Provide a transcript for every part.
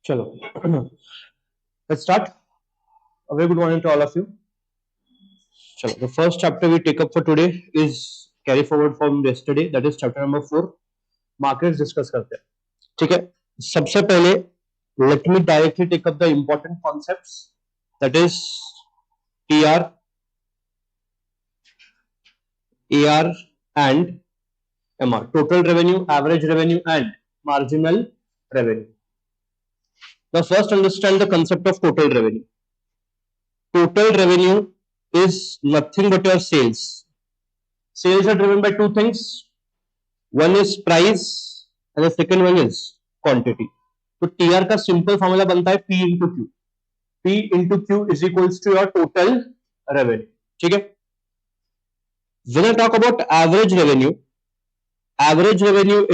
चलो let's start. A very good morning to all of you. चलो, the first chapter we take up for today is carry forward from yesterday, that is chapter number 4. Markets discuss करते हैं. ठीक है, सबसे पहले let me directly take up the important concepts, that is TR, AR and MR, total revenue, average revenue and marginal revenue. Now first understand the concept of total revenue. Total revenue is nothing but your sales. Sales are driven by two things. One is price and the second one is quantity. तो TR का simple formula बनता है P into Q. P into Q is equals to your total revenue. ठीक है? When I talk about average revenue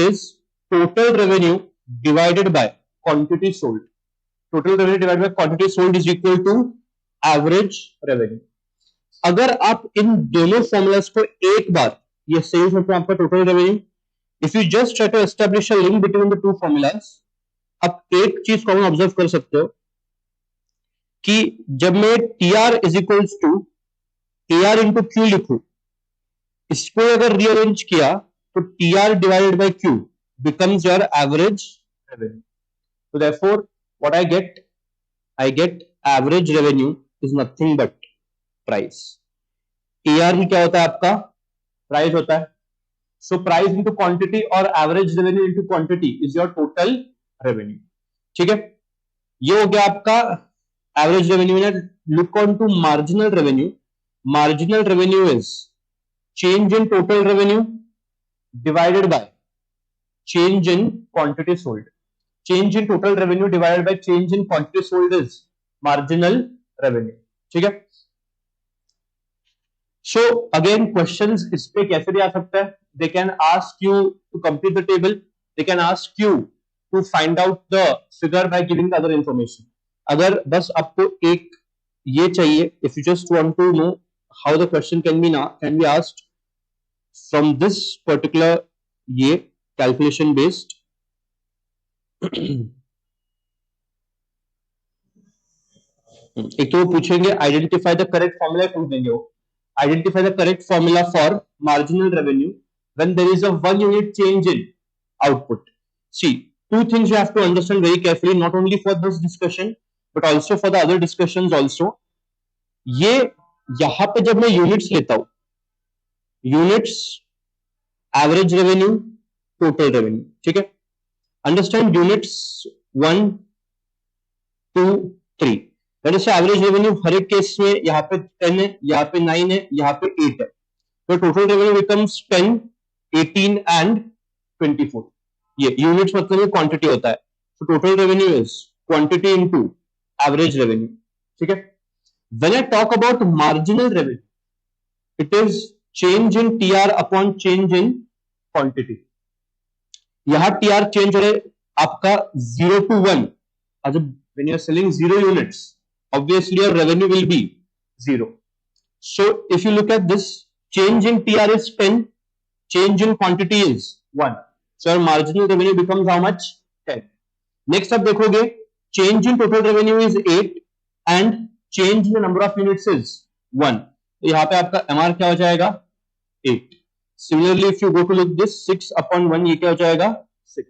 is total revenue divided by quantity sold. Total revenue divided by quantity sold is equal to average revenue. अगर आप इन दोनों formulas को एक बार, ये sales होता है आपका total revenue, if you just try to establish a link between the two formulas, आप एक चीज को ऑब्जर्व कर सकते हो कि जब मैं TR is equals to AR into Q लिखूं, इसको अगर रीअरेंज किया तो TR divided by Q becomes your average revenue. So therefore what I get average revenue is nothing but price. AR में क्या होता है आपका? प्राइस होता है. So price into quantity और average revenue into quantity is your total revenue. ठीक है, ये हो गया आपका average revenue. Look on to marginal revenue. Marginal revenue is change in total revenue divided by change in quantity sold. Change in total revenue divided by change in quantity sold is marginal revenue. ठीक है. So again questions इस पे कैसे भी आ सकता है. They can ask you to complete the table. They can ask you to find out the figure by giving the other information. अगर बस आपको एक ये चाहिए, if you just want to know how the question can be asked from this particular ये calculation based. एक तो वो पूछेंगे आइडेंटिफाई द करेक्ट फॉर्मूला, पूछ देंगे वो identify the correct formula for marginal revenue when there is a 1 unit change in output. See, two things you have to understand very carefully, not only for this discussion but also for the other discussions also. ये यहां पे जब मैं units लेता हूं, units, average revenue, total revenue, ठीक है. Understand, units 1 2 3, that is average revenue. हर एक केस में यहाँ पे 10 है, यहाँ पे 9 है, यहाँ पे 8 है, तो टोटल रेवेन्यू बिकम्स 10, 18 एंड 24. ये यूनिट्स मतलब ये क्वांटिटी होता है. तो total revenue is quantity into average revenue. ठीक है. When I talk about marginal revenue, it is change in TR upon change in quantity. यहां टीआर चेंज हो रहा है आपका 0 to 1. When you are selling 0 units, obviously your revenue will be 0. So if you look at this, change in TR is 10, change in quantity is 1. So your marginal revenue becomes how much? 10. Next up देखोगे, change in total revenue is 8 and change in the number of units is 1. तो यहाँ पे आपका MR क्या हो जाएगा? 8. Similarly, if you go to look this 6 upon 1, ये क्या हो जाएगा? 6.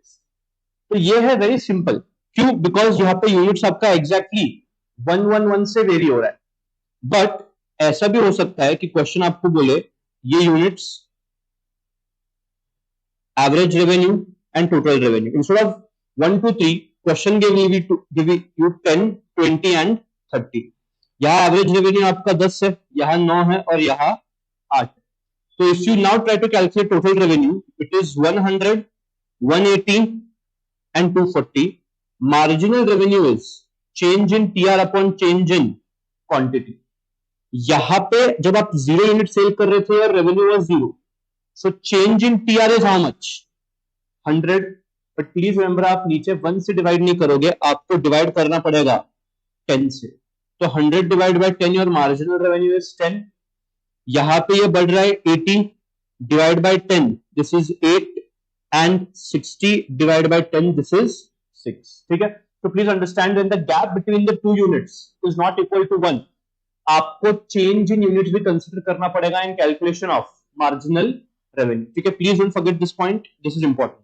तो ये है वेरी सिंपल। क्यों? बिकॉज यहाँ पे यूनिट्स आपका एग्जैक्टली 111 से वेरी हो रहा है। बट ऐसा भी हो सकता है कि क्वेश्चन आपको बोले ये units average revenue and total revenue. Instead of 1 to 3, question give you 10, 20 and 30. यहाँ एवरेज रेवेन्यू आपका 10 है, यहाँ 9 है और यहाँ 8। तो if you now try to calculate total revenue, it is 100, 180 and 240. Marginal revenue is change in TR upon change in quantity. यहाँ पे जब आप 0 यूनिट सेल कर रहे थे और revenue was 0, so change in TR is how much? 100। But please remember, आप नीचे 1 से डिवाइड नहीं करोगे, आपको डिवाइड करना पड़ेगा 10 से। तो 100 डिवाइड बाय 10 और मार्जिनल रेवेन्यू इज 10। यहां पे ये बढ़ रहा है 80 divide by 10, this is 8 and 60 divide by 10, this is 6। ठीक है, तो please understand when the gap between the two units is not equal to 1, आपको चेंज इन यूनिट्स भी कंसीडर करना पड़ेगा in calculation of marginal revenue. ठीक है, please don't forget this point, this is important.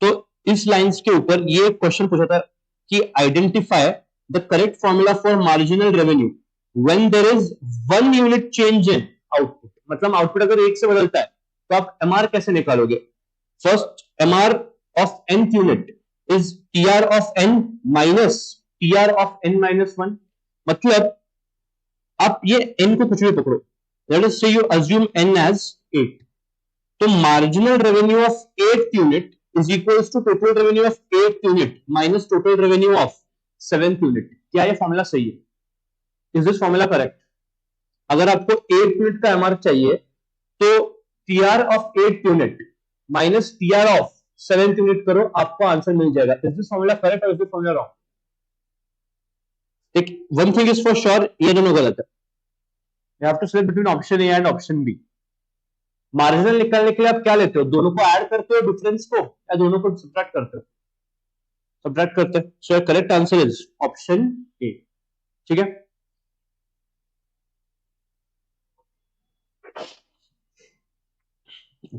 तो इस लाइंस के ऊपर ये क्वेश्चन पूछा था कि identify the correct formula for marginal revenue when there is 1 unit change in output. मतलब आउटपुट अगर 1 से बदलता है तो आप एमआर कैसे निकालोगे? First, MR of nth unit is TR of n minus TR of n minus 1। मतलब आप ये n को कुछ भी पकड़ो, लेट अस से यू अज्यूम n एज 8, तो marginal revenue of 8th unit is equals to total revenue of 8th unit minus total revenue of 7th unit। क्या ये फॉर्मूला सही है? Is this formula correct? अगर आपको 8th यूनिट का MR चाहिए तो TR of 8th unit minus TR of 7th unit करो, आपको आंसर मिल जाएगा। इज दिस फॉर्मूला करेक्ट और इज दिस फॉर्मूला रॉन्ग? एक one thing is for sure, ये दोनों गलत है। You have to select between option A and option B. Marginal निकालने के लिए आप क्या लेते हो? दोनों को ऐड करते हो डिफरेंस को, या दोनों को सब्ट्रैक्ट करते हो? सब्ट्रैक्ट करते हैं। So correct answer is option A. ठीक है,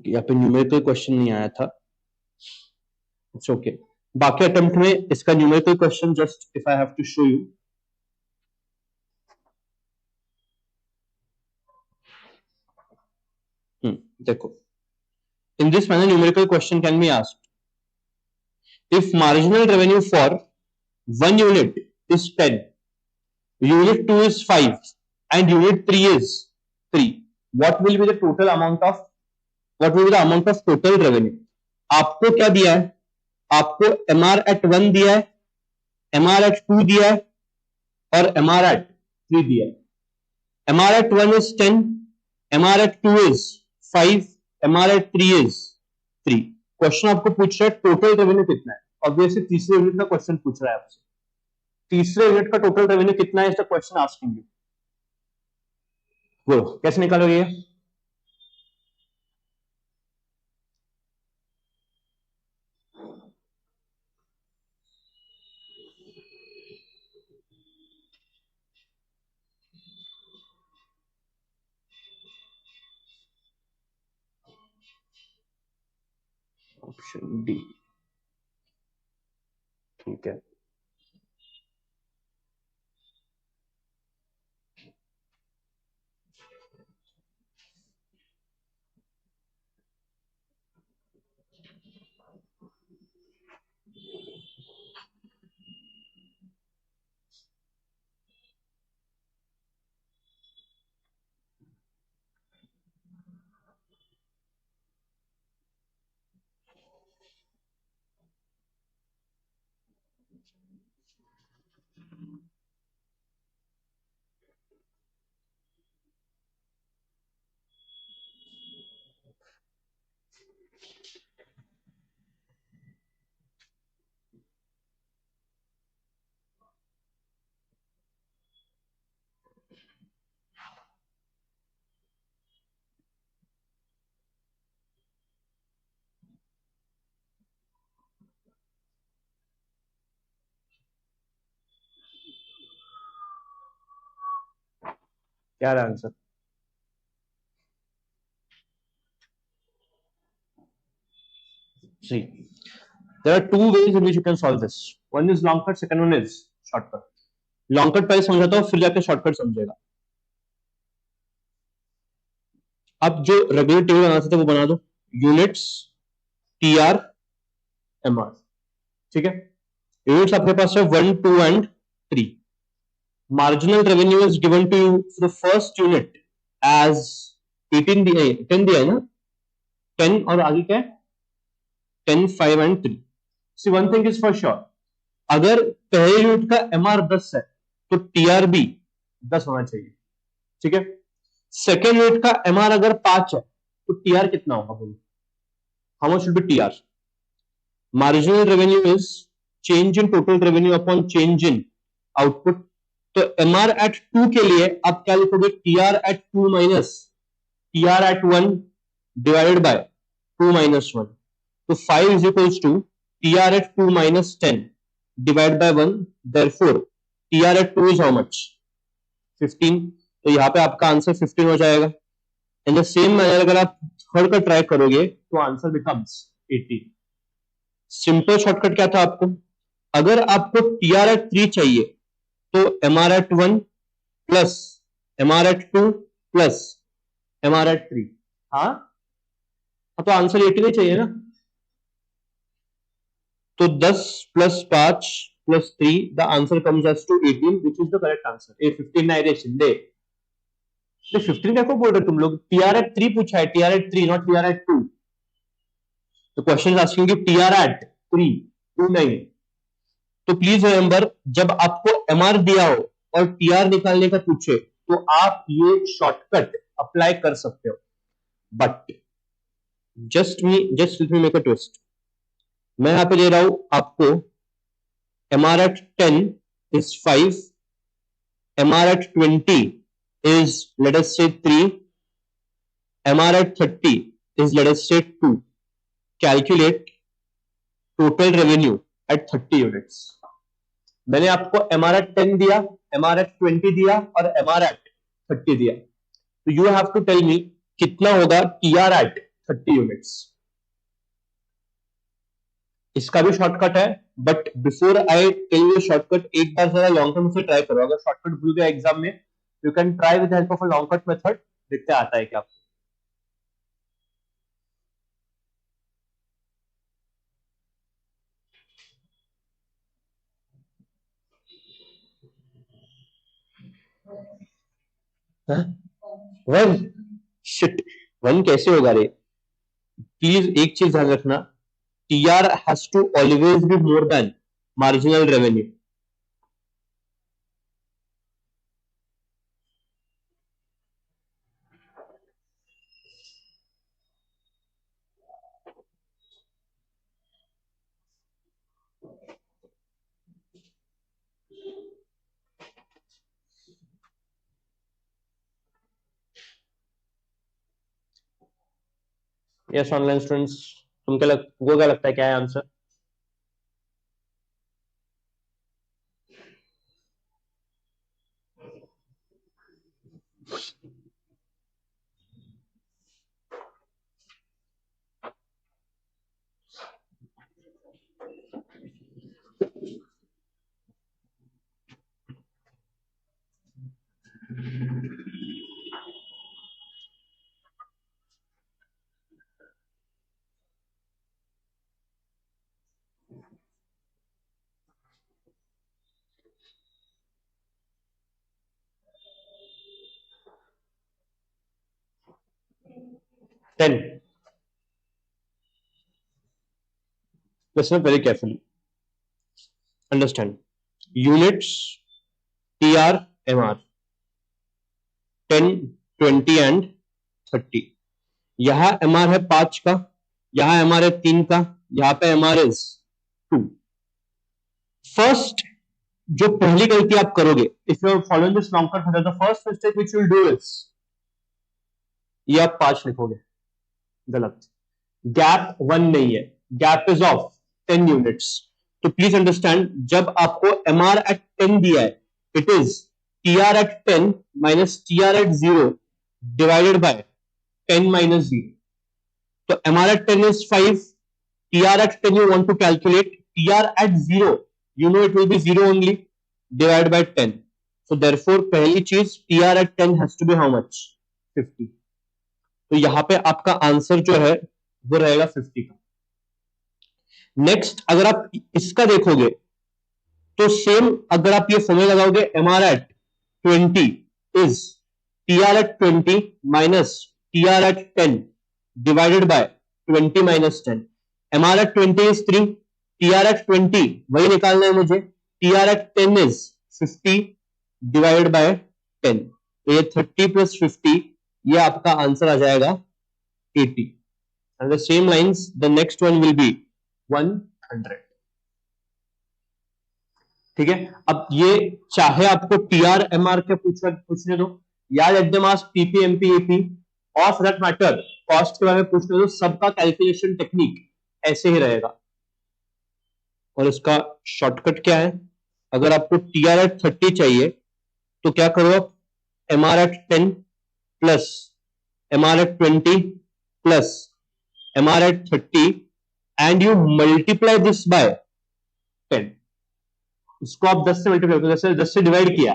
यहाँ पे न्यूमेरिकल क्वेश्चन नहीं आया था, इट्स ओके। बाकी अटेम्प्ट में इसका numerical question just if I have to show you, देखो, in this manner numerical question can be asked if marginal revenue for 1 unit is 10, unit 2 is 5 and unit 3 is 3, what will be the total amount of total revenue? आपको क्या दिया है? आपको MR at 1 दिया है, MR at 2 दिया है और एमआर एट 3 दिया है। MR at 1 is 10, MR at 2 is 5, MR at 3 is 3। Question आपको पूछ रहा है टोटल रेवेन्यू कितना है। ऑब्वियसली तीसरे यूनिट का क्वेश्चन पूछ रहा है आपसे, तीसरे यूनिट का टोटल रेवेन्यू कितना है, इसका क्वेश्चन आस्किंग यू। वो कैसे निकालोगे? Option D. ठीक है, क्या है आंसर? सही। There are two ways in which you can solve this. One is long cut, second one is shortcut. Long cut पहले समझाता हूं, फिर जाके शॉर्टकट समझेगा. अब जो रेगुलर टेबल बना सकते वो बना दो. Units, TR, MR. ठीक है. यूनिट्स आपके पास है 1, 2 and 3. Marginal revenue is given to you for the first unit as 18 दिया है, 10 दिया है ना. 10 और आगे क्या है? 10, 5 and 3. See one thing is for sure, अगर पहले यूनिट का एमआर 10 है तो टीआर भी 10 होना चाहिए. ठीक है. सेकेंड यूनिट का एमआर अगर 5 है तो टीआर कितना होगा? बोलो, how much should be TR? Marginal revenue is change in total revenue upon change in output. तो एमआर एट 2 के लिए आप क्या लिखोगे? TR at 2 minus TR at 1 divided by 2 minus 1. तो 5 is equals to TR at 2 minus 10 divide by 1. Therefore TR at 2 is how much? 15. तो यहाँ पे आपका आंसर 15 हो जाएगा. इन द सेम मैनर अगर आप थर्ड का ट्राई करोगे तो आंसर बिकम्स 18. सिंपल शॉर्टकट क्या था आपको? अगर आपको टीआर एट 3 चाहिए तो MR at 1 plus MR at 2 plus MR at 3. हाँ, तो आंसर 18 ही चाहिए ना. तो 10 plus 5 plus 3, the answer comes as to 18 which is the correct answer. ए 15 ना रे शिंदे, 15 क्या बोल रहे तुम लोग? टीआर एट 3 पूछा है, TR at 3 not TR at 2. तो क्वेश्चन आस्किंग टीआर एट 3, 2 नहीं. तो प्लीज रिमेंबर, जब आपको एमआर दिया हो और टीआर निकालने का पूछे तो आप ये शॉर्टकट अप्लाई कर सकते हो. But just let me make a twist. मैं यहां पे दे रहा हूं आपको MR at 10 is 5, MR at 20 is let us say 3, MR at 30 is let us say 2. Calculate total revenue at 30 units. मैंने आपको MR at 10 दिया, MR at 20 दिया और MR at 30 दिया. तो you have to tell me कितना होगा TR at 30 units. इसका भी शॉर्टकट है, but before I tell you shortcut, एक बार जरा लॉन्ग टर्म से ट्राई करो. अगर शॉर्टकट भूल गया एग्जाम में, you can try with help of a long cut method. देखते आता है क्या. वन शिट, वन कैसे होगा रे? प्लीज एक चीज ध्यान रखना, TR has to always be more than marginal revenue. Yes online students, वो क्या लगता है, क्या है answer? Ten. Listen very carefully, understand. Units, TR, MR, 10, 20 and 30. यहां एमआर है 5 का, यहां एमआर है 3 का, यहां पे एमआर इज 2. फर्स्ट जो पहली गलती आप करोगे, if you are following this long cut method, the first mistake which you will do is ये आप 5 लिखोगे. गलत. गैप 1 नहीं है, गैप इज ऑफ 10 यूनिट्स. तो प्लीज अंडरस्टैंड, जब आपको एमआर एट 10 दिया है, it is TR at 10 minus TR at 0 divided by 10 minus 0. तो MR at 10 is 5, TR at 10 you want to calculate, TR at 0 you know it will be 0 only, divide by 10. So therefore पहली चीज TR at 10 has to be how much? 50. तो यहाँ पे आपका answer जो है वो रहेगा 50 का. नेक्स्ट अगर आप इसका देखोगे तो सेम अगर आप ये फॉर्मूला लगाओगे, MR at 20 is TR at 20 minus TR at 10 divided by 20 minus 10. MR at 20 is 3, TR at 20 वही निकालना है मुझे, TR at 10 is 50 divided by 10. तो ये 30 plus 50 ये आपका आंसर आ जाएगा 80. And the same lines the next one will be 100. ठीक है. अब ये चाहे आपको टीआर एमआर के पूछने दो या let them ask PP MP AP और फॉर दैट मैटर कॉस्ट के बारे में पूछने दो, सबका कैलकुलेशन टेक्निक ऐसे ही रहेगा. और इसका शॉर्टकट क्या है, अगर आपको टीआर एट 30 चाहिए तो क्या करो आप, MR at 10 plus MR at 20 plus MR at 30 and you multiply this by 10. इसको आप 10 से मल्टीप्लाई करो, 10 से डिवाइड किया,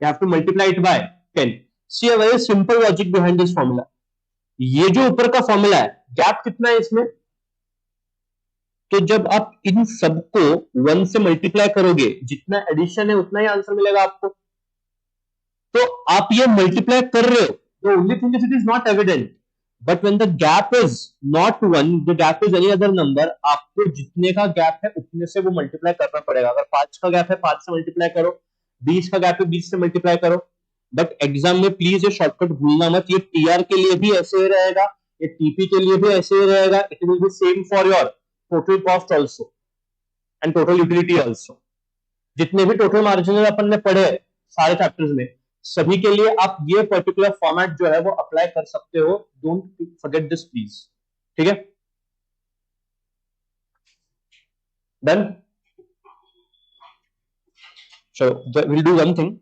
you have to multiply it by 10. See a very simple logic behind this formula. ये जो ऊपर का फॉर्मूला है, गैप कितना है इसमें, तो जब आप इन सबको 1 से मल्टीप्लाई करोगे, जितना एडिशन है उतना ही आंसर मिलेगा आपको. तो आप ये मल्टीप्लाई कर रहे हो, the only thing is it is not evident. But when the gap is not 1, the gap is any other number, आपको जितने का गैप है उतने से वो मल्टीप्लाई करना पड़ेगा. अगर 5 का गैप है 5 से मल्टीप्लाई करो, 20 का गैप है 20 से मल्टीप्लाई करो. बट एग्जाम में प्लीज ये शॉर्टकट भूलना मत, ये टीआर के लिए भी ऐसे ही रहेगा, ये टीपी के लिए भी ऐसे ही रहेगा. It will B same for your total cost also and total utility also. जितने भी टोटल मार्जिनल अपन ने पढ़े सारे चैप्टर्स में, सभी के लिए आप ये पर्टिकुलर फॉर्मेट जो है वो अप्लाई कर सकते हो. Don't forget this please. ठीक है, डन. चलो विल डू वन थिंग.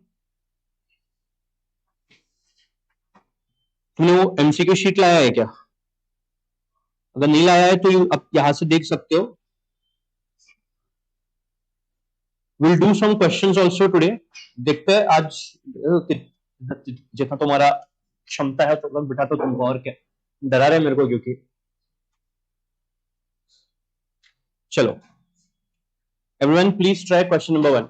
तुमने वो एमसीक्यू शीट लाया है क्या? अगर नहीं लाया है तो आप यहां से देख सकते हो. Will do some questions also today. देखते हैं आज जितना तुम्हारा क्षमता है तो बिठा तो तुमको, और क्या डरा रहे मेरे को क्योंकि. चलो everyone please try question number 1.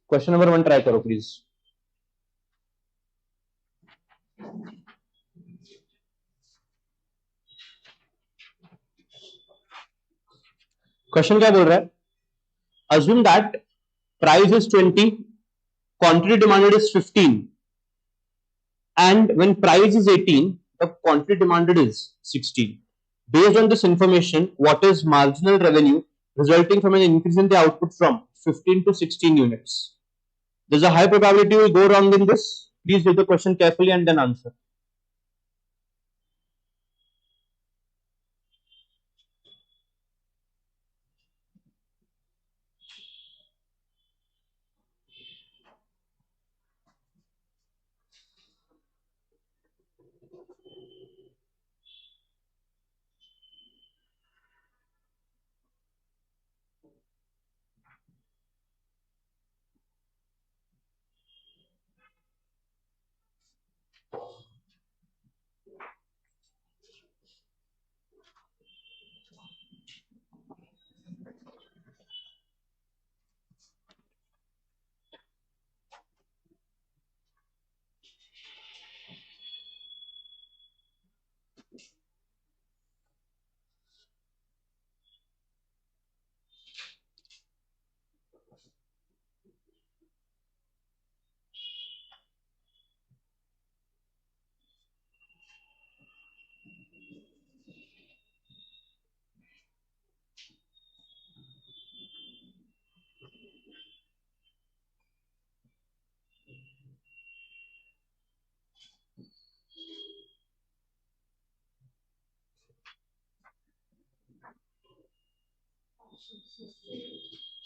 Question number 1 try करो प्लीज. क्वेश्चन क्या बोल रहा है, assume that price is 20, quantity demanded is 15, and when price is 18 the quantity demanded is 16. Based on this information, what is marginal revenue resulting from an increase in the output from 15 to 16 units? There's a high probability you will go wrong in this. Please read the question carefully and then answer.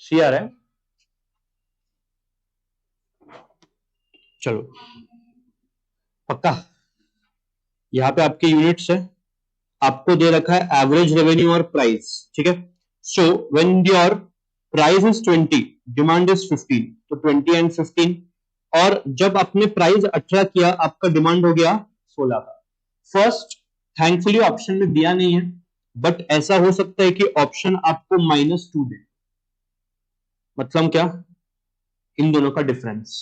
सी आ रहा है. चलो पक्का. यहाँ पे आपके units है, आपको दे रखा है एवरेज रेवेन्यू और प्राइस, ठीक है। So when your price is 20, demand is 15, तो 20 एंड 15, और जब आपने प्राइस 18 किया, आपका डिमांड हो गया 16 का। फर्स्ट, थैंकफुली ऑप्शन में दिया नहीं है, बट ऐसा हो सकता है कि ऑप्शन आपको -2 दे। मतलब क्या? इन दोनों का difference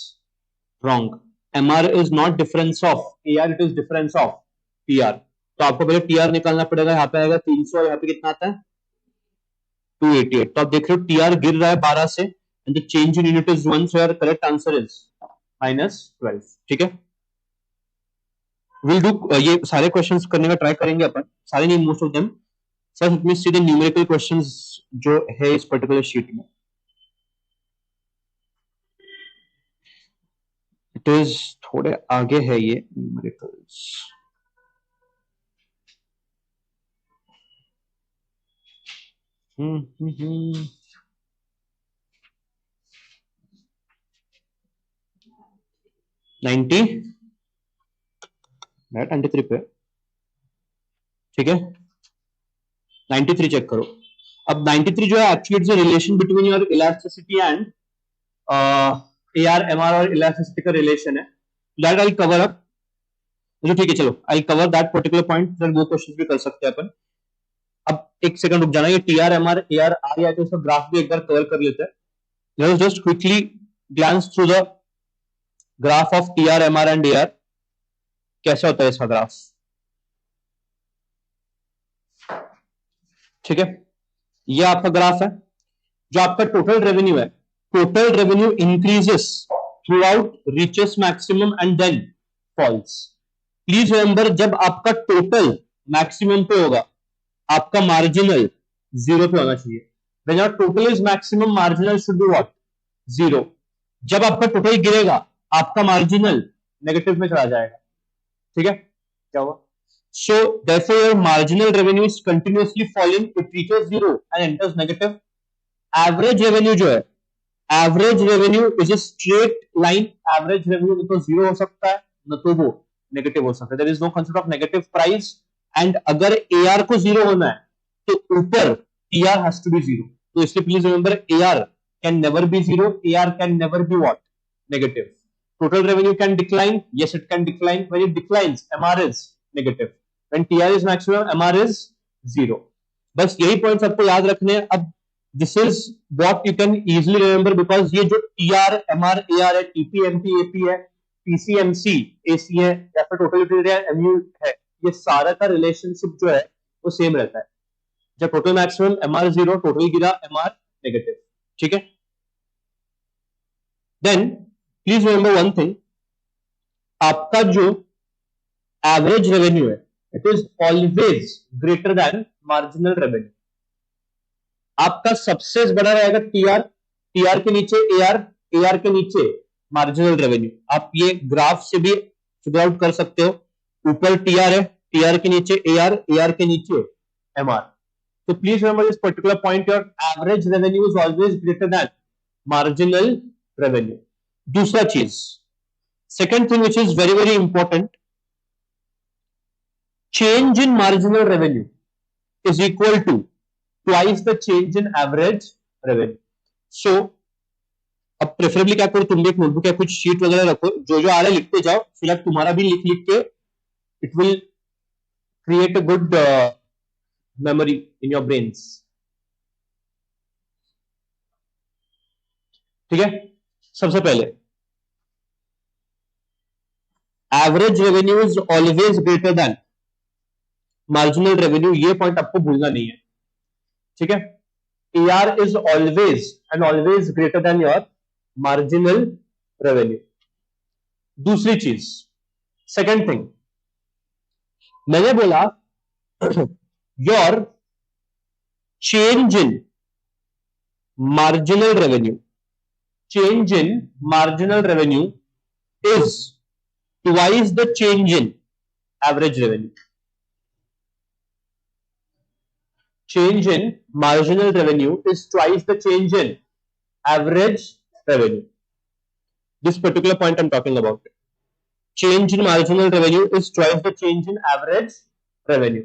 wrong. MR is not difference of AR, it is difference of TR. तो आपको पहले टीआर निकालना पड़ेगा, यहाँ पे आएगा 300 और यहाँ पे कितना आता है 288। तो आप देख रहे हो टीआर गिर रहा है 12 से, and the change in unit is 1, so your correct answer is -12, ठीक है। विल डू ये सारे क्वेश्चंस करने का ट्राई करेंगे अपन, सारे नहीं, most of them. First let me see the numerical questions जो है इस पर्टिकुलर शीट में। इट इज थोड़े आगे है ये न्यूमेरिकल्स। हम्म 90 93 पे, ठीक है। 93 चेक करो। अब 93 जो है actually it's a relation between your elasticity and AR MR, और इलास्टिसिटी का रिलेशन है, दैट आई कवर अप। तो ठीक है, चलो I cover that particular point, फिर वो क्वेश्चन भी कर सकते हैं अपन। अब एक सेकंड रुक जाना, ये टीआर एमआर एआर आ गया तो उसका ग्राफ भी एक बार कवर कर लेते हैं। Let's just quickly glance through the graph of TR MR and AR. कैसा होता है इसका ग्राफ, ठीक है। ये आपका ग्राफ है, जो आपका टोटल रेवेन्यू है, total revenue increases throughout, reaches maximum and then falls. Please remember, जब आपका टोटल मैक्सिमम पे होगा, आपका मार्जिनल 0 पे होना चाहिए। When your total is maximum, marginal should be what, 0। जब आपका टोटल गिरेगा, आपका मार्जिनल नेगेटिव में चला जाएगा, ठीक है। क्या हुआ? So therefore your marginal revenue is continuously falling, it reaches 0 and enters negative. Average revenue जो है, average revenue is a straight line, average revenue न तो 0 हो सकता है, न तो वो नेगेटिव हो सकता है। There is no concept of negative price, and अगर AR को 0 होना है तो ऊपर TR has to be 0। तो इसलिए please remember, AR can never be 0, AR can never be what, negative। Total revenue can decline, yes it can decline, when it declines MR is negative, when TR is maximum MR is 0। बस यही points आपको याद रखने हैं। अब this is what you can easily remember, because ये जो TR MR AR है, टीपीएमपी एपी है, पीसीएमसी एसी है, या फिर टोटल यूटिलिटी एमयू है, ये सारा का रिलेशनशिप जो है वो सेम रहता है। जब टोटल मैक्सिमम एमआर 0, टोटल गिरा एमआर नेगेटिव, ठीक है। Then please remember one thing, आपका जो एवरेज रेवेन्यू है, it is always greater than marginal revenue. आपका सबसे बड़ा रहेगा टीआर, टीआर के नीचे एआर, एआर के नीचे मार्जिनल रेवेन्यू। आप ये ग्राफ से भी फिगर आउट कर सकते हो। ऊपर टीआर है, टीआर के नीचे एआर, एआर के नीचे एमआर। तो please remember this particular point, your average revenue is always greater than marginal revenue. दूसरा चीज, second thing which is very very important, change in marginal revenue is equal to twice the change in average revenue। So अब preferably क्या करो, तुम भी एक notebook या कुछ शीट वगैरह रखो, जो जो आ रहा है लिखते जाओ, फिर तुम्हारा भी लिख लिख के it will create a good memory in your brains, ठीक है। सबसे पहले average revenue is always greater than marginal revenue, ये पॉइंट आपको भूलना नहीं है, ठीक है। AR is always and always greater than your marginal revenue। दूसरी चीज, सेकेंड थिंग, मैंने बोला your change in marginal revenue, change in marginal revenue is twice the change in average revenue। Change in marginal revenue is twice the change in average revenue। This particular point I'm talking about। Change in marginal revenue is twice the change in average revenue.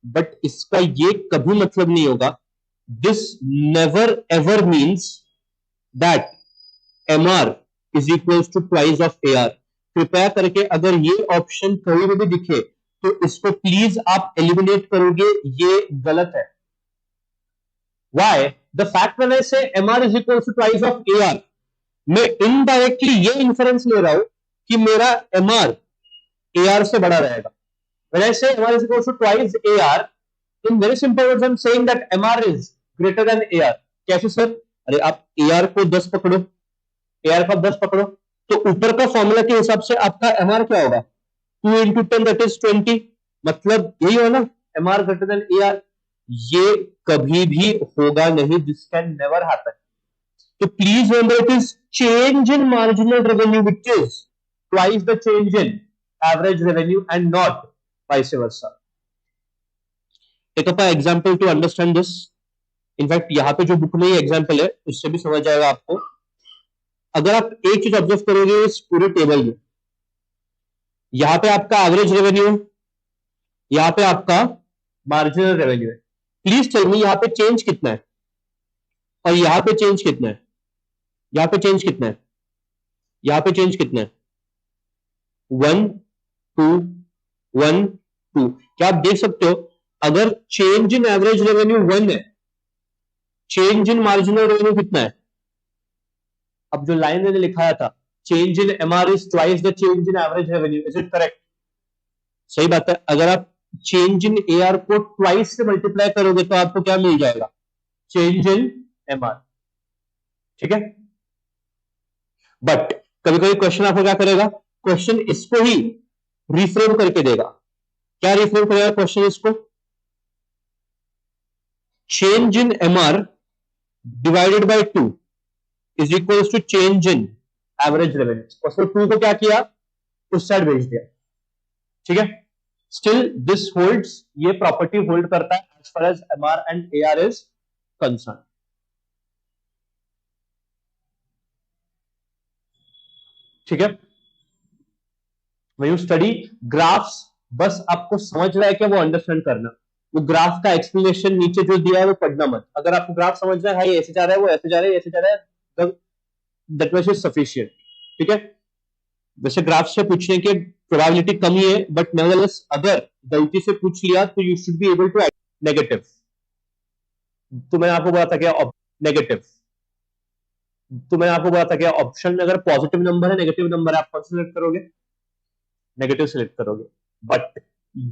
But इसका ये कभी मतलब नहीं होगा, this never ever means that MR is equal to twice of AR. कृपया करके अगर ये ऑप्शन कहीं भी दिखे तो इसको प्लीज आप एलिमिनेट करोगे, ये गलत है। Why? The fact when I say MR is equal to twice of AR, मैं इनडायरेक्टली ये इंफरेंस ले रहा हूं कि मेरा MR AR से बड़ा रहेगा। When I say MR is equal to twice AR, in very simple words I'm saying that MR is greater than AR। कैसे सर? अरे आप AR को 10 पकड़ो, AR को 10 पकड़ो, तो ऊपर का फॉर्मूला के हिसाब से आपका MR क्या होगा? 2 into 10 that is 20। मतलब यही हो ना, MR greater than AR। ये कभी भी होगा नहीं, दिस कैन नेवर हैपन। तो please remember it is change in marginal revenue which is twice the change in average revenue and not vice versa. Take up a example to understand this. In fact यहाँ पे जो book में example है उससे भी समझ जाएगा आपको। अगर आप एक चीज ऑब्जर्व करोगे इस पूरे टेबल में, यहाँ पे आपका एवरेज रेवेन्यू है, यहाँ पे आपका मार्जिनल रेवेन्यू है। प्लीज टेल मी यहाँ पे चेंज कितना है और यहाँ पे चेंज कितना है, यहाँ पे चेंज कितना है, यहाँ पे चेंज कितना है? 1 2 1 2। क्या आप देख सकते हो अगर चेंज इन एवरेज रेवेन्यू 1 है, चेंज इन मार्जिनल रेवेन्यू कितना है? अब जो लाइन मैंने लिखाया था, change in MR is twice the change in average revenue, is it correct? सही बात है। अगर आप चेंज इन एआर को ट्वाइस से मल्टीप्लाई करोगे तो आपको क्या मिल जाएगा? Change in MR. ठीक है, बट कभी कभी क्वेश्चन आपको क्या करेगा, क्वेश्चन इसको ही रिफ्रेम करके देगा। क्या रिफ्रेम करेगा क्वेश्चन इसको? Change in MR divided by 2 is equal to change in average revenue. उसको 2 को क्या किया, उस साइड भेज दिया। ठीक है, स्टिल दिस होल्ड्स, ये प्रॉपर्टी होल्ड करता है as far as MR and AR is concern. ठीक है, when you study graphs, बस आपको समझ रहा है क्या वो अंडरस्टैंड करना। वो ग्राफ का एक्सप्लेनेशन नीचे जो दिया है वो पढ़ना मत। अगर आपको ग्राफ समझ रहा है, हाँ ये ऐसे जा रहा है, वो ऐसे जा रहा है, ऐसे जा रहा है, दैट मच इज सफिशिएंट। ठीक है, वैसे ग्राफ से पूछने की प्रोबेबिलिटी कम ही है, बट नेवरदलेस अगर गलती से पूछ लिया तो you should be able to negative. तो मैंने आपको बोला था क्या नेगेटिव, तो मैंने आपको बोला था क्या ऑप्शन में अगर पॉजिटिव नंबर है, नेगेटिव नंबर है, आप कौन सा सिलेक्ट करोगे? नेगेटिव सिलेक्ट करोगे। बट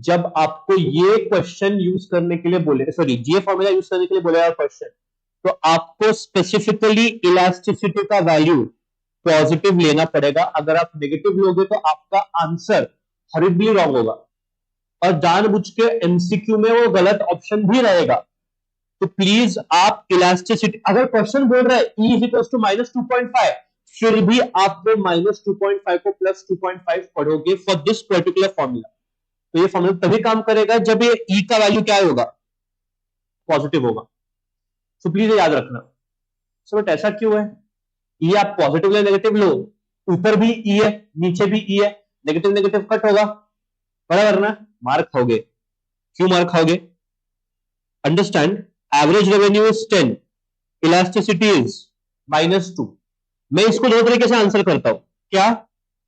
जब आपको ये क्वेश्चन यूज करने के लिए बोले, सॉरी ये फॉर्मूला यूज करने के लिए बोलेगा क्वेश्चन, तो आपको स्पेसिफिकली इलास्टिसिटी का वैल्यू पॉजिटिव लेना पड़ेगा। अगर आप नेगेटिव लोगे तो आपका आंसर हॉरिबली रॉन्ग होगा और जानबूझ के एमसीक्यू में वो गलत ऑप्शन भी रहेगा। तो प्लीज आप इलास्टिसिटी, अगर क्वेश्चन बोल रहा है E इज इक्वल टू -2.5, फिर भी आप वो -2.5 को +2.5 पढ़ोगे फॉर दिस पर्टिकुलर फॉर्मूला। तो ये फॉर्मूला तभी काम करेगा जब ये E का वैल्यू क्या होगा? पॉजिटिव होगा। तो प्लीज याद रखना। सो बट ऐसा क्यों है? E आप पॉजिटिव या नेगेटिव लो, ऊपर भी E है, नीचे भी E है, नेगेटिव नेगेटिव कट होगा, बराबर ना? मार्क खाओगे। क्यों मार्क खाओगे? Understand, average revenue is 10, elasticity is -2। मैं इसको दो तरीके से आंसर करता हूं। क्या?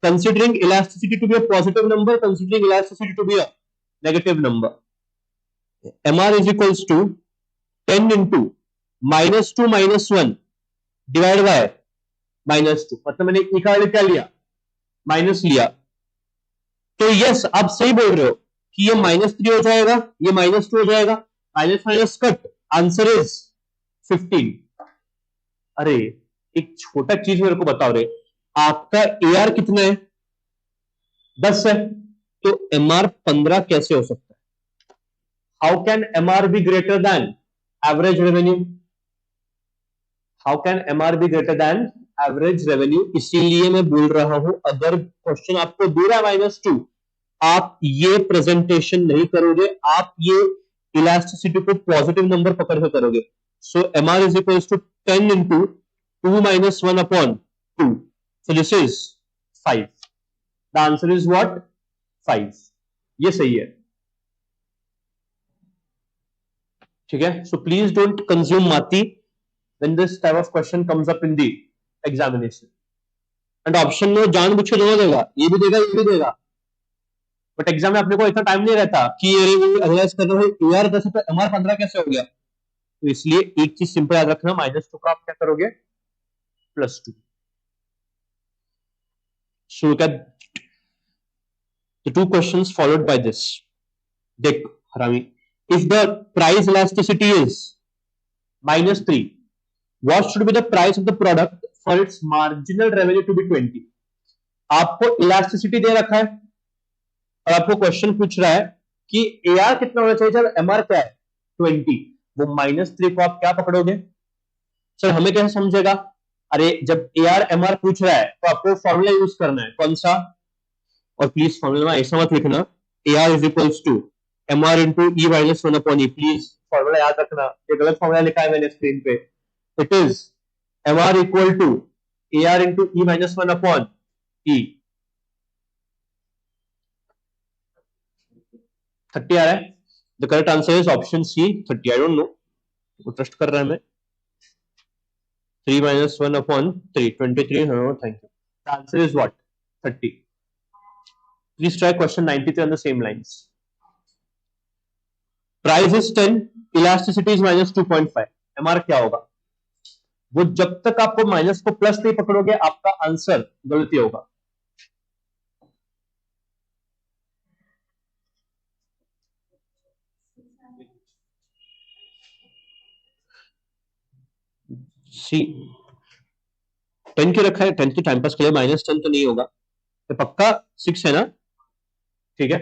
Considering elasticity to be a positive number, considering elasticity to be a negative number. MR is equals to 10 into -2 - 1 divide by -2। मतलब मैंने E का वैल्यू क्या लिया? माइनस लिया। तो यस, आप सही बोल रहे हो कि ये -3 हो जाएगा, ये -2 हो जाएगा, minus minus cut, answer is 15। अरे एक छोटा चीज मेरे को बताओ रे, आपका AR कितना है? 10 है, तो MR 15 कैसे हो सकता है? How can MR be greater than average revenue? How can MR be greater than average revenue? इसीलिए मैं बोल रहा हूं, अगर क्वेश्चन आपको दे रहा है -2, आप ये प्रेजेंटेशन नहीं करोगे, आप ये इलास्टिसिटी को पॉजिटिव नंबर पकड़ के करोगे। So MR is equal to 10 into 2 - 1 upon 2, so this is 5। The answer is what 5. ये सही है. ठीक है. सो प्लीज डोंट कंज्यूम माती when this type of question comes up in the examination. And option में जानबूझ के दोनों देगा, ये भी देगा ये भी देगा, बट एग्जाम में अपने को इतना टाइम नहीं रहता कि अरे वो एनालाइज कर रहे हो AR 10 तो MR 15 कैसे हो गया. तो इसलिए एक चीज सिंपल याद रखना, -2 का आप क्या करोगे +2. So look at the two questions followed by this. देख हरामी, if the price elasticity is -3, what should be the price of the product for its marginal revenue to be 20? आपको इलास्टिसिटी दे रखा है और आपको क्वेश्चन पूछ रहा है कि AR कितना होना चाहिए जब MR क्या है 20. वो -3 को आप क्या पकड़ोगे सर, हमें कैसे समझेगा? अरे जब AR MR पूछ रहा है तो आपको फॉर्मूला यूज करना है. कौन सा? और प्लीज फॉर्मूला में ऐसा मत लिखना AR is equals to MR into E minus 1/E. Please formula याद रखना, ये गलत फॉर्मूला लिखा है मैंने स्क्रीन पे. It is MR equal to AR into E minus 1/E. 30 आ रहा है. The correct answer is option C 30. I don't know, trust कर रहा है मैं. 3 minus 1/3, 23. No, thank you. The answer is what? 30. Please try question 93 on the same lines. Price is 10, elasticity is -2.5. MR क्या होगा? वो जब तक आपको माइनस को प्लस नहीं पकड़ोगे आपका आंसर गलती होगा. सी 10 के रखा है, 10 के टाइम पास के लिए -10 तो नहीं होगा, तो पक्का 6 है ना. ठीक है.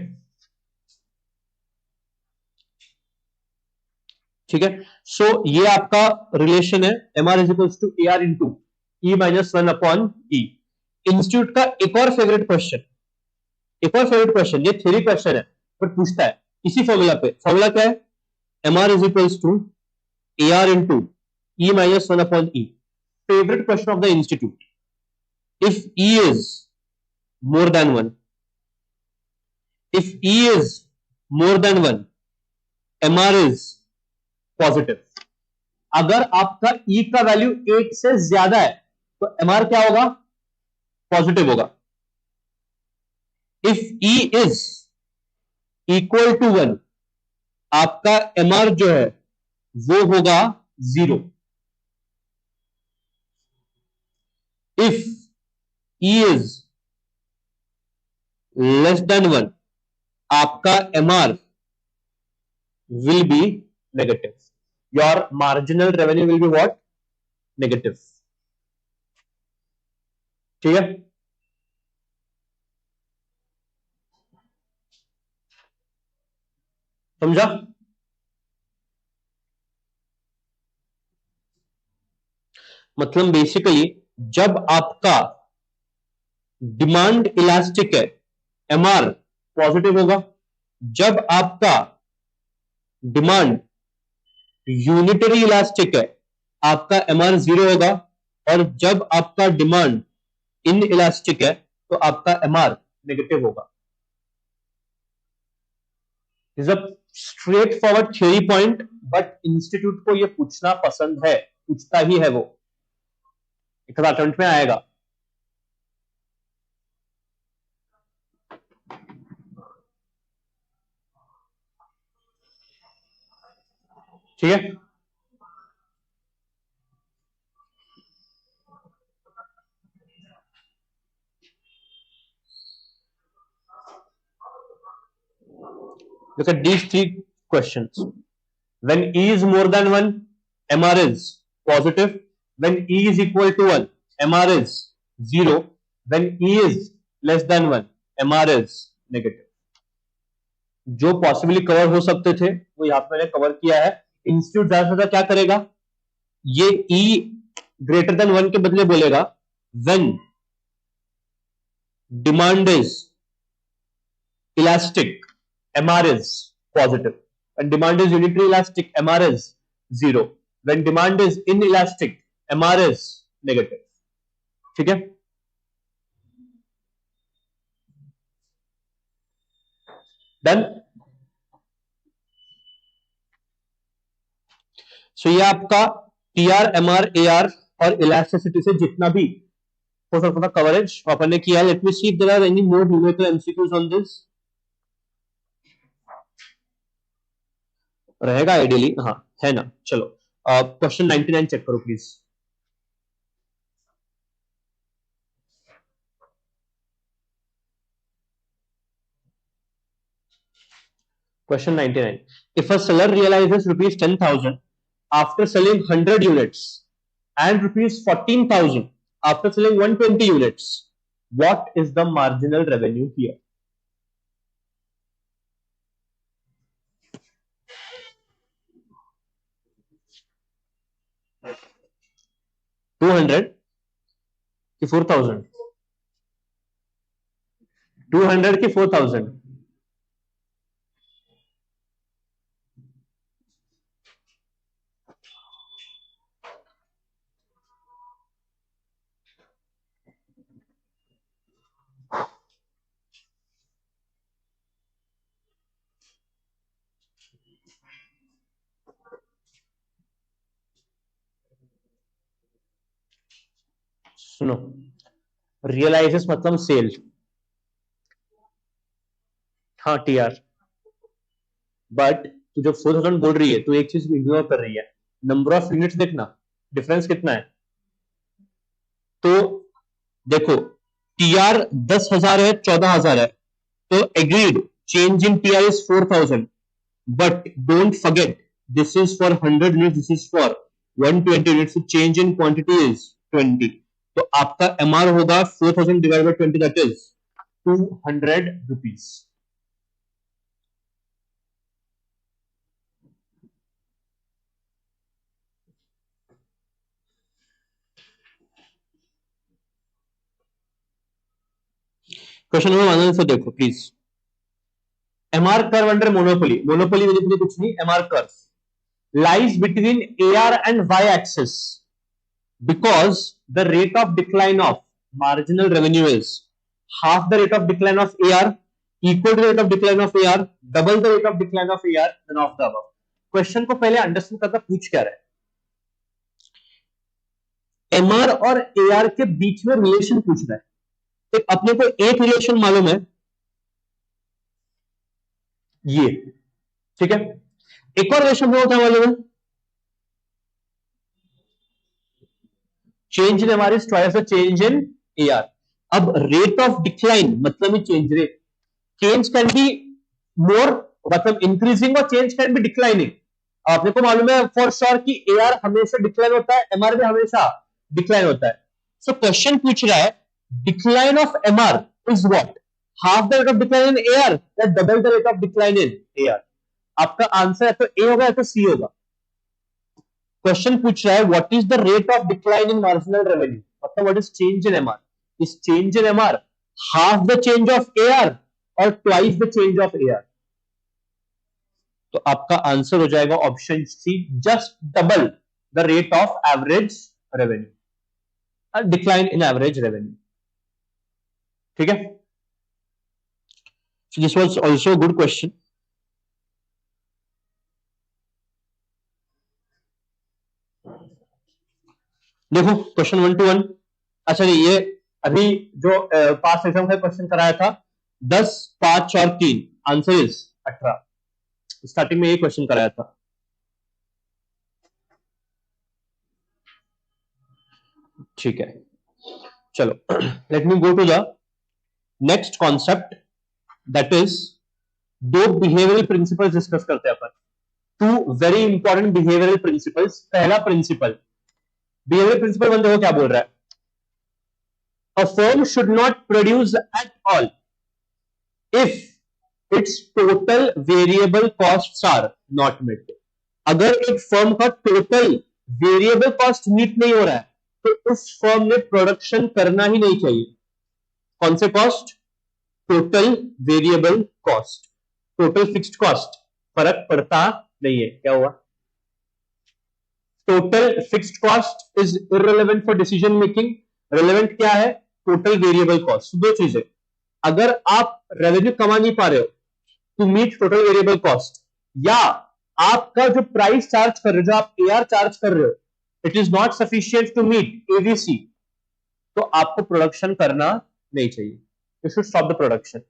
ठीक है. सो ये आपका रिलेशन है MR is equals to AR into E minus 1/E. Institute का एक और फेवरेट क्वेश्चन, ये थ्योरी क्वेश्चन है पर पूछता है इसी फॉर्मूला पे. फॉर्मूला क्या है? MR is equals to AR into E minus 1/E. Favourite question of the institute. If E is more than 1, if E is more than 1, MR is positive. अगर आपका E का वैल्यू 1 से ज्यादा है तो MR क्या होगा? पॉजिटिव होगा. If E is equal to 1, आपका MR जो है वो होगा 0. If E is less than 1, आपका MR will be negative. Your marginal revenue will be what? Negative. ठीक है. समझा? मतलब बेसिकली जब आपका डिमांड इलास्टिक है MR पॉजिटिव होगा. जब आपका डिमांड यूनिटरी इलास्टिक है आपका MR 0 होगा. और जब आपका डिमांड इन इलास्टिक है तो आपका MR नेगेटिव होगा. Is a straight forward theory point, but institute को यह पूछना पसंद है, पूछता ही है वो. एक अटेम्प्ट में आएगा. ठीक है. Look at these three questions. When E is more than 1, MR is positive. When E is equal to 1, MR is 0. When E is less than 1, MR is negative. जो पॉसिबली कवर हो सकते थे वो यहां पे मैंने कवर किया है. इंस्टीट्यूट ज्यादा से ज्यादा क्या करेगा? ये E ग्रेटर देन 1 के बदले बोलेगा when demand is elastic, MR is positive. When demand is unitary elastic, MR is 0. When demand is inelastic, MR is negative. ठीक है. डन। सो ये आपका टीआर, एमआर, एआर और इलास्टिसिटी से जितना भी हो सकता था कवरेज अपन ने किया। Let me see if there are any more numerical MCQs on this. रहेगा आइडियली, हाँ है ना। चलो क्वेश्चन 99 चेक करो please. Question 99. If a seller realizes rupees 10,000 after selling 100 units and rupees 14,000 after selling 120 units, what is the marginal revenue here? Two hundred की 4,000? 200 की 4,000? सुनो, realises मतलब सेल, हाँ टीआर। बट तू जो 4,000 बोल रही है तो एक चीज इग्नोर कर रही है, नंबर ऑफ यूनिट्स देखना, डिफरेंस कितना है। तो देखो, टीआर 10,000 है, 14,000 है, तो agreed change in TR is 4,000, but don't forget this is for 100 units, this is for 120 units, so change in quantity is 20। तो आपका एमआर होगा 4,000 divide by 20, that is 200 rupees. Question number 1 answer देखो please. MR curve under monopoly, monopoly में कुछ नहीं, MR curve lies between AR and Y axis because the rate of decline of marginal revenue is half the rate of decline of AR, equal to the rate of decline of AR, double the rate of decline of AR, then of the above। Question को पहले understand करना, पूछ क्या रहा है। MR और AR के बीच में रिलेशन पूछ रहा है। एक अपने को एक रिलेशन मालूम है, ये ठीक है। एक और रिलेशन होता है मालूम है, change in MR is twice the change in AR. अब रेट ऑफ डिक्लाइन मतलब ही change rate, change can be more मतलब इंक्रीजिंग और चेंज कैन बी डिक्लाइनिंग। आपने को मालूम है फॉर श्योर कि एआर हमेशा डिक्लाइन होता है, एमआर भी हमेशा डिक्लाइन होता है। सो क्वेश्चन पूछ रहा है decline of MR is what, half the rate of decline in AR या double the rate of decline in AR. आपका आंसर है तो ए होगा या तो सी होगा। क्वेश्चन पूछ रहा है what is the rate of decline in marginal revenue, मतलब what is change in MR. Is change in MR half the change of AR और twice the change of AR. तो आपका आंसर हो जाएगा option C, just double the rate of average revenue, decline in average revenue. ठीक है, this was also good question. देखो question 1 to 1। अच्छा ये अभी जो पास एग्जाम का क्वेश्चन कराया था 10, 5 और 3, आंसर इज 18। स्टार्टिंग में ये क्वेश्चन कराया था। ठीक है, चलो let me go to the next concept, that is दो बिहेवियरल प्रिंसिपल्स डिस्कस करते हैं अपन। Two very important behavioural principles. पहला प्रिंसिपल, बिहेवियर प्रिंसिपल बंदे को क्या बोल रहा है, a firm should not produce at all if its total variable costs are not met। अगर एक फर्म का टोटल वेरिएबल कॉस्ट मीट नहीं हो रहा है तो उस फर्म ने प्रोडक्शन करना ही नहीं चाहिए। कौन से cost, total variable cost, total fixed cost फर्क पड़ता नहीं है। क्या हुआ, total fixed cost is irrelevant for decision making, relevant क्या है, टोटल वेरिएबल कॉस्ट। दो चीजें, अगर आप रेवेन्यू कमा नहीं पा रहे हो to meet total variable cost, या आपका जो प्राइस चार्ज कर रहे हो, जो आप एआर चार्ज कर रहे हो, it is not sufficient to meet AVC, तो आपको प्रोडक्शन करना नहीं चाहिए, you should stop the production.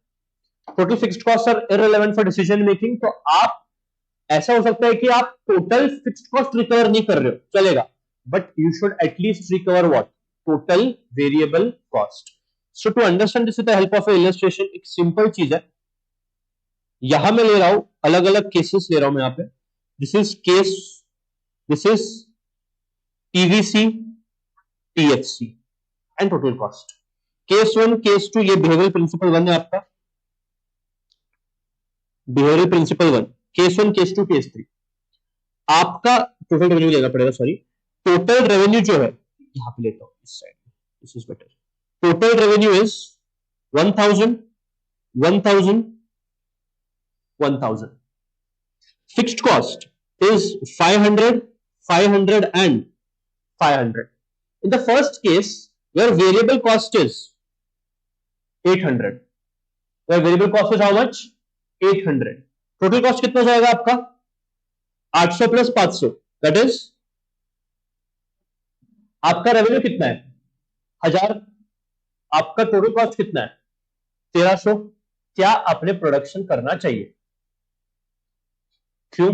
Total fixed cost are irrelevant for decision making, तो आप ऐसा हो सकता है कि आप टोटल फिक्स्ड कॉस्ट रिकवर नहीं कर रहे हो, चलेगा, but you should at least recover what, total variable cost. So to understand this with the help of illustration, एक सिंपल चीज है, यहां मैं ले रहा हूं अलग अलग केसेस ले रहा हूं मैं यहां पे, this is case, this is TVC, TFC and total cost. Case 1, case 2, ये बिहेवियरल प्रिंसिपल 1 है आपका, behavioural principle 1, case 1, case 2, case 3। आपका टोटल रेवेन्यू लेना पड़ेगा, सॉरी, टोटल रेवेन्यू जो है, यहां पे लेता हूं इस side, this is better, total revenue is 1000, 1000, 1000, fixed cost is 500, 500 and 500. In the first case, your variable cost is 800. Your variable cost is how much? 800. Total cost कितना जाएगा आपका? 800 प्लस 500, दैट इज, आपका रेवेन्यू कितना है? 1000, आपका total cost कितना है? 1300। क्या आपने प्रोडक्शन करना चाहिए? क्यों?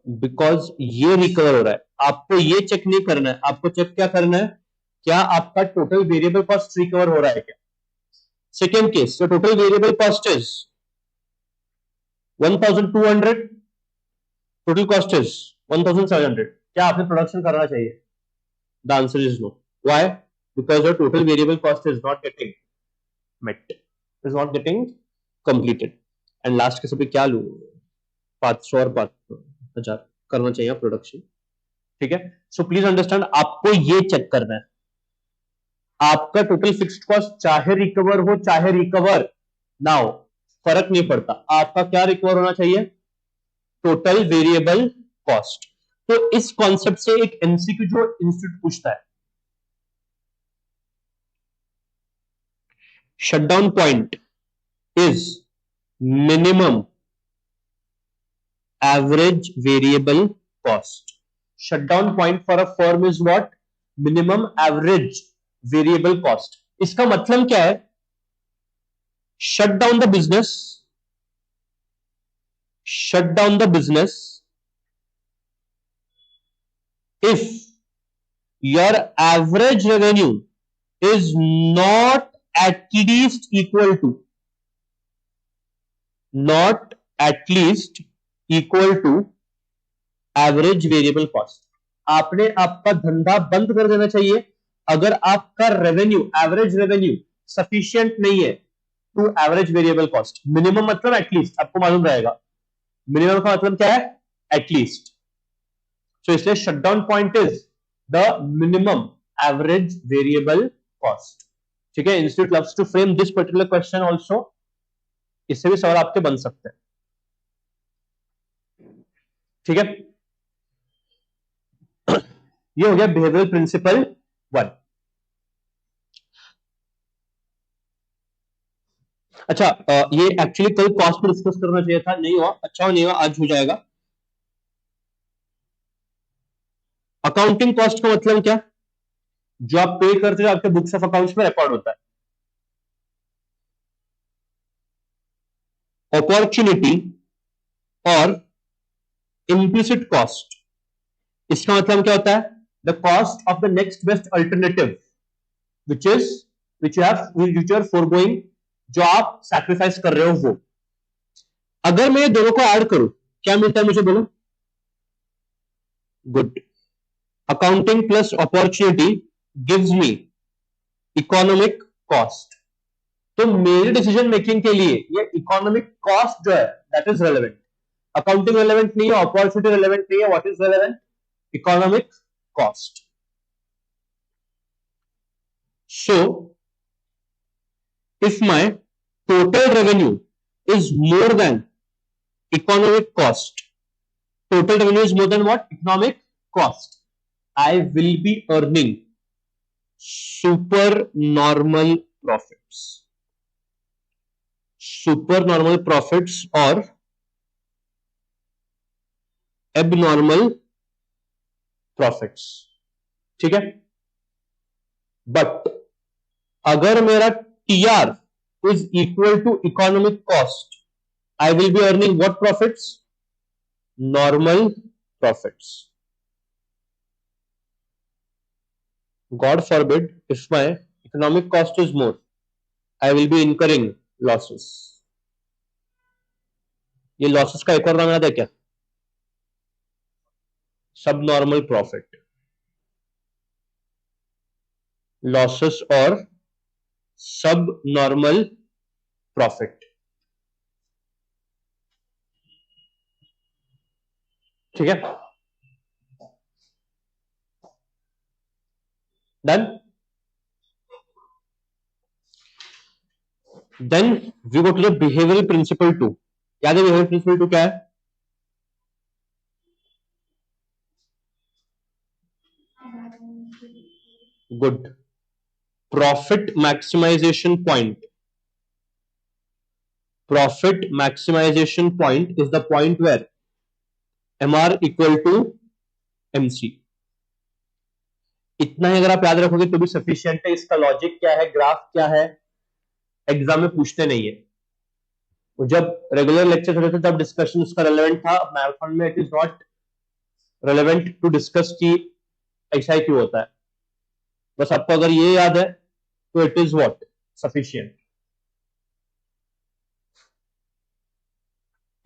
बिकॉज ये रिकवर हो रहा है, आपको ये चेक नहीं करना है, आपको चेक क्या करना है, क्या आपका टोटल वेरिएबल कॉस्ट रिकवर हो रहा है क्या? Second case, total variable cost is 1200, total cost is 1700, क्या आपने प्रोडक्शन करना चाहिए? The answer is no. Why? Because your total variable cost is not getting met, is not getting completed, and last case पे क्या लू, 500 और 5000 करना चाहिए प्रोडक्शन, ठीक है। सो प्लीज अंडरस्टैंड, आपको ये चेक करना है, आपका टोटल फिक्स्ड कॉस्ट चाहे रिकवर हो चाहे रिकवर ना हो, फर्क नहीं पड़ता, आपका क्या रिकवर होना चाहिए? Total variable cost. तो इस कॉन्सेप्ट से एक एमसीक्यू जो इंस्टीट्यूट पूछता है, shutdown point is minimum average variable cost. Shutdown point for a firm is what? Minimum average variable cost. इसका मतलब क्या है? Shut down the business, shut down the business if your average revenue is not at least equal to, not at least equal to average variable cost. आपने आपका धंधा बंद कर देना चाहिए अगर आपका रेवेन्यू, एवरेज रेवेन्यू सफिशिएंट नहीं है to average variable cost. Minimum मतलब एटलीस्ट, आपको मालूम रहेगा मिनिमम का मतलब क्या है? एटलीस्ट। सो इसलिए shutdown point is the minimum average variable cost, ठीक है। Institute loves to frame this particular question also, इससे भी सवाल आपके बन सकते हैं, ठीक है। ये हो गया बिहेवियरल प्रिंसिपल 1। अच्छा, ये एक्चुअली कल कॉस्ट पर डिस्कस करना चाहिए था, नहीं हुआ, अच्छा नहीं हुआ, आज हो जाएगा। अकाउंटिंग कॉस्ट का मतलब क्या? जो आप पे करते हो आपके बुक्स ऑफ अकाउंट्स में रिकॉर्ड होता है। अपॉर्चुनिटी और इम्प्लिसिट कॉस्ट, इसका मतलब क्या होता है? The cost of the next best alternative which is, which you are forgoing, जो आप सैक्रिफाइस कर रहे हो वो। अगर मैं ये दोनों को ऐड करूं, क्या मिलता है मुझे, बोलो? Good. Accounting plus opportunity gives me economic cost. तो मेरी डिसीजन मेकिंग के लिए ये इकोनॉमिक कॉस्ट जो है that is relevant. Accounting relevant नहीं है, अपॉर्चुनिटी रेलेवेंट नहीं है, what is relevant? Economic cost. So if my total revenue is more then economic cost, total revenue is more than what? Economic cost, I will be earning super normal profits, super normal profits और abnormal profits, ठीक है। But अगर मेरा TR is equal to economic cost, I will be earning what profits? Normal profits. God forbid, if my economic cost is more, I will be incurring losses. ये losses का एक और नाम याद है क्या? Subnormal profit. Losses और subnormal profit. ठीक है? Done? Then we go to the behavioral principle 2. याद है behavioral principle 2 क्या है? Good. Profit maximization point. Profit maximization point is the point where MR equal to MC. इतना ही अगर आप याद रखोगे तो भी सफिशिएंट है। इसका लॉजिक क्या है, ग्राफ क्या है, एग्जाम में पूछते नहीं है। जब रेगुलर लेक्चर होते थे तब डिस्कशन उसका रेलेवेंट था। मैराथन में it is not relevant to discuss कि ऐसा ही क्यों होता है। बस आपको अगर ये याद है तो इट इज व्हाट सफिशिएंट,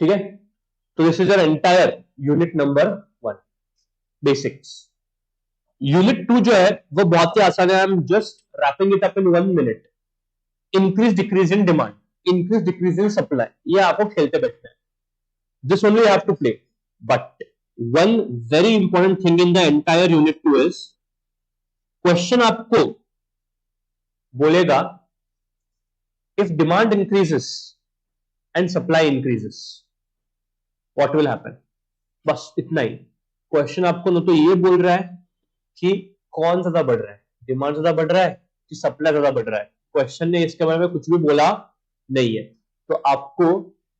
ठीक है। तो this is your entire unit number 1 basics. Unit 2 जो है वो बहुत ही आसान है। I am just wrapping it up in 1 minute. Increase decrease in demand, increase decrease in supply, ये आपको खेलते बैठना है। This only have to play. But one very important thing in the entire unit 2 is question आपको बोलेगा if demand increases and supply increases what will happen. बस इतना ही। Question आपको न तो ये बोल रहा है कि कौन ज्यादा बढ़ रहा है, डिमांड ज्यादा बढ़ रहा है कि सप्लाई ज्यादा बढ़ रहा है। क्वेश्चन ने इसके बारे में कुछ भी बोला नहीं है। तो आपको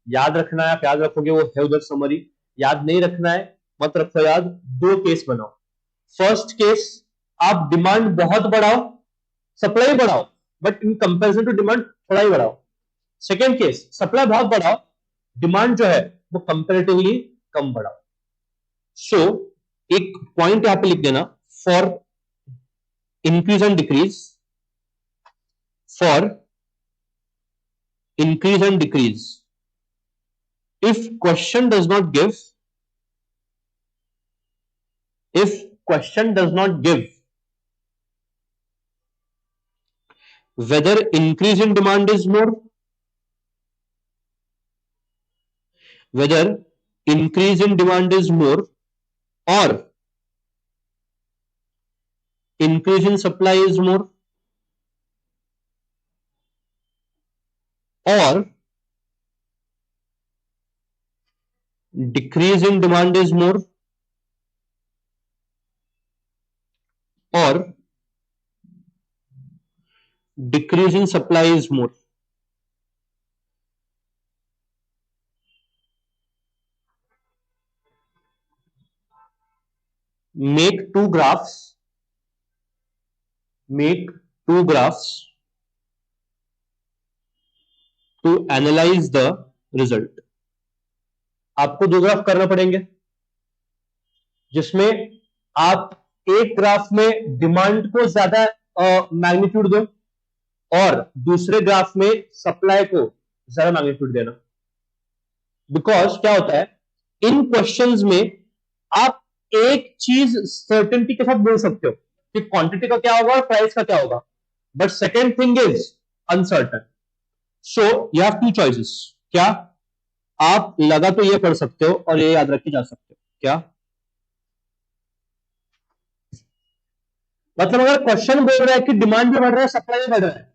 याद रखना है, आप याद रखोगे वो है उधर समरी। याद नहीं रखना है मत रखो याद। 2 केस बनाओ। फर्स्ट केस, आप डिमांड बहुत बढ़ाओ, सप्लाई बढ़ाओ, but in comparison to demand थोड़ा ही बढ़ाओ। सेकेंड केस, सप्लाई बहुत बढ़ाओ, डिमांड जो है वो कंपेरेटिवली कम बढ़ाओ। सो एक पॉइंट यहां पे लिख देना, for increase and decrease, for increase and decrease, if question does not give whether increase in demand is more, whether increase in demand is more or increase in supply is more, or decrease in demand is more or decrease in supply is more. Make two graphs to analyze the result. आपको 2 graph करना पड़ेंगे जिसमें आप एक graph में demand को ज्यादा magnitude दो और दूसरे ग्राफ में सप्लाई को ज्यादा मैग्नीट्यूड देना। बिकॉज क्या होता है इन क्वेश्चंस में आप एक चीज सर्टेनिटी के साथ बोल सकते हो कि क्वांटिटी का क्या होगा और प्राइस का क्या होगा, but second thing is uncertain. So you have 2 choices. क्या आप लगा तो ये पढ़ सकते हो और ये याद रख के जा सकते हो। क्या मतलब अगर क्वेश्चन बोल रहा है कि डिमांड भी बढ़ रहा है सप्लाई भी बढ़ रहा है,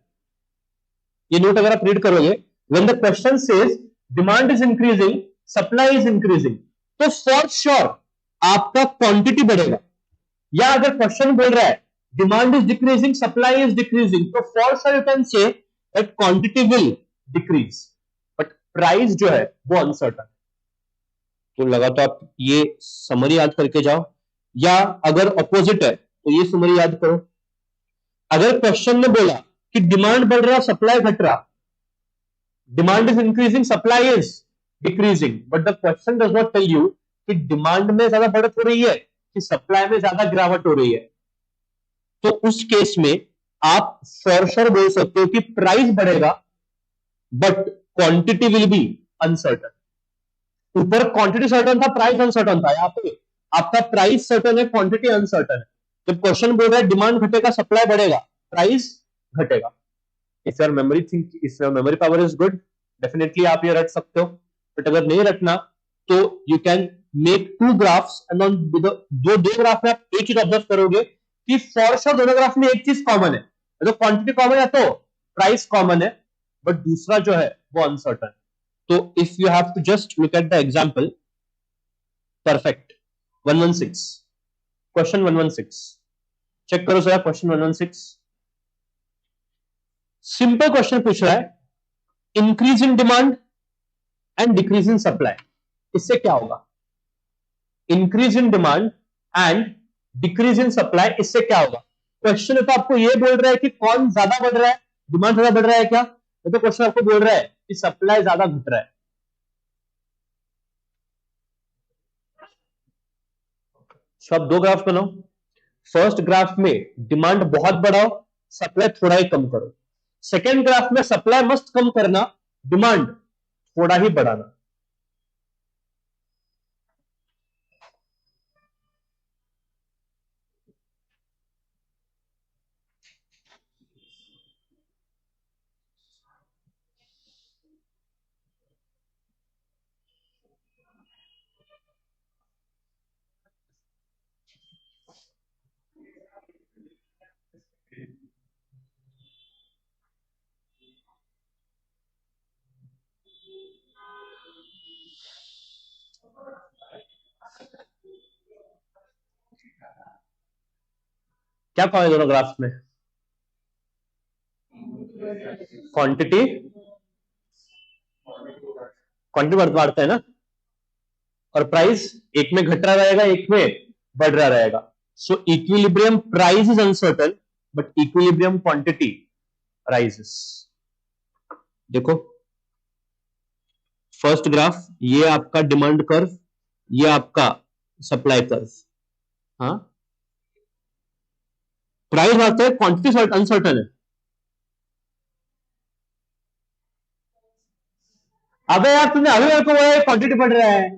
ये नोट अगर आप रीड करोगे, when the question says demand is increasing supply is increasing, तो फॉर श्योर आपका क्वांटिटी बढ़ेगा। या अगर क्वेश्चन बोल रहा है demand is decreasing supply is decreasing, तो for sure you can say that quantity will decrease. Price जो है वो अनसर्टन। तो लगा तो आप ये समरी याद करके जाओ, या अगर अपोजिट है तो ये समरी याद करो। अगर क्वेश्चन ने बोला कि डिमांड बढ़ रहा सप्लाई घट रहा, demand is increasing supply is decreasing, but the question does not tell you कि डिमांड में ज्यादा बढ़त हो रही है कि सप्लाई में ज्यादा गिरावट हो रही है। तो उस केस में आप फॉर श्योर बोल सकते हो कि प्राइस बढ़ेगा but quantity will be uncertain. ऊपर क्वांटिटी सर्टन था, प्राइस अनसर्टन था, यहाँ पे आपका प्राइस सर्टन है, क्वांटिटी अनसर्टन है। जब क्वेश्चन बोल रहा है डिमांड घटेगा सप्लाई बढ़ेगा, प्राइस घटेगा। If your memory think if your memory power is good, definitely आप ये रट सकते हो। बट अगर नहीं रटना तो you can make two graphs and on दो ग्राफ में आप एक चीज ऑब्जर्व करोगे कि फॉर श्योर दोनों ग्राफ में एक चीज कॉमन है, तो क्वांटिटी कॉमन है तो प्राइस कॉमन है, बट दूसरा जो है वो अनसर्टन। तो if you have to just look at the example, perfect 116, question 116 check करो जरा। क्वेश्चन 116 सिंपल क्वेश्चन पूछ रहा है increase in demand and decrease in supply, इससे क्या होगा? Increase in demand and decrease in supply, इससे क्या होगा? क्वेश्चन तो आपको ये बोल रहा है कि कौन ज्यादा बढ़ रहा है, डिमांड ज्यादा बढ़ रहा है क्या? तो क्वेश्चन आपको बोल रहा है कि सप्लाई ज्यादा घट रहा है। तो आप दो ग्राफ बनाओ। फर्स्ट ग्राफ में डिमांड बहुत बढ़ाओ, सप्लाई थोड़ा ही कम करो। सेकेंड ग्राफ में सप्लाई मस्त कम करना, डिमांड थोड़ा ही बढ़ाना। क्या कहा है दोनों ग्राफ्स में? क्वांटिटी क्वांटिटी बढ़ता है ना, और प्राइस एक में घट रहा रहेगा एक में बढ़ रहा रहेगा। सो equilibrium price is uncertain but equilibrium quantity rises. देखो फर्स्ट ग्राफ, ये आपका डिमांड कर्व, ये आपका सप्लाई कर्व। हाँ, प्राइस बढ़ता है, क्वांटिटी अनसर्टन है। अबे यार तुमने अभी मेरे को बोला क्वांटिटी बढ़ रहा है।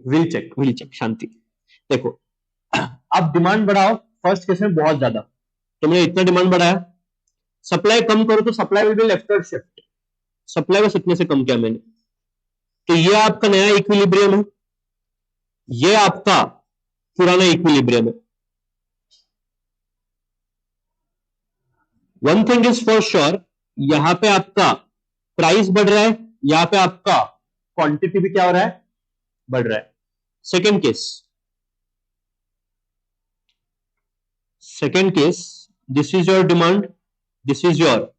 विल चेक शांति। देखो आप डिमांड बढ़ाओ, फर्स्ट केस में बहुत ज्यादा, तुमने इतना डिमांड बढ़ाया, सप्लाई कम करो तो supply will B leftward shift, supply बस इतने से कम किया मैंने। तो ये आपका नया इक्विलिब्रियम है, ये आपका पुराना इक्विलिब्रियम है। One thing is for sure, यहां पे आपका प्राइस बढ़ रहा है, यहां पे आपका क्वांटिटी भी क्या हो रहा है, बढ़ रहा है। Second case, this is your demand, this is your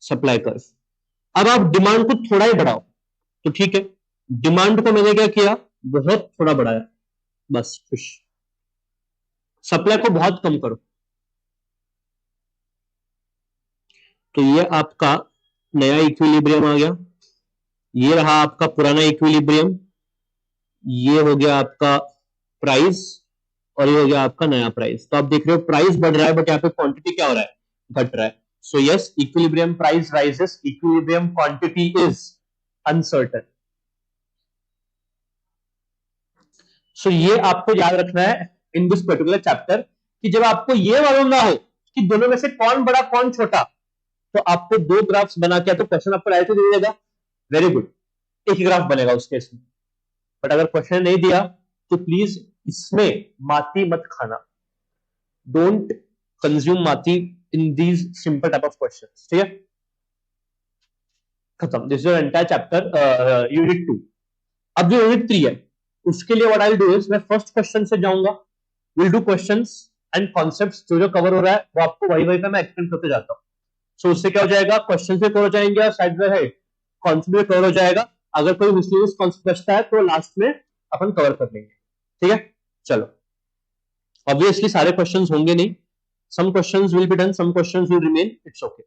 supply curve. अब आप डिमांड को थोड़ा ही बढ़ाओ तो ठीक है, डिमांड को मैंने क्या किया, बहुत थोड़ा बढ़ाया, बस खुश। सप्लाई को बहुत कम करो, तो ये आपका नया इक्विलिब्रियम आ गया, ये रहा आपका पुराना इक्विलिब्रियम, ये हो गया आपका प्राइस, और ये हो गया आपका नया प्राइस। तो आप देख रहे हो प्राइस बढ़ रहा है बट यहाँ पे क्वांटिटी क्या हो रहा है, घट रहा है। So yes, equilibrium price rises, equilibrium quantity is uncertain. So ये आपको याद रखना है इन दिस पर्टिकुलर चैप्टर, कि जब आपको ये मालूम ना हो कि दोनों में से कौन बड़ा कौन छोटा, तो आपको दो ग्राफ्स बना के, तो क्वेश्चन आपको राइट दे देगा, वेरी गुड, एक ही ग्राफ बनेगा उस केस में। बट अगर क्वेश्चन नहीं दिया तो प्लीज इसमें माती मत खाना, डोंट कंज्यूम माती in these simple type of questions, ठीक है? खत्म, this is your entire chapter unit 2। अब जो यूनिट 3 है उसके लिए what I will do is, मैं फर्स्ट क्वेश्चन से जाऊंगा, will do questions, and concepts जो जो कवर हो रहा है वो आपको वही वही पे मैं एक्सप्लेन करते जाता हूँ. सो उससे क्या हो जाएगा, क्वेश्चन से कवर हो जाएंगे और साइड बाय साइड कॉन्सेप्ट भी कवर हो जाएगा. अगर कोई मिसलीनियस कॉन्सेप्ट बचता है तो लास्ट में अपन कवर कर लेंगे. ठीक है, चलो. ऑब्वियसली सारे क्वेश्चंस होंगे नहीं, some questions will be done, some questions will remain, it's okay.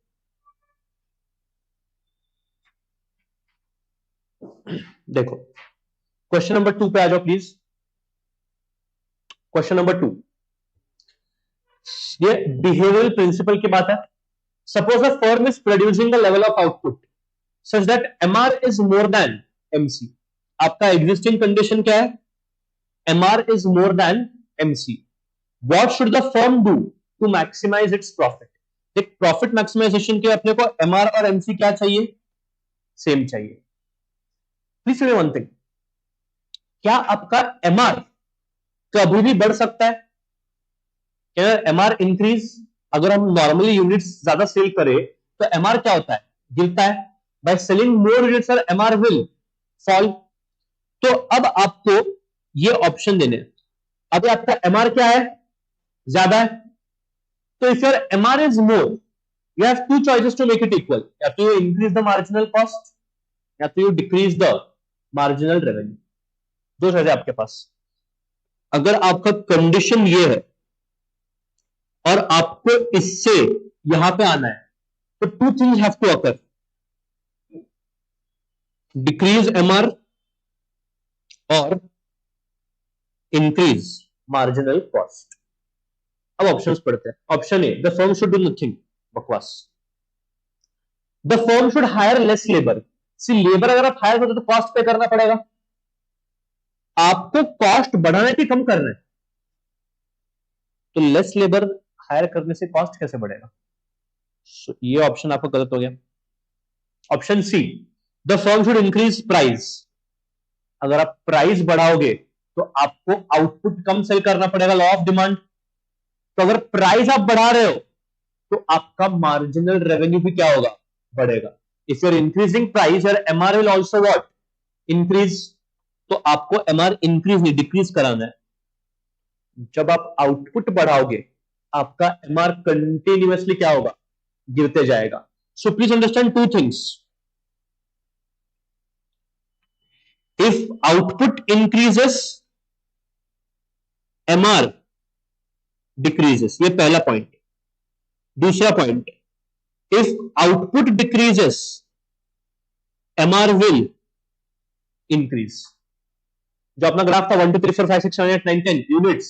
देखो क्वेश्चन नंबर 2 पे आ जाओ प्लीज. क्वेश्चन नंबर 2, ये बिहेवियरल प्रिंसिपल की बात है. Suppose a firm is producing a level of output such that MR is more than MC. आपका existing condition क्या है, MR is more than MC. What should the firm do to maximise its profit. देख, profit maximisation के अपने को MR और MC क्या चाहिए, सेम चाहिए. Please tell me one thing, क्या आपका एमआर कभी भी बढ़ सकता है? क्या एमआर इंक्रीज, अगर हम नॉर्मली यूनिट्स ज्यादा सेल करें तो एमआर क्या होता है, गिरता है. By selling more units MR will fall. तो अब आपको ये ऑप्शन देने, अब आपका एमआर क्या है, ज्यादा है. तो if your MR is more, you have two choices to make it equal. या तो you increase the marginal cost या तो you decrease the marginal revenue. दो चीजें आपके पास. अगर आपका कंडीशन ये है और आपको इससे यहां पे आना है तो two things have to occur, decrease MR और इंक्रीज मार्जिनल कॉस्ट. अब ऑप्शंस पढ़ते हैं. Option A, the firm should do nothing. बकवास. The firm should hire less labour. C, labour अगर आप हायर करते तो कॉस्ट पे करना पड़ेगा. आपको कॉस्ट बढ़ाना कि कम करना है, तो लेस लेबर हायर करने से कॉस्ट कैसे बढ़ेगा. ये ऑप्शन आपका गलत हो गया. Option C, the firm should increase price. अगर आप प्राइस बढ़ाओगे तो आपको आउटपुट कम सेल करना पड़ेगा, लॉ ऑफ डिमांड. तो अगर प्राइस आप बढ़ा रहे हो तो आपका मार्जिनल रेवेन्यू भी क्या होगा, बढ़ेगा. If you are increasing price और MR will also what, increase. तो आपको एमआर इंक्रीज नहीं डिक्रीज कराना है. जब आप आउटपुट बढ़ाओगे आपका एमआर कंटिन्यूअसली क्या होगा, गिरते जाएगा. So please understand two things. If output increases MR decreases, ये पहला पॉइंट. दूसरा point, if output decreases MR will increase. जो अपना ग्राफ था 1 2 3 4 5 6 7 8 9 10 यूनिट्स,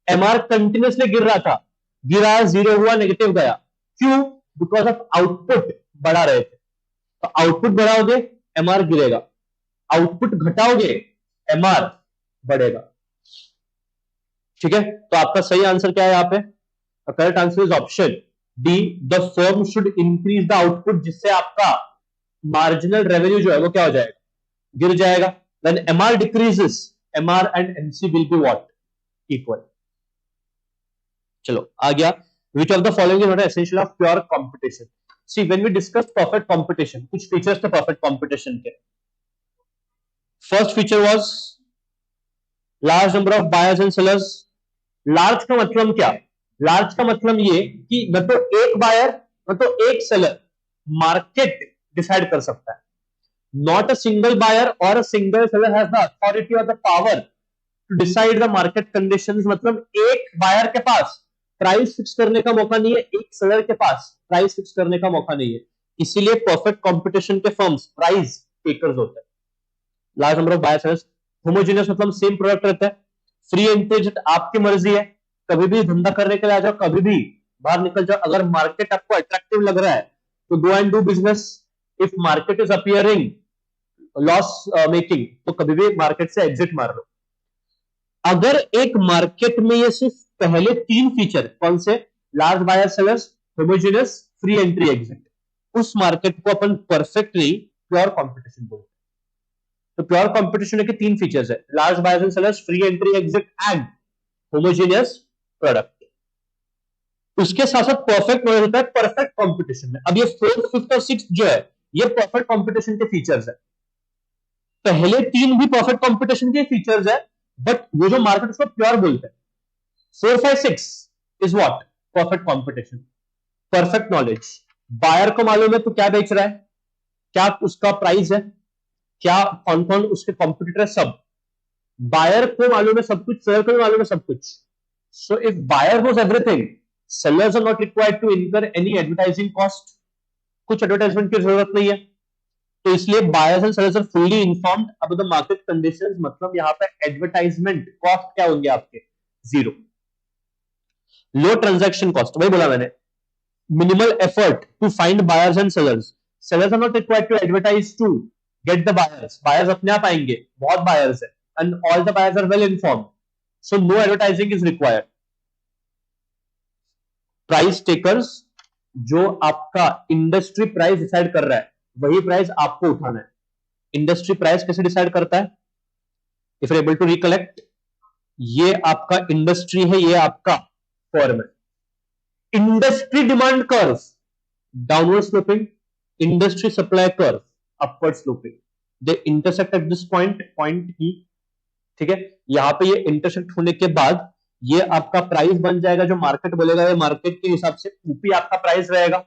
एमआर कंटिन्यूअसली गिर रहा था, गिरा, जीरो हुआ, नेगेटिव गया. क्यों? बिकॉज ऑफ आउटपुट बढ़ा रहे थे. तो आउटपुट बढ़ाओगे एमआर गिरेगा, आउटपुट घटाओगे एमआर बढ़ेगा. ठीक है, तो आपका सही आंसर क्या है यहां पे, correct answer is option D, the firm should increase the output, जिससे आपका मार्जिनल रेवेन्यू जो है वो क्या हो जाएगा, गिर जाएगा. When MR decreases, MR and MC will be what? Equal. चलो आ गया. Which of the following is not essential of pure competition? See, when we discuss perfect competition, कुछ features थे perfect competition के. First feature was large number of buyers and sellers. Large का मतलब क्या? Large का मतलब ये कि न तो एक buyer न तो एक seller market decide कर सकता है. Not a single buyer or a single seller has the authority or the power to decide the market conditions. मतलब एक buyer के पास प्राइस फिक्स करने का मौका नहीं है, एक सेलर के पास प्राइस फिक्स करने का मौका नहीं है. इसीलिए परफेक्ट कंपटीशन के फर्म्स प्राइस टेकर्स होते हैं. Large number of buyers sellers. Homogeneous मतलब सेम प्रोडक्ट रहता है. फ्री एंट्री एग्जिट आपकी मर्जी है, कभी भी धंधा करने के लिए आ जाओ, कभी भी बाहर निकल जाओ. अगर मार्केट आपको अट्रैक्टिव लग रहा है तो go and do business. If market is appearing loss making तो कभी भी मार्केट से एग्जिट मार लो. अगर एक मार्केट में ये सिर्फ पहले तीन फीचर, कौन से, large buyer sellers, homogeneous, free entry exit, उस मार्केट को अपन परफेक्ट नहीं प्योर कंपटीशन बोलते हैं. तो प्योर कंपटीशन के तीन फीचर्स है, large buyers and sellers, free entry exit and homogeneous product. उसके साथ साथ परफेक्ट नॉलेज होता है परफेक्ट कंपटीशन में. अब ये फोर्थ फिफ्थ और सिक्स जो है ये परफेक्ट कंपटीशन के फीचर्स है. पहले तीन भी परफेक्ट कंपटीशन के फीचर्स है, बट वो जो मार्केट उसको प्योर बोलते हैं. 4 5 6 is what? Perfect competition, perfect knowledge. Buyer को मालूम है तो क्या बेच रहा है, क्या उसका प्राइस है, क्या कौन कौन उसके कॉम्पिटिटर है, सब बायर को मालूम है सब कुछ, सेलर को भी मालूम है सब कुछ। So if buyer knows everything, sellers are not required to incur any advertising cost, कुछ एडवर्टाइजमेंट की जरूरत नहीं है। तो इसलिए buyers and sellers are fully informed about the market conditions, मतलब यहाँ पे एडवर्टाइजमेंट कॉस्ट क्या होंगे आपके, जीरो। लो ट्रांजैक्शन कॉस्ट, वही बोला मैंने, minimal effort to find buyers and sellers. Sellers are not required to advertise to get the buyers. Buyers अपने आप आएंगे, बहुत buyers है, and all the buyers are well informed. So no advertising is required. Price takers, जो आपका industry price decide कर रहा है, वही प्राइस आपको उठाना है। इंडस्ट्री प्राइस कैसे डिसाइड करता है? If you able to recollect, ये आपका इंडस्ट्री है, ये आपका फॉर्म है। Industry demand curve downward sloping, industry supply curve upward sloping, they intersect at this point, point E, ठीक है। यहां पे ये इंटरसेक्ट होने के बाद ये आपका प्राइस बन जाएगा, जो मार्केट बोलेगा, ये मार्केट के हिसाब से ऊपी आपका प्राइस रहेगा।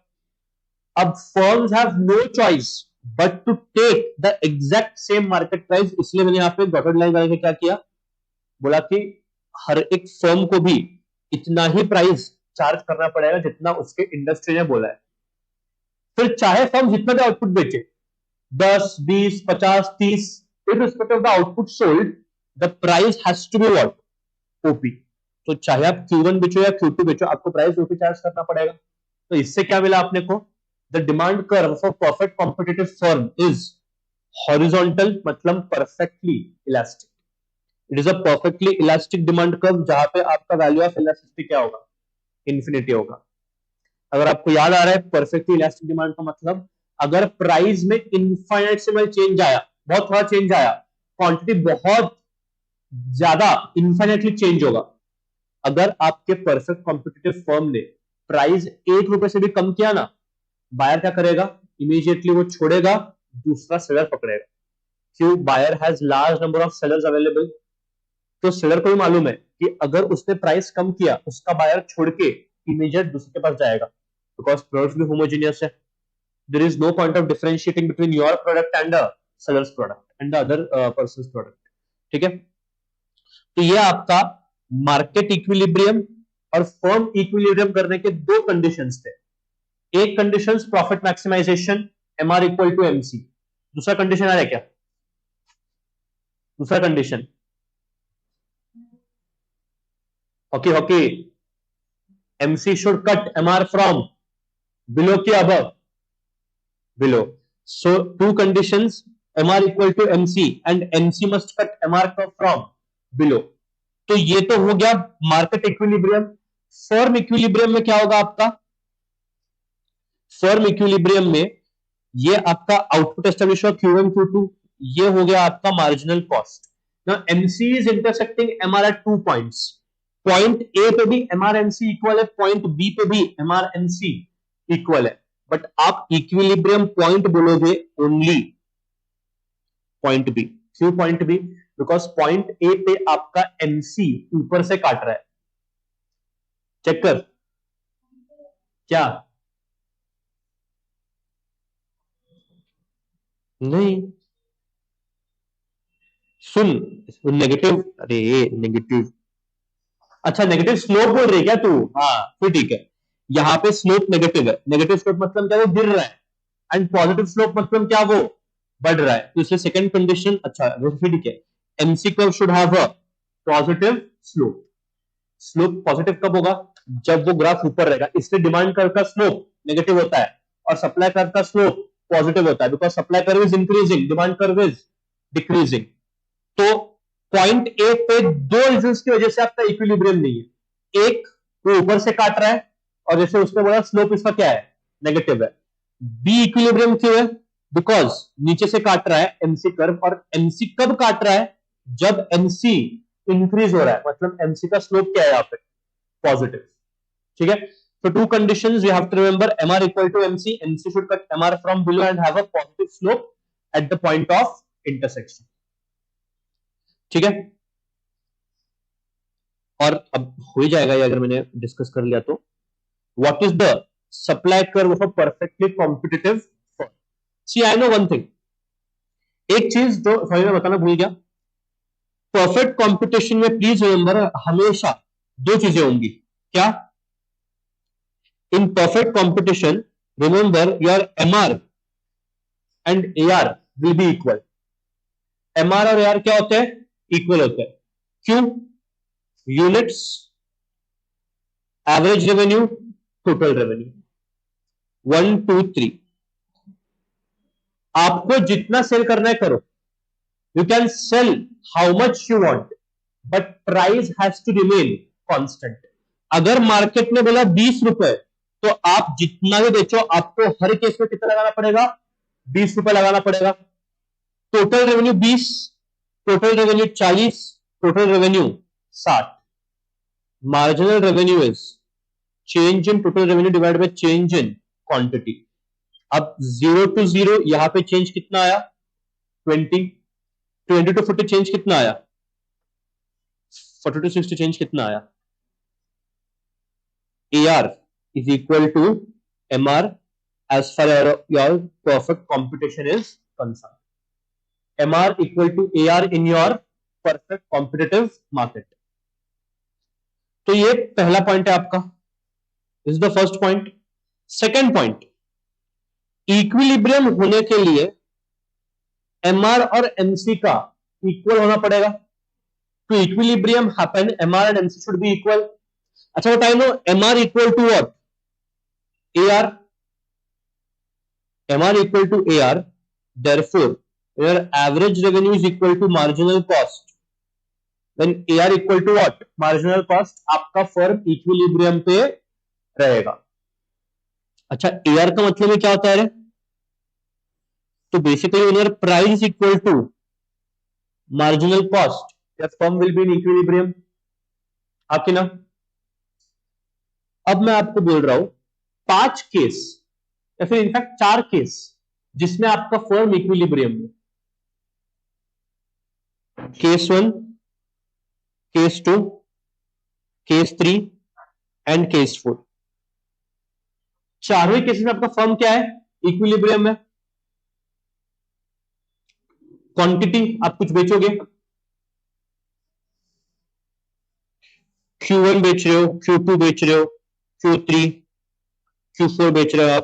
अब firms have no choice but to take the exact same market price, इसलिए मैंने यहाँ पे डॉटेड लाइन लगा के क्या किया, बोला कि हर एक फर्म को भी इतना ही प्राइस चार्ज करना पड़ेगा जितना उसके इंडस्ट्री ने बोला है। फिर चाहे फर्म जितना भी आउटपुट बेचे, 10, 20, 50, 30, irrespective of the output sold, the price has to be what? OP. तो चाहे आप Q1 बेचो या Q2 बेचो, आपको प्राइस OP चार्ज करना पड़ेगा। तो इससे क्या मिला आपने को? The demand curve for perfect competitive firm is horizontal, मतलब perfectly elastic. It is a perfectly elastic demand curve, जहां पे आपका वैल्यू ऑफ इलास्टिसिटी क्या होगा? इन्फिनिटी होगा। अगर आपको याद आ रहा है परफेक्टली इलास्टिक डिमांड का मतलब, अगर प्राइस में इनफाइनेटसिमल चेंज आया, बहुत थोड़ा चेंज आया, क्वांटिटी बहुत ज्यादा इनफाइनेटली चेंज होगा। अगर आपके परफेक्ट कॉम्पिटिटिव फर्म ने प्राइस ₹1 से भी कम किया ना, बायर क्या करेगा? इमीडिएटली वो छोड़ेगा, दूसरा सेलर पकड़ेगा। क्यों? Buyer has large number of sellers available. तो सेलर को भी मालूम है कि अगर उसने प्राइस कम किया, उसका बायर छोड़ के इमीडिएट दूसरे के पास जाएगा, बिकॉज प्रोडक्ट भी होमोजेनियस है। There is no point of differentiating between your product and the seller's product and the other person's product. ठीक है। तो ये आपका मार्केट इक्विलिब्रियम और फर्म इक्विलिब्रियम करने के दो कंडीशंस थे। एक condition profit maximisation, MR equal to MC। दूसरा कंडीशन आ रहा है क्या? दूसरा कंडीशन हॉकी हॉकी, MC should cut MR from below के above, below. So two conditions, MR equal to MC and MC must cut MR from below. तो ये तो हो गया मार्केट इक्विलिब्रियम। फर्म इक्विलिब्रियम में क्या होगा आपका? फर्म इक्विलिब्रियम में ये आपका आउटपुट एस्टेब्लिश हुआ Q1 Q2, ये हो गया आपका marginal cost. Now MC is intersecting MR at 2 points. Point A पे भी MR MC इक्वल है, पॉइंट B पे भी MR MC इक्वल है, बट आप इक्विलिब्रियम पॉइंट बोलोगे ओनली पॉइंट बी। क्यों point B? Because point A पे आपका MC ऊपर से काट रहा है। चेक कर, क्या नहीं सुन, नेगेटिव, अरे नेगेटिव, अच्छा नेगेटिव स्लोप बोल रही है क्या तू? हाँ फिर ठीक है। यहाँ पे स्लोप नेगेटिव है, नेगेटिव स्लोप मतलब क्या? वो गिर रहा है। एंड पॉजिटिव स्लोप मतलब क्या? वो बढ़ रहा है। तो इसलिए सेकंड कंडीशन, अच्छा फिर ठीक है, MC curve should have a positive slope. Slope positive कब होगा? जब वो ग्राफ ऊपर रहेगा। इसलिए डिमांड कर्व का स्लोप नेगेटिव होता है और सप्लाई कर्व का स्लोप पॉजिटिव होता है, because supply curve is increasing, demand curve is decreasing. तो पॉइंट ए पे दो रीजंस की वजह से आपका इक्विलिब्रियम नहीं है। एक, वो ऊपर से काट रहा है, और जैसे उसने बोला स्लोप इसका क्या है? नेगेटिव है। बी इक्विलिब्रियम क्यों है? बिकॉज नीचे से काट रहा है MC कर्व, और MC कब काट रहा है? जब MC इंक्रीज हो रहा है, मतलब MC का स्लोप क्या है यहाँ पे? पॉजिटिव। ठीक है। So two conditions you have to remember: MR equal to MC. MC should cut MR from below and have a positive slope at the point of intersection. ठीक है। और अब हो ही जाएगा ये अगर मैंने डिस्कस कर लिया तो। What is the supply curve of a perfectly competitive firm? See I know one thing, एक चीज जो सॉरी मैं बताना भूल गया, परफेक्ट कंपटीशन में प्लीज रिमेंबर हमेशा दो चीजें होंगी। क्या? In perfect competition remember your MR and AR will be equal. MR और एआर क्या होते हैं? इक्वल होते हैं। क्यों? Units, average revenue, total revenue, 1 2 3। आपको जितना सेल करना है करो, you can sell how much you want, but price has to remain constant. अगर मार्केट ने बोला 20 रुपए, तो आप जितना भी बेचो आपको हर केस में कितना लगाना पड़ेगा? 20 रुपए लगाना पड़ेगा। Total revenue 20, total revenue 40, total revenue 60। Marginal revenue is change in total revenue divide by change in quantity. अब 0 to 0 यहां पे चेंज कितना आया? 20। 20 to 40 चेंज कितना आया? 40 to 60 चेंज कितना आया? AR is equal to MR as far as your perfect competition is concerned. MR equal to AR in your perfect competitive market. तो ये पहला पॉइंट है आपका, this is the first point. Second point, equilibrium होने के लिए MR और MC का इक्वल होना पड़ेगा। To equilibrium happen MR and MC should be equal. अच्छा बताइए no, MR equal to what? AR. MR equal to AR, therefore your average revenue is equal to marginal cost. When AR equal to what? Marginal cost, आपका firm equilibrium पे रहेगा। अच्छा, AR का मतलब क्या होता है? तो basically when your price is equal to marginal cost, your firm will be in equilibrium. आपकी ना? अब मैं आपको बोल रहा हूं 5 केस या फिर इनफैक्ट 4 केस जिसमें आपका फर्म इक्विलिब्रियम में। Case 1, case 2, case 3 and case 4। चारों केसेस में आपका फर्म क्या है? इक्विलिब्रियम में। क्वांटिटी आप कुछ बेचोगे, Q1 बेच रहे हो, Q2 बेच रहे हो, Q3, Q4 बेच रहे हो,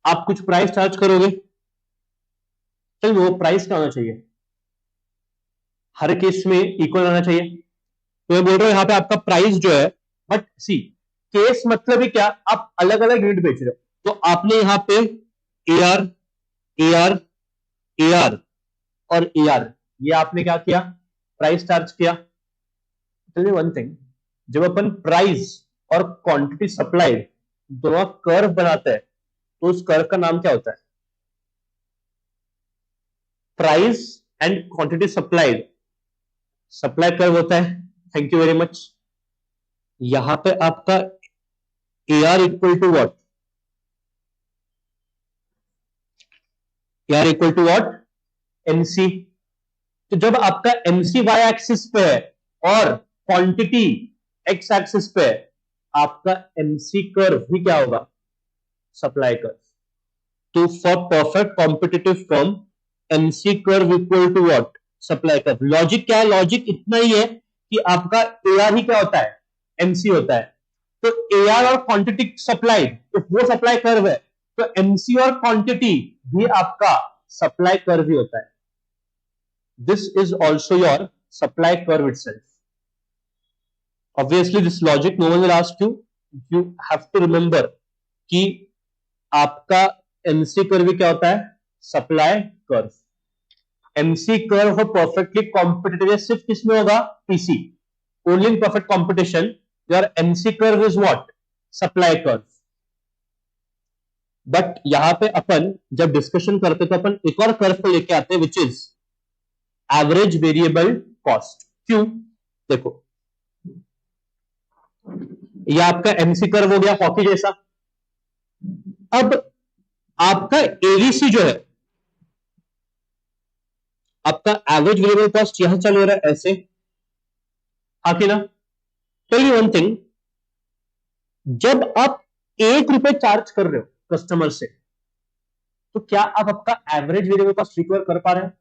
आप कुछ प्राइस चार्ज करोगे, चलिए वो प्राइस क्या होना चाहिए? हर केस में इक्वल होना चाहिए। तो मैं बोल रहा हूं यहां पे आपका प्राइस जो है, बट सी केस मतलब ही क्या, आप अलग अलग यूनिट बेच रहे हो, तो आपने यहां पे AR, AR, AR और AR, ये आपने क्या किया? प्राइस चार्ज किया। टेल मी वन थिंग, जब अपन प्राइस और क्वांटिटी सप्लाइड दोनों कर्व बनाते हैं तो उस कर्व का नाम क्या होता है? Price and quantity supplied, supply curve होता है। Thank you very much. यहां पे आपका AR equal to what? AR equal to what? MC। तो जब आपका MC y एक्सिस पे है और क्वांटिटी x एक्सिस पे है, आपका MC कर्व भी क्या होगा? Supply curve. तो for perfect competitive firm MC curve equal to what? Supply curve. Logic क्या है? लॉजिक इतना ही है कि आपका AR ही क्या होता है? MC होता है। तो AR और क्वांटिटी सप्लाइड, तो वो सप्लाई कर्व है, तो MC और क्वांटिटी भी आपका सप्लाई कर्व ही होता है। This is also your supply curve itself. Obviously, this logic no one will ask you. You have to remember कि आपका MC कर्व क्या होता है? Supply curve. MC कर्व हो परफेक्टली कॉम्पिटिटिव सिर्फ किसमें होगा? PC। Only in perfect competition your MC curve is what? Supply curve. But यहां पे अपन जब डिस्कशन करते तो अपन एक और कर्व को लेके आते हैं which is average variable cost. क्यों? देखो, ये आपका MC कर्व हो गया हॉकी जैसा। अब आपका AVC जो है, आपका एवरेज वेरिएबल कॉस्ट यहां चल रहा है ऐसे, हाँ कि ना? टेल यू वन थिंग, जब आप 1 रुपए चार्ज कर रहे हो कस्टमर से, तो क्या आप आपका एवरेज वेरिएबल कॉस्ट रिकवर कर पा रहे हैं?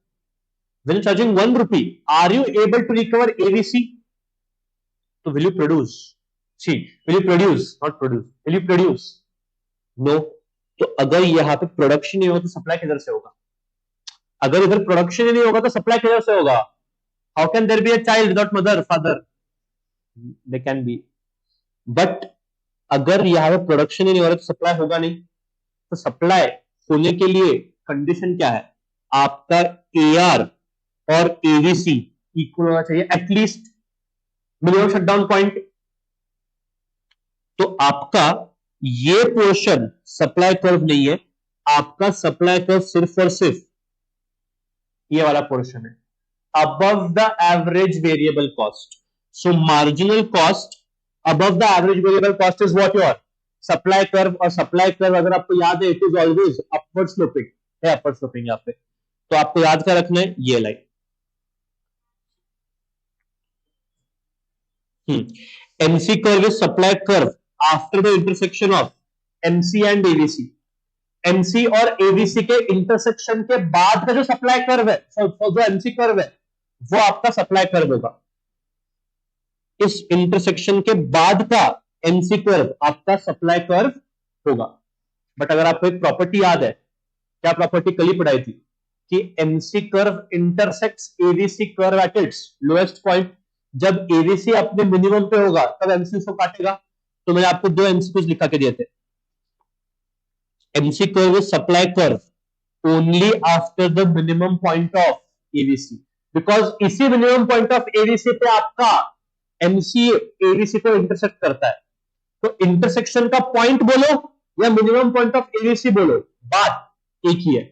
When charging 1 rupee, are you able to recover ABC? So will you produce? See, will you produce? Not produce. Will you produce? No. तो अगर यहाँ पे प्रोडक्शन नहीं होगा तो सप्लाई किधर से होगा? अगर इधर प्रोडक्शन ही नहीं होगा तो सप्लाई किधर से होगा? How can there be a child without mother father? They can be, but अगर यहाँ पे प्रोडक्शन ही नहीं हो रहा तो सप्लाई होगा नहीं. तो सप्लाई होने के लिए कंडीशन क्या है? आपका AR और AVC इक्वल होना चाहिए, एटलीस्ट मिनिमम शटडाउन पॉइंट. तो आपका ये पोर्शन सप्लाई कर्व नहीं है, आपका सप्लाई कर्व सिर्फ और सिर्फ ये वाला पोर्शन है, above the average variable cost. So marginal cost above the average variable cost is what your supply curve. और supply curve अगर आपको याद है, it is always upward sloping है, upward sloping यहाँ पे. तो आपको याद क्या रखना है? ये line. MC curve is supply curve after the intersection of MC and AVC. MC और AVC के इंटरसेक्शन के बाद का जो सप्लाई कर्व है, जो MC कर्व है, वो आपका सप्लाई कर्व होगा. इस इंटरसेक्शन के बाद का MC कर्व आपका सप्लाई कर्व होगा. बट अगर आपको एक प्रॉपर्टी याद है, क्या प्रॉपर्टी कल ही पढ़ाई थी, कि MC curve intersects AVC curve at its lowest point. जब AVC अपने मिनिमम पे होगा तब MC उसको काटेगा. तो मैंने आपको 2 MCQs लिखा के दिए थे. MC curve is supply curve only after the minimum point of AVC, because इसी minimum point of AVC पे आपका MC AVC को इंटरसेक्ट करता है. तो इंटरसेक्शन का पॉइंट बोलो या मिनिमम पॉइंट ऑफ AVC बोलो, बात एक ही है.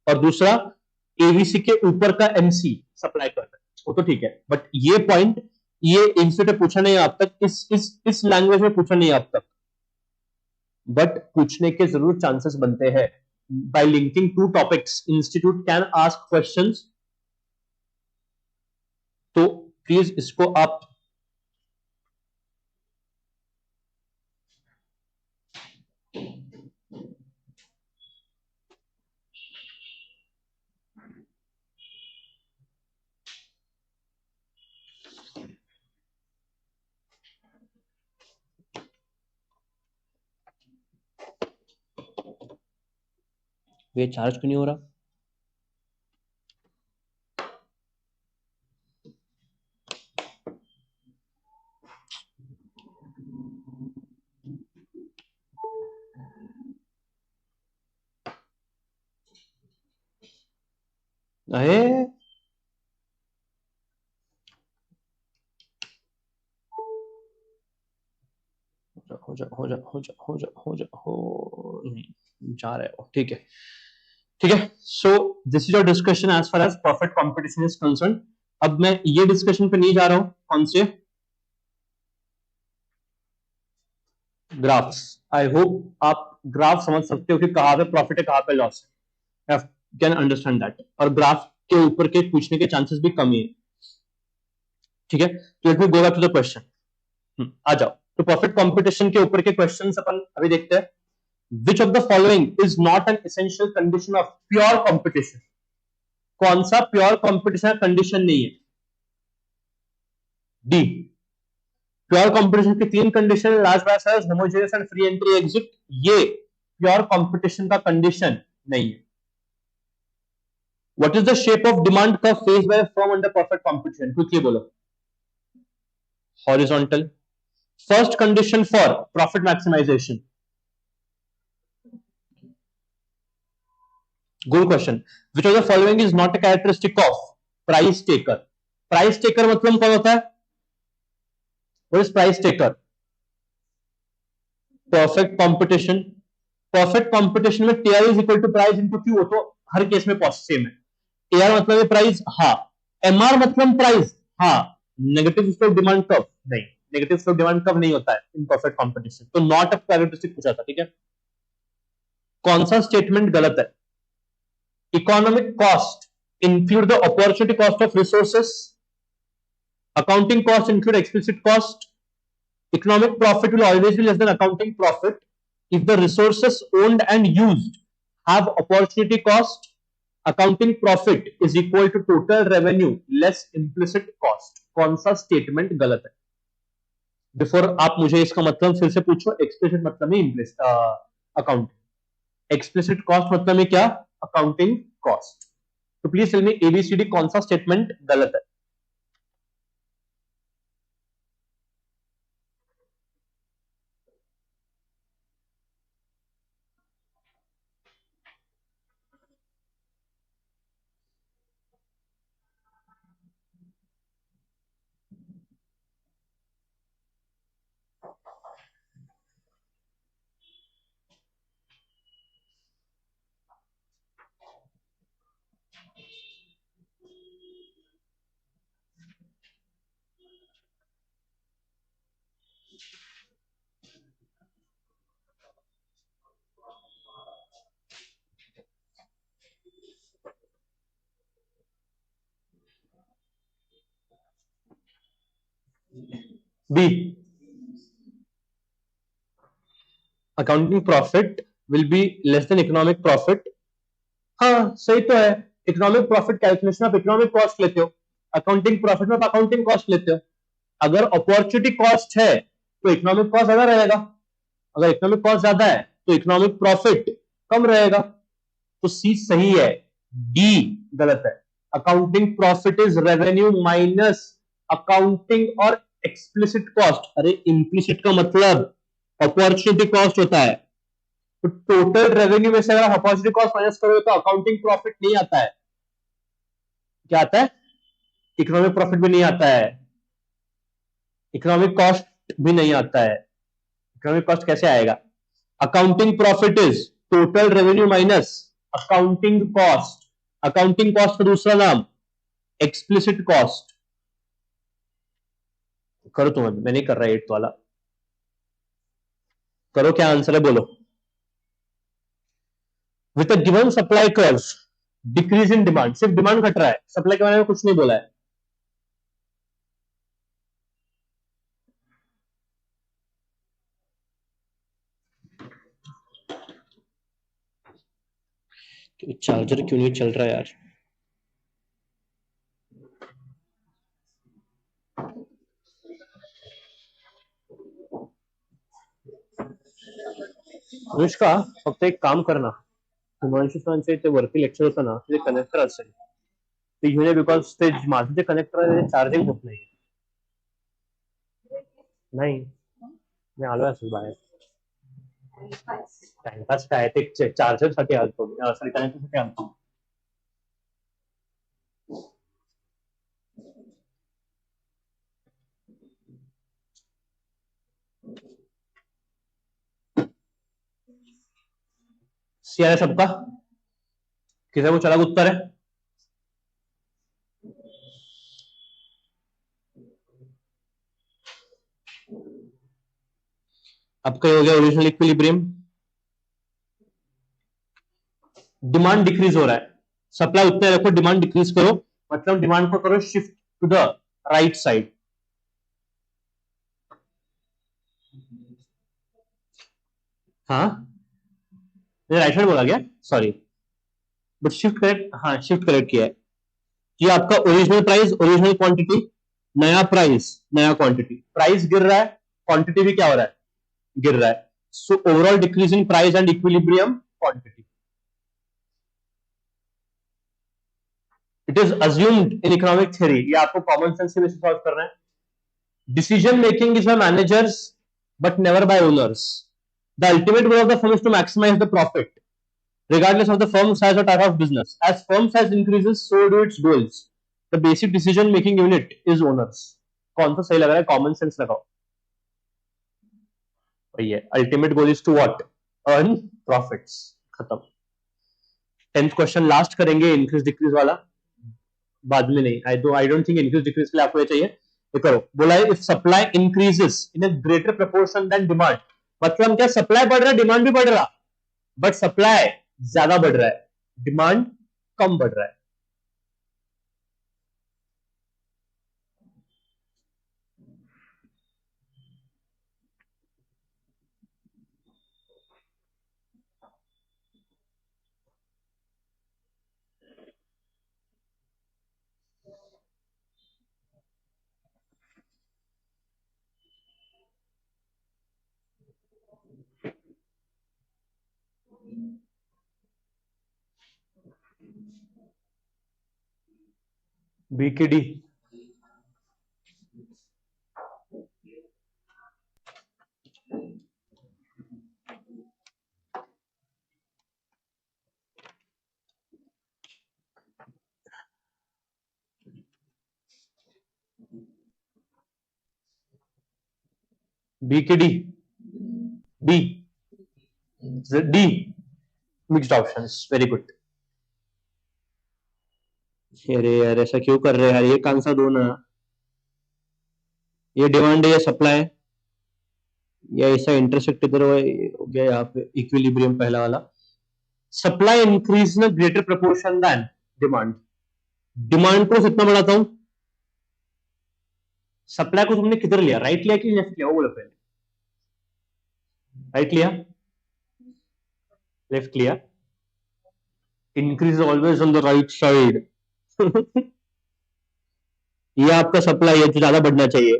और दूसरा AVC के ऊपर का MC सप्लाई कर्व है, वो तो ठीक है, बट ये पॉइंट, ये इंस्टीट्यूट पूछा नहीं आप तक, इस लैंग्वेज में पूछा नहीं आप तक, बट पूछने के जरूर चांसेस बनते हैं. Bye linking 2 topics institute can ask questions. तो प्लीज इसको आप ये चार्ज क्यों नहीं हो रहा? अरे हो जा हो जा हो जा हो जा हो जा हो नहीं जा रहे हो. ठीक है, ठीक है. So this is your discussion as far as perfect competition is concern. अब मैं ये डिस्कशन पे नहीं जा रहा हूं. कौन से ग्राफ्स? आई होप आप ग्राफ समझ सकते हो कि कहां पे प्रॉफिट है, कहां पे लॉस है. Can understand that. और ग्राफ के ऊपर के पूछने के चांसेस भी कम ही है. ठीक है, तो let me go back to the question. आ जाओ. तो परफेक्ट कंपटीशन के ऊपर के क्वेश्चंस अपन अभी देखते हैं. Which of the following is not an essential condition of pure competition? कौन सा प्योर कंपटीशन कंडीशन नहीं है? डी. प्योर कंपटीशन की 3 condition, large bye size, homogeneous and free entry exit. ये प्योर कंपटीशन का कंडीशन नहीं है. What is the shape of demand curve faced by a firm under perfect competition? Quickly बोलो. Horizontal. First condition for profit maximization. Good question. Which of the following is not a characteristic of price taker? Price taker मतलब कौन होता है? What is price taker? Perfect competition. Perfect competition में TR is equal to price into Q हो, तो हर case में same है. TR मतलब है प्राइस, हाँ. MR मतलब प्राइस, हाँ. नेगेटिव स्लोप डिमांड कर्व नहीं. नेगेटिव स्लोप डिमांड कर्व नहीं होता है इन परफेक्ट कंपटीशन. तो नॉट अ कैरेक्टरिस्टिक पूछा था. ठीक है. कौन सा स्टेटमेंट गलत है? Economic cost include the opportunity cost of resources. Accounting costs include explicit cost. Economic profit will always be less than accounting profit if the resources owned and used have opportunity cost. Accounting profit is equal to total revenue less implicit cost. कौन सा statement गलत है? Before आप मुझे इसका मतलब फिर से पूछो. एक्सप्लिसिट मतलब ही इम्प्लिसिट अकाउंट. एक्सप्लिसिट कॉस्ट मतलब ही क्या? Accounting cost. तो प्लीज टेल मी एबीसीडी कौन सा स्टेटमेंट गलत है? B. Accounting profit will be less than economic profit. हाँ सही तो है. इकोनॉमिक प्रॉफिट कैलकुलेशन आप इकोनॉमिक कॉस्ट लेते हो, अकाउंटिंग प्रॉफिट में आप अकाउंटिंग कॉस्ट लेते हो. अगर अपॉर्चुनिटी कॉस्ट है तो इकोनॉमिक कॉस्ट ज्यादा रहेगा, अगर इकोनॉमिक कॉस्ट ज्यादा है तो इकोनॉमिक प्रॉफिट कम रहेगा. तो सी सही है, डी गलत है. Accounting profit is revenue minus accounting और एक्सप्लिसिट कॉस्ट. अरे इम्प्लिसिट का मतलब अपॉर्चुनिटी कॉस्ट होता है. तो टोटल रेवेन्यू में से अगर आप अपॉर्चुनिटी कॉस्ट माइनस करोगे तो अकाउंटिंग प्रॉफिट नहीं आता है. क्या आता है? इकोनॉमिक प्रॉफिट भी नहीं आता है, इकोनॉमिक कॉस्ट भी नहीं आता है. इकोनॉमिक कॉस्ट कैसे आएगा? Accounting profit is total revenue minus accounting cost. Accounting cost का दूसरा नाम एक्सप्लिसिट कॉस्ट. करो तुम, मैं नहीं कर रहा एट वाला. करो, क्या आंसर है बोलो. With a given supply curve decrease in demand. सिर्फ डिमांड घट रहा है, सप्लाई के बारे में कुछ नहीं बोला है. चार्जर क्यों नहीं चल रहा है यार? अनुष्का फक्त एक काम करना, हिमांशु सरांचे ते वरती लेक्चर होतं ना, ते कनेक्टर असेल ते घेऊन ये, बिकॉज ते माझं जे कनेक्टर आहे ते चार्जिंग होत नाही. नाही, मी आलो असेल बाहेर. टाइमपास काय, ते चार्जर साठी आलतो, सॉरी कनेक्टर साठी आलतो. सी है सबका? किसी को चला उत्तर है? अब क्या हो गया ओरिजिनल इक्विलिब्रियम? डिमांड डिक्रीज हो रहा है, सप्लाई उतने रखो, डिमांड डिक्रीज करो, मतलब डिमांड को करो shift to the right side. हाँ राइट साइड बोला गया, सॉरी, बट शिफ्ट करेक्ट. हाँ शिफ्ट करेक्ट किया है. ये आपका ओरिजिनल प्राइस, ओरिजिनल क्वांटिटी, नया प्राइस, नया क्वांटिटी. प्राइस गिर रहा है, क्वांटिटी भी क्या हो रहा है? गिर रहा है. So overall decrease in price and equilibrium quantity. It is assumed in economic theory. ये आपको कॉमन सेंस के बेसिस सॉल्व करना है. Decision making is by managers but never by owners. The ultimate goal of the firm is to maximise the profit regardless of the firm size or type of business. As firm size increases, so do its goals. The basic decision making unit is owners. कौन सा सही लग रहा है? Common sense लगाओ. वही है, ultimate goal is to what? Earn profits. खत्म. 10th क्वेश्चन लास्ट करेंगे, इंक्रीज डिक्रीज वाला बाद में नहीं. I don't think increase decrease के लिए आपको ये चाहिए. ये करो. बोला है if supply increases in a greater proportion than demand. मतलब क्या? सप्लाई बढ़ रहा है, डिमांड भी बढ़ रहा, बट सप्लाई ज्यादा बढ़ रहा है, डिमांड कम बढ़ रहा है. बी के डी, बी के D, D, D, mixed options, very good. अरे यार ऐसा क्यों कर रहे हैं यार, ये कौन सा दो ना, ये डिमांड है या सप्लाई है, या ऐसा इंटरसेक्ट इधर हो गया यहाँ पे, इक्विलिब्रियम पहला वाला। Supply increase in greater proportion than demand, demand को कितना बढ़ाता हूं, सप्लाई को तुमने किधर लिया, राइट लिया कि लेफ्ट लिया, वो बोलो पहले, राइट लिया, लेफ्ट लिया, increase always on the right side. ये आपका सप्लाई है जो ज्यादा बढ़ना चाहिए,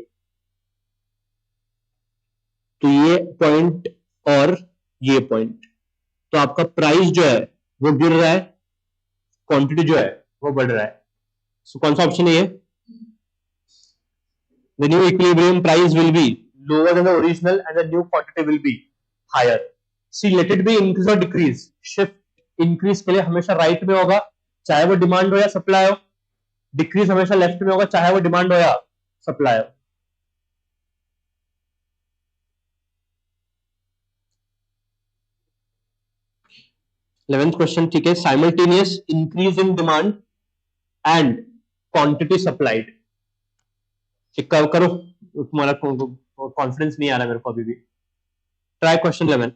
तो ये पॉइंट और ये पॉइंट, तो आपका प्राइस जो है वो गिर रहा है, क्वांटिटी जो है वो बढ़ रहा है। सो कौन सा ऑप्शन है ये, the new equilibrium price will be lower than the original and the new quantity will be higher. See, let it be increase or decrease, shift increase के लिए हमेशा राइट में होगा चाहे वो डिमांड हो या सप्लाई हो, डिक्रीज हमेशा लेफ्ट में होगा चाहे वो डिमांड हो या सप्लाई हो। 11th क्वेश्चन, ठीक है, simultaneous increase in demand and quantity supplied, करो, तुम्हारा कॉन्फिडेंस नहीं आ रहा मेरे को अभी भी, ट्राई क्वेश्चन 11।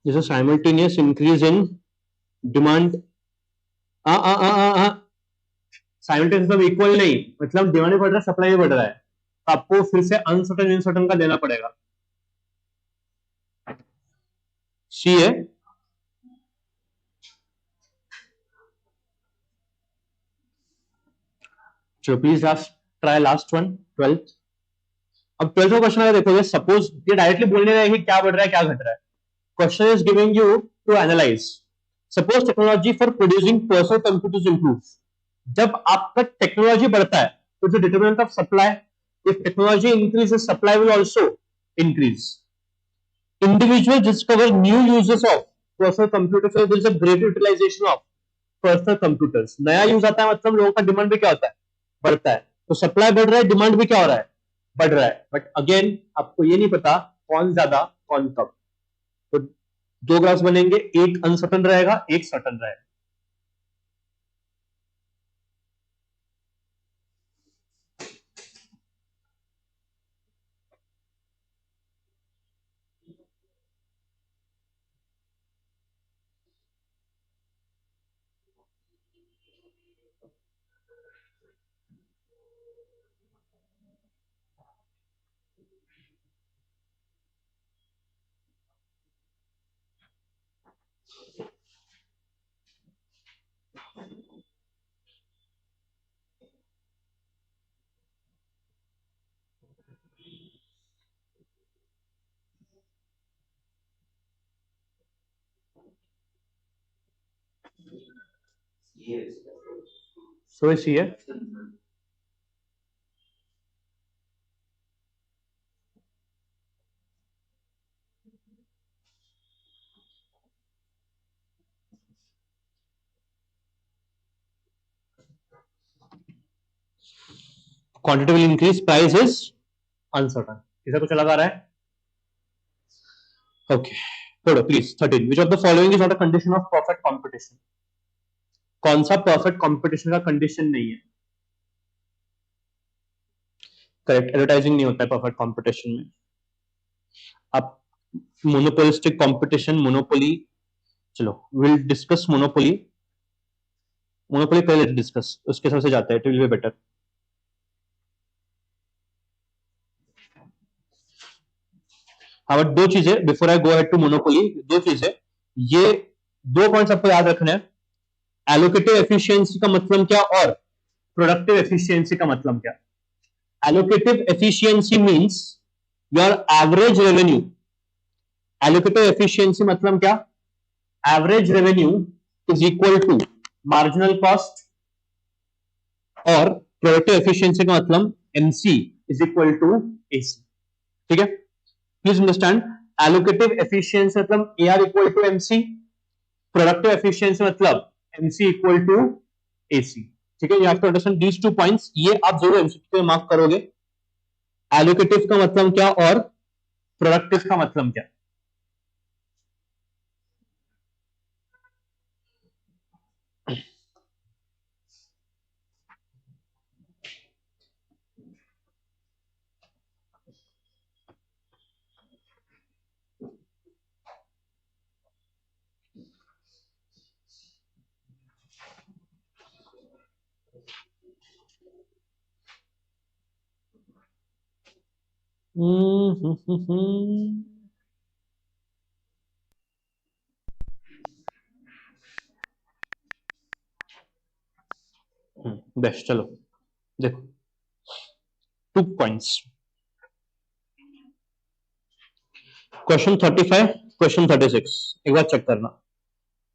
जैसे simultaneous increase in demand, simultaneous मतलब इक्वल नहीं, मतलब डिमांड भी बढ़ रहा है सप्लाई भी बढ़ रहा है, तो आपको फिर से अनसर्टन इनसर्टन का देना पड़ेगा। सी है, चलो please last, try last one, 12th। अब 12th का क्वेश्चन अगर देखोगे, सपोज ये डायरेक्टली बोलने रहे कि क्या बढ़ रहा है क्या घट रहा है, question is giving you to analyse, suppose technology for producing personal computers improve, जब आपका टेक्नोलॉजी बढ़ता है तो जो determinant of supply, if technology increases supply will also increase, individuals discover new uses of personal computers, so there is a great utilization of personal computers, नया use आता है मतलब लोगों का डिमांड भी क्या होता है, बढ़ता है, तो सप्लाई बढ़ रहा है डिमांड भी क्या हो रहा है, बढ़ रहा है, बट अगेन आपको ये नहीं पता कौन ज्यादा कौन कम, तो दो ग्राफ्स बनेंगे, एक अनसर्टन रहेगा एक सर्टन रहेगा। So is CA. Quantity will increase, price is uncertain. किसे कुछ लगा रहा है? Okay. Photo, please. 13. Which of the following is not a condition of perfect competition? कौन सा perfect competition का condition नहीं है? Correct. Advertising नहीं होता है perfect competition में. अब monopolistic competition, monopoly. चलो, we'll discuss monopoly. Monopoly पहले discuss. उसके हिसाब से जाते हैं. It will be better. हाँ, बट दो चीजें before I go head to monopoly. दो चीजें, ये दो पॉइंट्स आपको याद रखना है. एलोकेटिव एफिशिएंसी का मतलब क्या और प्रोडक्टिव एफिशिएंसी का मतलब क्या? Allocative efficiency means your average revenue. Allocative efficiency मतलब क्या? Average revenue is equal to marginal cost, और प्रोडक्टिव एफिशिएंसी का मतलब MC is equal to AC. ठीक है, प्लीज अंडरस्टैंड. एलोकेटिव एफिशिएंसी मतलब AR equal to MC, productive efficiency मतलब MC equal to AC. ठीक है, you have to understand these two points. ये आप जरूर एमसीक्यू में मार्क करोगे. एलोकेटिव का मतलब क्या और प्रोडक्टिव का मतलब क्या? बेस्ट. चलो देखो, 2 पॉइंट्स. क्वेश्चन 35, क्वेश्चन 36 एक बार चेक करना.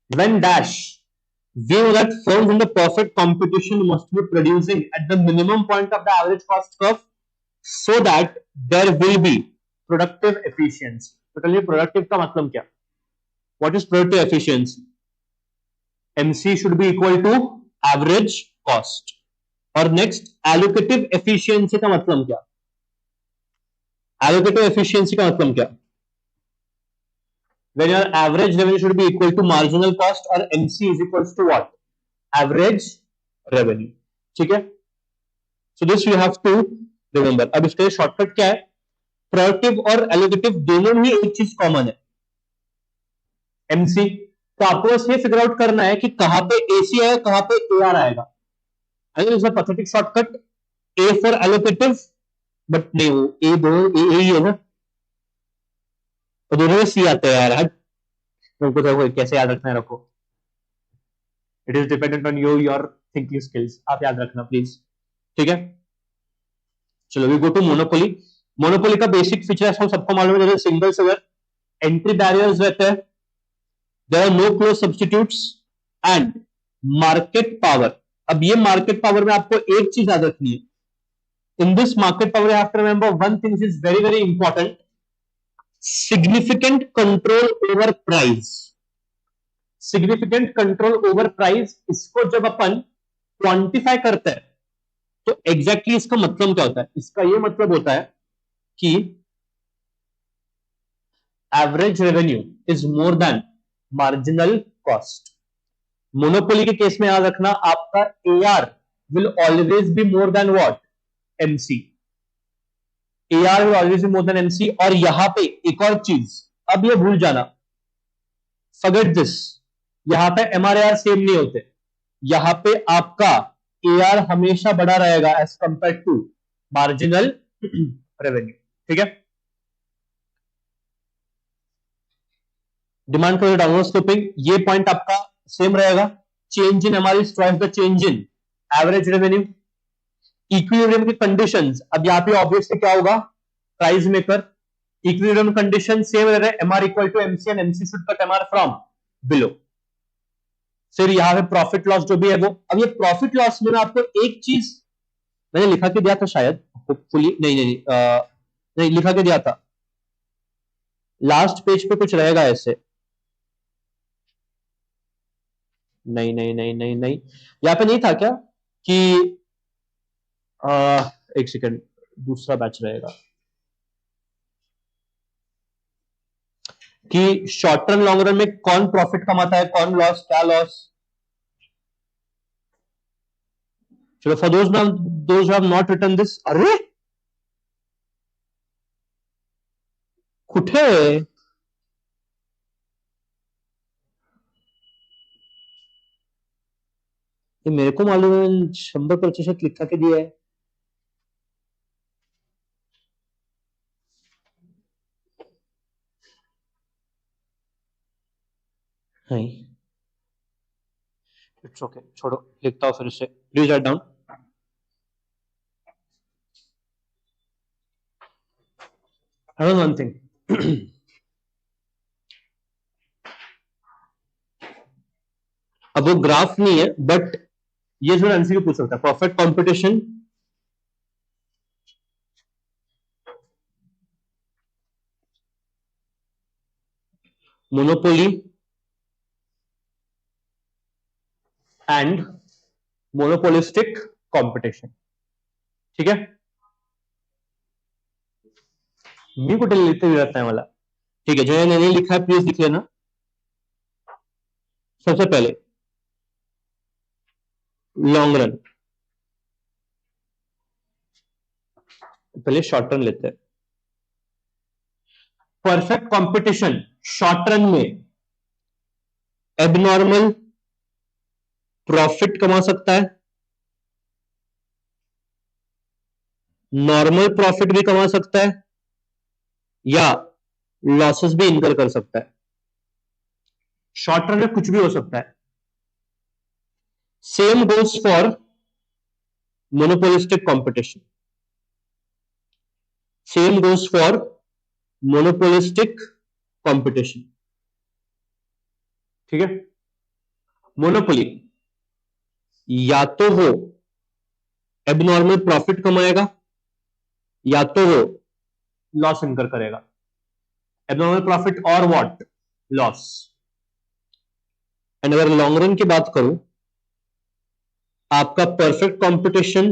When dash, we know that firms in the perfect competition must be producing at the minimum point of the average cost curve so that there will be productive efficiency. तो चलिए, productive का मतलब क्या? What is productive efficiency? MC should be equal to average cost. और next, allocative efficiency का मतलब क्या? Allocative efficiency का मतलब क्या? When your average revenue should be equal to marginal cost, और MC is equals to what? Average revenue. ठीक है, so this you have to remember. अब इसका शॉर्टकट क्या है? प्रोडक्टिव और एलोकेटिव दोनों में एक चीज कॉमन है, एमसी. तो आपको बस ये फिगर आउट करना है कि कहां पे एसी आएगा, कहां पे एआर आएगा. Is a pathetic shortcut, A for allocative, but नहीं, वो ए दोनों ए ही है ना, तो दोनों में सी आते हैं यार. तुमको तो कैसे याद रखना है, रखो. It is dependent on your thinking skills. आप याद रखना प्लीज. ठीक है, चलो we go to monopoly. Monopoly का बेसिक फीचर हम सबको मालूम है, जैसे सिंगल सेलर, एंट्री बैरियर्स रहते हैं, there are no close substitutes, and market power. अब ये मार्केट पावर में आपको एक चीज याद रखनी है. In this market power you have to remember one thing is very very important, significant control over price. Significant control over price, इसको जब अपन क्वांटिफाई करते हैं तो एग्जैक्टली इसका मतलब क्या होता है? इसका ये मतलब होता है कि average revenue is more than marginal cost. Monopoly के केस में याद रखना, आपका AR will always be more than what? MC. AR will always be more than MC. और यहां पे एक और चीज, अब ये भूल जाना, फॉरगेट दिस, यहां पे एमआरआर सेम नहीं होते. यहां पे आपका एआर हमेशा बड़ा रहेगा as compare to marginal revenue. ठीक है, डिमांड फॉर डाउनवर्ड स्लोपिंग, ये पॉइंट आपका सेम रहेगा. Change in MR is twice the change in average revenue. Equilibrium की कंडीशंस, अब यहाँ पे ऑब्वियसली क्या होगा? Price maker. Equilibrium condition same रह रहा है, MR equal to MC and MC should cut MR from below. फिर यहाँ पे प्रॉफिट लॉस जो भी है वो, अब ये प्रॉफिट लॉस में ना आपको एक चीज मैंने लिखा के दिया था शायद, होपफुली नहीं नहीं नहीं लिखा के दिया था, लास्ट पेज पे कुछ रहेगा ऐसे, नहीं नहीं नहीं नहीं नहीं, यहाँ पे नहीं था क्या कि एक सेकंड, दूसरा बैच रहेगा कि शॉर्ट रन लॉन्ग रन में कौन प्रॉफिट कमाता है, कौन लॉस, क्या लॉस। चलो for those have not written this, अरे कुठे, ये मेरे को मालूम है 100% लिखा के दिया है। नहीं इट्स ओके, छोड़ो, लिखता हूँ फिर से, please write down. I one thing, अब वो ग्राफ नहीं है बट ये जो एमसीक्यू पूछ सकता है, perfect competition monopoly and monopolistic competition, ठीक है, मी कुठे लिहिते विरत नाही मला, ठीक है, जो मैंने नहीं लिखा है प्लीज लिख लेना। सबसे पहले लॉन्ग रन, पहले शॉर्ट रन लेते हैं। परफेक्ट कंपटीशन शॉर्ट रन में एबनॉर्मल प्रॉफिट कमा सकता है, नॉर्मल प्रॉफिट भी कमा सकता है, या लॉसेस भी इनकर कर सकता है। शॉर्ट रन में कुछ भी हो सकता है। Same goes for monopolistic competition, same goes for monopolistic competition, ठीक है। मोनोपोली या तो वो एबनॉर्मल प्रॉफिट कमाएगा या तो वो लॉस इनकर करेगा। एबनॉर्मल प्रॉफिट और व्हाट, लॉस। एंड अगर लॉन्ग रन की बात करूं, आपका perfect competition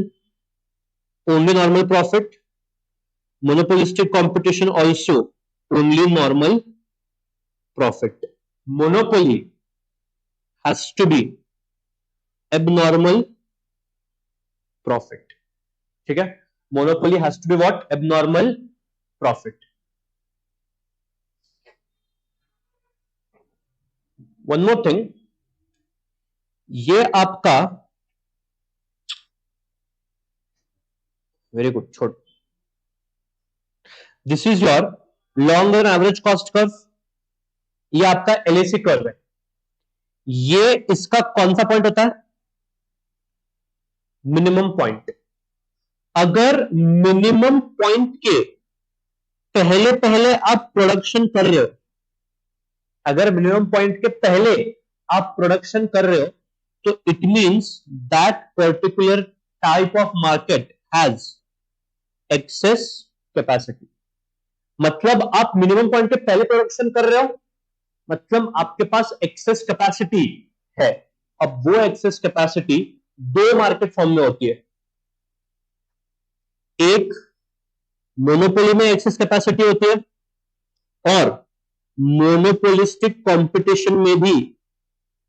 only normal profit, monopolistic competition also only normal profit. Monopoly has to be abnormal profit, ठीक है। Monopoly has to be what, abnormal profit. One more thing, ये आपका very good, छोड़, this is your long run average cost curve, ये आपका LAC curve है। ये इसका कौन सा पॉइंट होता है, मिनिमम पॉइंट। अगर मिनिमम पॉइंट के पहले पहले आप प्रोडक्शन कर रहे हो, अगर मिनिमम पॉइंट के पहले आप प्रोडक्शन कर रहे हो, तो it means that particular type of market has access capacity. मतलब आप मिनिमम पॉइंट के पहले प्रोडक्शन कर रहे हो, मतलब आपके पास एक्सेस कैपेसिटी है। अब वो एक्सेस कैपेसिटी दो मार्केट फॉर्म में होती है, एक मोनोपोली में एक्सेस कैपेसिटी होती है और मोनोपोलिस्टिक कंपटीशन में भी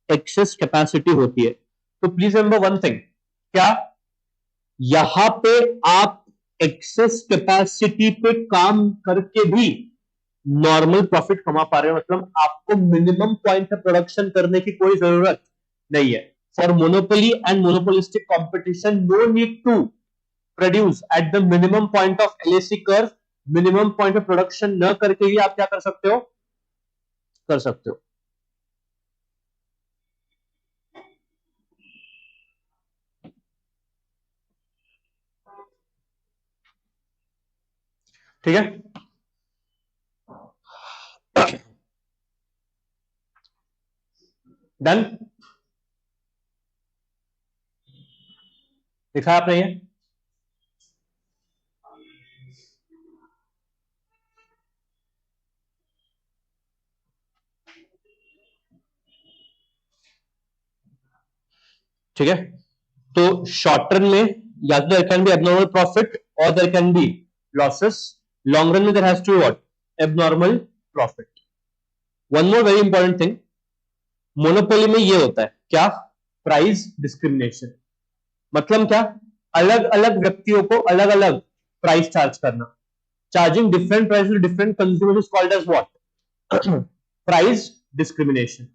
एक्सेस कैपेसिटी होती है। तो प्लीज रिमेंबर वन थिंग, क्या यहां पे आप एक्सेस कैपेसिटी पे काम करके भी नॉर्मल प्रॉफिट कमा पा रहे हो, मतलब आपको मिनिमम पॉइंट पे प्रोडक्शन करने की कोई जरूरत नहीं है। For monopoly and monopolistic competition no need to produce at the minimum point of LAC curve. Minimum point पे प्रोडक्शन न करके ही आप क्या कर सकते हो, कर सकते हो। ठीक है, डन। लिखा आपने ये? ठीक है, तो शॉर्ट टर्म में या तो there can be abnormal profit और there can be losses, long run में there has to be what, abnormal profit. One more very important thing, monopoly में ये होता है क्या, प्राइस डिस्क्रिमिनेशन। मतलब क्या, अलग अलग व्यक्तियों को अलग अलग प्राइस चार्ज करना, charging different price to different consumer is called as what, price discrimination.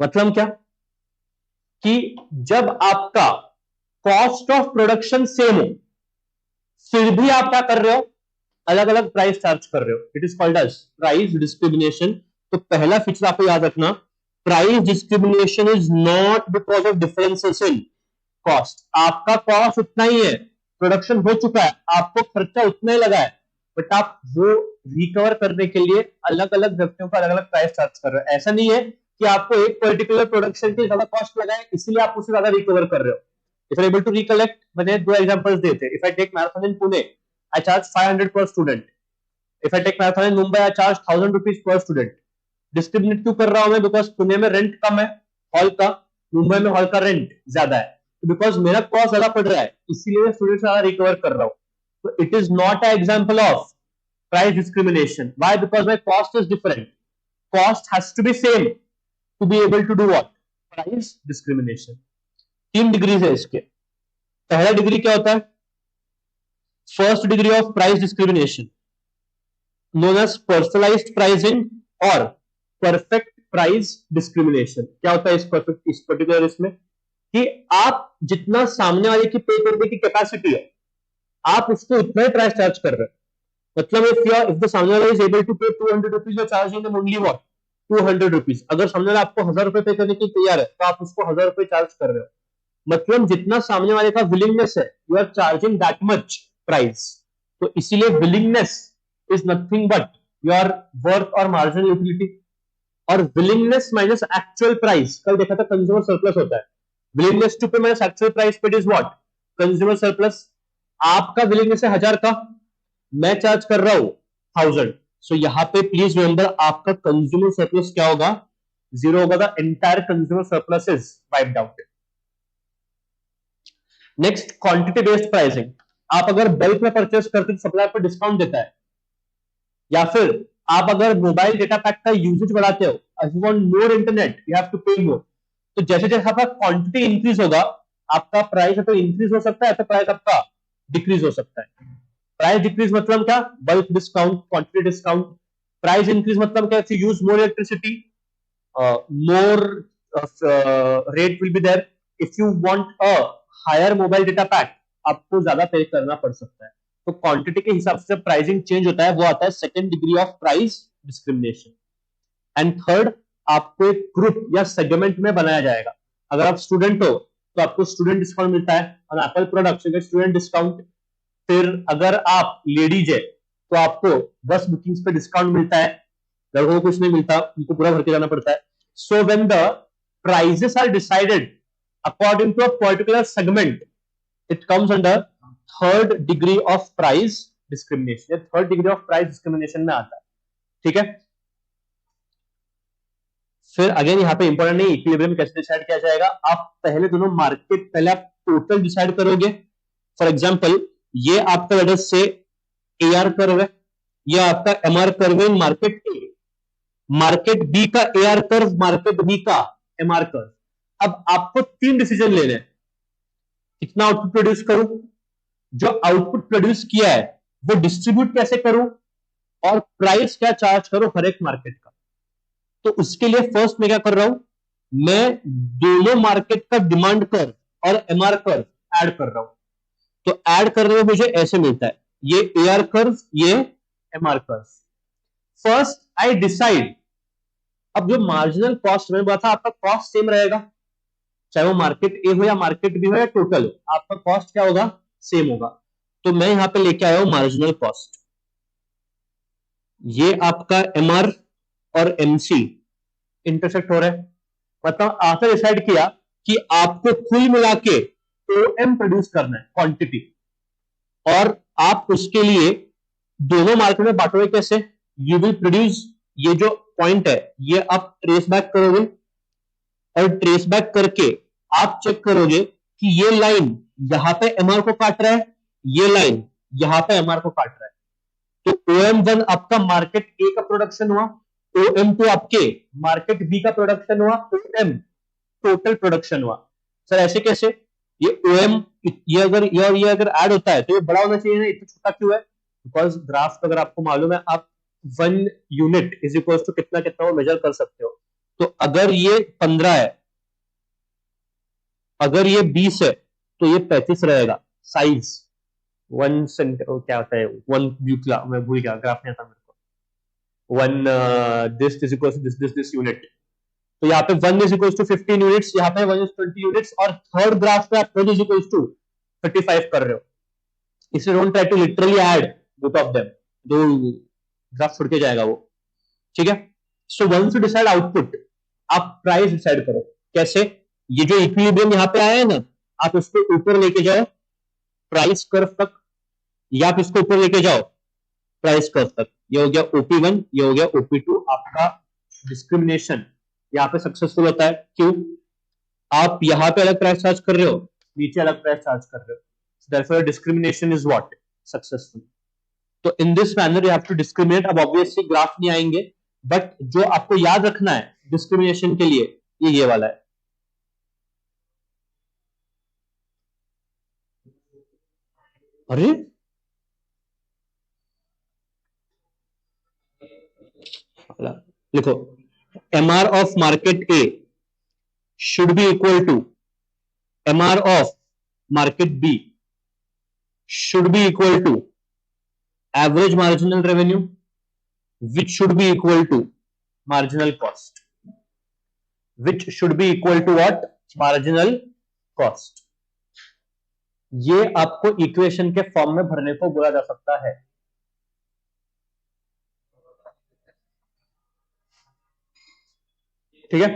मतलब क्या कि जब आपका कॉस्ट ऑफ प्रोडक्शन सेम हो फिर भी आप क्या कर रहे हो, अलग अलग प्राइस चार्ज कर रहे हो, it is called as price discrimination. तो पहला फीचर आपको याद रखना, price discrimination is not because of differences in cost. आपका कॉस्ट उतना ही है, प्रोडक्शन हो चुका है, आपको खर्चा उतना ही लगा है, बट आप वो रिकवर करने के लिए अलग अलग व्यक्तियों का अलग अलग प्राइस चार्ज कर रहे हो। ऐसा नहीं है कि आपको एक पर्टिकुलर प्रोडक्शन के ज्यादा कॉस्ट लगा है इसलिए आप उससे ज्यादा रिकवर कर रहे हो। If you able to recollect, मैंने दो एग्जांपल्स देते, if I take marathon in Pune I charge 500 per student, if I take marathon in Mumbai I charge 1000 rupees per student। Discriminate क्यों कर रहा हूं मैं, बिकॉज पुणे में रेंट कम है हॉल का, मुंबई में हॉल का रेंट ज्यादा है, बिकॉज मेरा कॉस्ट ज्यादा पड़ रहा है इसीलिए मैं स्टूडेंट ज्यादा रिकवर कर रहा हूं। तो it is not a example of price discrimination. Why? Because my cost is different, cost has to be same to be able to do what, price discrimination. तीन डिग्रीज है इसके। पहला डिग्री क्या होता है, first degree of price discrimination known as personalized pricing और perfect price discrimination। क्या होता है इस पर्टिकुलर इसमें, कि आप जितना सामने वाले की पे करने की कैपेसिटी है आप उसको उतना ही प्राइस चार्ज कर रहे हो। मतलब इफ द सामने वाला इज एबल टू पे 200 rupees, you charging them only what, 200 rupees. अगर सामने वाला आपको 1000 रुपए पे करने के लिए तैयार है तो आप उसको 1000 रुपए चार्ज कर रहे हो। मतलब जितना सामने वाले का विलिंगनेस है you are charging that much price. तो इसीलिए willingness is nothing but your worth और मार्जिनल यूटिलिटी। और विलिंगनेस माइनस एक्चुअल प्राइस, कल देखा था कंज्यूमर सरप्लस होता है, willingness to pay minus actual price पे इज व्हाट, कंज्यूमर सरप्लस। आपका विलिंगनेस है 1000 का, मैं चार्ज कर रहा हूं 1000, सो यहां पे प्लीज रिमेंबर आपका कंज्यूमर सरप्लस क्या होगा, जीरो होगा। The entire consumer surplus is wiped out. Next, quantity based pricing. आप अगर बल्क में परचेस करते तो सप्लायर पर डिस्काउंट देता है, या फिर आप अगर मोबाइल डेटा पैक का यूजेज बढ़ाते हो, if you want more internet you have to pay more. तो जैसे जैसे आपका क्वांटिटी इंक्रीज होगा आपका प्राइस तो इंक्रीज हो सकता है तो प्राइस आपका डिक्रीज हो सकता है। प्राइस डिक्रीज मतलब क्या, bulk discount, quantity discount. Price increase मतलब क्या, if you use more electricity more rate will be there। if you want a higher mobile data pack आपको ज्यादा पे करना पड़ सकता है। तो क्वांटिटी के हिसाब से प्राइसिंग चेंज होता है, वो आता है second degree of price discrimination. And third, आपको एक ग्रुप या सेगमेंट में बनाया जाएगा। अगर आप स्टूडेंट हो तो आपको स्टूडेंट डिस्काउंट मिलता है on Apple products, you get student discount. फिर अगर आप लेडीज है तो आपको बस बुकिंग्स पे डिस्काउंट मिलता है, लड़कों को कुछ नहीं मिलता, उनको पूरा भर के जाना पड़ता है। So when the prices are decided according to a particular segment it comes under third degree of price discrimination. Third degree of price discrimination में आता है। ठीक है, फिर अगेन यहाँ पे इंपॉर्टेंट नहीं इक्विलिब्रियम कैसे डिसाइड किया जाएगा। आप पहले दोनों मार्केट, पहले आप टोटल डिसाइड करोगे। फॉर एग्जांपल ये आपका लेटर से एआर कर्व है, ये आपका एमआर कर्व है in market A, market B का एआर कर्व, मार्केट बी का एमआर कर्व। अब आपको तीन डिसीजन लेने हैं, कितना आउटपुट प्रोड्यूस करूं, जो आउटपुट प्रोड्यूस किया है वो डिस्ट्रीब्यूट कैसे करूं, और प्राइस क्या चार्ज करूं हर एक मार्केट का। तो उसके लिए फर्स्ट मैं क्या कर रहा हूं, मैं दोनों मार्केट का डिमांड कर्व और एमआर कर्व ऐड कर रहा हूं। तो ऐड करने में मुझे ऐसे मिलता है, ये एआर कर्व, ये MR curve. First I decide, अब जो मार्जिनल कॉस्ट मैंने बोला था आपका कॉस्ट सेम रहेगा, चाहे वो मार्केट ए हो या मार्केट बी हो या टोटल हो, आपका कॉस्ट क्या होगा, सेम होगा। तो मैं यहां पे लेके आया हूं मार्जिनल कॉस्ट, ये आपका एमआर और एमसी इंटरसेक्ट हो रहा है। मतलब आपने डिसाइड किया कि आपको कुल मिला के OM प्रोड्यूस करना है, क्वांटिटी, और आप उसके लिए दोनों मार्केट में बांटोगे कैसे? यू विल प्रोड्यूस, ये जो पॉइंट है ये आप ट्रेस बैक करोगे, और ट्रेस बैक करके आप चेक करोगे कि ये लाइन यहां पे एमआर को काट रहा है, ये लाइन यहां पे एमआर को काट रहा है, तो OM1 आपका मार्केट ए का प्रोडक्शन हुआ, OM2 आपके मार्केट बी का प्रोडक्शन हुआ, OM टोटल प्रोडक्शन हुआ। सर ऐसे कैसे? ये OM, ये अगर ऐड होता है तो ये बड़ा होना चाहिए ना, इतना छोटा क्यों है? बिकॉज ग्राफ अगर आपको मालूम है, आप 1 यूनिट इज इक्वल टू कितना कितना वो मेजर कर सकते हो। तो अगर ये 15 है, अगर ये 20 है, तो ये 35 रहेगा साइज। 1 सेंट क्या होता है, 1 ब्यूक्ला, मैं भूल गया, ग्राफ नहीं आता मेरे को। 1 this is equal to this unit, तो यहाँ पे 1 इज इक्वल टू 15 यूनिट्स, यहाँ पे 1 इज 20 यूनिट्स, और थर्ड ग्राफ पे आप 1 इज इक्वल टू 35 कर रहे हो। इसे don't try to literally add both of them, दो ग्राफ छुड़ के जाएगा वो, ठीक है। So once you decide output, आप प्राइस डिसाइड करो कैसे? ये जो इक्विलिब्रियम यहाँ पे आया है ना, आप इसको ऊपर लेके जाओ प्राइस कर्व तक, या आप इसको ऊपर लेके जाओ प्राइस कर्व तक। ये हो गया OP1, ये हो गया OP2, आपका डिस्क्रिमिनेशन यहाँ पे सक्सेसफुल होता है। क्यों? आप यहाँ पे अलग प्राइस चार्ज कर रहे हो, नीचे अलग प्राइस चार्ज कर रहे हो, therefore discrimination is what? Successful. तो in this manner you have to discriminate. अब ऑब्वियसली ग्राफ नहीं आएंगे, बट जो आपको याद रखना है डिस्क्रिमिनेशन के लिए, ये वाला है। अरे लिखो, MR of market A should be equal to MR of market B should be equal to average marginal revenue, which should be equal to marginal cost, which should be equal to what? Marginal cost. ये आपको equation के form में भरने को बोला जा सकता है। ठीक है,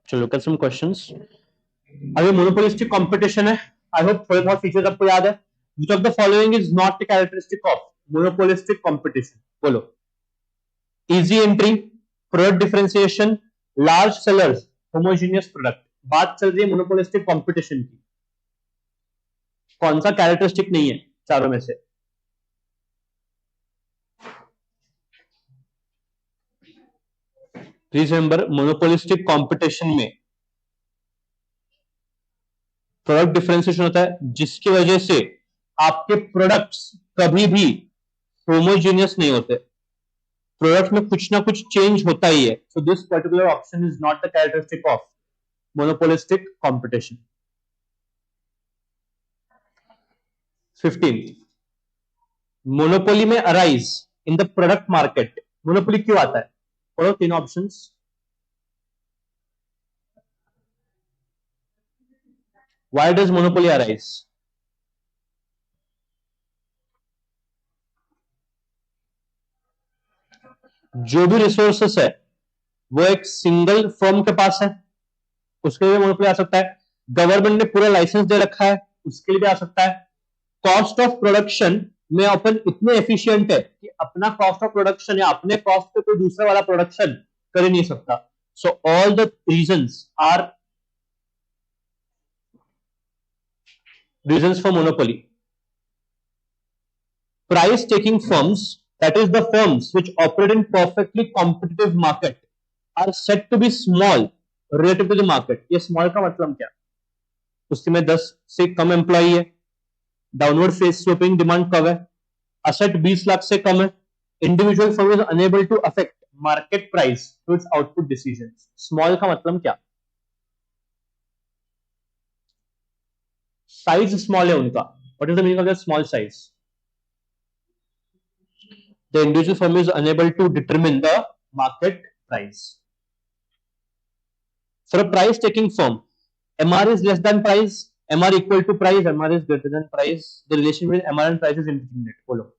चलो look at some questions. अभी मोनोपोलिस्टिक कंपटीशन है, आई होप थोड़े बहुत फीचर्स आपको याद है। Which of the following is not the characteristic of monopolistic competition? बोलो। Easy entry, product differentiation, large sellers, homogeneous product. बात चल रही है मोनोपोलिस्टिक कंपटीशन की, कौन सा कैरेक्टरिस्टिक नहीं है चारों में से? प्लीज रिमेंबर, मोनोपोलिस्टिक कंपटीशन में प्रोडक्ट डिफरेंशिएशन होता है, जिसकी वजह से आपके प्रोडक्ट्स कभी भी होमोजीनियस नहीं होते, प्रोडक्ट में कुछ ना कुछ चेंज होता ही है। So this particular option is not the characteristic of monopolistic competition. 15, monopoly में arise in the product market. Monopoly क्यों आता है? पढ़ो तीन options. Why does monopoly arise? जो भी रिसोर्सेस है वो एक सिंगल फर्म के पास है, उसके लिए मोनोपोली आ सकता है। गवर्नमेंट ने पूरा लाइसेंस दे रखा है, उसके लिए भी आ सकता है। कॉस्ट ऑफ प्रोडक्शन में अपन इतने एफिशिएंट है कि अपना कॉस्ट ऑफ प्रोडक्शन या अपने कॉस्ट पे कोई दूसरा वाला प्रोडक्शन कर ही नहीं सकता। So all the reasons are reasons for monopoly. Price taking firms, that is the firms which operate in perfectly competitive market, are said to be small relative to the market. ये small का मतलब क्या? उसमें 10 से कम employee है, downward face sloping demand curve है, asset 20 lakh से कम है, individual firm is unable to affect market price to its output decisions. Small का मतलब क्या? साइज स्मॉल है उनका। What is the meaning of that small size? The individual firm is unable to determine the market price. For a price taking firm, MR is less than price, MR equal to price, MR is greater than price. The relation between MR and price is infinite. बोलो.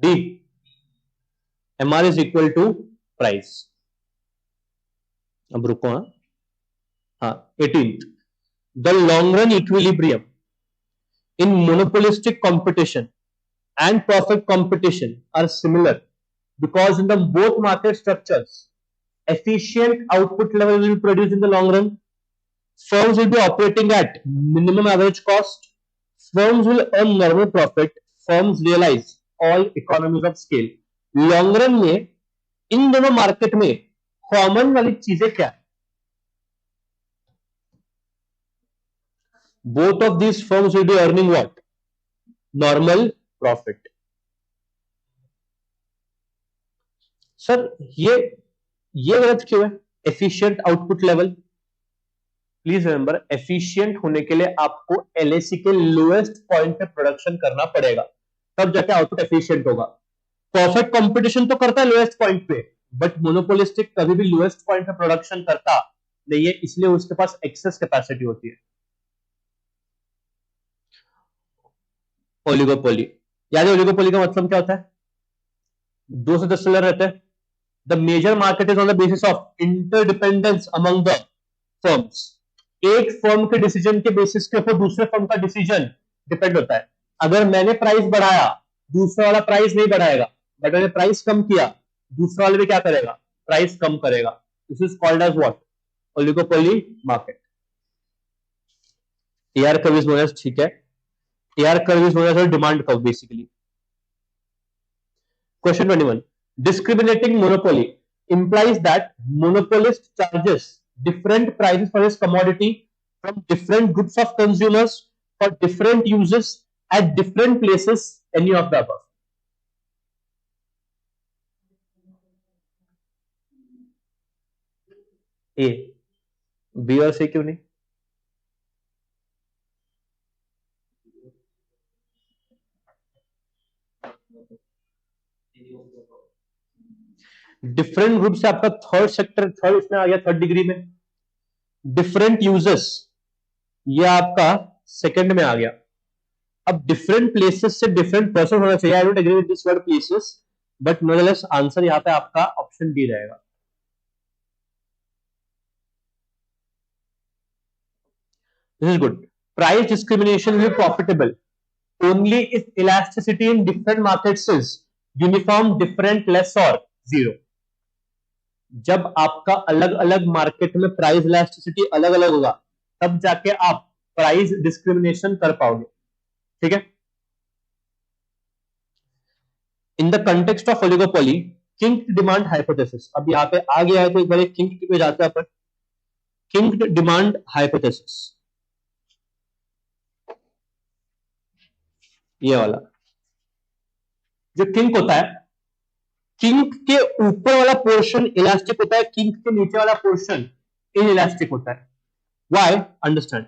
D. MR is equal to price. अब रुको. हाँ 18th. The long run equilibrium in monopolistic competition and profit competition are similar because in the both market structures, efficient output level will be produced in the long run. Firms will be operating at minimum average cost. Firms will earn normal profit. Firms realize all economies of scale. Long run में इन दोनों market में common वाली चीजें क्या है? Both of these firms will be earning what? Normal profit. Sir ये गलत क्यों है? Efficient output level. Please remember, efficient होने के लिए आपको एलएसी के लोएस्ट पॉइंट पे प्रोडक्शन करना पड़ेगा, तब जाके आउटपुट एफिशिएंट होगा. परफेक्ट कंपटीशन तो करता है लोएस्ट पॉइंट पे, बट मोनोपोलिस्टिक कभी भी लोएस्ट पॉइंट पे प्रोडक्शन करता नहीं है, इसलिए उसके पास एक्सेस कैपेसिटी होती है. ओलिगोपोली. याद है ओलिगोपोली का मतलब क्या होता है? 2 से 10 सेलर रहते हैं. The major market is on the basis of interdependence among the firms. एक फर्म के डिसीजन के बेसिस के ऊपर दूसरे फर्म का डिसीजन डिपेंड होता है. अगर मैंने प्राइस बढ़ाया, दूसरा वाला प्राइस नहीं बढ़ाएगा, बट मैंने प्राइस कम किया, दूसरा वाला भी क्या करेगा? प्राइस कम करेगा. This is called as what? Oligopoly market. TR curve is known as, ठीक है, TR curve is known as demand curve basically. Question 21. Discriminating monopoly implies that monopolist charges different prices for his commodity from different groups of consumers for different uses at different places. Any of the above? A. B और C क्यों नहीं? Different group से आपका third sector, third इसमें आ गया, third degree में. Different users ये आपका सेकंड में आ गया. अब डिफरेंट प्लेसेस से डिफरेंट पर्सन होना चाहिए. I don't agree with this word places, but nonetheless answer यहां पे आपका ऑप्शन डी रहेगा. This is good. Price discrimination will be profitable only if elasticity in different markets is uniform, different, less or zero. जब आपका अलग अलग market में price elasticity अलग अलग होगा, तब जाके आप प्राइस डिस्क्रिमिनेशन कर पाओगे. ठीक है. In the context of oligopoly, kinked demand hypothesis. अब यहाँ पे आ गया है तो एक बार किंक्ड पे जाते हैं अपन. किंक्ड डिमांड हाइपोथेसिस, ये वाला जो किंक होता है, किंक के ऊपर वाला पोर्शन इलास्टिक होता है, किंक के नीचे वाला पोर्शन इनइलास्टिक होता है. व्हाई? अंडरस्टैंड.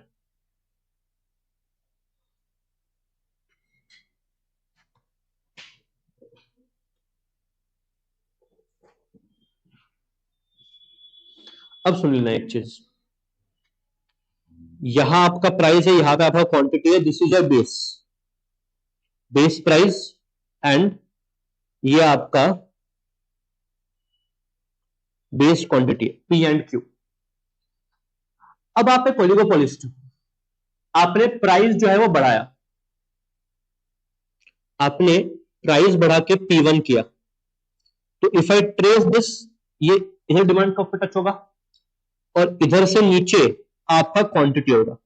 अब सुन लेना एक चीज. यहां आपका प्राइस है, यहां पे आपका क्वांटिटी है. This is a base price and ये आपका बेस क्वांटिटी है, पी एंड क्यू. अब आप एक ओलिगोपोलिस्ट, आपने प्राइस जो है वो बढ़ाया, आपने प्राइस बढ़ा के P1 किया, तो इफ आई ट्रेस दिस, ये इधर डिमांड कब पे टच होगा और इधर से नीचे आपका क्वांटिटी होगा.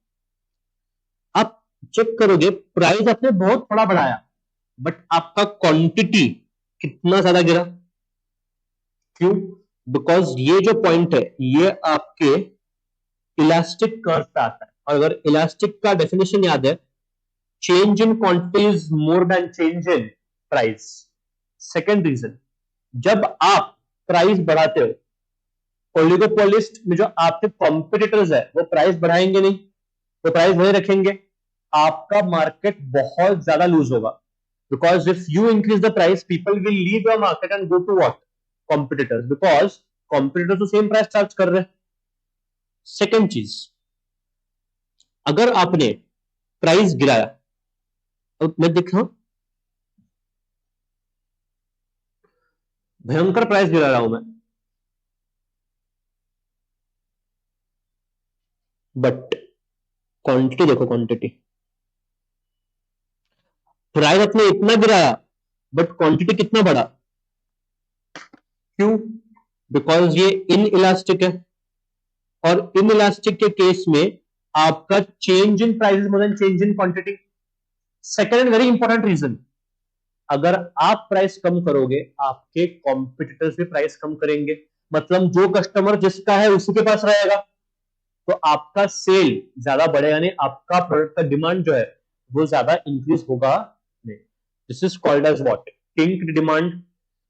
आप चेक करोगे प्राइस आपने बहुत थोड़ा बढ़ाया, बट आपका क्वांटिटी कितना ज्यादा गिरा. क्यों? बिकॉज ये जो पॉइंट है ये आपके इलास्टिक कर्व पे आता है, और अगर इलास्टिक का डेफिनेशन याद है, change in quantity is more than change in price. Second reason, जब आप प्राइस बढ़ाते हो, ओलिगोपोलिस्ट में जो आपके कॉम्पिटिटर्स है वो प्राइस बढ़ाएंगे नहीं, वो प्राइस वही रखेंगे. आपका मार्केट बहुत ज्यादा लूज होगा, because if you increase the price, people will leave your market and go to what? Competitors, because competitors तो सेम प्राइस चार्ज कर रहे हैं. सेकेंड चीज, अगर आपने प्राइस गिराया, अब मैं देख रहा हूं भयंकर प्राइस गिरा रहा हूं मैं, बट क्वांटिटी देखो, क्वांटिटी प्राइस अपने इतना गिराया बट क्वांटिटी कितना बढ़ा, क्यों? बिकॉज ये इन इलास्टिक है, और इन इलास्टिक के केस में आपका change in price more than change in quantity. Second and very important reason, अगर आप प्राइस कम करोगे आपके कॉम्पिटिटर्स भी प्राइस कम करेंगे, मतलब जो कस्टमर जिसका है उसी के पास रहेगा, तो आपका सेल ज्यादा बढ़ेगा नहीं, आपका प्रोडक्ट का डिमांड जो है वो ज्यादा इंक्रीज होगा नहीं। This is called as what, kinked demand.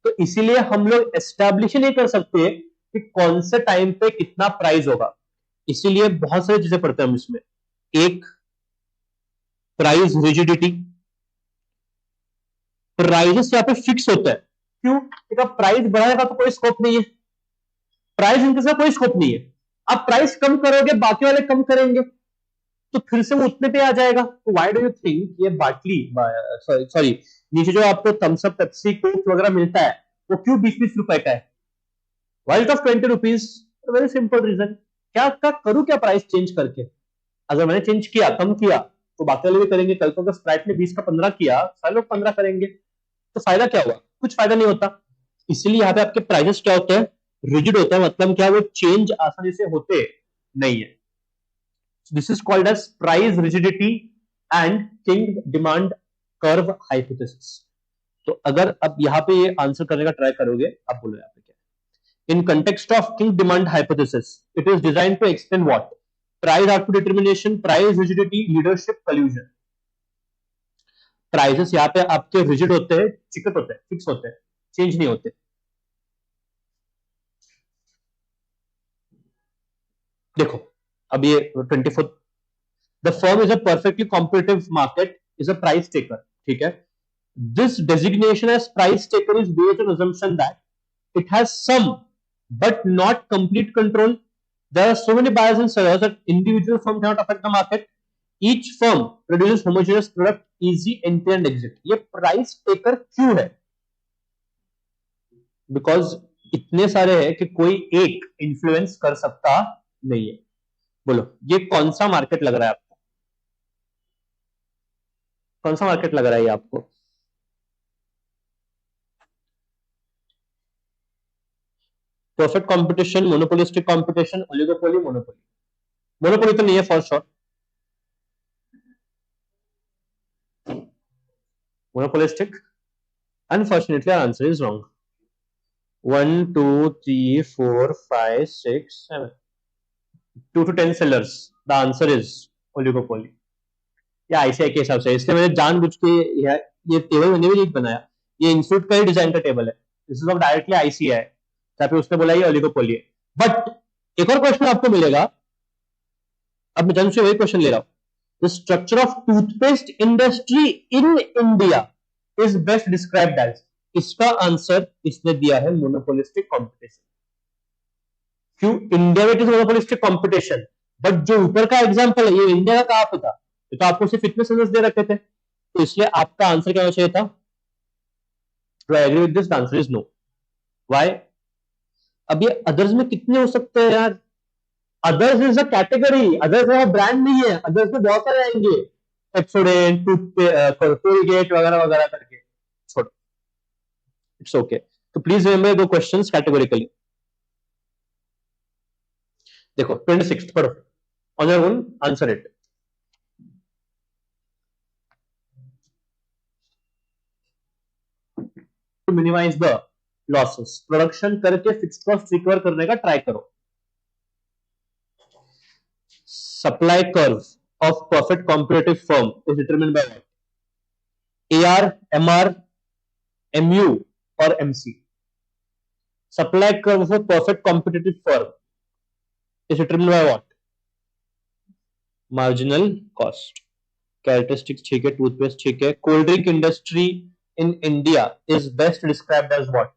तो इसीलिए हम लोग एस्टैब्लिश नहीं कर सकते कि कौन से टाइम पे कितना प्राइस होगा, इसीलिए बहुत सारी चीजें पढ़ते हैं हम इसमें। एक, प्राइस रिजिडिटी, प्राइजेस यहाँ पे फिक्स होता है, क्यों? क्योंकि प्राइस बढ़ाएगा तो कोई स्कोप नहीं है, प्राइस इंक्रीज का कोई स्कोप नहीं है। आप प्राइस कम करोगे बाकी वाले कम करेंगे, तो फिर से वो उतने पे आ जाएगा। तो व्हाई डू यू थिंक ये बाटली, सॉरी नीचे जो आपको थम्स अप, पेप्सी, कोक वगैरह मिलता है वो क्यों 20-20 रुपए का है, wild of 20 rupees? Very simple reason, क्या करूं क्या प्राइस चेंज करके? अगर मैंने चेंज किया, कम किया, तो बाकी वाले भी करेंगे। कल को अगर स्प्राइट ने 20 का 15 किया, सारे लोग 15 करेंगे, तो फायदा क्या हुआ? कुछ फायदा नहीं होता। इसलिए यहाँ पे आपके प्राइसेस क्या होते हैं? रिजिड होता है, मतलब क्या, वो चेंज आसानी से होते नहीं है। This is called as price rigidity and king demand curve hypothesis. तो अगर अब यहाँ पे ये आंसर करने का ट्राई करोगे, आप बोलो यहाँ पे क्या, in context of king demand hypothesis it is design to explain what, price output determination, price rigidity, leadership, collusion. Prices यहाँ पे आपके रिजिड होते हैं, चिकट होते हैं, फिक्स होते हैं, चेंज नहीं होते। देखो अब ये 24, the firm is a perfectly competitive market is a price taker, ठीक है। This designation as price taker is based on assumption that it has some but not complete control. There are so many buyers and sellers that individual firm cannot affect the market. Each firm produces homogeneous product, easy entry and exit. ये price taker क्यों है? Because इतने सारे हैं कि कोई एक influence कर सकता नहीं है। बोलो ये कौन सा मार्केट लग रहा है आपको? कौन सा मार्केट लग रहा है ये आपको? Perfect competition, monopolistic competition, oligopoly, monopoly. Monopoly तो नहीं है for sure, monopolistic. Unfortunately answer is wrong. 1 2 3 4 5 6 7, 2 to 10 sellers, the answer is oligopoly. या आईसीआई के हिसाब से, इसलिए मैंने जानबूझ के ये टेबल मैंने भी नहीं बनाया, ये इंस्टीट्यूट का ही डिजाइन का टेबल है। This is of directly ICI, जहाँ पे उसने बोला ये ओलिगोपोली है। बट एक और क्वेश्चन आपको मिलेगा, अब मैं जन्म से वही क्वेश्चन ले रहा हूं, the structure of toothpaste industry in India is best described as. इसका आंसर इसने दिया है मोनोपोलिस्टिक कंपटीशन। क्यों इंडिया में it is monopolistic competition, but जो ऊपर का एग्जांपल है ये इंडिया का कहां पे था? ये तो आपको सिर्फ इतने सेंसस दे रखे थे, तो इसलिए आपका आंसर क्या होना चाहिए था? Do I agree with this? Answer is no. Why? अब ये अदर्स में कितने हो सकते हैं यार? Others is a category, others है ब्रांड नहीं है, अदर्स में बहुत सारे आएंगे, पेप्सोडेंट, कोलगेट वगैरह वगैरह करके। छोड़ो, इट्स ओके। तो प्लीज रिमेंबर दो क्वेश्चंस कैटेगोरिकली। देखो 26 पढ़ो, on your own answer it. To minimize the losses, production करके फिक्स्ड कॉस्ट रिकवर करने का ट्राई करो। Supply curve of perfect competitive firm is determined by what? AR, MR, MU और MC। Supply curve of perfect competitive firm is determined by what? Marginal cost. Characteristics ठीक है, toothpaste ठीक है। Cold drink industry in India is best described as what?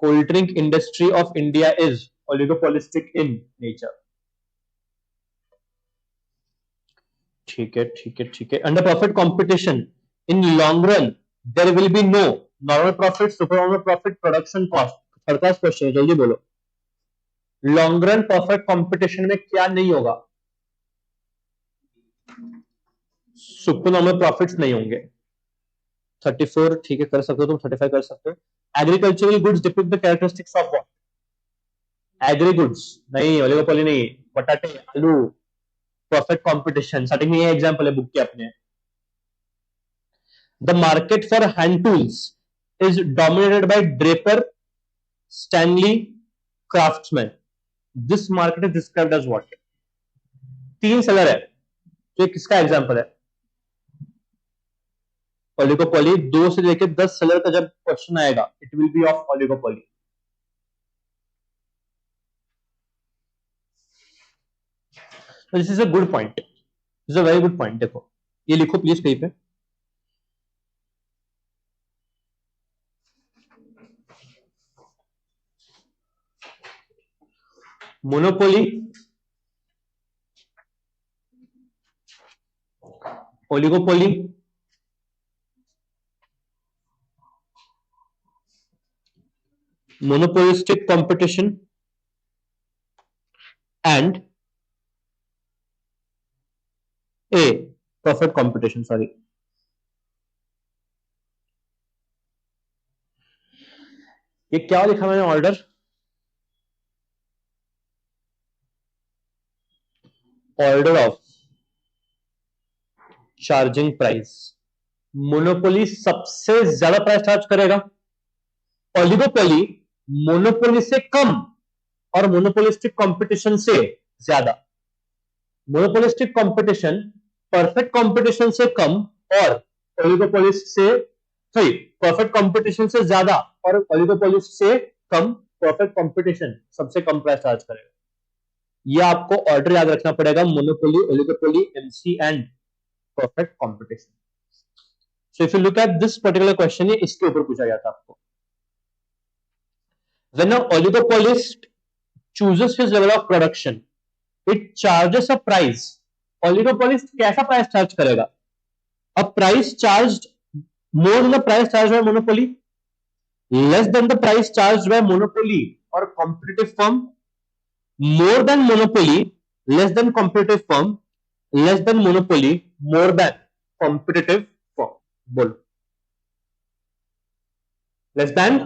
Cold drink industry of India is oligopolistic in nature. ठीक है ठीक है ठीक है। Under perfect competition in long run there will be no normal profit, super normal profit, production cost. Third class question है, जल्दी बोलो। Long run perfect competition में क्या नहीं होगा? सुपर नॉर्मल प्रॉफिट्स नहीं होंगे। 34 ठीक है, कर सकते हो तुम, 35 कर सकते हो। Agricultural goods depict the characteristics of what? Agri goods नहीं, ओलिगोपोली नहीं। बटाटे, आलू, परफेक्ट कंपटीशन स्टार्टिंग में ये एग्जांपल है बुक के अपने। The market for hand tools is dominated by Draper, Stanley, Craftsman. This market is described as what? तीन सेलर है, तो किसका एग्जांपल है? ओलिगोपोली। 2 से लेकर 10 सेलर का जब क्वेश्चन आएगा it will B of oligopoly. This is a good point, this is a very good point. देखो ये लिखो प्लीज कहीं पे। Monopoly, oligopoly, monopolistic competition and a perfect competition, sorry। ये क्या लिखा मैंने order? Order of charging price. Monopoly सबसे ज्यादा प्राइस चार्ज करेगा, ओलिगोपोली मोनोपोली से कम और मोनोपोलिस्टिक कंपटीशन से ज्यादा। मोनोपोलिस्टिक कंपटीशन परफेक्ट कंपटीशन से कम और ओलिगोपोलिस्ट से, सॉरी, परफेक्ट कंपटीशन से ज्यादा और ओलिगोपोलिस्ट से कम। परफेक्ट कंपटीशन सबसे कम प्राइस चार्ज करेगा। ये आपको ऑर्डर याद रखना पड़ेगा, monopoly, oligopoly, MC and perfect competition. So if you look at this particular question, ये इसके ऊपर पूछा गया था आपको। When a oligopolist chooses his level of production, it charges a price। Oligopolist कैसा प्राइस चार्ज करेगा? a price charged more than the price charged by monopoly, less than the price charged by monopoly or competitive firm, more than monopoly, less than competitive firm, less than monopoly, more than competitive firm। बोलो। Less than,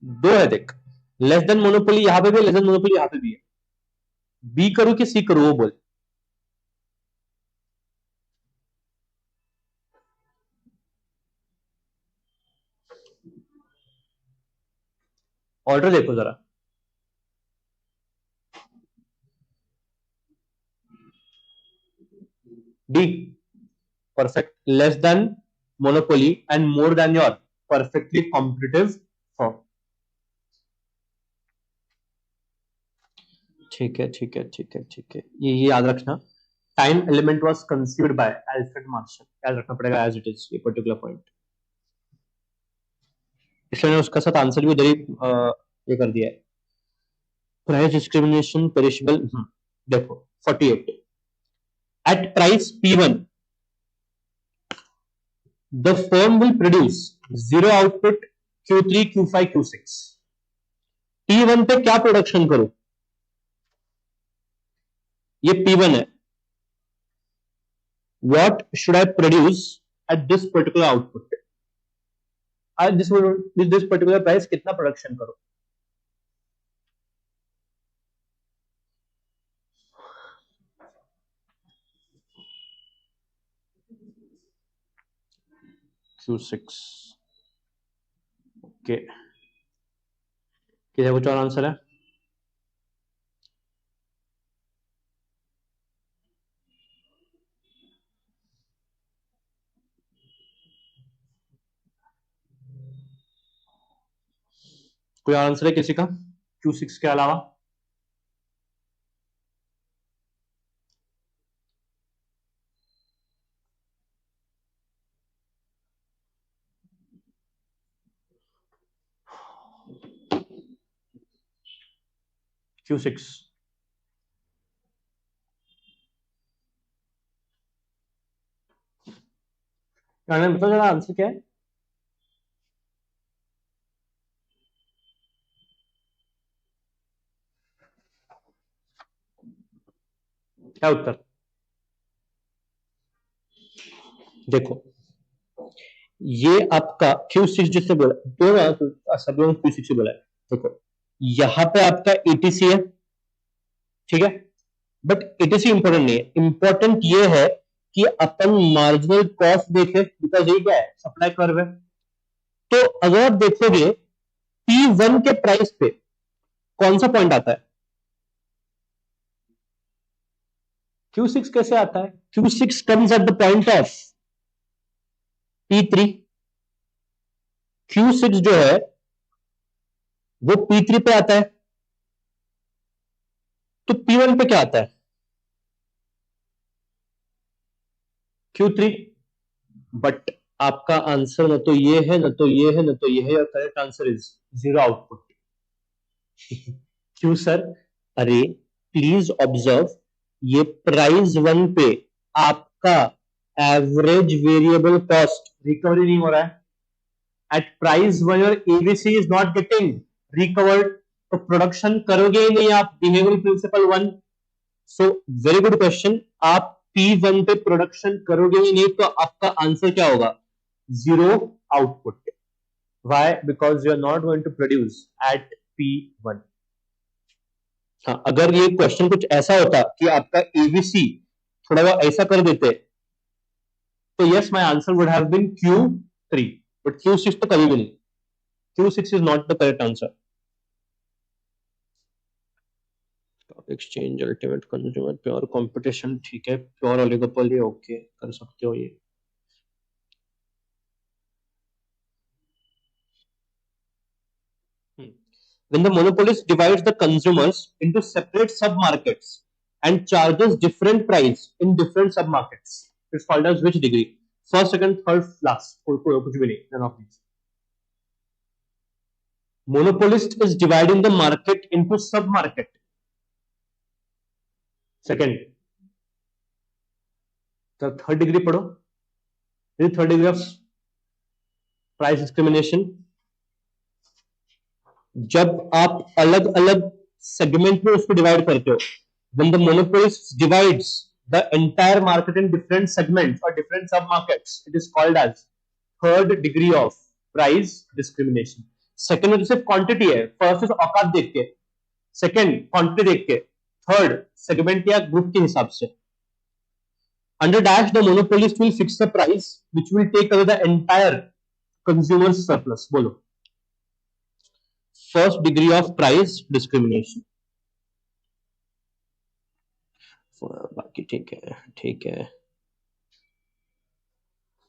दो है देख, less than monopoly यहां पे भी, less than monopoly यहां पे भी है। बी करूं कि सी करूं वो बोल। ऑर्डर देखो जरा। D, perfect, less than monopoly and more than your perfectly competitive firm। ठीक है ठीक है ठीक है ठीक है, ये याद रखना। Time element was conceived bye Alfred Marshall, याद रखना पड़ेगा एज इट इज, ये पर्टिकुलर पॉइंट। इसलिए मैंने उसका साथ आंसर भी उधर ही ये कर दिया है। प्राइस डिस्क्रिमिनेशन पेरिशेबल, देखो 48 at price P1 the firm will produce zero output Q3 Q5 Q6। P1 पे क्या प्रोडक्शन करो? ये P1 है। what should I produce at this particular output? at this particular price कितना प्रोडक्शन करो? Q6। Okay, किधर कुछ और आंसर है? कोई आंसर है किसी का Q6 के अलावा? Q6 बताओ जरा आंसर क्या है, क्या उत्तर? देखो ये आपका Q6 जिससे बोला दो ना, तो सब लोगों Q6 से बोला है। देखो यहाँ पे आपका ETC है, ठीक है, बट ETC इंपॉर्टेंट नहीं है, इंपॉर्टेंट ये है कि अपन मार्जिनल कॉस्ट देखे, बिकॉज ये क्या है, सप्लाई कर्व है। तो अगर आप देखोगे P1 के प्राइस पे कौन सा पॉइंट आता है, Q6 कैसे आता है, Q6 comes at the point of P3। Q6 जो है वो P3 पे आता है, तो P1 पे क्या आता है, Q3। बट आपका आंसर न तो ये है, न तो ये है, न तो ये है, correct answer is zero output. क्यों सर? अरे प्लीज ऑब्जर्व, ये प्राइस वन पे आपका एवरेज वेरिएबल कॉस्ट रिकवरी नहीं हो रहा है। At price one your ABC is not getting recovered, तो प्रोडक्शन करोगे ही नहीं आप, behaviour principle one. So very good question, आप P1 पे प्रोडक्शन करोगे ही नहीं, तो आपका आंसर क्या होगा, zero output. Why? Because you are not going to produce at P1। हाँ, अगर ये क्वेश्चन कुछ ऐसा होता कि आपका एबीसी थोड़ा बहुत ऐसा कर देते, तो yes my answer would have been Q3, but Q6 तो कभी भी नहीं, Q6 is not the correct answer. Exchange, ultimate consumer, pure competition, ठीक है, प्योर ओलिगोपोली, ओके कर सकते हो ये। When the monopolist divides the consumers into separate sub-markets and charges different price in different sub-markets, it's called as which degree? First, second, third, last. कुछ भी नहीं, none of these. Monopolist is dividing the market into sub-market. Second, the third degree पढ़ो. This is third degree of price discrimination. जब आप अलग अलग segment में उसको डिवाइड करते हो, when the monopolist divides the entire market in different segments or different sub markets, it is called as third degree of price discrimination. Second में तो सिर्फ क्वांटिटी है, फर्स्ट इज औकात देख के, सेकेंड क्वांटिटी देख के, थर्ड सेगमेंट या ग्रुप के हिसाब से। Under dash, the monopolist will fix the price which will take away the entire consumer surplus. बोलो, first degree of price discrimination. बाकी ठीक है, ठीक है,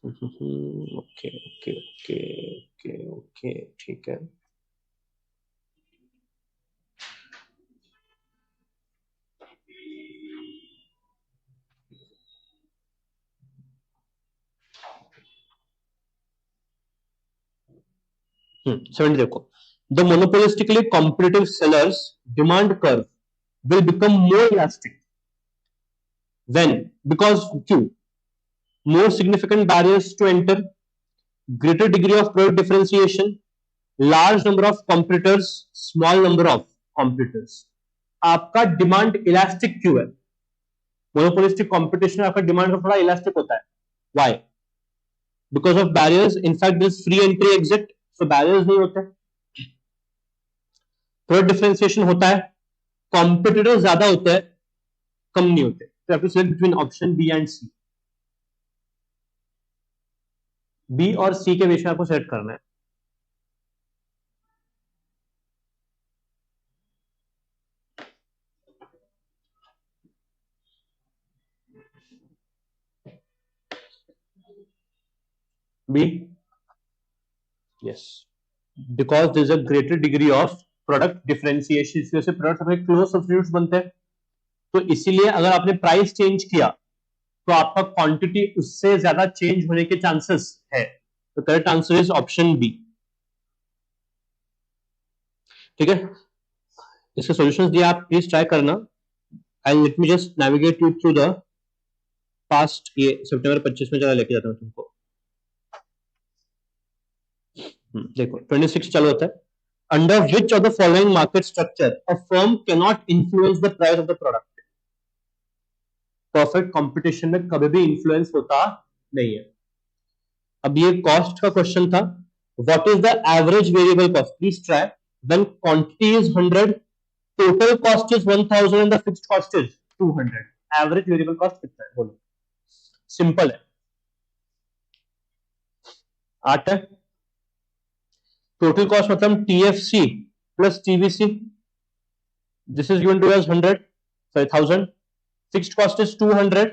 okay okay okay okay okay, ठीक है। सेवेंटी देखो, the monopolistically competitive sellers demand curve will become more elastic when, because Q, more significant barriers to enter, greater degree of product differentiation, large number of competitors, small number of competitors। आपका demand elastic क्यों है? Monopolistic competition आपका demand थोड़ा elastic होता है। Why? Because of barriers, in fact this free entry exit, so barriers नहीं होते, product differentiation होता है, कॉम्पिटिटर ज्यादा होते हैं, कम नहीं होते। तो have to select between option B and C. B और सी के बीच में आपको सेलेक्ट करना है। B, yes, because there is a greater degree of product differentiation, इसकी वजह से प्रोडक्ट अपने क्लोज सब्स्टिट्यूट्स बनते हैं। तो इसीलिए अगर आपने प्राइस चेंज किया तो आपका क्वांटिटी उससे ज्यादा चेंज होने के चांसेस है। तो correct answer is option B. ठीक है, इसके सॉल्यूशंस दिए, आप प्लीज ट्राई करना। And let me just navigate you through the past. ये सितंबर 25 में जरा लेके जाता हूँ तुमको। देखो 26 चालू होता है. Under which of the following market structure a firm cannot influence the price of the product? Perfect competition में कभी भी इन्फ्लुएंस होता नहीं है. अब ये कॉस्ट का क्वेश्चन था. What is the average variable cost? Please try. When quantity is 100, total cost is 1000 and the fixed cost is 200. Average variable cost कितना है बोलो. सिंपल है, 8 है. टोटल कॉस्ट मतलब TFC plus TVC. This is given to as 100, sorry 1000. Fixed cost is 200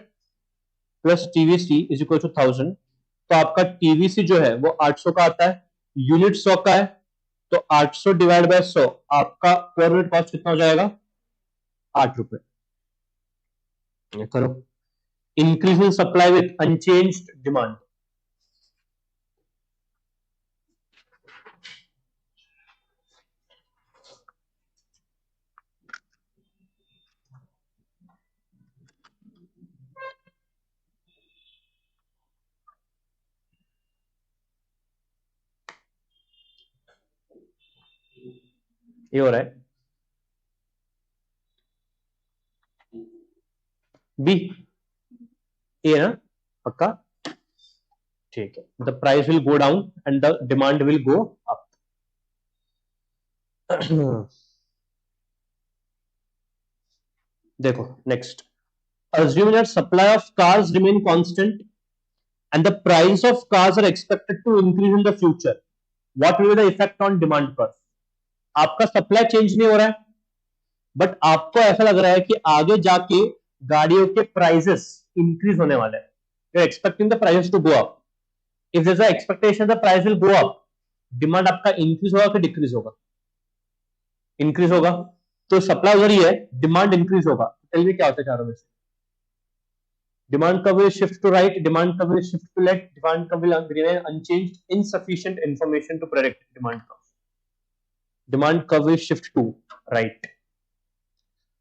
plus TVC is equal to 1000. तो आपका TVC जो है वो 800 का आता है, यूनिट 100 का है, तो 800 डिवाइड बाय 100 आपका पर यूनिट कॉस्ट कितना हो जाएगा? 8 रुपए. करो. Increase in supply with unchanged demand. ये हो रहा है. बी ए ना पक्का? ठीक है. The price will go down and the demand will go up. देखो next. Assume that supply of cars remain constant and the price of cars are expected to increase in the future. What will be the effect on demand curve? आपका supply change नहीं हो रहा है, but आपको ऐसा लग रहा है कि आगे जाके गाड़ियों के प्राइसेस इंक्रीज होने वाले हैं. You're expecting the prices to go up. If there's an expectation the price will go up, demand आपका इंक्रीज होगा कि डिक्रीज होगा? इंक्रीज होगा. तो सप्लाई उधर ही है, डिमांड इंक्रीज होगा. टेल मी क्या होता है चारों में से? Demand curve will shift to right, demand curve will shift to left, demand curve will remain unchanged. Insufficient information to predict demand curve. Demand curve will shift to right.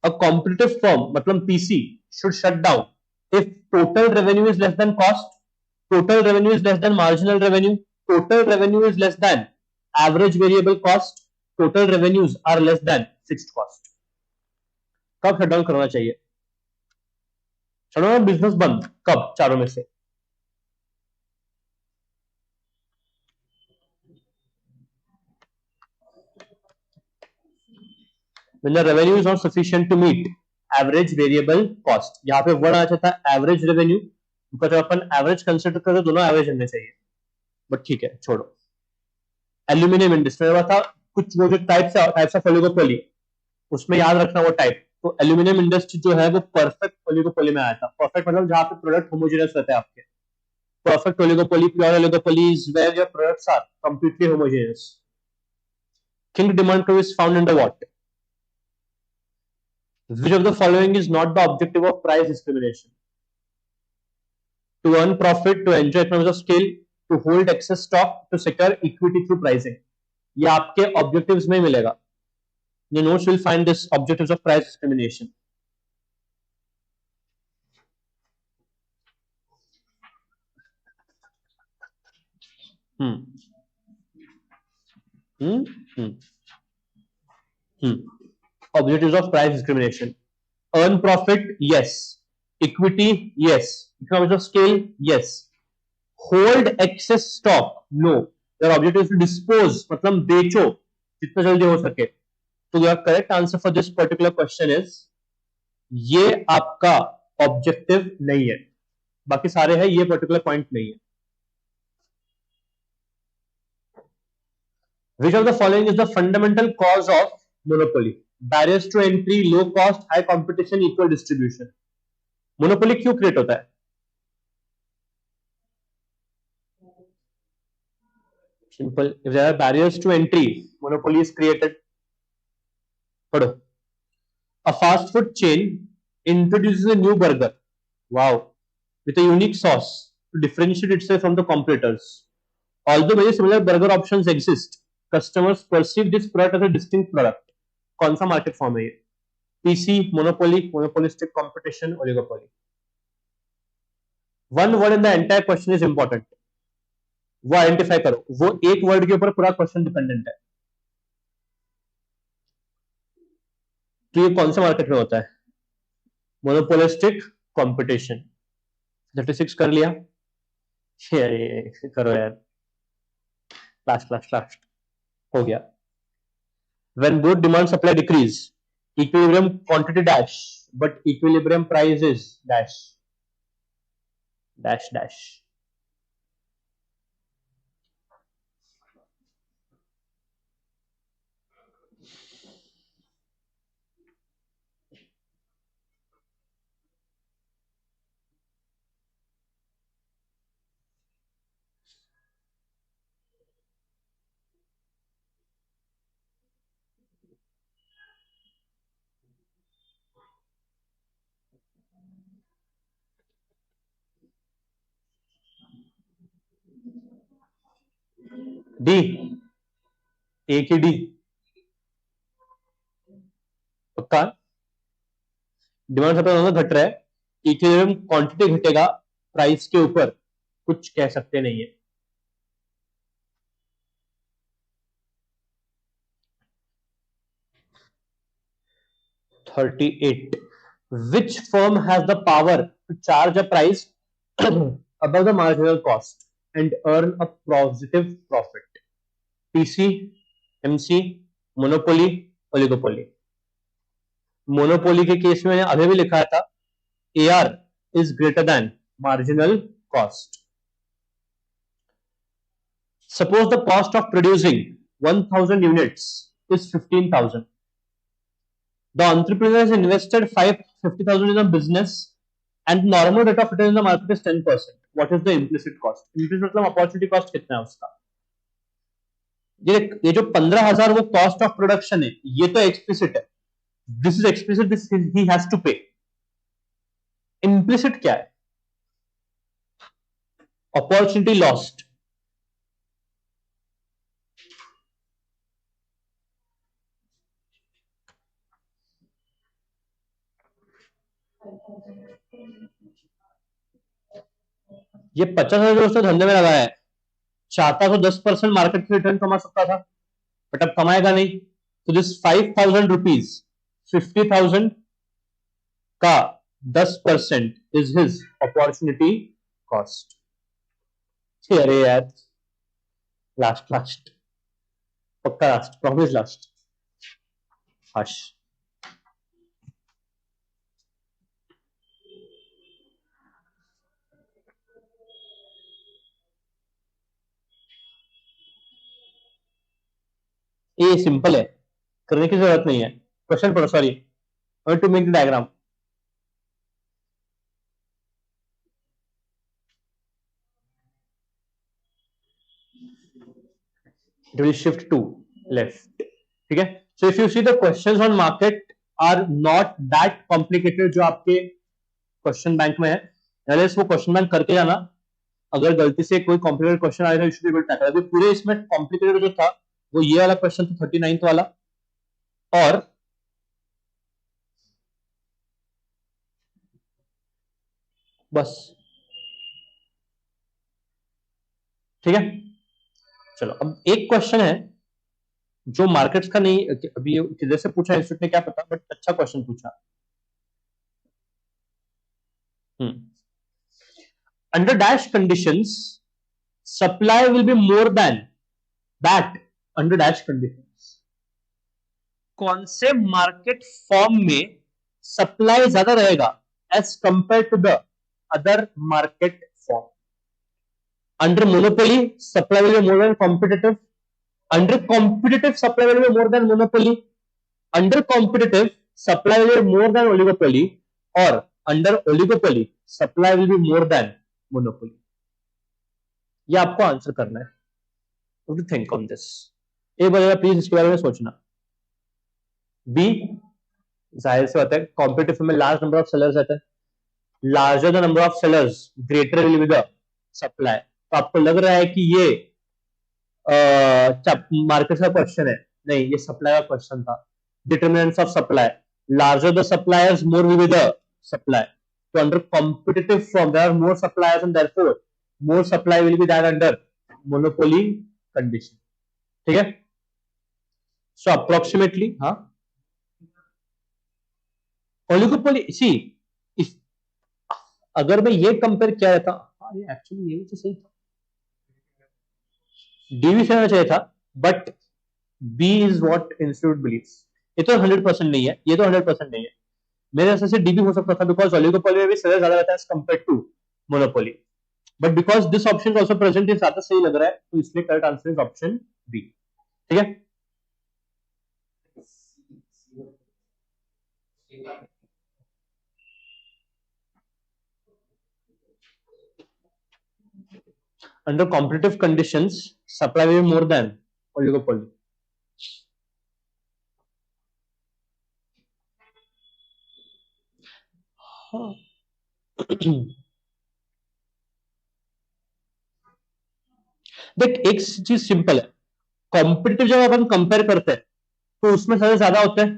A competitive firm, मतलब PC, should shut down if total revenue is less than cost, total revenue is less than marginal revenue, total revenue is less than average variable cost, total revenues are less than fixed cost. कब shut down करना चाहिए? चलो ना business बंद कब चारों में से? when the revenue is not sufficient to meet average variable cost. यहाँ पे वर्ड आ जाता है एवरेज रेवेन्यू, जब अपन एवरेज कंसिडर करें दोनों एवरेज होने चाहिए, बट ठीक है छोड़ो. एल्यूमिनियम इंडस्ट्री में था कुछ वो जो टाइप्स ऑफ ओलिगोपोली, उसमें याद रखना वो टाइप. तो एल्यूमिनियम इंडस्ट्री जो है वो परफेक्ट ओलिगोपोली में आया था. परफेक्ट मतलब जहां पे प्रोडक्ट होमोजेनियस रहते हैं आपके. Perfect oligopoly, pure oligopoly is where your products are completely homogeneous. King demand curve is found in the what? Which of the following is not the objective of price discrimination? To earn profit, to enjoy economies of scale, to hold excess stock, to secure equity through pricing. ये आपके objectives में मिलेगा. The notes will find this objectives of price discrimination. Objectives of price discrimination. Earn profit, yes. Equity, yes. Economies of scale, yes. Hold excess stock, no. Your objective is to dispose, मतलब बेचो जितना जल्दी हो सके. तो your correct answer for this particular question is ये आपका objective नहीं है. बाकी सारे हैं, ये पर्टिकुलर पॉइंट नहीं है. Which of the following is the fundamental cause of monopoly? Barriers to entry, low cost, high competition, equal distribution. Monopoly क्यों क्रिएट होता है? Simple. If there are barriers to entry, monopoly is created. पढ़ो. A fast food chain introduces a new burger. Wow. With a unique sauce to differentiate itself from the competitors. Although many similar burger options exist, customers perceive this product as a distinct product. कौन सा market form है ये? PC, monopoly, monopolistic competition, oligopoly. One word in the entire question is important. वो identify करो। वो एक word के ऊपर पूरा क्वेश्चन डिपेंडेंट है। तो ये कौन से मार्केट में होता है? Monopolistic competition. 36 कर लिया? ये करो यार, लास्ट लास्ट लास्ट हो गया। When both demand supply decrease, equilibrium quantity dash, but equilibrium price is dash dash dash. D, A की डी पक्का? डिमांड सप्लाई दोनों घट रहा है, इक्विलिब्रियम क्वांटिटी घटेगा, प्राइस के ऊपर कुछ कह सकते नहीं है। $38. Which firm has the power to charge a price above the marginal cost and earn a positive profit? PC, MC, monopoly, oligopoly. Monopoly के केस में अभी भी लिखा था AR is greater than marginal cost. Suppose the cost of producing 1000 units is 15,000. The entrepreneur has invested 50,000 in a business and normal rate of return in the market is 10%. What is the implicit cost? Implicit मतलब opportunity cost कितना है उसका? ये जो 15,000 वो cost of production है, ये तो एक्सप्लिसिट है। This is explicit, this he has to pay. Implicit क्या है? Opportunity lost. ये 50,000 जो उसने धंधे में लगाया है, चाहता तो 10% मार्केट की रिटर्न कमा सकता था, बट अब कमाएगा नहीं। तो दिस 5,000 रुपीज, 50,000 का 10% इज हिज अपॉर्चुनिटी कॉस्ट। अरे यार, लास्ट लास्ट पक्का, लास्ट प्रॉमिस, लास्ट। हश। ये सिंपल है, करने की जरूरत नहीं है। क्वेश्चन पढ़ो, sorry, to make the diagram. It will shift to left. ठीक है? So if you see the questions on market are not that complicated जो आपके क्वेश्चन बैंक में है, वो क्वेश्चन बैंक करके जाना। अगर गलती से कोई कॉम्प्लिकेटेड क्वेश्चन आएगा, you should be able to tackle. अभी पूरे इसमें कॉम्प्लिकेटेड जो था वो ये वाला क्वेश्चन था, 39th वाला, और बस। ठीक है, चलो अब एक क्वेश्चन है जो मार्केट्स का नहीं, अभी किधर से पूछा इंस्टीट्यूट ने क्या पता, बट अच्छा क्वेश्चन पूछा। Under dash conditions, supply will be more than that under dash conditions. कौन से मार्केट फॉर्म में सप्लाई ज्यादा रहेगा as compare to the other market form? Under monopoly supply will be more than competitive, under competitive supply will be more than monopoly, under competitive supply will be more than oligopoly, और under oligopoly supply will be more than monopoly. ये आपको answer करना है। To think on this, एक बार please इसके बारे में सोचना। बी, जाहिर से होता है कॉम्पिटिटिव में लार्ज नंबर ऑफ सेलर्स रहते हैं, larger the number of sellers greater will be the supply. तो आपको लग रहा है कि ये मार्केट का क्वेश्चन है? नहीं, ये सप्लाई का क्वेश्चन था। Determinants of supply, larger the suppliers more will be the supply. तो under competitive form there are more suppliers and therefore more supply will be that under monopoly condition. ठीक है. सो approximately हाँ, oligopoly सी, अगर मैं ये compare किया था, हाँ ये एक्चुअली ये तो सही था, डी भी होना चाहिए था, but B is what institute believes. ये तो 100% नहीं है, ये तो 100% नहीं है. मेरे हिसाब से डी भी हो सकता था, बिकॉज ओलिगोपोली में भी सेलर ज्यादा रहता है as compare to monopoly. But because this option also present, ये ज्यादा सही लग रहा है, तो इसलिए correct answer is option B. ठीक है. Under competitive conditions, supply will be more than oligopoly. देख एक चीज सिंपल है, कॉम्पिटिटिव जब अपन कंपेयर करते हैं तो उसमें सेलर ज्यादा होते हैं,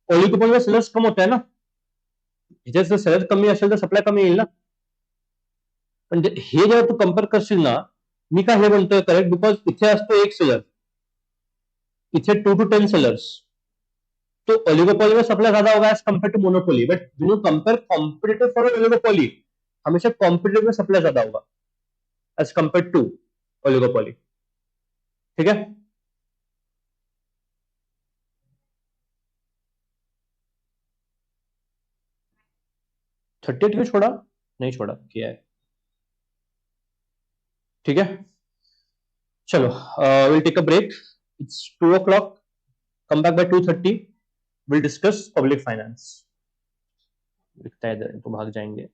ओलिगोपोली में सेलर्स कम होते हैं ना. जर सेलर कमी असेल तर सप्लाय कमी येईल ना. पण हे जेव्हा तू कंपेअर करशील ना, मी का हे म्हणतोय करेक्ट, बिकॉज इथे असतो एक सेलर, इथे 2 to 10 सेलर्स, तो ओलिगोपोली में सप्लाई ज्यादा होगा as compare to monopoly. But when you compare competitive for oligopoly, हमेशा कॉम्पिटिटिव में सप्लाई ज्यादा होगा एज कंपेयर टू ओलिगोपोली. ठीक है. 38 क्यों छोड़ा, नहीं छोड़ा, किया है. ठीक है. चलो, will take a break. It's 2 o'clock. Come back by 2:30. Will discuss public finance. लिखता है इधर, तो भाग जाएंगे.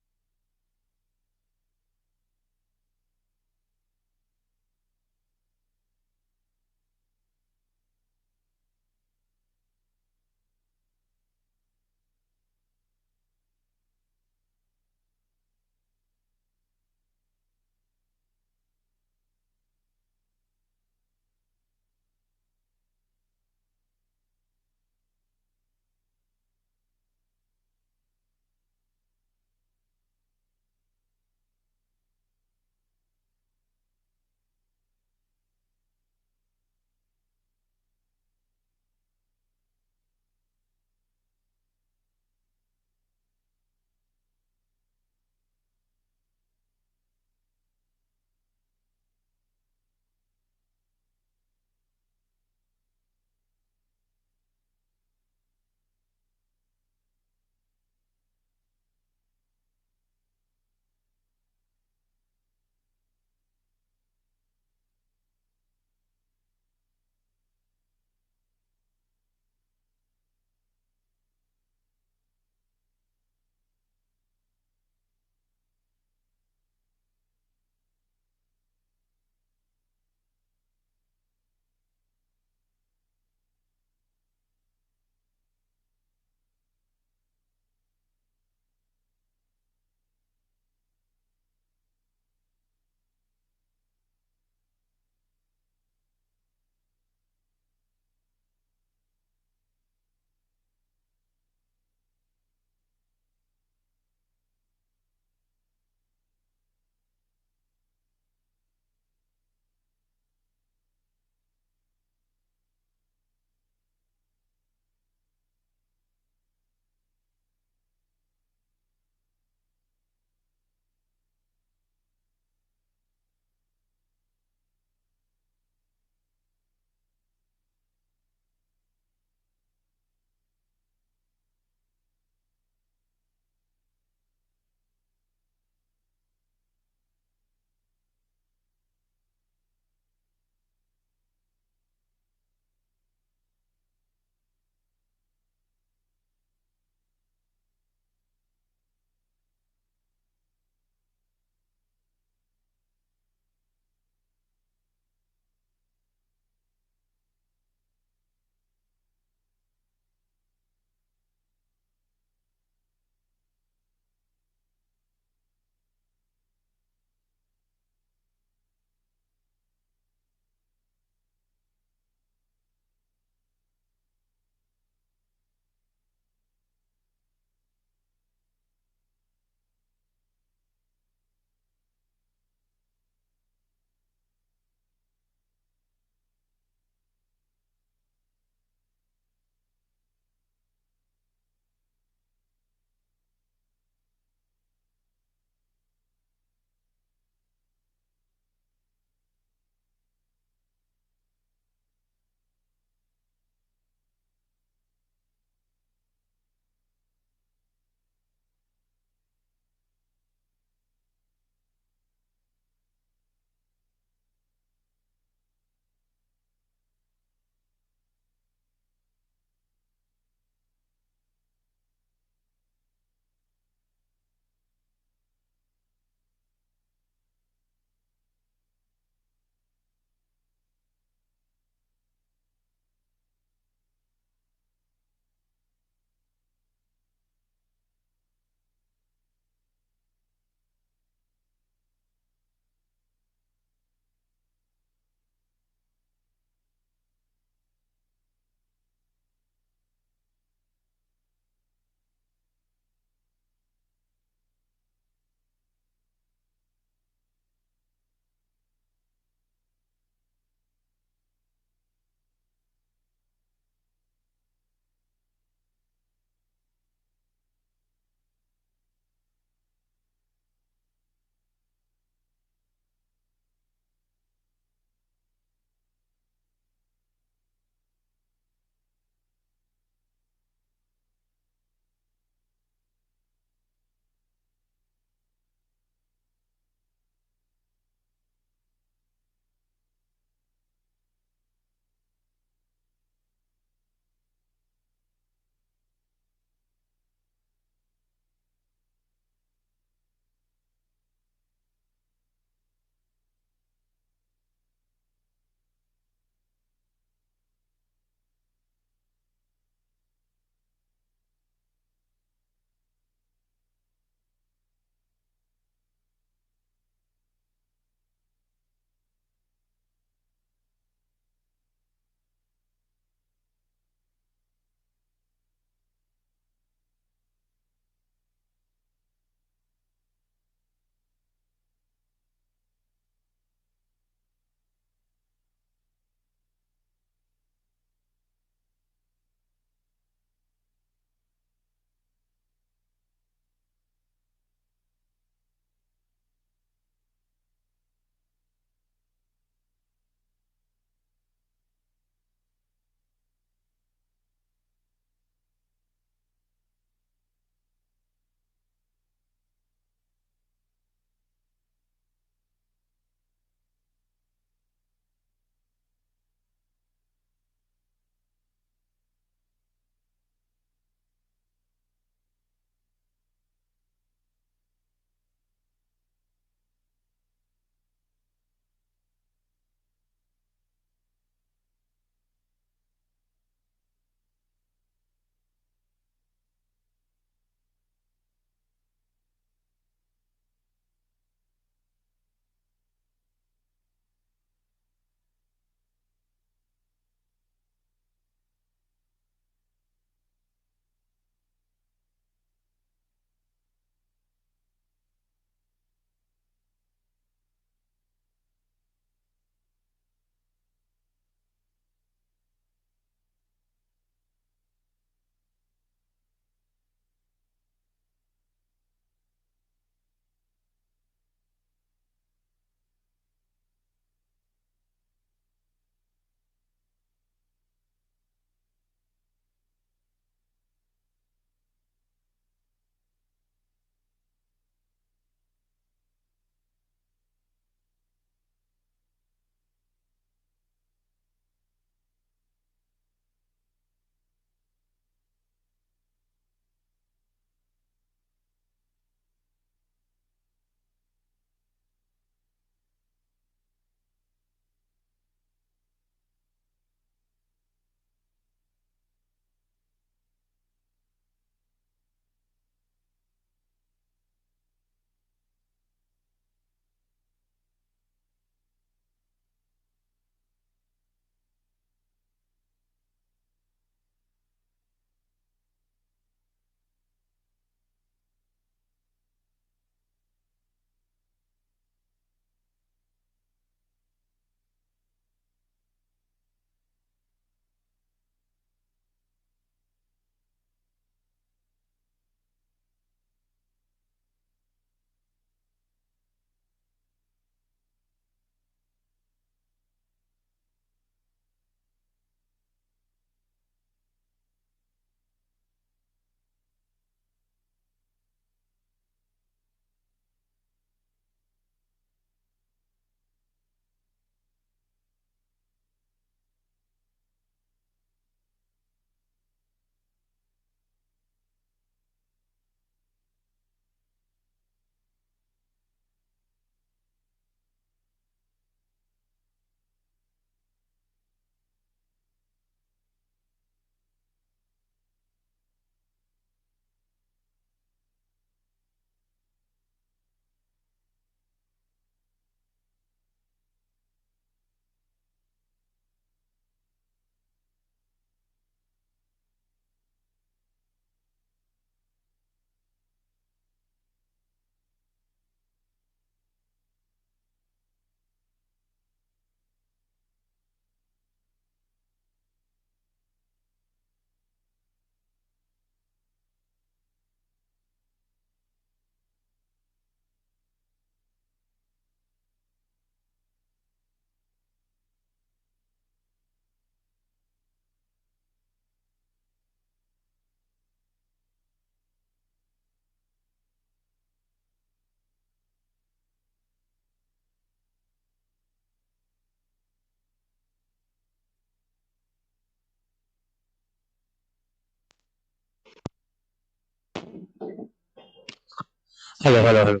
Hello hello hello.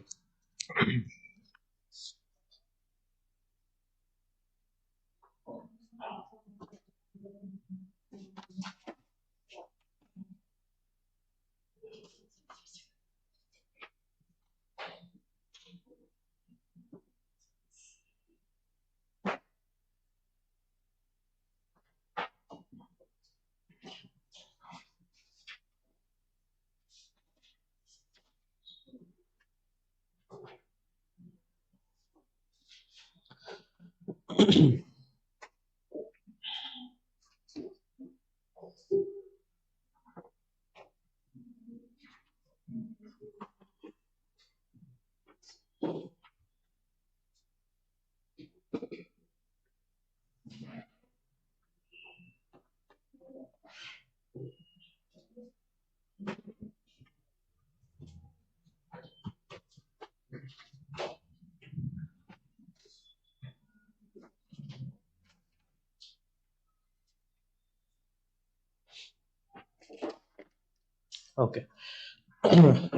Okay,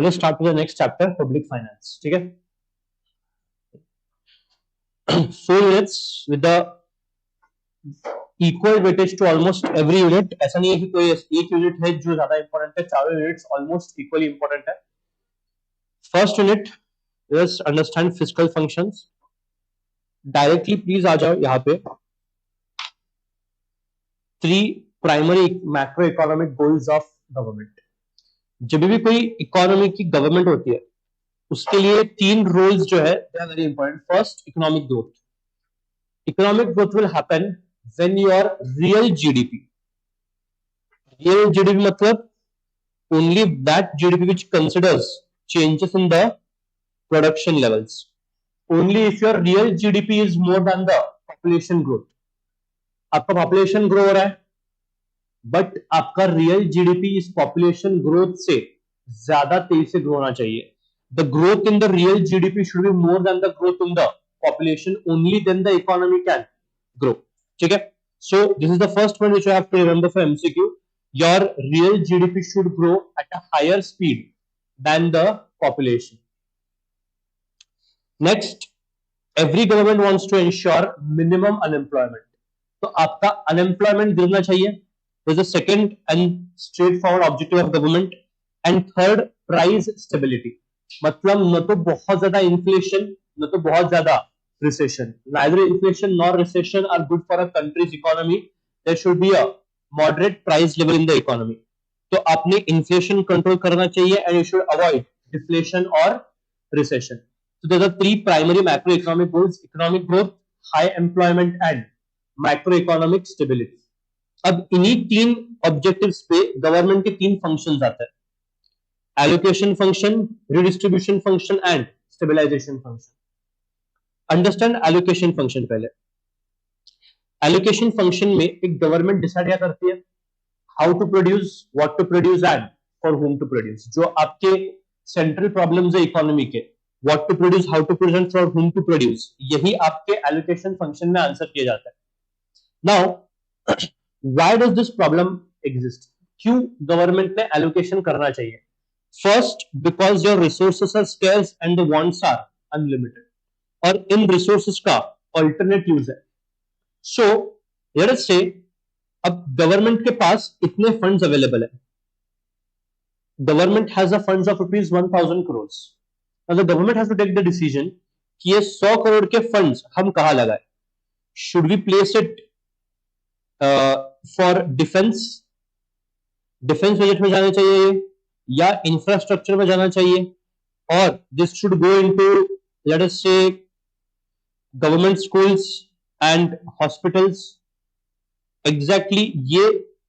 let's start with the next chapter, public finance. ठीक है, 4 units with the equal weightage to almost every unit. ऐसा नहीं है कि कोई एक यूनिट है जो ज्यादा इंपॉर्टेंट है, चारों यूनिट्स ऑलमोस्ट इक्वली इंपॉर्टेंट है। First unit, let's understand physical functions. Directly please आ जाओ यहाँ पे। 3 primary macro economic goals of government. जब भी कोई इकोनॉमी की गवर्नमेंट होती है उसके लिए 3 रोल्स जो है they are very important. First, economic growth. Economic growth will happen when your real GDP, real GDP मतलब only that GDP which considers changes in the production levels. Only if your real GDP is more than the population growth. आपका population grow हो रहा है but आपका real GDP इस population growth से ज्यादा तेजी से ग्रो होना चाहिए। The growth in the real GDP should be more than the growth in the population, only then the economy can grow. ठीक है, so this is the first one which you have to remember for MCQ. Your real GDP should grow at a higher speed than the population. Next, every government wants to ensure minimum unemployment. तो आपका unemployment गिरना चाहिए. This is the second and straightforward objective of government. And third, price stability. मतलब न तो बहुत ज्यादा inflation, न तो बहुत ज्यादा recession. Neither inflation nor recession are good for a country's economy. There should be a moderate price level in the economy. तो आपने इन्फ्लेशन कंट्रोल करना चाहिए and you should avoid deflation और recession. So there are 3 primary macroeconomic goals: economic growth, high employment and macroeconomic stability. अब इन्हीं 3 objectives पे government के 3 functions आते हैं: allocation function, redistribution function and stabilization function. Understand allocation function पहले। Allocation function में एक गवर्नमेंट डिसाइड क्या करती है, how to produce, what to produce and for whom to produce. जो आपके सेंट्रल प्रॉब्लम्स है इकोनॉमी के, what to produce, how to produce and for whom to produce, यही आपके एलोकेशन फंक्शन में आंसर किया जाता है। Now why does this problem exist? क्यों गवर्नमेंट ने एलोकेशन करना चाहिए? First, because your resources are scarce and the wants are unlimited, और इन रिसोर्सेस का अल्टरनेट यूज है। सो लेट अस से अब गवर्नमेंट के पास इतने फंड्स अवेलेबल है, government has a funds of rupees 1000 crore. The government has to take the decision कि ये 100 करोड़ के फंड्स हम कहां लगाए। Should we place it for defence, defence budget में जाना चाहिए या इंफ्रास्ट्रक्चर में जाना चाहिए, और this should go into let us say government schools and hospitals. Exactly ये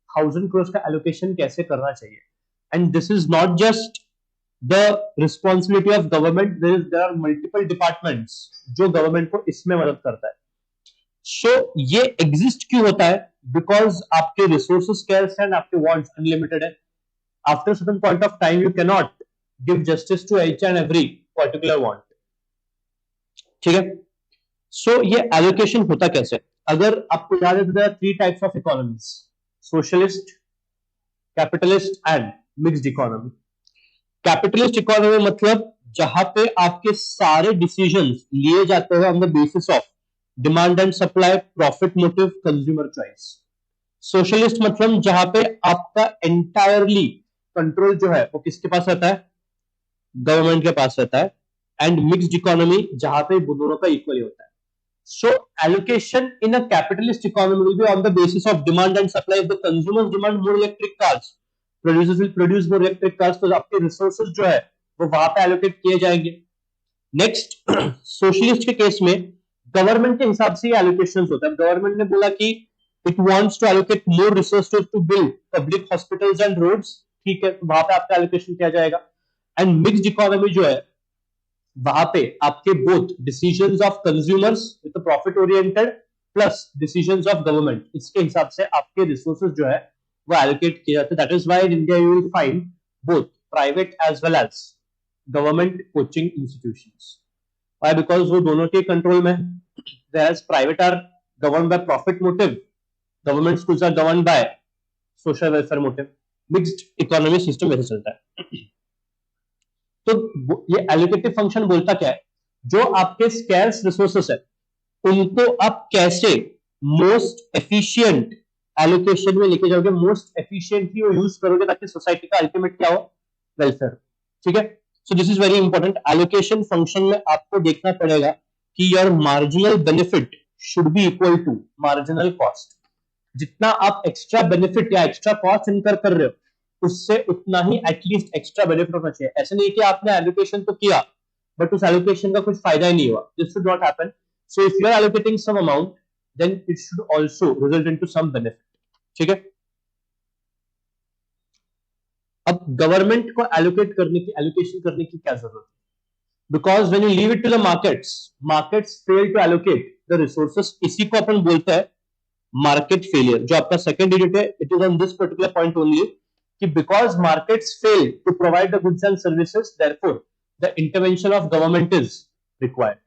1000 करोड़ का एलोकेशन कैसे करना चाहिए? And this is not just the responsibility of government, there are multiple departments जो गवर्नमेंट को इसमें मदद करता है। सो ये एग्जिस्ट क्यों होता है? बिकॉज आपके रिसोर्सेज स्कैर्स एंड आपके वांट्स अनलिमिटेड है। After certain point of time you can not give justice to each and every particular want. ठीक है, सो ये एलोकेशन होता कैसे? अगर आपको याद है तो there are 3 types of economies: socialist, capitalist and mixed economy. Capitalist economy मतलब जहां पे आपके सारे डिसीजंस लिए जाते हैं on the basis of demand and supply, profit motive, consumer choice. Socialist मतलब जहां पे आपका एंटायरली कंट्रोल जो है वो किसके पास रहता है, गवर्नमेंट के पास रहता है। एंड मिक्स्ड इकोनॉमी जहां पे दोनों का इक्वली होता है। So allocation in a capitalist economy will be on the basis of demand and supply. If the consumers demand more electric cars, producers will produce more electric cars, तो आपके resources जो है वो वहां पे allocate किए जाएंगे। नेक्स्ट सोशलिस्ट के केस में गवर्नमेंट के हिसाब से एलोकेशन होता है। गवर्नमेंट ने बोला कि it wants to allocate more resources to build public hospitals and roads, ठीक है, तो वहां पे आपका एलोकेशन किया जाएगा। एंड मिक्स्ड इकोनॉमी जो है वहां पे आपके both decisions of consumers with profit oriented plus decisions of government, इसके हिसाब से आपके रिसोर्सेज जो है वो एलोकेट किए जाते हैं। That is why in India you will find both private as well as government coaching institutions. Why? Because वो दोनों के कंट्रोल में, whereas private are governed by profit motive, government schools are governed by social welfare motive। Mixed economy system ऐसे चलता है। तो ये allocative function बोलता क्या है, जो आपके स्कैर्स रिसोर्सेस है उनको आप कैसे मोस्ट एफिशिएंट एलोकेशन में लेके जाओगे, मोस्ट एफिशिएंटली वो यूज करोगे ताकि सोसाइटी का अल्टीमेट क्या हो, वेलफेयर। ठीक है, so this is very important. Allocation function में आपको देखना पड़ेगा कि your marginal benefit should be equal to marginal cost. जितना आप एक्स्ट्रा बेनिफिट या एक्स्ट्रा कॉस्ट इनकर कर रहे हो उससे उतना ही एटलीस्ट एक्स्ट्रा बेनिफिट होना चाहिए। ऐसा नहीं कि आपने एलोकेशन तो किया बट उस एलोकेशन का कुछ फायदा ही नहीं हुआ। This should not happen. So if you are allocating some amount then it should also result into some benefit. ठीक है, अब गवर्नमेंट को एलोकेट करने की, एलोकेशन करने की क्या जरूरत है? Because when you leave it to the markets, markets fail to allocate the resources. इसी को अपन बोलते हैं मार्केट फेलियर। जो आपका सेकंड डिजिट है, it is on this particular point only कि because markets fail to provide the goods and services, therefore the intervention of government is required.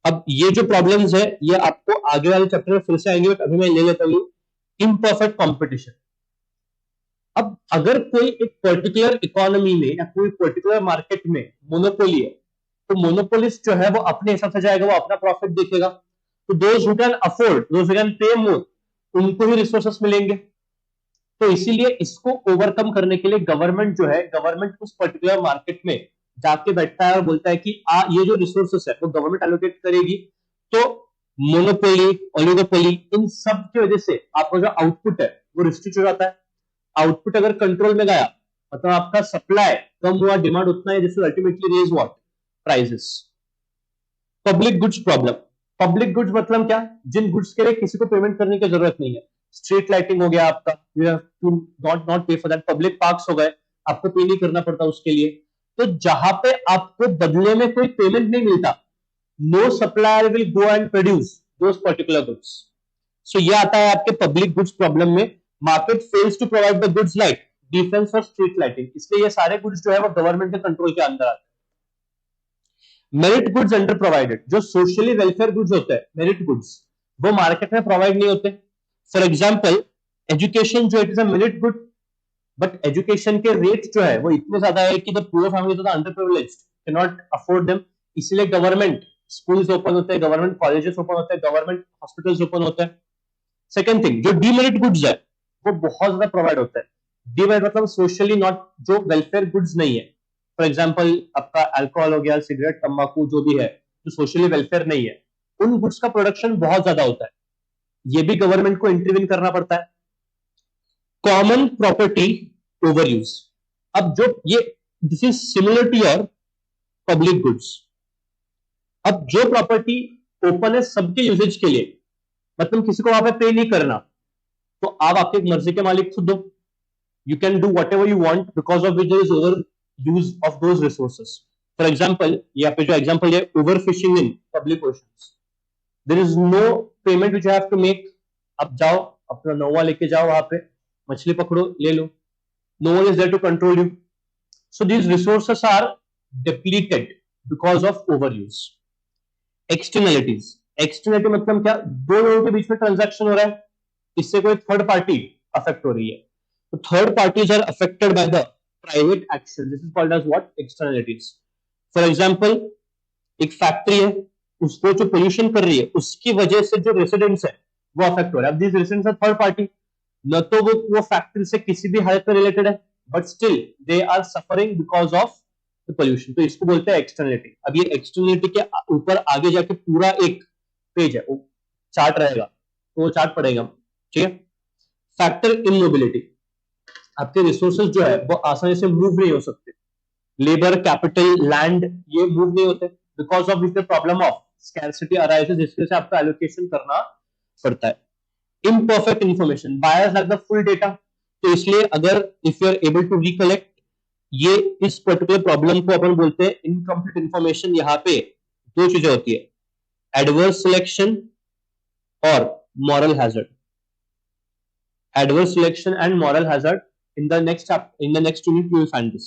अब ये जो प्रॉब्लम्स है ये आपको आगे वाले चैप्टर में फिर से आएंगे, बट अभी मैं ले लेता हूं इम्परफेक्ट कॉम्पिटिशन। अब अगर कोई एक पर्टिकुलर इकोनॉमी में या कोई पर्टिकुलर मार्केट में मोनोपोली है, तो मोनोपोलिस्ट जो है वो अपने हिसाब से जाएगा, वो अपना प्रॉफिट देखेगा। तो those who can afford, those who can pay more, उनको ही रिसोर्सेस मिलेंगे। तो इसीलिए इसको ओवरकम करने के लिए गवर्नमेंट जो है, गवर्नमेंट उस पर्टिकुलर मार्केट में जाके बैठता है और बोलता है कि ये जो रिसोर्सेस है वो गवर्नमेंट एलोकेट करेगी। तो मोनोपोली, ओलिगोपोली, इन सब की वजह से आपका जो आउटपुट है वो रिस्ट्रिक्ट हो जाता है। आउटपुट अगर कंट्रोल में गया मतलब आपका सप्लाई कम हुआ, डिमांड उतना है, जिससे ultimately raise what, prices. Public goods problem. Public goods मतलब क्या, जिन गुड्स के लिए किसी को पेमेंट करने की जरूरत नहीं है। स्ट्रीट लाइटिंग हो गया आपका, यू हैव टू नॉट पे फॉर दैट। पब्लिक पार्क्स हो गए, आपको पे नहीं करना पड़ता उसके लिए। तो जहां पे आपको बदले में कोई पेमेंट नहीं मिलता, no supplier will go and produce those particular goods. So ये आता है आपके पब्लिक गुड्स प्रॉब्लम में। Market fails to provide the goods like defence और स्ट्रीट लाइटिंग, इसलिए ये सारे गुड्स जो है वो गवर्नमेंट के कंट्रोल के अंदर आते हैं। मेरिट गुड्स अंडर प्रोवाइडेड, जो सोशली वेलफेयर गुड्स होते हैं, मेरिट गुड्स, वो मार्केट में प्रोवाइड नहीं होते। फॉर एग्जाम्पल एजुकेशन जो it is a merit good, but education के रेट जो है वो इतने ज्यादा है कि the poor family, the under privileged can not afford them. इसलिए गवर्नमेंट स्कूल्स ओपन होते हैं, गवर्नमेंट कॉलेजेस ओपन होते हैं, गवर्नमेंट हॉस्पिटल्स ओपन होते हैं। सेकंड थिंग, जो डीमेरिट गुड्स है वो बहुत ज्यादा प्रोवाइड होता है। डीमेरिट मतलब सोशली नॉट, जो वेलफेयर गुड्स नहीं है। फॉर एग्जाम्पल आपका अल्कोहल हो गया, सिगरेट, तंबाकू, जो भी है जो सोशली वेलफेयर नहीं है, उन गुड्स का प्रोडक्शन बहुत ज्यादा होता है। ये भी गवर्नमेंट को इंटरवीन करना पड़ता है। Common property over use. अब जो ये, this is similar to your public goods. अब जो प्रॉपर्टी ओपन है सबके यूजेज के लिए, मतलब किसी को वहां पे पे नहीं करना, तो आप आपके मर्जी के मालिक खुद हो। You can do whatever you want because of which there is over use of those resources. For example यहाँ पे जो एग्जाम्पल है, overfishing in public oceans, there is no payment which you have to make. आप जाओ अपना नौवा लेके जाओ, वहां पे मछली पकड़ो, ले लो, no one is there to control you. So these resources are depleted because of over use. Externalities. Externality मतलब क्या, दो लोगों के बीच में ट्रांजैक्शन हो रहा है, इससे कोई थर्ड पार्टी अफेक्ट हो रही है। तो third parties are affected by the private action. This is called as what? Externalities. For example, एक फैक्ट्री है, उसको जो पोल्यूशन कर रही है उसकी वजह से जो रेसिडेंट्स है वो अफेक्ट हो रहा है. अब this residents are third party, न तो वो फैक्ट्री से किसी भी हालत में रिलेटेड है, but still they are suffering because of the pollution. तो इसको बोलते हैं एक्सटर्नलिटी. अब ये एक्सटर्नलिटी के ऊपर आगे जाके पूरा एक पेज है, वो चार्ट रहेगा, तो वो चार्ट पड़ेगा. ठीक है. फैक्टर इन मोबिलिटी, आपके रिसोर्सेज जो है वो आसानी से मूव नहीं हो सकते. लेबर, कैपिटल, लैंड, ये मूव नहीं होते because of the problem of scarcity arises, जिसकी वजह से आपको एलोकेशन करना पड़ता है. Imperfect information, buyers like the full data. तो इसलिए अगर if you are able to recollect, ये इस पर्टिकुलर प्रॉब्लम को अपन बोलते हैं इनकम्प्लीट इंफॉर्मेशन. यहाँ पे दो चीजें होती है, एडवर्स सिलेक्शन और moral hazard. Adverse selection and moral hazard. in the next unit you will find this.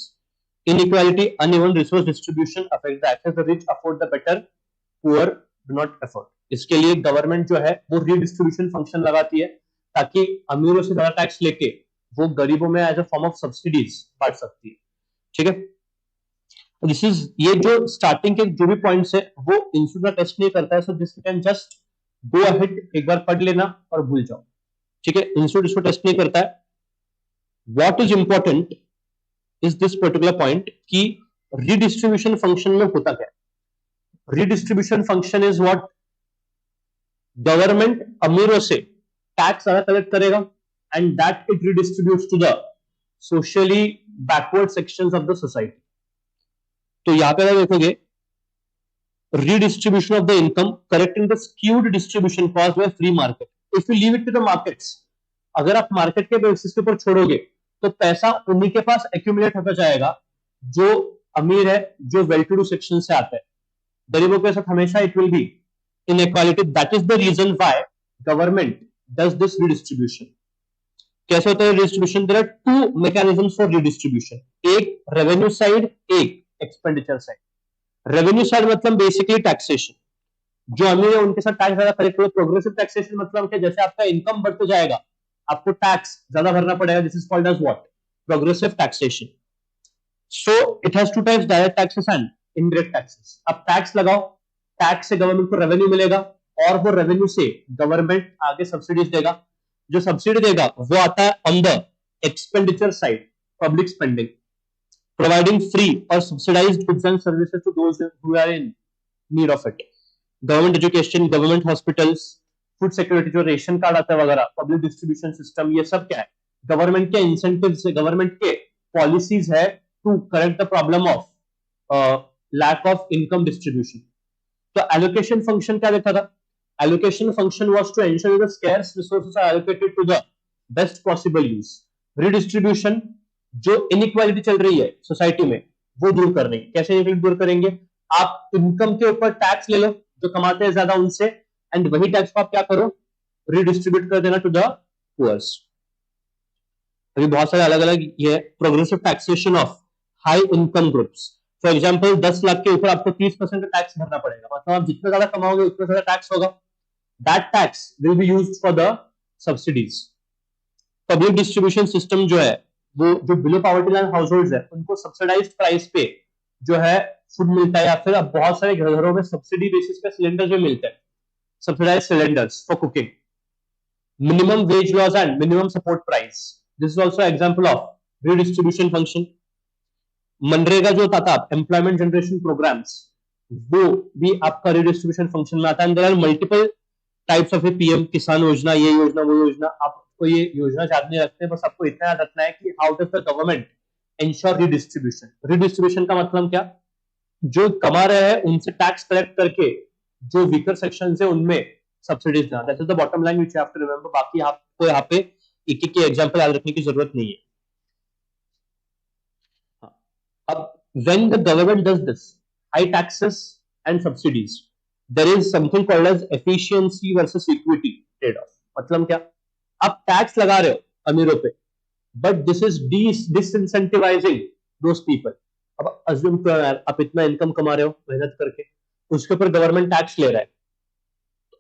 Inequality, uneven resource distribution affects the access. The rich afford the better, poor do not afford. इसके लिए government जो है वो redistribution function लगाती है ताकि अमीरों से ज्यादा टैक्स लेके वो गरीबों में as a form of subsidies बांट सकती है. ठीक है. दिस इज, ये जो स्टार्टिंग के जो भी पॉइंट्स है वो इंस्टीट्यूट टेस्ट नहीं करता है, so this can just go ahead, एक बार पढ़ लेना और भूल जाओ. ठीक है. इंस्टीट्यूट इसको टेस्ट नहीं करता है. What is important is this particular point कि redistribution function में होता क्या है. Redistribution function is what? Government अमीरों से टैक्स ज्यादा कलेक्ट करेगा and that it redistributes to the socially backward sections of the society. तो यहाँ पे अगर देखोगे, redistribution of the income correcting the skewed distribution caused by free market. If you leave it to the markets, अगर आप market के basis के ऊपर छोड़ोगे तो पैसा उन्हीं के पास एक्यूमुलेट होता जाएगा जो अमीर है, जो वेल टू डू सेक्शन से आता है. गरीबों के साथ हमेशा it will be inequality. That is the reason why government does this redistribution. कैसे होता है redistribution? There are two mechanisms for redistribution, एक रेवेन्यू साइड, एक एक्सपेंडिचर साइड. रेवेन्यू साइड मतलब बेसिकली टैक्सेशन. जो अमीर है उनके साथ टैक्स ज्यादा कलेक्ट करो. प्रोग्रेसिव टैक्सेशन मतलब क्या? जैसे आपका इनकम बढ़ते जाएगा आपको टैक्स ज्यादा भरना पड़ेगा. This is called as what? Progressive taxation. So it has two types, direct taxes and indirect taxes. अब टैक्स लगाओ, टैक्स से गवर्नमेंट को रेवेन्यू मिलेगा और वो रेवेन्यू से गवर्नमेंट आगे सब्सिडीज देगा. जो सब्सिडी देगा वो आता है on the expenditure side, public spending, providing free और subsidised goods and services to those who are in need of it. Government education, government hospitals, food security, जो रेशन कार्ड आता है वगैरह, पब्लिक डिस्ट्रीब्यूशन सिस्टम, ये सब क्या है? Government के इंसेंटिव से, गवर्नमेंट के पॉलिसीज है to correct the problem of lack of income distribution. तो एलोकेशन फंक्शन क्या देखा था? Allocation function was to ensure the scarce resources are allocated to the best possible use. Redistribution, जो inequality चल रही है सोसाइटी में वो दूर करने. कैसे इनइक्वालिटी दूर करेंगे? आप इनकम के ऊपर टैक्स ले लो, जो कमाते हैं ज्यादा उनसे, एंड वही टैक्स को आप क्या करो? रिडिस्ट्रीब्यूट कर देना टू द पुअर्स. अभी बहुत सारे अलग अलग ये progressive taxation of high income groups. For example 10 lakh के ऊपर आपको 30% का टैक्स भरना पड़ेगा. मतलब आप जितना ज्यादा कमाओगे उतना ज्यादा टैक्स होगा. That tax will be used for the subsidies. Public distribution system जो है वो जो below poverty line house hold है उनको सब्सिडाइज्ड प्राइस पे जो है फूड मिलता है, या फिर अब बहुत सारे घरों में सब्सिडी बेसिस पे सिलेंडर जो मिलते हैं, subsidized cylinders for cooking. Minimum wage laws and minimum support price. This is also an example of redistribution function. MNREGA जो होता था, employment generation programs, वो भी आपका redistribution function में आता है. There are multiple types of PM किसान योजना, ये योजना, वो योजना. आपको ये योजना याद नहीं रखते, बस आपको इतना याद रखना है कि how does the government ensure redistribution. Redistribution का मतलब क्या? जो कमा रहे हैं उनसे टैक्स कलेक्ट करके जो वीकर सेक्शन है उनमें सब्सिडीज देना. That is the bottom line which you have to remember. बाकी आपको यहाँ पे एक एक एग्जांपल याद रखने की जरूरत नहीं है. अब when the government does this high taxes and subsidies, there is something called as efficiency versus equity trade off. मतलब क्या? आप टैक्स लगा रहे हो अमीरों पे, but this is disincentivising those people. अब अज्यूम करो यार, आप इतना इनकम कमा रहे हो मेहनत करके, उसके ऊपर गवर्नमेंट टैक्स ले रहा है.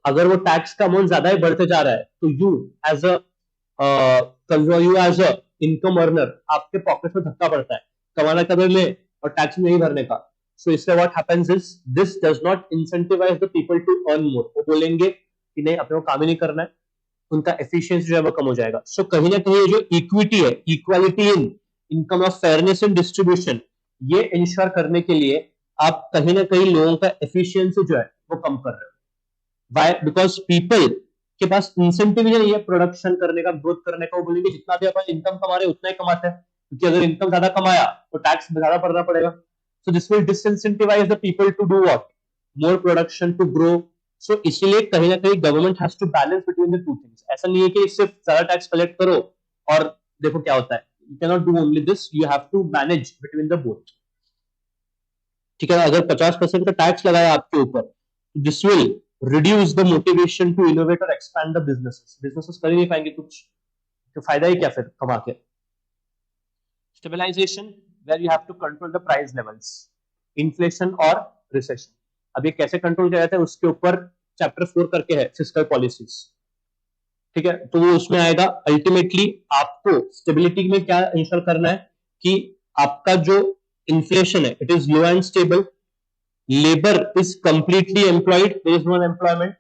अगर वो टैक्स का अमाउंट ज्यादा ही बढ़ते जा रहा है तो you as a income earner आपके पॉकेट में धक्का पड़ता है. कमाना कदर ले और टैक्स नहीं भरने का। सो इससे what happens is this does not incentivize the people to earn more. वो बोलेंगे कि नहीं अपने को काम ही नहीं करना है, उनका एफिशिएंसी जो है वो कम हो जाएगा। सो कहीं ना कहीं ये जो इक्विटी है, इक्वालिटी इन इनकम और फेयरनेस इन डिस्ट्रीब्यूशन, ये इंश्योर करने के लिए आप कहीं ना कहीं लोगों का एफिशिएंसी जो है वो कम कर रहे हो। वाई? बिकॉज पीपल के पास इंसेंटिव नहीं है प्रोडक्शन करने का, ग्रोथ करने का। वो बोलेंगे जितना भी अपन इनकम कमा रहे उतना ही कमाते हैं, क्योंकि अगर इनकम ज्यादा कमाया तो टैक्स ज्यादा भरना पड़ेगा। So this will disincentivise the people to do what, more production to grow. So इसीलिए कहीं ना कहीं government has to balance between the two things. ऐसा नहीं है कि सिर्फ ज्यादा टैक्स कलेक्ट करो और देखो क्या होता है। You can not do only this, you have to manage between the both. ठीक है, अगर 50% का टैक्स लगाया आपके ऊपर, this will reduce the motivation to innovate और एक्सपैंड द बिजनेसेस। बिजनेसेस कर ही नहीं पाएंगे कुछ, तो फायदा ही क्या फिर कमा के। Stabilization, where you have to control the price levels, inflation और रिसेशन। अब ये कैसे कंट्रोल किया जाता है उसके ऊपर चैप्टर 4 करके है, फिस्कल पॉलिसीज। ठीक है, तो वो उसमें आएगा। अल्टीमेटली आपको स्टेबिलिटी में क्या इंश्योर करना है कि आपका जो इन्फ्लेशन है it is low and stable, labour is completely employed, there is no unemployment,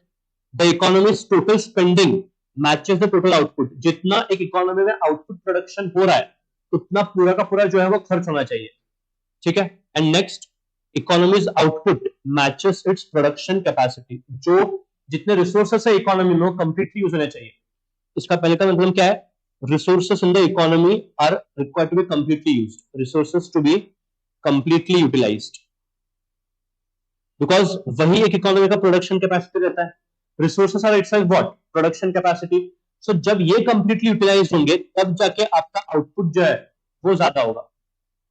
the economy's total spending matches the total output. जितना एक इकोनॉमी में आउटपुट प्रोडक्शन हो रहा है उतना पूरा का पूरा जो है वो खर्च होना चाहिए। ठीक है, and next, economies output matches its production capacity. जो जितने रिसोर्सेस है इकोनॉमी में वो कंप्लीटली यूज होने चाहिए। इसका पहले का मतलब क्या है, resources in the economy are required to be completely used, resources to be completely utilized, because वही एक इकोनॉमी का प्रोडक्शन कैपेसिटी रहता है। Resources are itself what, production capacity. So जब ये कंप्लीटली यूटिलाइज होंगे तब जाके आपका आउटपुट जो है वो ज्यादा होगा।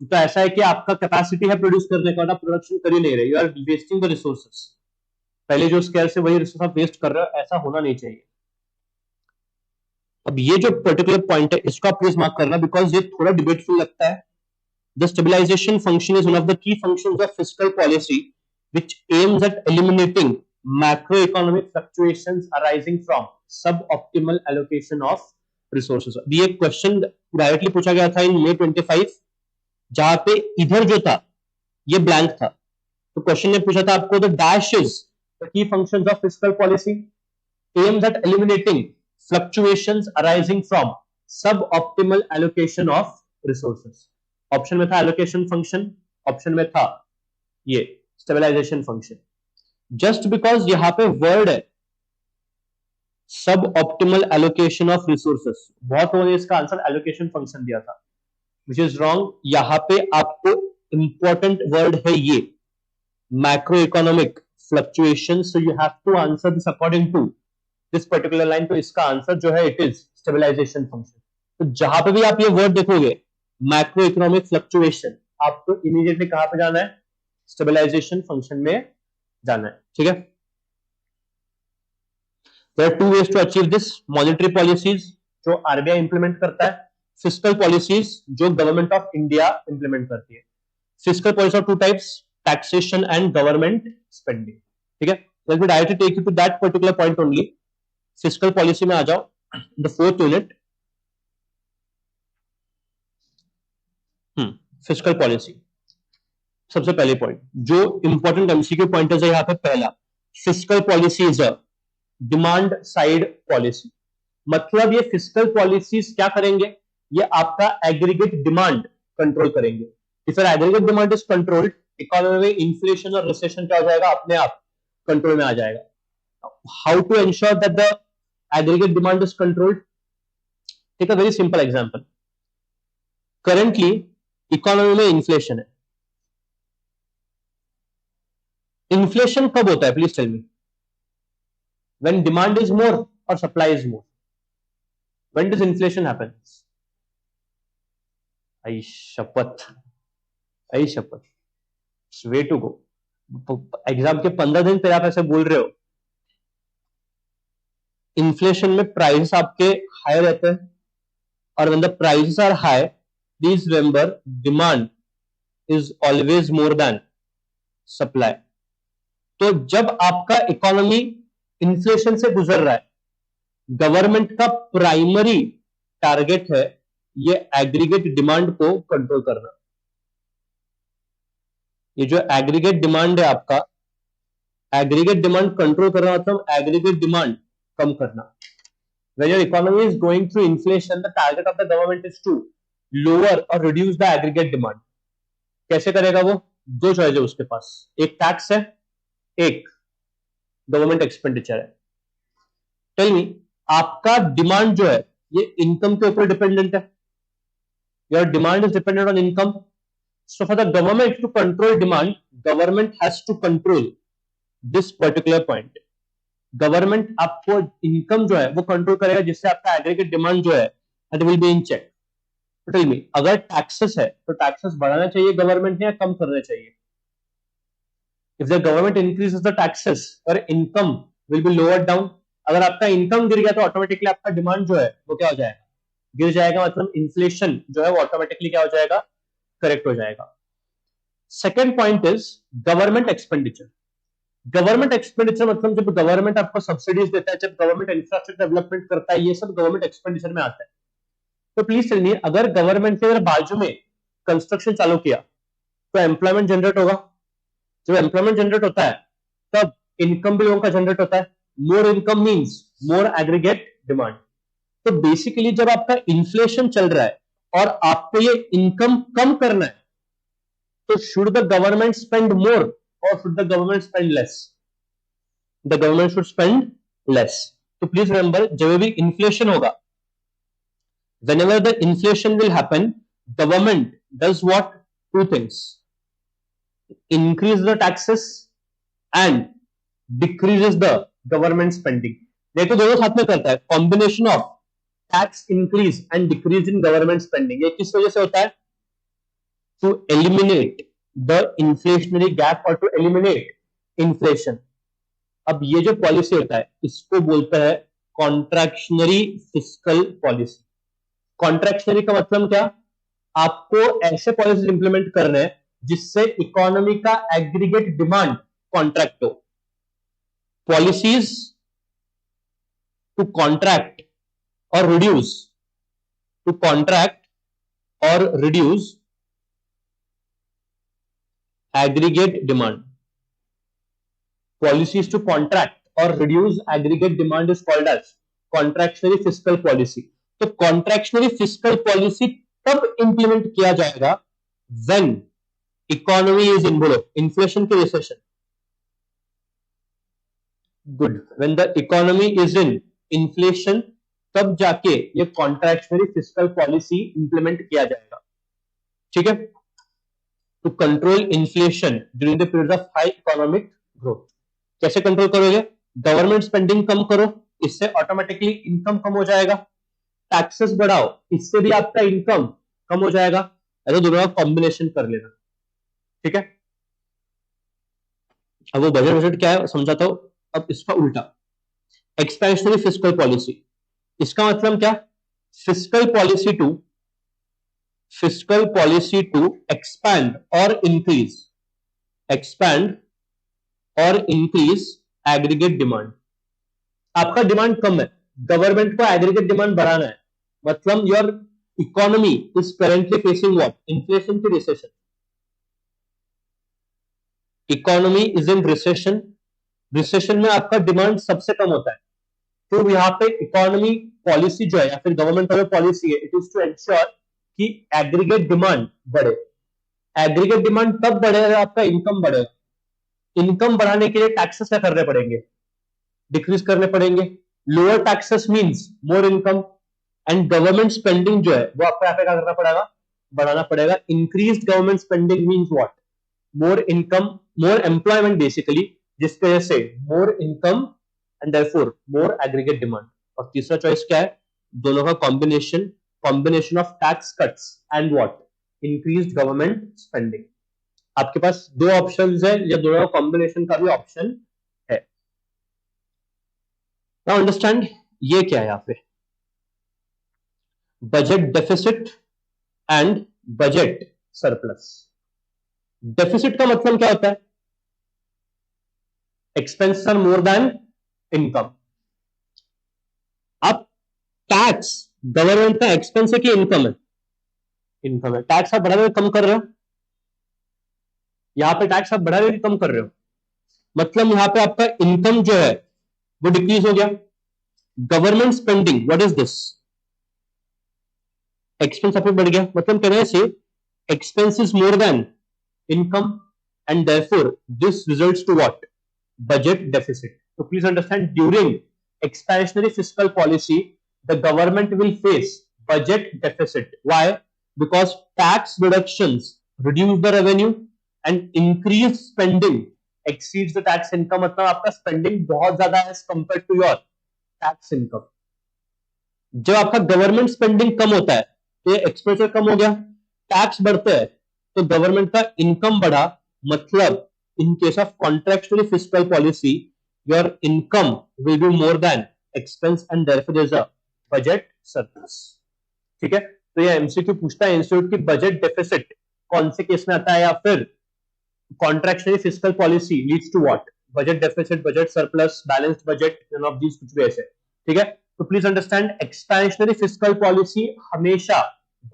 तो ऐसा है कि आपका कैपेसिटी है प्रोड्यूस करने का, आप प्रोडक्शन कर ही नहीं रहे, you are wasting the resources. पहले जो स्केयर से वही रिसोर्स आप वेस्ट कर रहे हो, ऐसा होना नहीं चाहिए। अब ये जो पर्टिकुलर पॉइंट है इसको आप प्लीज मार्क करना, बिकॉज ये थोड़ा डिबेटफुल लगता है। The stabilization function is one of the key functions of fiscal policy which aims at eliminating macroeconomic fluctuations arising from suboptimal allocation of resources। अभी एक क्वेश्चन डायरेक्टली पूछा गया था इन May 25, जहां पे इधर जो था ये ब्लैंक था। तो क्वेश्चन ने पूछा था आपको, the dash is the key functions of fiscal policy aims at eliminating fluctuations arising from suboptimal allocation of resources। Option में था allocation function, ऑप्शन में था ये स्टेबलाइजेशन फंक्शन। जस्ट बिकॉज यहां पे वर्ड है सब ऑप्टिमल एलोकेशन ऑफ रिसोर्सेस, बहुत लोगों ने इसका आंसर एलोकेशन फंक्शन दिया था, विच इज रॉन्ग। यहां पे आपको इंपॉर्टेंट वर्ड है ये macroeconomic fluctuation, so you have to answer this according to this particular line. तो इसका आंसर जो है इट इज स्टेबलाइजेशन फंक्शन। तो जहां पे भी आप ये वर्ड देखोगे मैक्रो इकोनॉमिक फ्लक्चुएशन, आपको इमीडिएटली कहां पे जाना है, स्टेबलाइजेशन फंक्शन में जाना है। ठीक है, there are two ways to achieve this. Monetary policies जो आरबीआई इंप्लीमेंट करता है, फिस्कल पॉलिसीज जो गवर्नमेंट ऑफ इंडिया इंप्लीमेंट करती है। Fiscal policy of two types, taxation and government spending. ठीक है, let me directly take you to that particular point only. Fiscal policy में आ जाओ, the fourth unit, fiscal policy. सबसे पहले पॉइंट जो इंपॉर्टेंट एमसीक्यू पॉइंटर्स है यहां पे, पहला, fiscal policy is a demand side policy. मतलब ये फिस्कल पॉलिसीज क्या करेंगे, ये आपका एग्रीगेट डिमांड कंट्रोल करेंगे। If aggregate demand is controlled, economy में इन्फ्लेशन और रिसेशन क्या हो जाएगा, अपने आप कंट्रोल में आ जाएगा। How to ensure that the aggregate demand is controlled? Take a very simple example. Currently economy में इन्फ्लेशन है। इन्फ्लेशन कब होता है, please tell me? When demand is more और supply is more. When does inflation happen? आई शपथ, आई शपथ, वे टू गो। एग्जाम के 15 दिन पहले आप ऐसे बोल रहे हो। इन्फ्लेशन में प्राइस आपके हाई रहते हैं, और when the prices are high, please remember demand is always more than supply. तो जब आपका इकोनॉमी इन्फ्लेशन से गुजर रहा है, गवर्नमेंट का प्राइमरी टारगेट है ये एग्रीगेट डिमांड को कंट्रोल करना। ये जो एग्रीगेट डिमांड है आपका, एग्रीगेट डिमांड कंट्रोल करना मतलब एग्रीगेट डिमांड कम करना। When your economy is going through inflation, the target of the government is to lower or reduce the aggregate demand. कैसे करेगा वो? दो चॉइस है उसके पास, एक टैक्स है, एक गवर्नमेंट एक्सपेंडिचर है। टेल मी, आपका डिमांड जो है ये इनकम के ऊपर डिपेंडेंट है। Your demand is dependent on income. So for the government to control demand, government has to control this particular point. Government आपको इनकम जो है वो कंट्रोल करेगा, जिससे आपका एग्रीगेट डिमांड जो है it will be in check. Tell me, अगर टैक्सेस है तो टैक्सेस बढ़ाना चाहिए गवर्नमेंट ने या कम करना चाहिए? If the government increases the taxes और income will be lower down. अगर आपका इनकम गिर गया तो ऑटोमेटिकली आपका डिमांड जो है वो क्या हो जाएगा? गिर जाएगा। मतलब इन्फ्लेशन जो है वो ऑटोमेटिकली क्या हो जाएगा? करेक्ट हो जाएगा। Second point is government expenditure. Government expenditure मतलब जब गवर्नमेंट आपको सब्सिडीज देता है, जब गवर्नमेंट इंफ्रास्ट्रक्चर डेवलपमेंट करता है, ये सब गवर्नमेंट एक्सपेंडिचर में आता है। तो प्लीज चलिए, अगर गवर्नमेंट के बाजू में कंस्ट्रक्शन चालू किया तो एम्प्लॉयमेंट जनरेट होगा। जब एम्प्लॉयमेंट जनरेट होता है तब इनकम भी लोगों का जनरेट होता है। More income means more aggregate demand. तो बेसिकली जब आपका इन्फ्लेशन चल रहा है और आपको ये इनकम कम करना है, तो should the government spend more or should the government spend less? The government should spend less. तो प्लीज रिमेंबर, जब भी इन्फ्लेशन होगा, whenever the inflation will happen, government does what? Two things: increase the taxes and decreases the government spending. नहीं तो दोनों साथ में करता है, combination of tax increase and decrease in government spending. ये किस वजह से होता है? To eliminate the inflationary gap और टू एलिमिनेट इन्फ्लेशन। अब ये जो पॉलिसी होता है इसको बोलता है कॉन्ट्रैक्शनरी फिस्कल पॉलिसी। कॉन्ट्रैक्शनरी का मतलब क्या? आपको ऐसे पॉलिसी इंप्लीमेंट करने हैं जिससे इकोनॉमी का एग्रीगेट डिमांड कॉन्ट्रैक्ट हो। पॉलिसीज टू कॉन्ट्रैक्ट और रिड्यूस, टू कॉन्ट्रैक्ट और reduce aggregate demand. Policies to contract और reduce aggregate demand is called as contractionary fiscal policy. तो कॉन्ट्रैक्शनरी फिस्कल पॉलिसी तब इंप्लीमेंट किया जाएगा व्हेन इकोनॉमी इज इन, बोलो, inflation की recession. Good, when the economy is in inflation, तब जाके ये कॉन्ट्रैक्शनरी फिस्कल पॉलिसी इंप्लीमेंट किया जाएगा। ठीक है? To control inflation during the period of high economic growth. कैसे कंट्रोल करोगे? गवर्नमेंट स्पेंडिंग कम करो, इससे ऑटोमेटिकली इनकम कम हो जाएगा। टैक्सेस बढ़ाओ, इससे भी आपका इनकम कम हो जाएगा। ऐसा दोनों का कॉम्बिनेशन कर लेना। ठीक है? अब वो बजट क्या है समझाता हूं। अब इसका उल्टा, एक्सपेंशनरी फिस्कल पॉलिसी। इसका मतलब क्या? फिस्कल पॉलिसी टू एक्सपैंड और इंक्रीज एग्रीगेट डिमांड। आपका डिमांड कम है, गवर्नमेंट को एग्रीगेट डिमांड बढ़ाना है। मतलब your economy is currently facing what? Inflation की recession. Economy is in recession. Recession में आपका डिमांड सबसे कम होता है। तो यहाँ पे इकोनॉमी पॉलिसी जो है या फिर गवर्नमेंट का जो पॉलिसी है, इट इज टू एंश्योर कि एग्रीगेट डिमांड बढ़े। एग्रीगेट डिमांड तब बढ़ेगा आपका इनकम बढ़ेगा। इनकम बढ़ाने के लिए टैक्सेस क्या करने पड़ेंगे? डिक्रीज करने पड़ेंगे। Lower taxes means more income and government spending जो है वो आपको यहाँ पे क्या करना पड़ेगा? बढ़ाना पड़ेगा। Increase government spending means what? More income, more employment basically, जिसकी वजह से more income and therefore more aggregate demand. और तीसरा चॉइस क्या है? दोनों का combination of tax cuts and what? Increased government spending. आपके पास दो ऑप्शंस है, या दोनों का कॉम्बिनेशन का भी ऑप्शन है। नाउ अंडरस्टैंड ये क्या है यहाँ पे? Budget deficit and budget surplus. Deficit का मतलब क्या होता है? Expenses are more than income. अब टैक्स गवर्नमेंट का एक्सपेंस है कि इनकम है? इनकम है। टैक्स आप बढ़ा कम कर रहे हो, यहाँ पे टैक्स आप बढ़ा रहे हो कम कर रहे हो, मतलब यहाँ पे आपका इनकम जो है वो डिक्रीज हो गया। Government spending, what is this, expense आपके बढ़ गया, मतलब कहना है expense is more then income and therefore this results to what, budget deficit. So please understand, during expansionary fiscal policy the government will face budget deficit. Why? Because tax reductions reduce the revenue and increased spending exceeds the tax income. मतलब आपका spending बहुत ज्यादा है as compared to your tax income. जब आपका government spending कम होता है तो ये एक्सपेंडिचर कम हो गया, टैक्स बढ़ते हैं तो गवर्नमेंट का इनकम बढ़ा, मतलब in case of contractionary fiscal policy your income will be more than expense and therefore there is a budget surplus. ठीक है, तो ये एमसीक्यू पूछता है इंस्टीट्यूट की बजट डेफिसिट कौन से केस में आता है, या फिर contractually fiscal policy leads to what, budget deficit, budget surplus, balanced budget, none of these, कुछ भी ऐसे। ठीक है, तो please understand expansionary fiscal policy हमेशा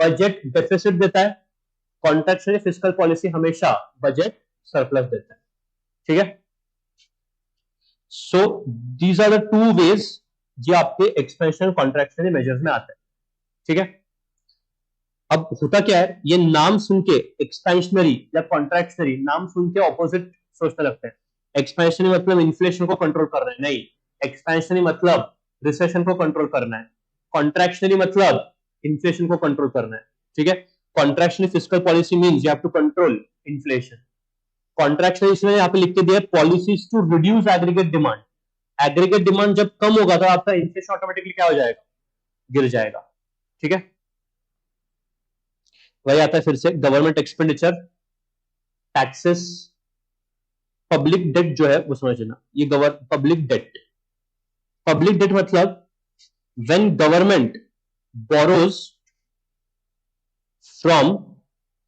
बजट डेफिसिट देता है, कॉन्ट्रैक्चुअली फिस्कल पॉलिसी हमेशा बजट सरप्लस देता है। ठीक है, so these are the two ways जो आपके एक्सपेंशन कॉन्ट्रैक्शनरी मेजर्स में आते हैं। ठीक है, अब होता क्या है, ये नाम सुन के एक्सपेंशनरी या कॉन्ट्रैक्शनरी नाम सुन के ऑपोजिट सोचने लगते हैं। एक्सपेंशनरी मतलब इन्फ्लेशन को कंट्रोल कर रहे हैं, नहीं, एक्सपेंशनरी मतलब रिसेशन को कंट्रोल करना है, कॉन्ट्रैक्शनरी मतलब इन्फ्लेशन को कंट्रोल करना है। ठीक है, contractionary fiscal policy means you have to control inflation, contractionary इसमें यहाँ पे लिख के दिया policies to reduce aggregate demand. Aggregate demand जब कम होगा तो आपका इन्फ्लेशन ऑटोमेटिकली क्या हो जाएगा, गिर जाएगा। ठीक है, वही आता है फिर से government expenditure, taxes, public debt जो है वो समझना, ये पब्लिक डेट, पब्लिक डेट मतलब when government borrows from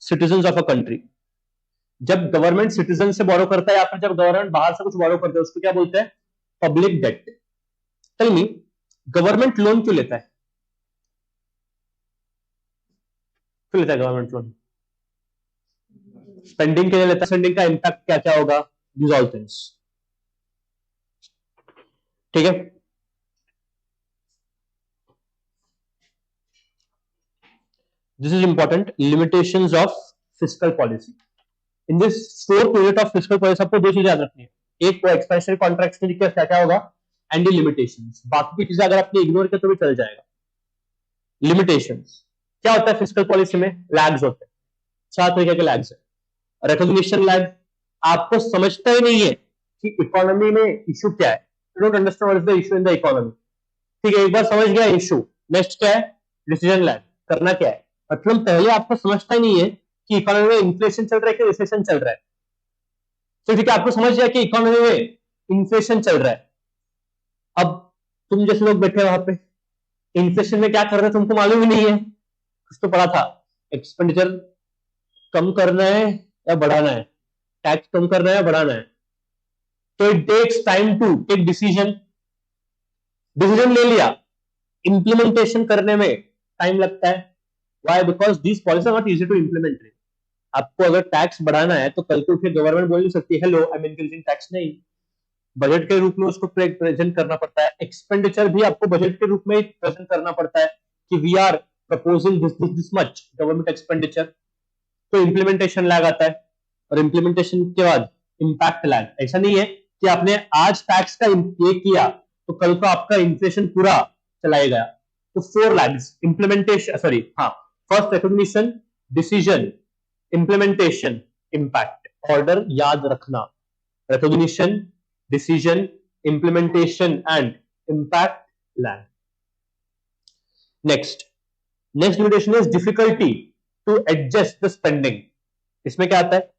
citizens of a country, जब गवर्नमेंट सिटीजन से बोरो करता है या फिर जब गवर्नमेंट बाहर से कुछ बोरो करता है उसको क्या बोलते हैं, public debt. Tell me, government loan क्यों लेता है, क्यों लेता है गवर्नमेंट लोन, स्पेंडिंग के लिए लेता है, स्पेंडिंग का इंपैक्ट क्या क्या होगा, दीज ऑल थिंग्स। ठीक है, this is important, limitations of fiscal policy. In this 4 period of fiscal policy आपको 2 चीजें याद रखनी है, एक तो एक्सपेंशनरी कॉन्ट्रैक्शनरी का क्या क्या होगा एंड लिमिटेशंस, बाकी की चीजें अगर आपने इग्नोर किया तो भी चल जाएगा। लिमिटेशंस क्या होता है फिस्कल पॉलिसी में, लैग्स होते हैं, 4 तरीके के लैग्स है। रिकॉग्निशन लैग, आपको समझता ही नहीं है कि इकोनॉमी में इशू क्या है, you don't understand what is the issue in the economy. ठीक है, एक बार समझ गया इशू, नेक्स्ट क्या है, डिसीजन लैग, करना क्या है, मतलब पहले आपको समझता ही नहीं है कि इकोनॉमी में इन्फ्लेशन चल रहा है कि रिसेशन चल रहा है। तो ठीक है, आपको समझ गया कि इकोनॉमी में इन्फ्लेशन चल रहा है, अब तुम जैसे लोग बैठे वहां पे इन्फ्लेशन में क्या कर रहे हैं तुमको मालूम ही नहीं है, कुछ तो पढ़ा था, एक्सपेंडिचर कम करना है या बढ़ाना है, टैक्स कम करना है या बढ़ाना है, तो it takes time to take decision, decision ले लिया, इंप्लीमेंटेशन करने में टाइम लगता है। Why? Because these policy are not easy to implement. आपको अगर टैक्स बढ़ाना है तो कल को फिर गवर्नमेंट बोल नहीं सकती hello I am increasing tax, नहीं, बजट के रूप में उसको प्रेजेंट करना पड़ता है, एक्सपेंडिचर भी आपको बजट के रूप में प्रेजेंट करना पड़ता है कि we are proposing this much government expenditure, तो इम्प्लीमेंटेशन लैग आता है, और इम्प्लीमेंटेशन के बाद इम्पैक्ट लैग। ऐसा नहीं है कि आपने आज टैक्स का ये किया तो कल को आपका इन्फ्लेशन पूरा चलाया गया, तो 4 लैग्स, इम्प्लीमेंटेशन, सॉरी, हाँ, first recognition, decision, implementation, impact, order याद रखना, recognition, decision, implementation and impact lag. Next limitation is difficulty to adjust the spending. इसमें क्या आता है,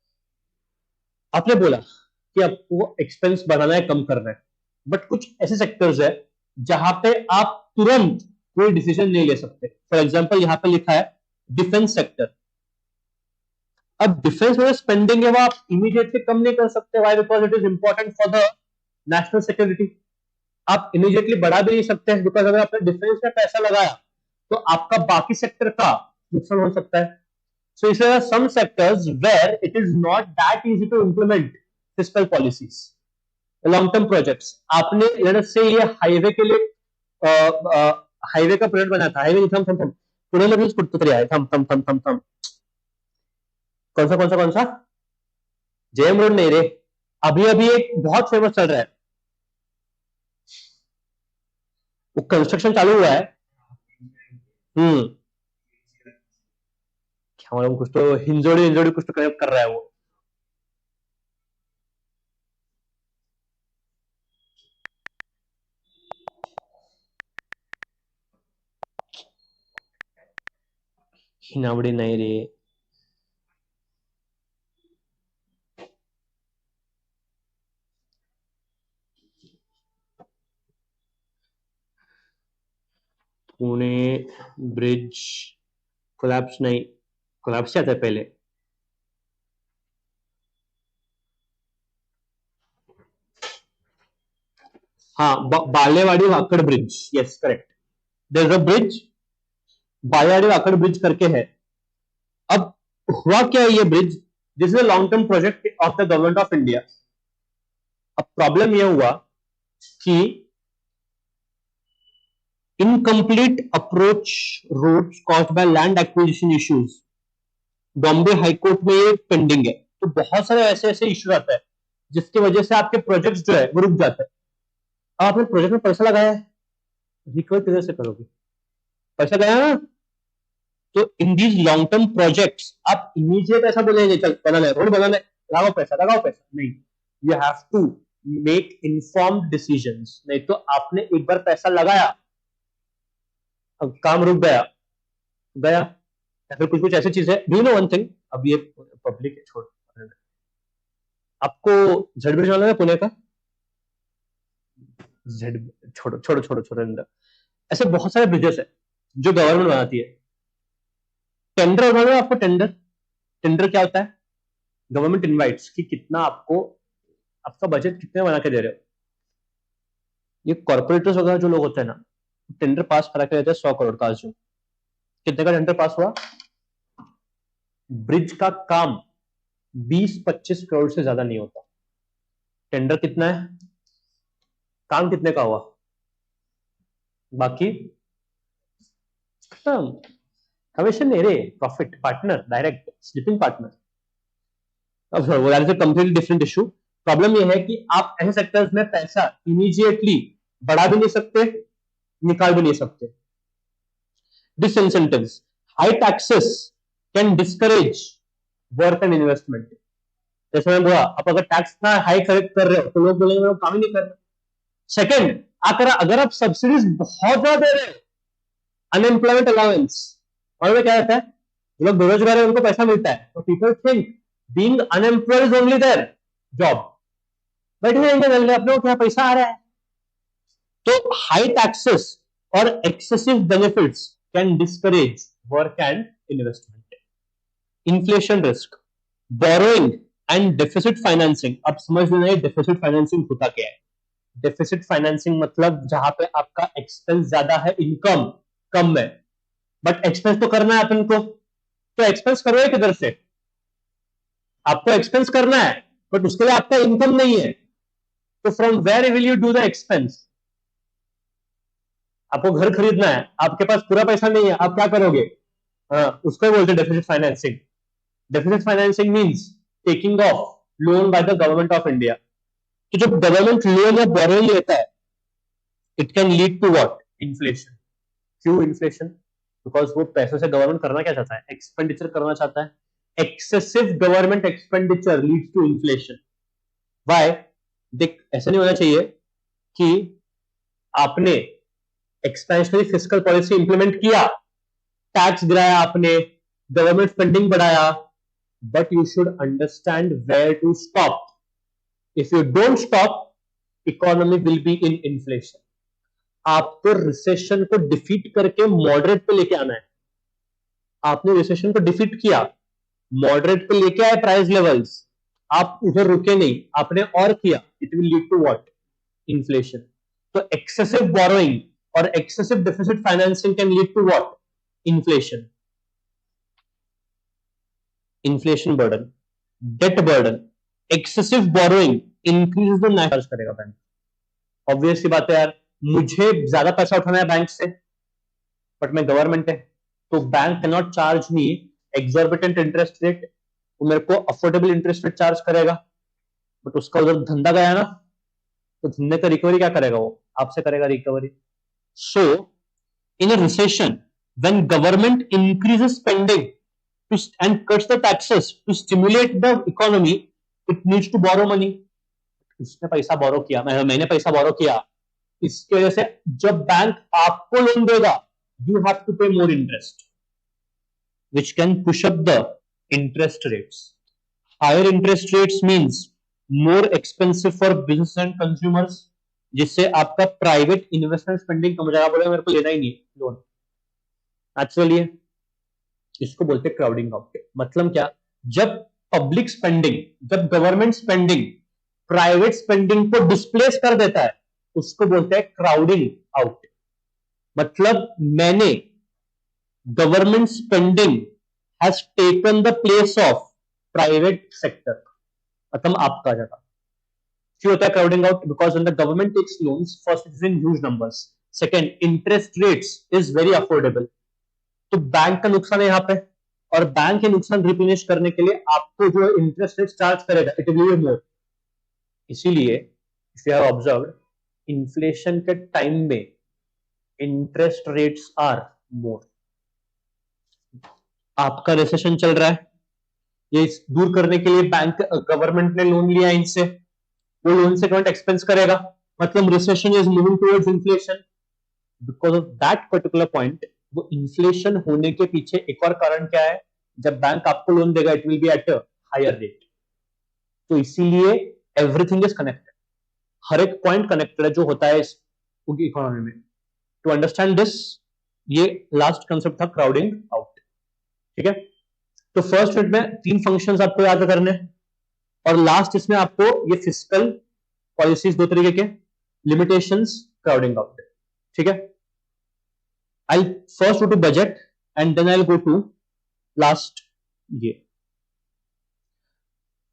आपने बोला कि आपको एक्सपेंस बढ़ाना है, कम करना है, बट कुछ ऐसे सेक्टर्स है जहां पे आप तुरंत कोई डिसीजन नहीं ले सकते। फॉर एग्जांपल यहां पे लिखा है डिफेंस सेक्टर। अब डिफेंस में स्पेंडिंग है वो आप इमीडिएटली कम नहीं कर सकते, why? Because it is important for the national security. आप इमीडिएटली बढ़ा भी नहीं सकते हैं, बिकॉज अगर आपने डिफेंस में पैसा लगाया तो आपका बाकी सेक्टर का नुकसान हो सकता है। So there are some sectors where it is not that easy to implement fiscal policies, long term projects. आपने let us say ये हाईवे के लिए हाईवे का प्रोजेक्ट बना था, हाईवे थम थम थम पुण्याला बीच कुठतरी आहे, थम थम थम थम थम कौन सा कौन सा कौन सा जेएम रोड नहीं रे, अभी अभी एक बहुत फेमस चल रहा है, वो कंस्ट्रक्शन चालू हुआ है। क्या मालूम, कुछ तो हिंजोड़ी हिंजोड़ी कुछ तो कनेक्ट कर रहा है वो। हिनावड़ी नहीं रे, पुणे ब्रिज कोलैप्स नहीं, कोलैप्स क्या था पहले, हाँ Balewadi Wakad bridge, yes correct, there is a bridge Balewadi Wakad bridge करके है। अब हुआ क्या है ये bridge, this is a long term project of the government of India. अब प्रॉब्लम यह हुआ कि incomplete approach roads caused by land acquisition issues Bombay high court में ये पेंडिंग है। तो बहुत सारे ऐसे ऐसे इश्यू आता है जिसकी वजह से आपके प्रोजेक्ट्स जो है वो रुक जाते हैं। अब आपने प्रोजेक्ट में पैसा लगाया है, रिकवर किधर से करोगे, पैसा गया ना। तो in these long term projects आप इमीडिएट ऐसा बोलेंगे चल बनाना है, रोड बनाना है, लगाओ पैसा नहीं, you have to make informed decisions. नहीं तो आपने एक बार पैसा लगाया, अब काम रुक गया गया, या फिर कुछ कुछ ऐसी चीजें। डू नो वन थिंग, अब ये पब्लिक छोड़, आपको जेड ब्रिज वाला है पुणे का, जेड छोड़ो छोड़ो छोड़ो छोड़ो अंदर, ऐसे बहुत सारे ब्रिजेस है जो गवर्नमेंट बनाती है। टेंडर बनाना है आपको, टेंडर, टेंडर क्या होता है, गवर्नमेंट इनवाइट्स कि कितना आपको, आपका बजट कितने बना के दे रहे हो। ये कॉर्पोरेटर्स वगैरह जो लोग होते हैं ना, टेंडर पास करा के देते हैं 100 करोड़ का। जो कितने का टेंडर पास हुआ, ब्रिज का काम 20-25 करोड़ से ज्यादा नहीं होता। टेंडर कितना है, काम कितने का हुआ, बाकी खत्म, कमीशन नहीं रे, profit partner, direct sleeping partner. अब वो that is a completely different issue. Problem ये है कि आप ऐसे सेक्टर्स में पैसा इमीडिएटली बढ़ा भी नहीं सकते, निकाल भी नहीं सकते। Disincentives, high taxes can discourage work and investment. जैसे मैंने बोला, आप अगर टैक्स ना हाई कलेक्ट कर रहे हो तो लोग बोलेंगे काम ही नहीं कर रहे। सेकंड, अगर आप सब्सिडीज बहुत ज्यादा दे रहे हो, अनएम्प्लॉयमेंट अलाउंस, और क्या रहता है, जो लोग बेरोजगार है उनको पैसा मिलता है, तो people think being unemployed is only their job, बैठे रहेंगे जल्दी, अपने को क्या पैसा आ रहा है। तो हाई टैक्सेस और excessive benefits can discourage work and investment. Inflation risk, borrowing and deficit financing. अब समझ लेना है डेफिसिट फाइनेंसिंग होता क्या है। डेफिसिट फाइनेंसिंग मतलब जहां पे आपका एक्सपेंस ज्यादा है, इनकम कम है, बट एक्सपेंस तो करना है अपन को, तो एक्सपेंस करोगे किधर से, आपको एक्सपेंस करना है बट उसके लिए आपका इनकम नहीं है, तो from where will you do the expense. आपको घर खरीदना है, आपके पास पूरा पैसा नहीं है, आप क्या करोगे, उसको बोलते हैं deficit financing. Deficit financing means taking of loan by the government of India. तो जब गवर्नमेंट लोन या बोरोइंग लेता है, it can lead to what, inflation. क्यों इन्फ्लेशन, बिकॉज वो पैसों से गवर्नमेंट करना क्या चाहता है, एक्सपेंडिचर करना चाहता है। Excessive government expenditure leads to inflation. Why, देख ऐसा नहीं होना चाहिए कि आपने एक्सपेंशनरी फिस्कल पॉलिसी इंप्लीमेंट किया, टैक्स गिराया आपने, गवर्नमेंट स्पेंडिंग बढ़ाया, but you should understand where to stop. If you don't stop, economy will be in inflation. आपको रिसेशन को डिफीट करके मॉडरेट पे लेके आना है। आपने रिसेशन को डिफीट किया, मॉडरेट पे लेके आए प्राइस लेवल्स, आप उधर रुके नहीं, आपने और किया, it will lead to what, inflation. तो एक्सेसिव बोरोइंग और excessive deficit financing can lead to what, inflation. Inflation burden, debt burden, excessive borrowing increase the national charge करेगा बैंक। ऑब्वियस सी बात है यार, मुझे ज्यादा पैसा उठाना है बैंक से, बट मैं गवर्नमेंट है, तो bank can not charge me exorbitant interest rate, वो मेरे को अफोर्डेबल इंटरेस्ट रेट चार्ज करेगा, बट उसका उधर धंधा गया ना, तो धंधे का रिकवरी क्या करेगा, वो आपसे करेगा recovery. So in a recession when government increases spending and cuts the taxes to stimulate the economy, it needs to borrow money। उसने पैसा बोरो किया, मैंने पैसा बोरो किया, इसकी वजह से जब बैंक आपको लोन देगा, you have to pay more interest, which can push up the interest rates। Higher interest rates means more expensive for business and consumers, जिससे आपका प्राइवेट इन्वेस्टमेंट स्पेंडिंग कम हो जाएगा, बोले मेरे को लेना ही नहीं लोन, नेचुरली है। इसको बोलते हैं क्राउडिंग आउट। मतलब क्या, जब पब्लिक स्पेंडिंग, जब गवर्नमेंट स्पेंडिंग प्राइवेट स्पेंडिंग को डिस्प्लेस कर देता है, उसको बोलते हैं क्राउडिंग आउट। मतलब मैंने government spending has taken the place of private sector, मतलब आपका जगह। क्यों होता है crowding out? Because when the government takes loans, first it is in huge numbers, second interest rates is very affordable, तो bank का नुकसान है यहाँ पे, और बैंक के नुकसान रिप्लेनिश करने के लिए आपको जो इंटरेस्ट रेट चार्ज करेगा, इट विल बी मोर। इसीलिए if you have observed, inflation के टाइम में इंटरेस्ट रेट्स आर मोर। आपका रिसेशन चल रहा है, ये दूर करने के लिए बैंक, गवर्नमेंट ने लोन लिया इनसे, वो लोन से गवर्नमेंट एक्सपेंस करेगा, मतलब recession is moving towards inflation. Because of that particular point, वो इन्फ्लेशन होने के पीछे एक और कारण क्या है, जब बैंक आपको लोन देगा, it will be at a higher rate. तो इसीलिए एवरीथिंग इज कनेक्टेड, हर एक पॉइंट कनेक्टेड है जो होता है इस इकोनॉमी में। टू अंडरस्टैंड दिस, ये लास्ट कंसेप्ट था क्राउडिंग आउट। ठीक है, तो फर्स्ट यूनिट में 3 फंक्शंस आपको याद करने, और लास्ट इसमें आपको ये फिस्कल पॉलिसीज 2 तरीके के, लिमिटेशंस, क्राउडिंग आउट। ठीक है, I'll first go to budget and then I'll go to last year.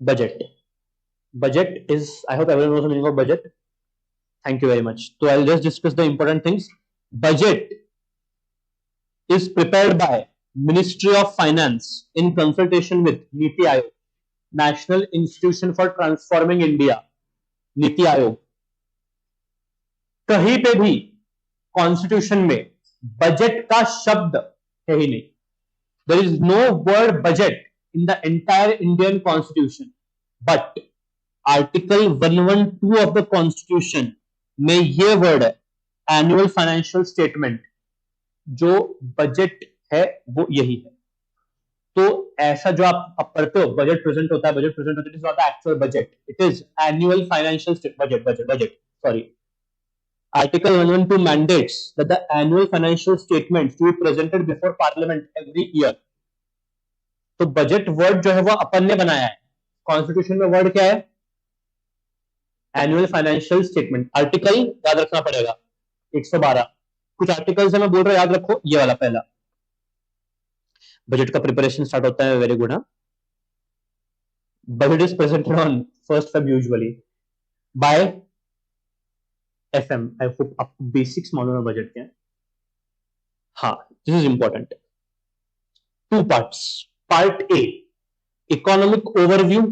Budget. Budget is, I hope everyone knows the meaning of budget. Thank you very much. So I'll just discuss the important things. Budget is prepared by Ministry of Finance in consultation with Niti Aayog, National Institution for Transforming India, Niti Aayog। कहीं पे भी constitution में budget का शब्द है ही नहीं। There is no word budget in the entire Indian Constitution, but Article 112 of the Constitution में ये वर्ड है, एनुअल फाइनेंशियल स्टेटमेंट। जो बजट है वो यही है। तो ऐसा जो आप पढ़ते हो, बजट प्रेजेंट होता है, बजट प्रेजेंट होता है, it is not actual budget, it is annual financial budget, sorry. Article 112 mandates that the annual financial statements to be presented before Parliament every year। तो बजट वर्ड जो है वो अपन ने बनाया है, कॉन्स्टिट्यूशन में वर्ड क्या है, एनुअल फाइनेंशियल स्टेटमेंट। आर्टिकल याद रखना पड़ेगा 112, कुछ आर्टिकल्स है मैं बोल रहा हूं, याद रखो। ये वाला पहला, बजट का प्रिपरेशन स्टार्ट होता है, very good. Budget is presented on 1st Feb usually by FM। I hope आपको बेसिक्स मालूम है बजट के। हाँ, this is important. 2 parts। Part A, economic overview,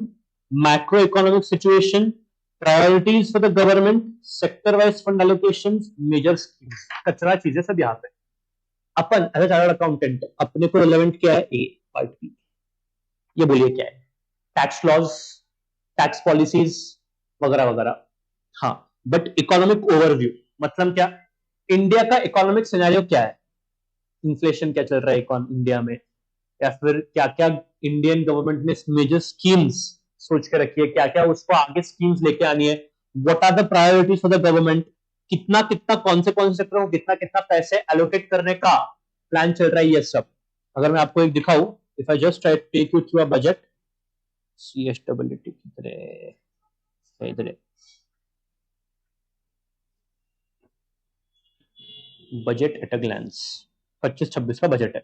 macroeconomic situation, priorities for the government, sector wise fund allocations, major schemes। कचरा चीजें सब यहाँ पे। अपन एज अ चार्टर्ड अकाउंटेंट अपने को रिलेवेंट क्या है, ए। पार्ट बी, ये बोलिए क्या है, टैक्स लॉज, टैक्स पॉलिसीज वगैरह वगैरह। हाँ, बट इकोनॉमिक ओवरव्यू मतलब क्या, इंडिया का इकोनॉमिक सिनेरियो क्या है, इन्फ्लेशन क्या चल रहा है इंडिया में, या फिर क्या क्या इंडियन गवर्नमेंट ने मेजर स्कीम्स सोच के रखी है, क्या क्या उसको आगे स्कीम्स लेके आनी है, what are the priorities for the government, कितना कितना कौन से सेक्टर को कितना कितना पैसे एलोकेट करने का प्लान चल रहा है, ये सब। अगर मैं आपको एक दिखाऊं, if I just try to take you through a budget, CSWT इधर बजट एट अ ग्लांस, 25-26 का बजट है।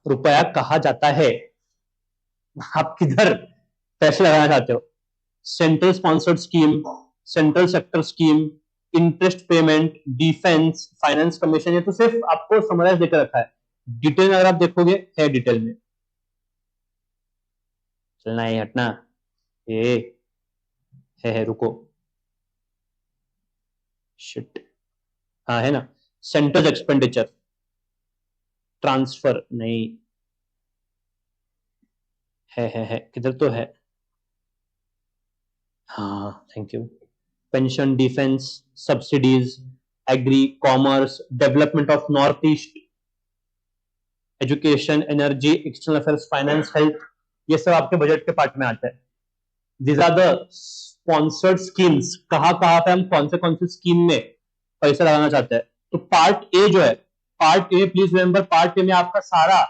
रुपया कहा जाता है, आप किधर पैसे लगाना चाहते हो? Central sponsored scheme, central sector scheme, interest payment, defence, finance commission, ये तो सिर्फ आपको समराइज देकर रखा है। डिटेल में अगर आप देखोगे है डिटेल में। चलना है हटना, ये है रुको, शिट, हाँ है ना, सेंट्रल एक्सपेंडिचर, ट्रांसफर नहीं, है किधर तो है, हाँ thank you, pension, defence, subsidies, agri, commerce, development of north east, education, energy, external affairs, finance, health, ये सब आपके बजट के पार्ट में आता है। These are the sponsored schemes, कहाँ कहाँ पे हम कौन से स्कीम में पैसा लगाना चाहते हैं। तो पार्ट ए जो है, part A please remember, part A में आपका सारा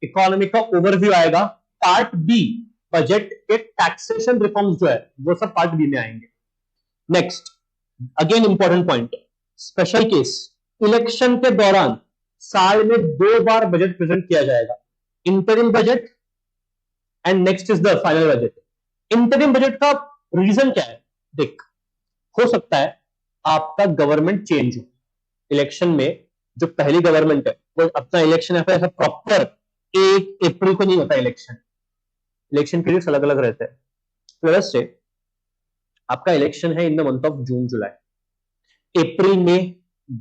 इकोनॉमी का ओवरव्यू आएगा। पार्ट बी बजट के टैक्सेशन रिफॉर्म्स जो है वो सब पार्ट बी में आएंगे। Next, again important point, special case, election के दौरान साल में 2 बार बजट प्रेजेंट किया जाएगा, interim budget and next is the final budget. Interim budget का रीजन क्या है? देख, हो सकता है आपका गवर्नमेंट चेंज हो, इलेक्शन में जो पहली गवर्नमेंट है वो अपना इलेक्शन ऐसा प्रॉपर 1 अप्रैल को नहीं होता इलेक्शन, इलेक्शन पीरियड्स अलग अलग रहते हैं। तो से आपका इलेक्शन है in the month of June July, April में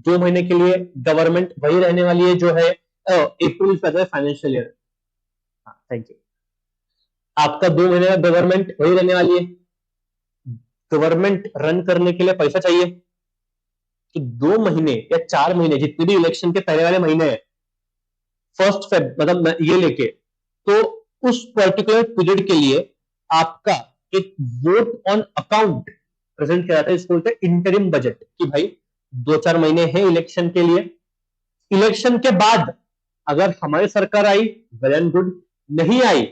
2 महीने के लिए गवर्नमेंट वही रहने वाली है जो है अप्रैल से फाइनेंशियल ईयर। Thank you. आपका 2 महीने का गवर्नमेंट वही रहने वाली है, गवर्नमेंट रन करने के लिए पैसा चाहिए, तो 2 महीने या 4 महीने जितने भी इलेक्शन के पहले वाले महीने हैं, फर्स्ट फेब मतलब ये लेके, तो उस पर्टिकुलर पीरियड के लिए आपका एक वोट ऑन अकाउंट प्रेजेंट किया जाता है, इसको बोलते हैं इंटरिम बजट, कि भाई 2-4 महीने हैं इलेक्शन के लिए, इलेक्शन के बाद अगर हमारी सरकार आई वेल एंड गुड, नहीं आई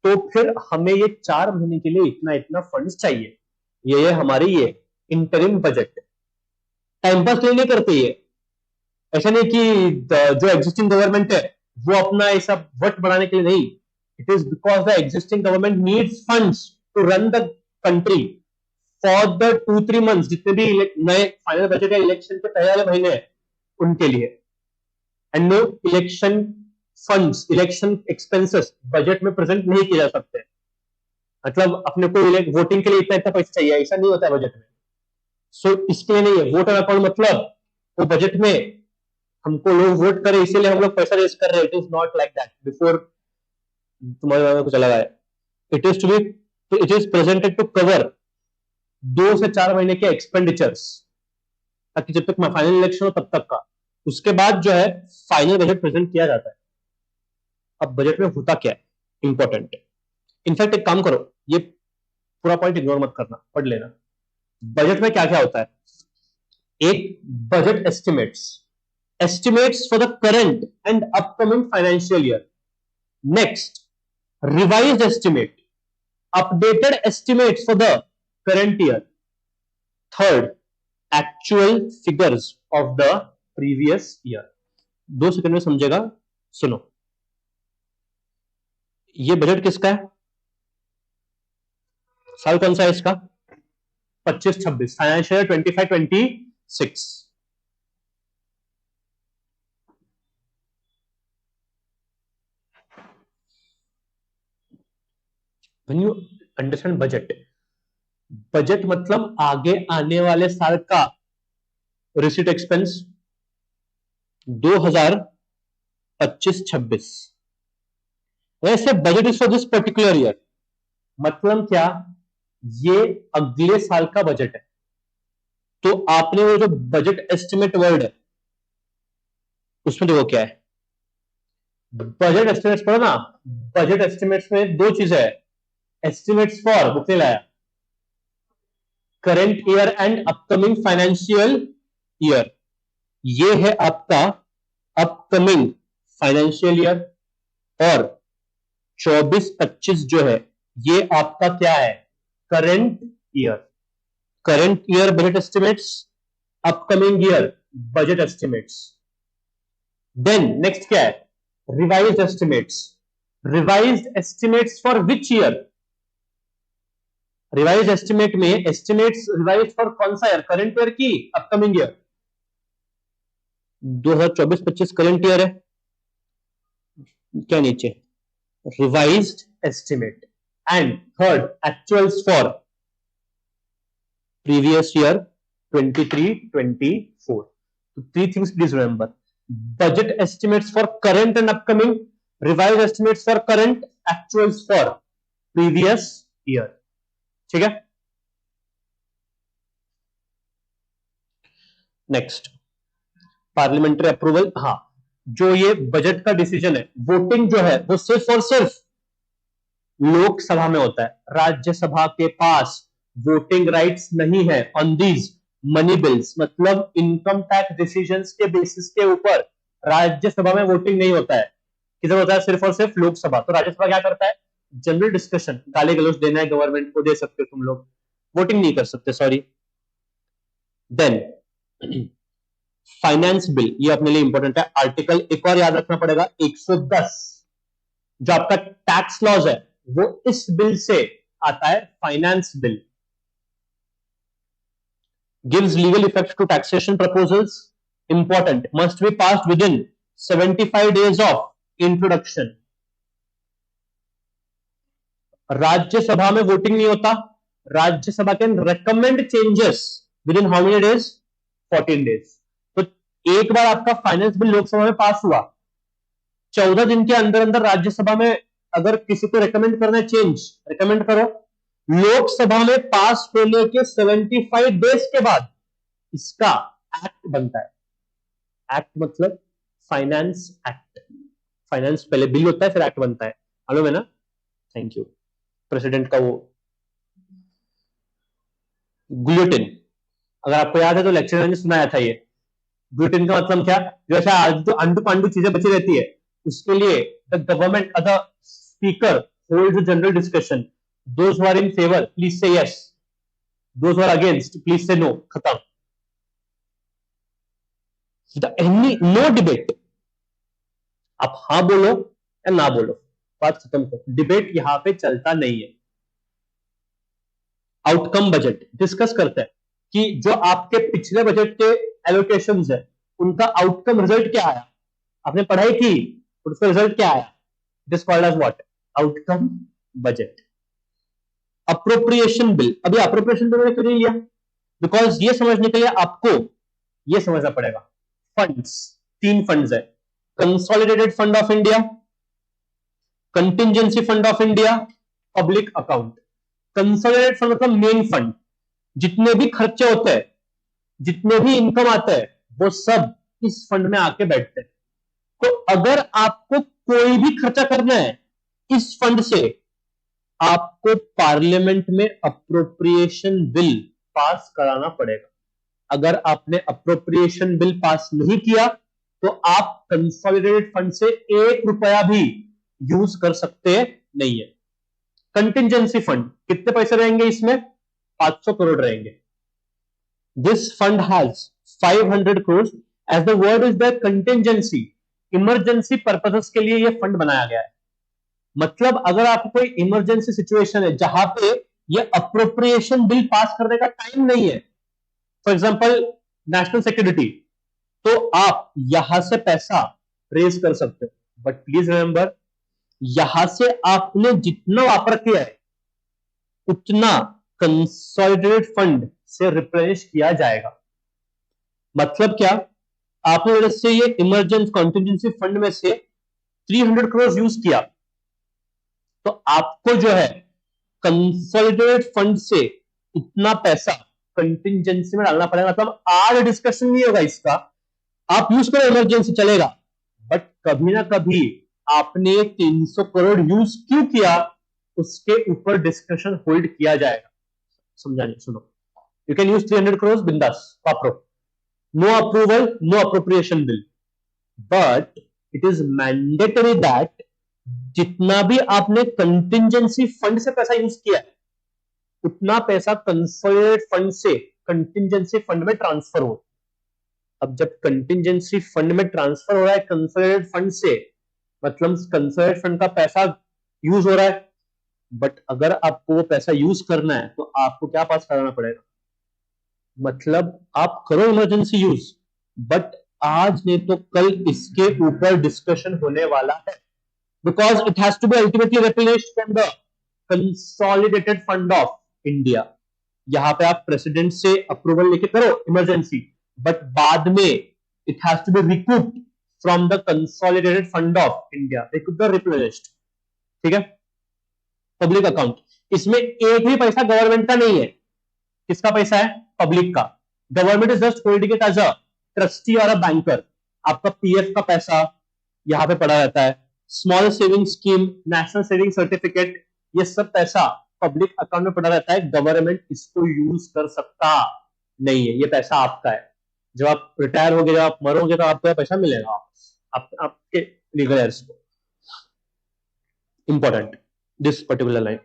तो फिर हमें ये 4 महीने के लिए इतना इतना फंड्स चाहिए, ये हमारी ये इंटरिम बजट। टाइम पास के लिए नहीं करते ये, ऐसा नहीं कि जो एग्जिस्टिंग गवर्नमेंट है वो अपना ऐसा वट बढ़ाने के लिए नहीं, it is because the existing government needs funds to run the country for the 2-3 months, जितने भी नए फाइनल बजट या इलेक्शन के पहले वाले महीने हैं उनके लिए। And no election funds, election expenses budget में प्रेजेंट नहीं किए जा सकते, मतलब अपने को वोटिंग के लिए इतना इतना पैसा चाहिए, ऐसा नहीं होता है बजट में। सो इसके लिए नहीं है वोट ऑन अकाउंट, मतलब वो बजट में हमको लोग वोट करे इसीलिए हम लोग पैसा रेज कर रहे हैं, it is not like that. Before तुम्हारे दिमाग में कुछ लगा है, it is to be, it is presented to cover 2 से 4 महीने के एक्सपेंडिचर्स, ताकि जब तक फाइनल इलेक्शन हो तब तक का, उसके बाद जो है फाइनल बजट प्रेजेंट किया जाता है। अब बजट में होता क्या है, इंपॉर्टेंट है। इनफैक्ट एक काम करो, ये पूरा पॉइंट इग्नोर मत करना, पढ़ लेना। बजट में क्या क्या होता है? एक, budget estimates, estimates for the current and upcoming financial year. Next, revised estimate, updated estimates for the current year. Third, actual figures of the previous year. 2 second में समझेगा, सुनो। ये बजट किसका है? साल कौन सा है इसका? 25-26, financial 25-26। When you understand budget, budget मतलब आगे आने वाले साल का रिसीट एक्सपेंस 2025-26। वैसे budget is for this particular year, मतलब क्या, ये अगले साल का बजट है। तो आपने वो जो बजट एस्टिमेट वर्ड है उसमें देखो क्या है, बजट एस्टिमेट्स पढ़ो ना। बजट एस्टिमेट्स में 2 चीजें है, एस्टिमेट्स फॉर, बुक नहीं लाया, current year and upcoming financial year, ये है आपका अपकमिंग फाइनेंशियल ईयर, और 24-25 जो है ये आपका क्या है, current year. Current year budget estimates, upcoming year budget estimates. Then next क्या है, revised estimates, revised estimates for which year? Revise estimate में एस्टिमेट्स रिवाइज फॉर कौन सा ईयर? करंट ईयर की अपकमिंग ईयर? 2024-25 करंट ईयर है क्या नीचे? Revised estimate. And third actuals for previous year 23-24. So three things please remember: budget estimates for current and upcoming, revised estimates for current, actuals for previous year. ठीक है? Next, parliamentary approval. हाँ, जो ये budget का decision है, voting जो है वो सिर्फ और सिर्फ लोकसभा में होता है। राज्यसभा के पास वोटिंग राइट्स नहीं है ऑन दीज मनी बिल्स, मतलब इनकम टैक्स डिसीजंस के बेसिस के ऊपर राज्यसभा में वोटिंग नहीं होता है। किधर होता है? सिर्फ और सिर्फ लोकसभा। तो राज्यसभा क्या करता है? जनरल डिस्कशन, गाली गलौज देना है गवर्नमेंट को दे सकते हो तुम लोग, वोटिंग नहीं कर सकते, सॉरी। देन फाइनेंस बिल, ये अपने लिए इंपॉर्टेंट है। आर्टिकल एक और याद रखना पड़ेगा, 110, जो आपका टैक्स लॉज है वो इस बिल से आता है, finance bill. Gives legal effect to taxation proposals, important, must be passed within 75 days of introduction. Rajya Sabha में वोटिंग नहीं होता, Rajya Sabha can recommend changes within how many days? 14 days. तो एक बार आपका फाइनेंस बिल लोकसभा में पास हुआ, 14 दिन के अंदर अंदर राज्यसभा में अगर किसी को रेकमेंड करना है चेंज, रेकमेंड करो। लोकसभा में पास होने के 75 डेज के बाद इसका एक्ट बनता है। एक्ट मतलब फाइनेंस एक्ट। फाइनेंस पहले बिल होता है, फिर एक्ट बनता है। मालूम है ना? Thank you. प्रेसिडेंट का वो ग्लूटिन, अगर आपको याद है तो लेक्चर में सुनाया था ये। ग्लूटिन का मतलब क्या? जैसे आज जो अंडू पांडू चीजें बची रहती है, उसके लिए the government the speaker holds a general discussion. Those who are in favour please say yes, those who are against please say no. खत्म। एनी नो डिबेट, आप हाँ बोलो या ना बोलो, बात खत्म करो। डिबेट यहां पे चलता नहीं है। आउटकम बजट डिस्कस करते हैं कि जो आपके पिछले बजट के एलोकेशंस है उनका आउटकम रिजल्ट क्या आया। आपने पढ़ाई की, उसका रिजल्ट क्या आया? It is called as what? Outcome budget. Appropriation bill, अभी अप्रोप्रिएशन बिल मैंने क्यों नहीं लिया? बिकॉज ये समझने के लिए आपको ये समझना पड़ेगा। फंड्स, तीन फंड्स है, consolidated fund of India, contingency fund of India, public account. Consolidated fund मतलब मेन फंड, जितने भी खर्चे होते हैं, जितने भी इनकम आते हैं, वो सब इस फंड में आके बैठते हैं। तो अगर आपको कोई भी खर्चा करना है इस फंड से, आपको पार्लियामेंट में अप्रोप्रिएशन बिल पास कराना पड़ेगा। अगर आपने अप्रोप्रिएशन बिल पास नहीं किया तो आप कंसोलिडेटेड फंड से 1 रुपया भी यूज कर सकते नहीं है। कंटिजेंसी फंड, कितने पैसे रहेंगे इसमें? 500 करोड़ रहेंगे। This fund has 500 crore, as the word is the contingency, emergency purposes के लिए यह फंड बनाया गया है। मतलब अगर आपको कोई इमरजेंसी सिचुएशन है जहां पे ये अप्रोप्रिएशन बिल पास करने का टाइम नहीं है, फॉर एग्जांपल नेशनल सिक्योरिटी, तो आप यहां से पैसा रेज कर सकते हो। बट प्लीज रिमेंबर, यहां से आपने जितना वापर किया है उतना कंसोलिडेटेड फंड से रिप्लेनिश किया जाएगा। मतलब क्या? आपने वजह से ये इमरजेंसी कॉन्टिजेंसी फंड में से 300 करोड़ यूज किया, तो आपको जो है कंसोलिडेटेड फंड से इतना पैसा कंटिजेंसी में डालना पड़ेगा। मतलब आज डिस्कशन नहीं होगा इसका, आप यूज करो इमरजेंसी चलेगा, बट कभी ना कभी आपने 300 करोड़ यूज क्यों किया उसके ऊपर डिस्कशन होल्ड किया जाएगा। समझाने सुनो, यू कैन यूज 300 करोड़ बिंदास, वापरो, no approval, no appropriation bill, but it is mandatory that जितना भी आपने कंटिजेंसी फंड से पैसा यूज किया है उतना पैसा कंसोलिडेटेड फंड से कंटिजेंसी फंड में ट्रांसफर हो। अब जब कंटिजेंसी फंड में ट्रांसफर हो रहा है कंसोलिडेटेड फंड से, मतलब कंसर्ट फंड का पैसा यूज हो रहा है, बट अगर आपको वो पैसा यूज करना है तो आपको क्या पास कराना पड़ेगा, मतलब आप करो इमरजेंसी यूज, बट आज नहीं तो कल इसके ऊपर डिस्कशन होने वाला है, because it has to be ultimately replaced from the consolidated fund of India. यहाँ पे आप प्रेसिडेंट से अप्रूवल लेके करो इमरजेंसी, बट बाद में it has to be recouped from the consolidated fund of India, recoup the replaced. ठीक है, पब्लिक अकाउंट, इसमें एक भी पैसा गवर्नमेंट का नहीं है। किसका पैसा है? पब्लिक का। Government is just holding it as a trustee और अ बैंकर। आपका पीएफ का पैसा यहाँ पे पड़ा रहता है, small saving scheme, national saving certificate, ये सब पैसा पब्लिक अकाउंट में पड़ा रहता है। गवर्नमेंट इसको यूज कर सकता नहीं है, ये पैसा आपका है। जब आप रिटायर हो गए, जब आप मरोगे, तो आपको पैसा मिलेगा आपके लीगल एयर्स को। Important this particular line.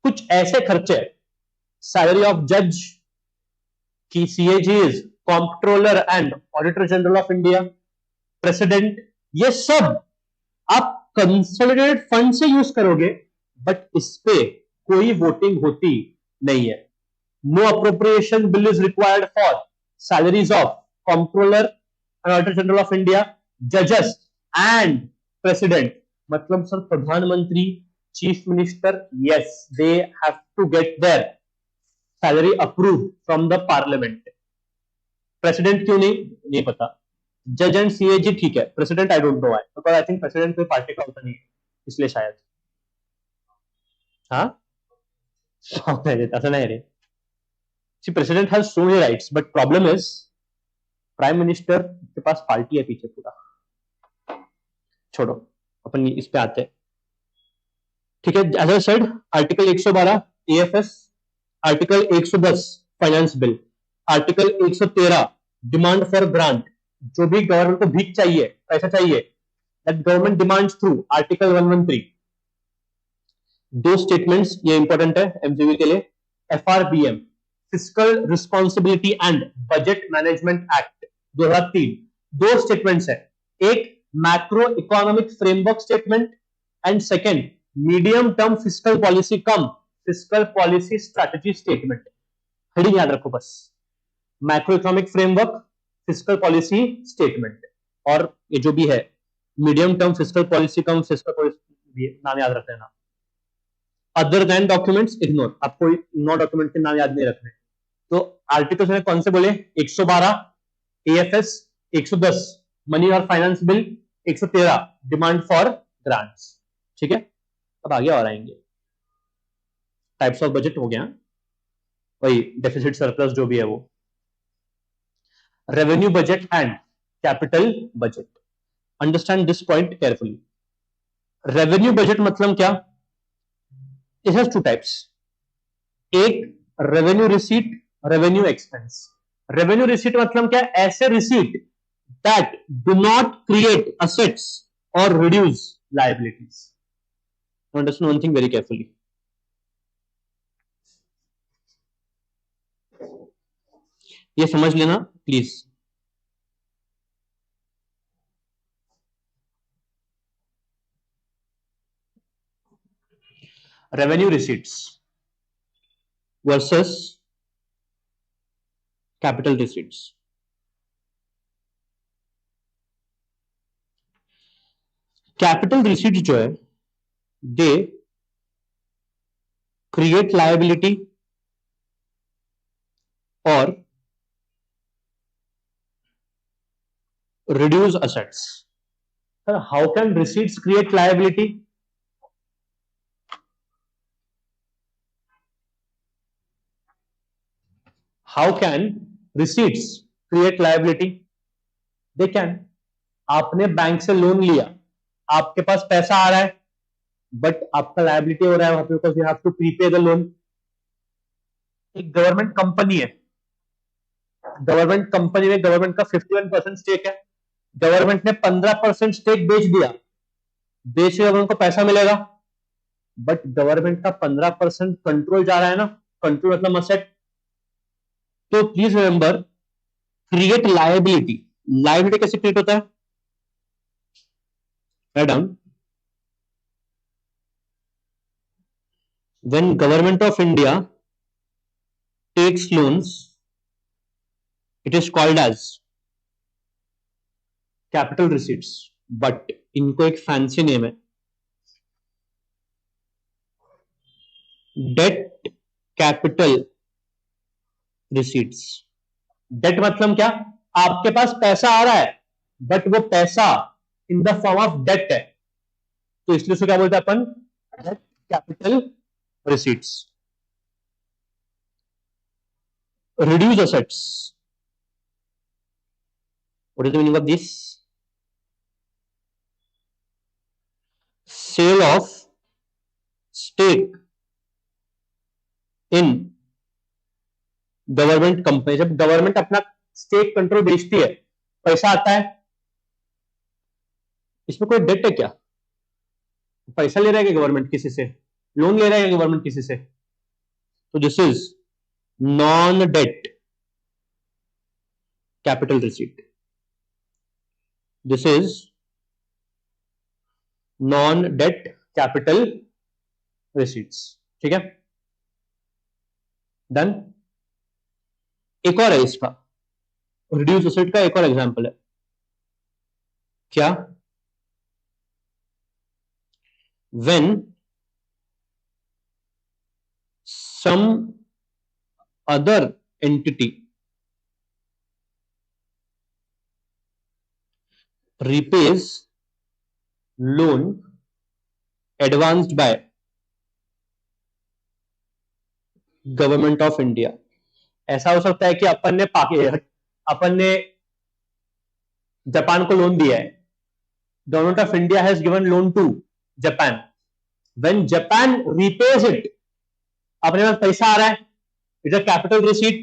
कुछ ऐसे खर्चे, सैलरी ऑफ जज की CAGs, comptroller and auditor general of India, president, ये सब आप कंसोलिडेटेड फंड से यूज करोगे, बट इस पे कोई वोटिंग होती नहीं है। No appropriation bill is required for salaries of comptroller and auditor general of India, जजेस एंड प्रेसिडेंट। मतलब सर प्रधानमंत्री, chief minister, yes, they have to get there salary approve from the parliament. President क्यों नहीं पता। जज and CAG ठीक है, president I don't know why, because I think president कोई पार्टी का होता नहीं है, इसलिए शायद। हाँ, असं नाही रे। See president has so many rights, but problem is prime minister के पास पार्टी है पीछे पूरा। छोड़ो, अपन इस पे आते हैं। ठीक है, as I said, article 112 AFS, article 110 finance bill, article 113 demand for grant, जो भी गवर्नमेंट को भीख चाहिए, पैसा चाहिए, that government demands through article 113। दो स्टेटमेंट्स ये इंपॉर्टेंट है एमसीक्यू के लिए। FRBM, fiscal responsibility and budget management act 2003, दो स्टेटमेंट्स है। एक macro economic framework statement and second medium term fiscal policy cum fiscal policy strategy statement. Heading याद रखो बस, macro economic framework, fiscal policy statement, और ये जो भी है medium term fiscal policy cum fiscal policy, नाम याद रख लेना। अदर देन डॉक्यूमेंट्स इग्नोर, आपको नो डॉक्यूमेंट के नाम याद नहीं रखने। तो आर्टिकल्स में कौन से बोले? 112 एएफएस, 110 मनी और finance bill, 113 demand for grants. ठीक है, अब आगे और आएंगे। टाइप्स ऑफ बजट हो गया, वही डेफिसिट सरप्लस जो भी है वो। Revenue budget and capital budget, understand this point carefully. Revenue budget मतलब क्या? It has two types. एक revenue receipt, revenue expense. Revenue receipt मतलब क्या? ऐसे receipt that do not create assets और reduce liabilities. Understand one thing very carefully. ये समझ लेना please. Revenue receipts versus capital receipts. Capital receipts जो है, दे क्रिएट लायबिलिटी और reduce assets. Sir, how can receipts create liability? How can receipts create liability? They can. आपने bank से loan लिया, आपके पास पैसा आ रहा है, बट आपका लायबिलिटी हो रहा है वहां पे, because you have to prepay the loan. एक गवर्नमेंट कंपनी है, गवर्नमेंट कंपनी में गवर्नमेंट का 51% स्टेक है, गवर्नमेंट ने 15% स्टेक बेच दिया, बेच के गवर्नमेंट को पैसा मिलेगा, बट गवर्नमेंट का 15% कंट्रोल जा रहा है ना, कंट्रोल मतलब असेट। तो please remember, create liability. Liability कैसे क्रिएट होता है? Write down. When Government of India takes loans, it is called as capital receipts. But इनको एक फैंसी नेम है, डेट कैपिटल रिसीट्स. डेट मतलब क्या? आपके पास पैसा आ रहा है बट वो पैसा in the form of debt है, तो इसलिए उसको क्या बोलते हैं अपन? Debt capital receipts. Reduce assets. What is the meaning of this? Sale of stake in government company. जब गवर्नमेंट अपना स्टेक कंट्रोल बेचती है, पैसा आता है. इसमें कोई डेट है क्या? पैसा ले रहा है कि गवर्नमेंट किसी से? लोन ले रहा है गवर्नमेंट किसी से? तो this is non debt capital receipt. This is non debt capital receipts. ठीक है, डन. एक और है इसका, रिड्यूस एसेट का एक और एग्जांपल है. क्या? when some other entity repays loan advanced by government of India. ऐसा हो सकता है कि अपन ने जापान को लोन दिया है. Government of India has given loan to Japan. When Japan repays it, अपने पास पैसा आ रहा है, it is a capital receipt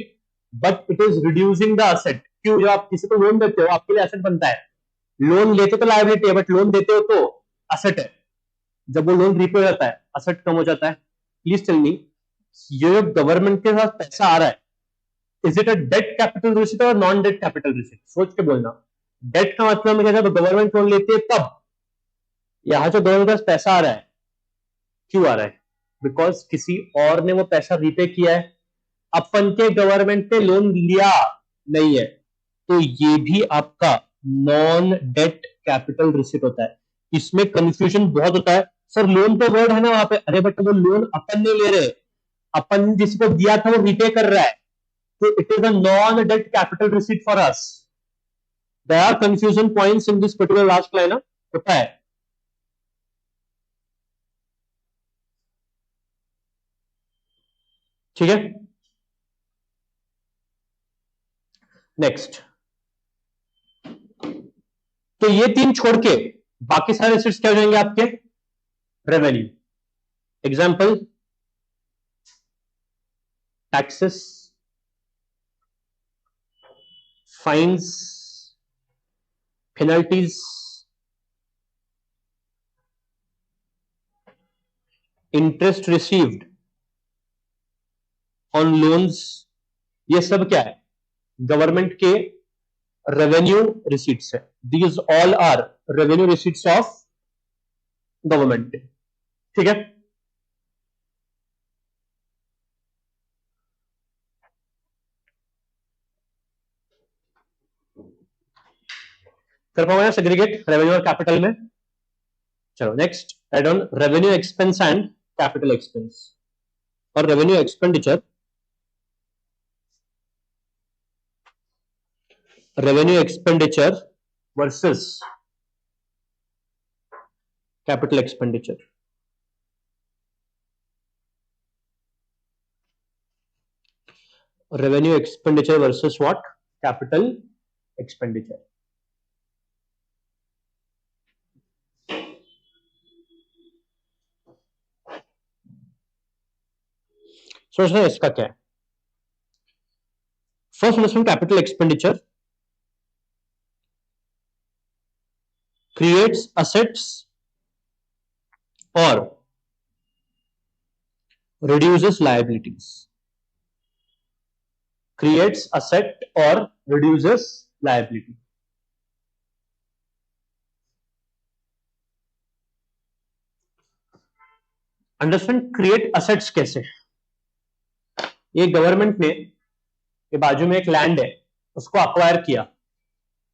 but it is reducing the asset. क्यों? जब आप किसी को लोन देते हो आपके लिए एसेट बनता है. लोन लेते तो लायबिलिटी है बट लोन देते हो तो असेट है. जब वो लोन रीपे हो जाता है, असेट कम हो जाता है. प्लीज टेल मी, ये जो गवर्नमेंट के पास पैसा आ रहा है, is it a date capital receipt और नॉन डेट कैपिटल रिसीट? सोच के बोलना. डेट का मतलब है जब गवर्नमेंट लोन लेती है तब. यहां जो गवर्नमेंट के पास पैसा आ रहा है, क्यों आ रहा है? बिकॉज किसी और ने वो पैसा रीपे किया है. अपन के गवर्नमेंट ने लोन लिया नहीं है, तो ये भी आपका नॉन डेट कैपिटल रिसीट होता है. इसमें कंफ्यूजन बहुत होता है. सर लोन तो वर्ड है ना वहां पे. अरे बट वो लोन अपन नहीं ले रहे, अपन जिसको दिया था वो रीपे कर रहा है, तो it is a non debt capital receipt for us. There are confusion points in this particular last line. होता है. ठीक है, नेक्स्ट. तो ये तीन छोड़ के बाकी सारे रिसीट्स क्या हो जाएंगे आपके? Revenue. Example, taxes, fines, penalties, interest received on loans. ये सब क्या है? गवर्नमेंट के रेवेन्यू रिसीट्स है. These all are revenue receipts of government. ठीक है, कर पाऊंगा सेग्रीगेट रेवेन्यू और कैपिटल में. चलो next, add on revenue expense and capital expense. और revenue expenditure, revenue expenditure versus capital expenditure. Revenue expenditure versus what? Capital expenditure. सोचना इसका क्या है. First understand capital expenditure creates assets or reduces liabilities. Creates asset or reduces liability. Understand create assets कैसे? ये government ने के बाजू में एक लैंड है, उसको अक्वायर किया,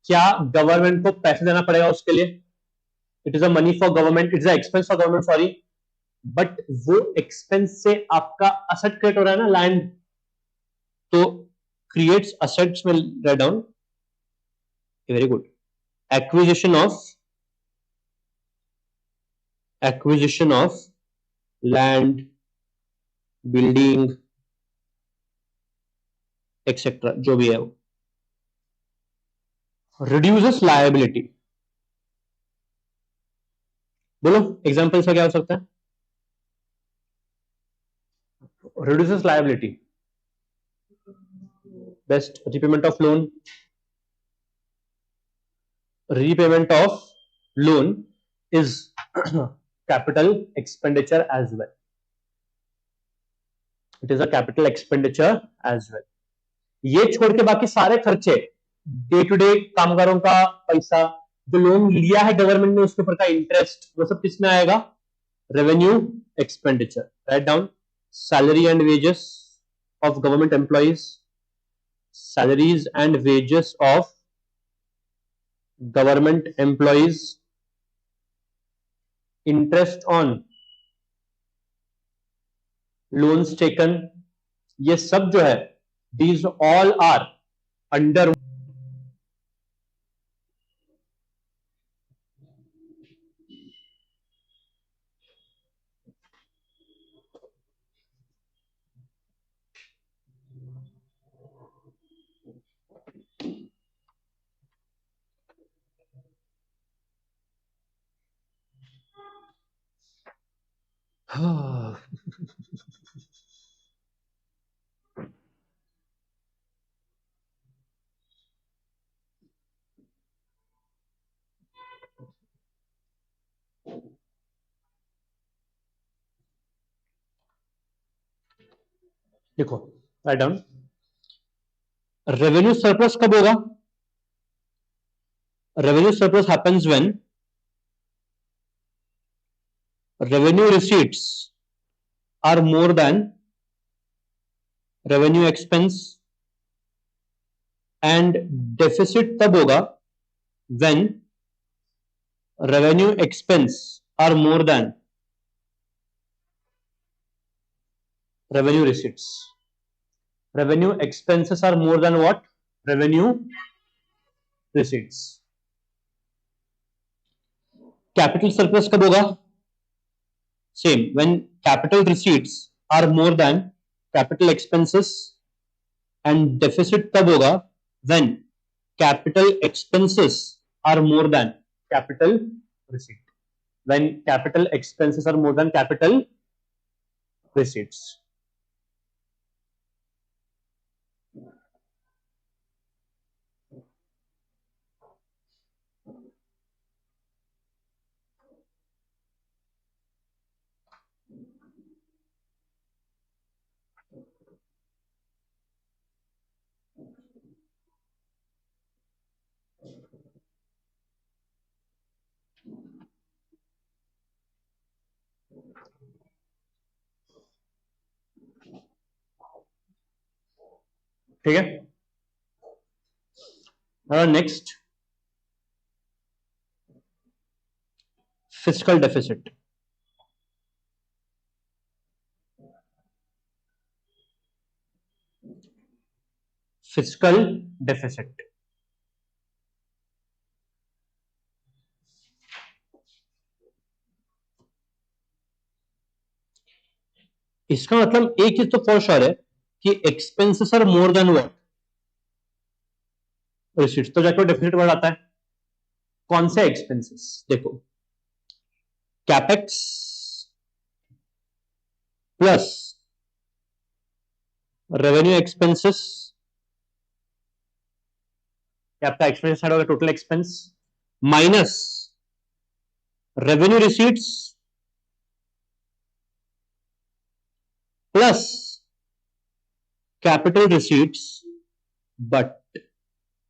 क्या गवर्नमेंट को पैसे देना पड़ेगा उसके लिए? It is a money for government, it is a expense for government, sorry, but वो एक्सपेंस से आपका असेट क्रिएट हो रहा है ना, लैंड, तो क्रिएट्स असेट्स में write down, very good, acquisition of land, building etcetera, जो भी है वो, रिड्यूसेस लायबिलिटी। बोलो एग्जांपल से क्या हो सकता है? Reduces liability, best repayment of loan, repayment of loan is capital expenditure as well. It is a capital expenditure as well. ये छोड़ के बाकी सारे खर्चे, डे टू डे कामगारों का पैसा, जो लोन लिया है गवर्नमेंट ने उसके ऊपर का इंटरेस्ट, वो सब किसमें आएगा? Revenue expenditure. Write down, salary and wages of government employees, salaries and wages of government employees, interest on loans taken, ये सब जो है, these all are under देखो, राइट डाउन, रेवेन्यू सरप्लस कब होगा? Revenue surplus happens when revenue receipts are more than revenue expense, and deficit तब होगा when revenue expense are more than revenue receipts. Revenue expenses are more than what? Revenue receipts. Capital surplus कब होगा? Same, when capital receipts are more than capital expenses, and deficit तब होगा when capital expenses are more than capital receipt. When capital expenses are more than capital receipts. ठीक है, next, fiscal deficit. Fiscal deficit, इसका मतलब एक चीज तो for sure है कि expenses are more than what? Receipts, तो जाकर डेफिसिट बढ़ाता है। कौन से एक्सपेंसेस? देखो, कैपेक्स प्लस रेवेन्यू एक्सपेंसेस, आपका एक्सपेंस साइड होगा total expense, minus revenue receipts plus capital receipts. But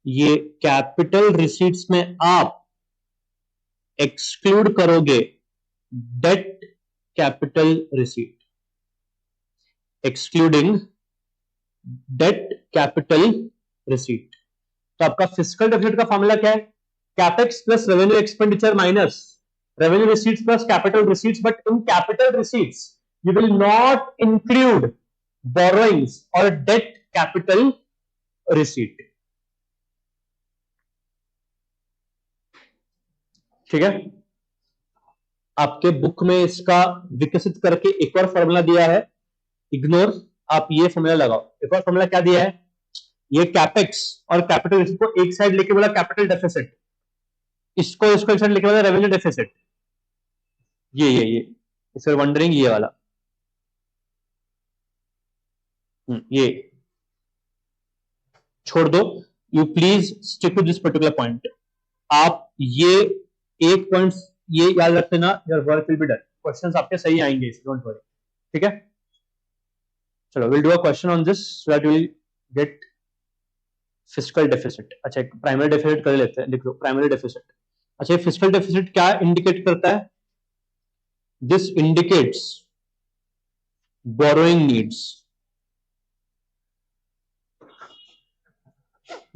ये कैपिटल रिसीट्स में आप एक्सक्लूड करोगे debt capital receipt, excluding debt capital receipt. तो आपका फिस्कल डेफिसिट का फॉर्मूला क्या है? Capex plus revenue expenditure minus revenue receipts plus capital receipts, but in capital receipts you will not include borrowings or debt capital receipt. ठीक है, आपके book में इसका विकसित करके एक और फॉर्मूला दिया है, इग्नोर, आप ये फॉर्मूला लगाओ। एक और फॉर्मूला क्या दिया है? ये कैपेक्स और कैपिटल रिसीट को एक साइड लेके बोला कैपिटल डेफिसिट, इसको एक साइड लेके बोला रेवेन्यू डेफिसिट। ये इफ यू आर वंडरिंग, ये वाला ये छोड़ दो, you please stick to this particular point. आप ये एक पॉइंट ये याद रख लेना, your work will be done. Questions आपके सही आएंगे, डोंट वरी। ठीक है, चलो will do a question on this so that you will get fiscal deficit. अच्छा, एक प्राइमरी डेफिसिट कर लेते हैं, लिख लो प्राइमरी डेफिसिट। अच्छा, फिस्कल डेफिसिट क्या इंडिकेट करता है? This indicates borrowing needs.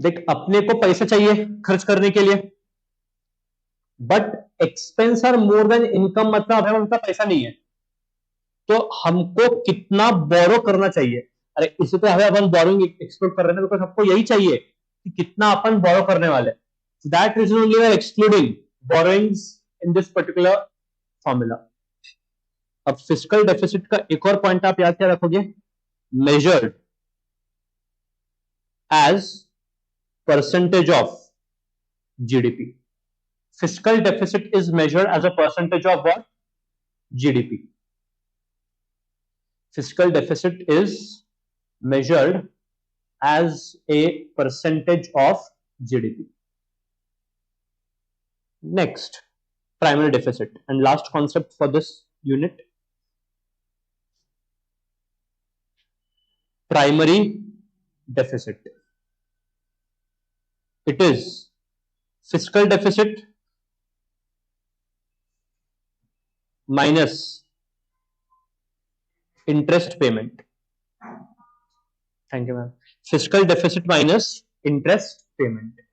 देख, अपने को पैसा चाहिए खर्च करने के लिए, but expense are more than income, मतलब है उनका पैसा नहीं है, तो हमको कितना बोरो करना चाहिए? अरे इसे तो अपन बोरोइंग एक्सक्लूड कर रहे हैं, बिकॉज हमको यही चाहिए कि कितना अपन बोरो करने वाले। So that reason only we are excluding borrowings in this particular formula. अब फिस्कल डेफिसिट का एक और पॉइंट आप याद क्या रखोगे? Measured as percentage of GDP. Fiscal deficit is measured as a percentage of what? GDP. Fiscal deficit is measured as a percentage of GDP. Next, primary deficit, and last concept for this unit, primary deficit. It is fiscal deficit minus interest payment. Thank you, ma'am. Fiscal deficit minus interest payment.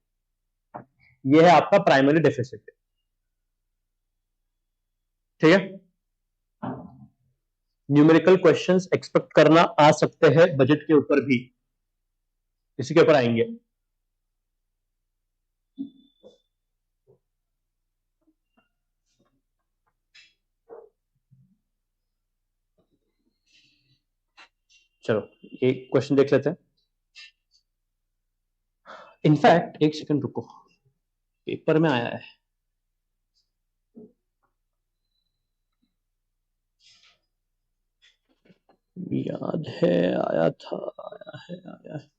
ये है आपका primary deficit. ठीक है, numerical questions expect करना आ सकते हैं budget के ऊपर भी, इसी के ऊपर आएंगे। चलो एक क्वेश्चन देख लेते हैं। इनफैक्ट एक सेकंड रुको, पेपर में आया है, याद है, आया था, आया है।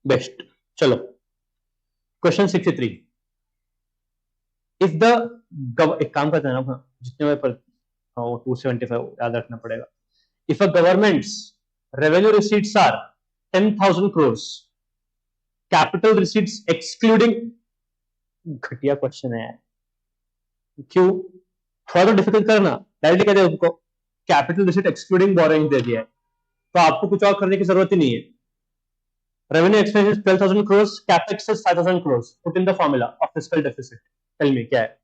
बेस्ट, चलो क्वेश्चन 63। इफ द एक काम करते हैं ना, जितने में पर 275 याद रखना पड़ेगा। If a government's revenue receipts are 10,000 crores, capital receipts excluding, घटिया क्वेश्चन है, क्यों? थोड़ा तो डिफिकल्ट करना, डायरेक्टली कहते हैं उनको कैपिटल रिसीट एक्सक्लूडिंग बोरोइंग दे दिया है, तो आपको कुछ और करने की जरूरत ही नहीं है। Revenue expense 12,000 crores, capex is 5,000 crores, put in the formula of fiscal deficit. Tell me क्या है?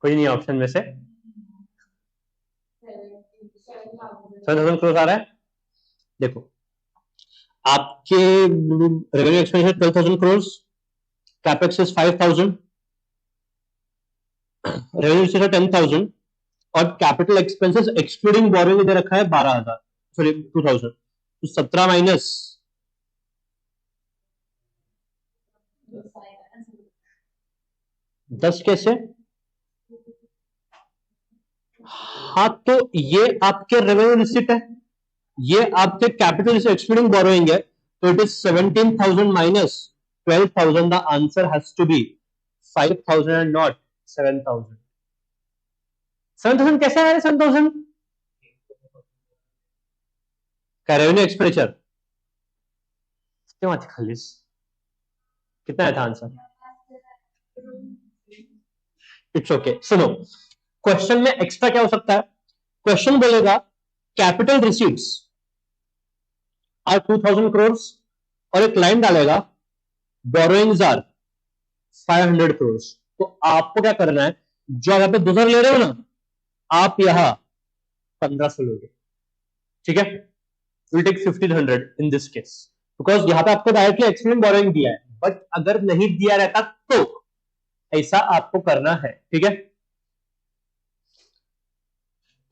कोई नहीं ऑप्शन में से 7,000 crores आ रहा है। देखो, आपके revenue expenditure 12,000 crores, capex is 5,000, revenue से 10,000, और कैपिटल एक्सपेंसेस एक्सक्लूडिंग बोरोइंग दे रखा है 12,000, सॉरी 2,000, तो 17 माइनस 10 कैसे? हाँ, तो ये आपके रेवेन्यू रिसिट है, ये आपके कैपिटल से एक्सक्लूडिंग बोरोइंग है, तो it is 17,000 minus 12,000. The answer has to be 5,000 and not 7,000. 7,000 कैसे आया? 7,000 का रेवेन्यू एक्सपेंडिचर क्यों खालिस? कितना आया था आंसर? It's okay. सुनो, क्वेश्चन में एक्स्ट्रा क्या हो सकता है? क्वेश्चन बोलेगा कैपिटल रिसीट्स आर 2,000 करोड़ और एक लाइन डालेगा बोरोइंग्स आर 500 करोड़. तो आपको क्या करना है, जो यहाँ पे 2,000 ले रहे हो ना, आप यहां 1,500 लोगे. ठीक है, will take 1,500 in this case, because यहाँ पे आपको डायरेक्टली एक्सक्लूडिंग बोरोइंग दिया है, बट अगर नहीं दिया रहता तो ऐसा आपको करना है. ठीक है.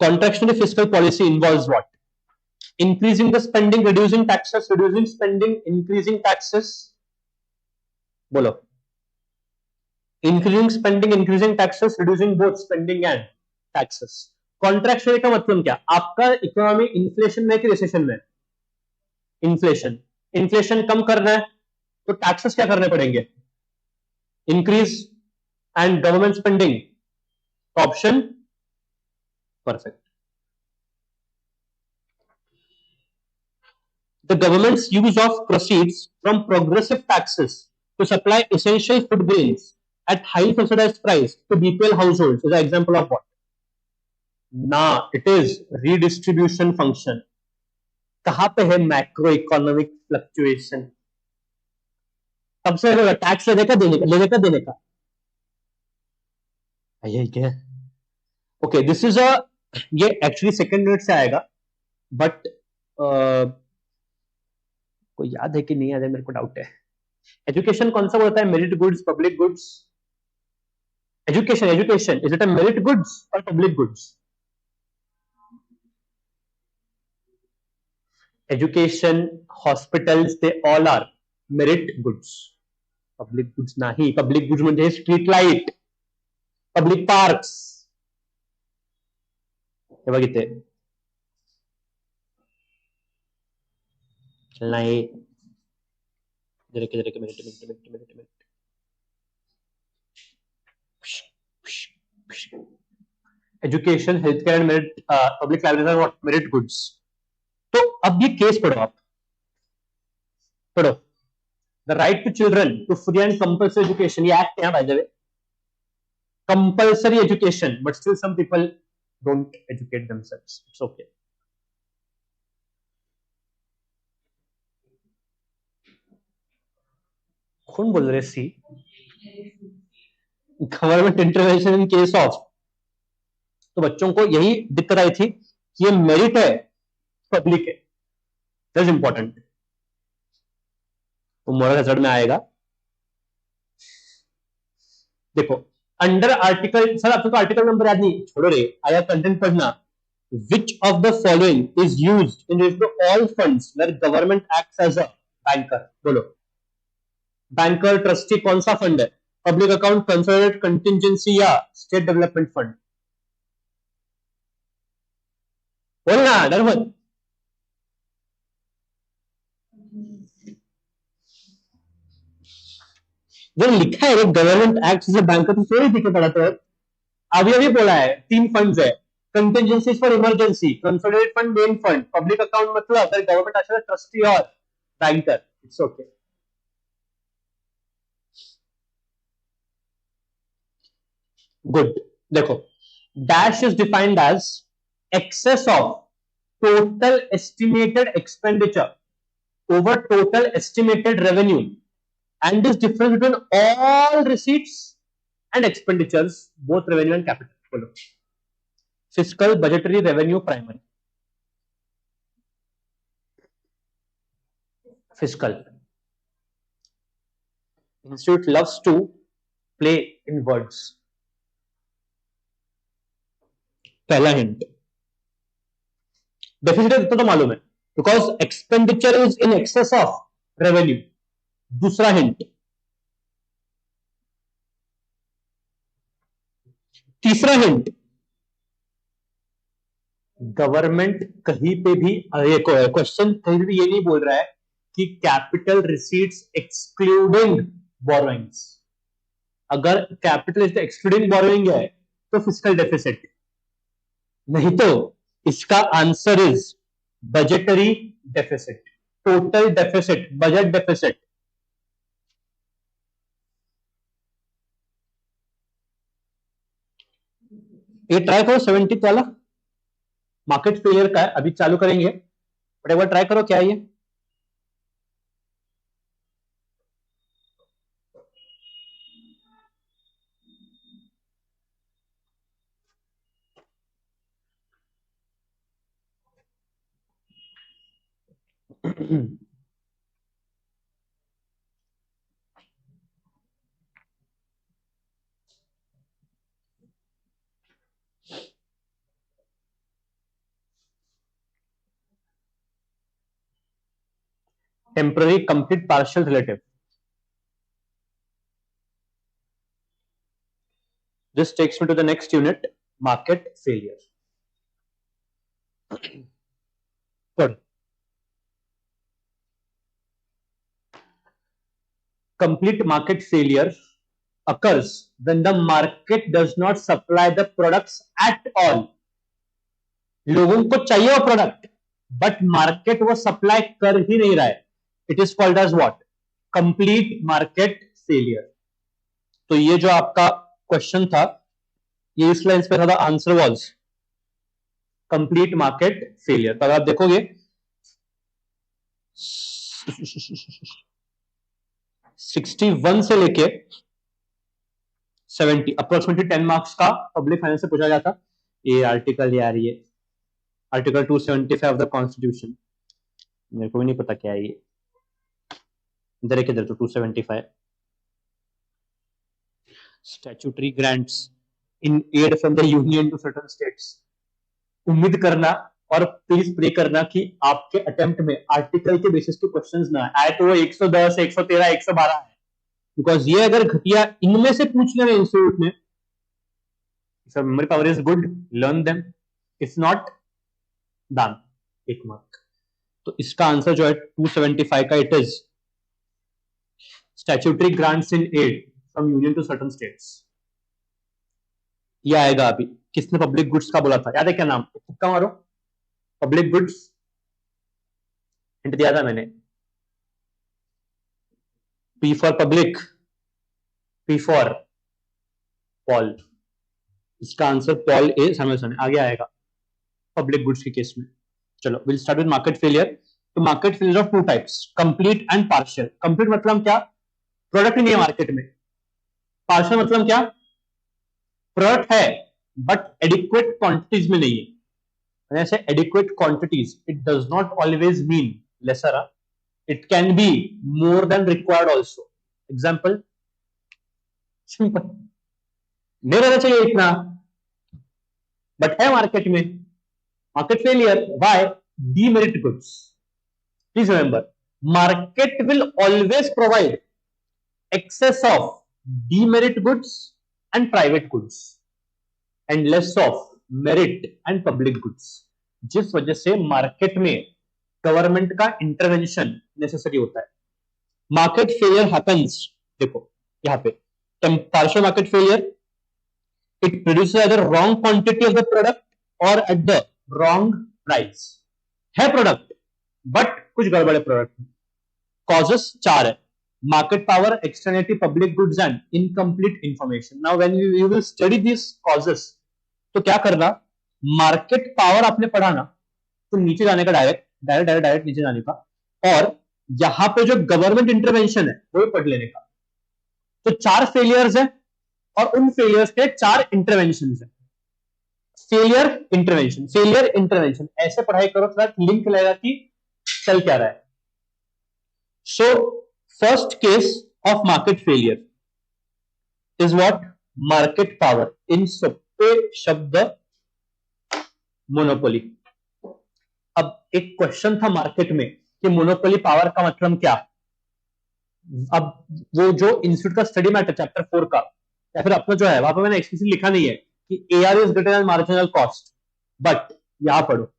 Contractionary fiscal policy involves what? Increasing the spending, reducing taxes, reducing spending, increasing taxes. बोलो. Increasing spending, increasing taxes, reducing both spending and taxes. Contractionary का मतलब क्या? आपका इकोनॉमी इन्फ्लेशन में कि रिसेशन में? इन्फ्लेशन. इन्फ्लेशन कम करना है तो टैक्सेस क्या करने पड़ेंगे? Increase. And government spending option perfect. The government's use of proceeds from progressive taxes to supply essential food grains at highly subsidized price to BPL households is an example of what? Nah, it is redistribution function. कहां पे है macro economic fluctuation? सबसे पहले tax लेने का देने का, लेने का देने का. यही क्या? ओके, दिस इज अ, ये एक्चुअली सेकंड यूनिट से आएगा, बट कोई याद है कि नहीं याद है, मेरे को डाउट है. एजुकेशन कौन सा होता है? Merit goods, public goods? Education is it a merit goods or public goods? Education, hospitals, they all are merit goods. Public goods नाही. पब्लिक गुड्स म्हणजे स्ट्रीट लाईट, पब्लिक पार्क्स. हे बघ इथे नाही. Minute minute minute minute minute minute. Education, health care and merit, public libraries are what? Merit goods. तो अब ये case पढ़ो, आप पढ़ो. The right to children to free and compulsory education, ये एक्ट है by the way. Compulsory education, but still some people don't educate themselves. It's okay. कौन बोल रहे? See government intervention in case of. तो बच्चों को यही दिक्कत आई थी कि ये मेरिट है, पब्लिक है. That is important. तो मॉरल हैजर्ड में आएगा. देखो, अंडर आर्टिकल, सर आपको तो आर्टिकल नंबर याद नहीं, छोड़ो रे, आया कंटेंट पढ़ना. Which of the following is used in relation to all funds where government acts as a banker? बोलो. बैंकर, ट्रस्टी, कौन सा फंड है? पब्लिक अकाउंट, कंसोलिडेटेड कंटिजेंसी या स्टेट डेवलपमेंट फंड? बोलना, डर मत. जो लिखा है government act as a banker, तो थोड़ी दिखे पड़ा. तो अभी अभी बोला है 3 फंड्स है. Contingency for emergency, consolidated fund, main fund, public account मतलब गवर्नमेंट एक्ट एज ट्रस्टी और बैंकर. It's okay. गुड. देखो, dash is defined as excess of total estimated expenditure over total estimated revenue and is difference between all receipts and expenditures, both revenue and capital. बोलो. Fiscal, budgetary, revenue, primary. Fiscal. Institute loves to play in words. पहला hint. Deficit इतना तो मालूम है, because expenditure is in excess of revenue. दूसरा hint, तीसरा hint, government कहीं पे भी क्वेश्चन कहीं भी ये नहीं बोल रहा है कि कैपिटल रिसीट्स एक्सक्लूडिंग बोरोइंग्स। अगर कैपिटल इज एक्सक्लूडिंग बोरोइंग है तो फिस्कल डेफिसिट, नहीं तो इसका answer is budgetary deficit, total deficit, budget deficit. ये ट्राई करो 70 वाला, मार्केट फेलियर का है, अभी चालू करेंगे बट एक बार ट्राई करो क्या है ये। Temporary, complete, partial, relative. This takes me to the next unit, market failure. Good. Complete market failure occurs when the market does not supply the products at all. लोगों को चाहिए वो प्रोडक्ट बट मार्केट वो supply कर ही नहीं रहा है। It is called as what? Complete market failure. तो ये जो आपका क्वेश्चन था, ये इस लाइन पे था, answer was complete market failure. तो अगर आप देखोगे 61 से लेके 70 अप्रोक्सीमेटली 10 मार्क्स का पब्लिक फाइनेंस से पूछा गया था। ये आर्टिकल यार, ये आर्टिकल 275 ऑफ द कॉन्स्टिट्यूशन, मेरे को भी नहीं पता क्या है ये। इधर एक इधर तो 275 statutory grants in aid from the union to certain states. उम्मीद करना और प्लीज प्रे करना कि आपके अटेम्प्ट में आर्टिकल के बेसिस पे क्वेश्चंस ना आए तो वो 110, 113, 112 है। बिकॉज ये अगर घटिया इनमें से पूछने में इंस्टीट्यूट में, sir memory power is good, learn them, if not done, 1 mark. तो इसका आंसर जो है 275 का, it is statutory grants in aid from union to certain states. ये आएगा अभी। किसने पब्लिक गुड्स का बोला था, याद है क्या नाम? तुक्का मारो। पब्लिक गुड्स, हिंट दिया था मैंने। P for public, P for Paul. इसका आंसर पॉल ए सैमुअलसन आगे आएगा पब्लिक गुड्स के केस में। चलो will start with market failure. तो market failure of 2 types, complete and partial. Complete मतलब क्या? प्रोडक्ट ही नहीं है मार्केट में। पार्शियल मतलब क्या? प्रोडक्ट है बट एडिक्वेट क्वांटिटीज में नहीं है। ऐसे adequate quantities, it does not always mean lesser, it can be more than required also. Example, simple, नहीं रहना चाहिए इतना बट है मार्केट में। Market failure, why? Demerit goods. Please remember, market will always provide excess of demerit goods and private goods and less of merit and public goods, जिस वजह से market में गवर्नमेंट का इंटरवेंशन नेसेसरी होता है। Market failure happens, देखो यहां पे partial market failure, it produces either wrong quantity of the product or at the wrong price। है प्रोडक्ट बट कुछ गड़बड़ है प्रोडक्ट में। कॉजेस 4 है, market power, externality, public goods and incomplete information. Now when you will study these causes, तो क्या करना, market power आपने पढ़ा ना, तो नीचे जाने का डायरेक्ट नीचे जाने का, और यहां पे जो गवर्नमेंट इंटरवेंशन है वो पढ़ लेने का। तो 4 फेलियर्स है और उन फेलियर्स के 4 इंटरवेंशन है। फेलियर इंटरवेंशन ऐसे पढ़ाई करो थोड़ा लिंक लगेगा कि चल क्या रहा है। So first case of market failure is what? Market power, इन सबके शब्द मोनोपोली। अब एक क्वेश्चन था मार्केट में कि मोनोपोली पावर का मतलब क्या। अब वो जो इंस्टीट्यूट का स्टडी मैटर चैप्टर 4 का, या फिर अपना जो है वहां पर मैंने एक्सप्लिसिटली लिखा नहीं है कि AR is greater than marginal cost, but यहां पढ़ो,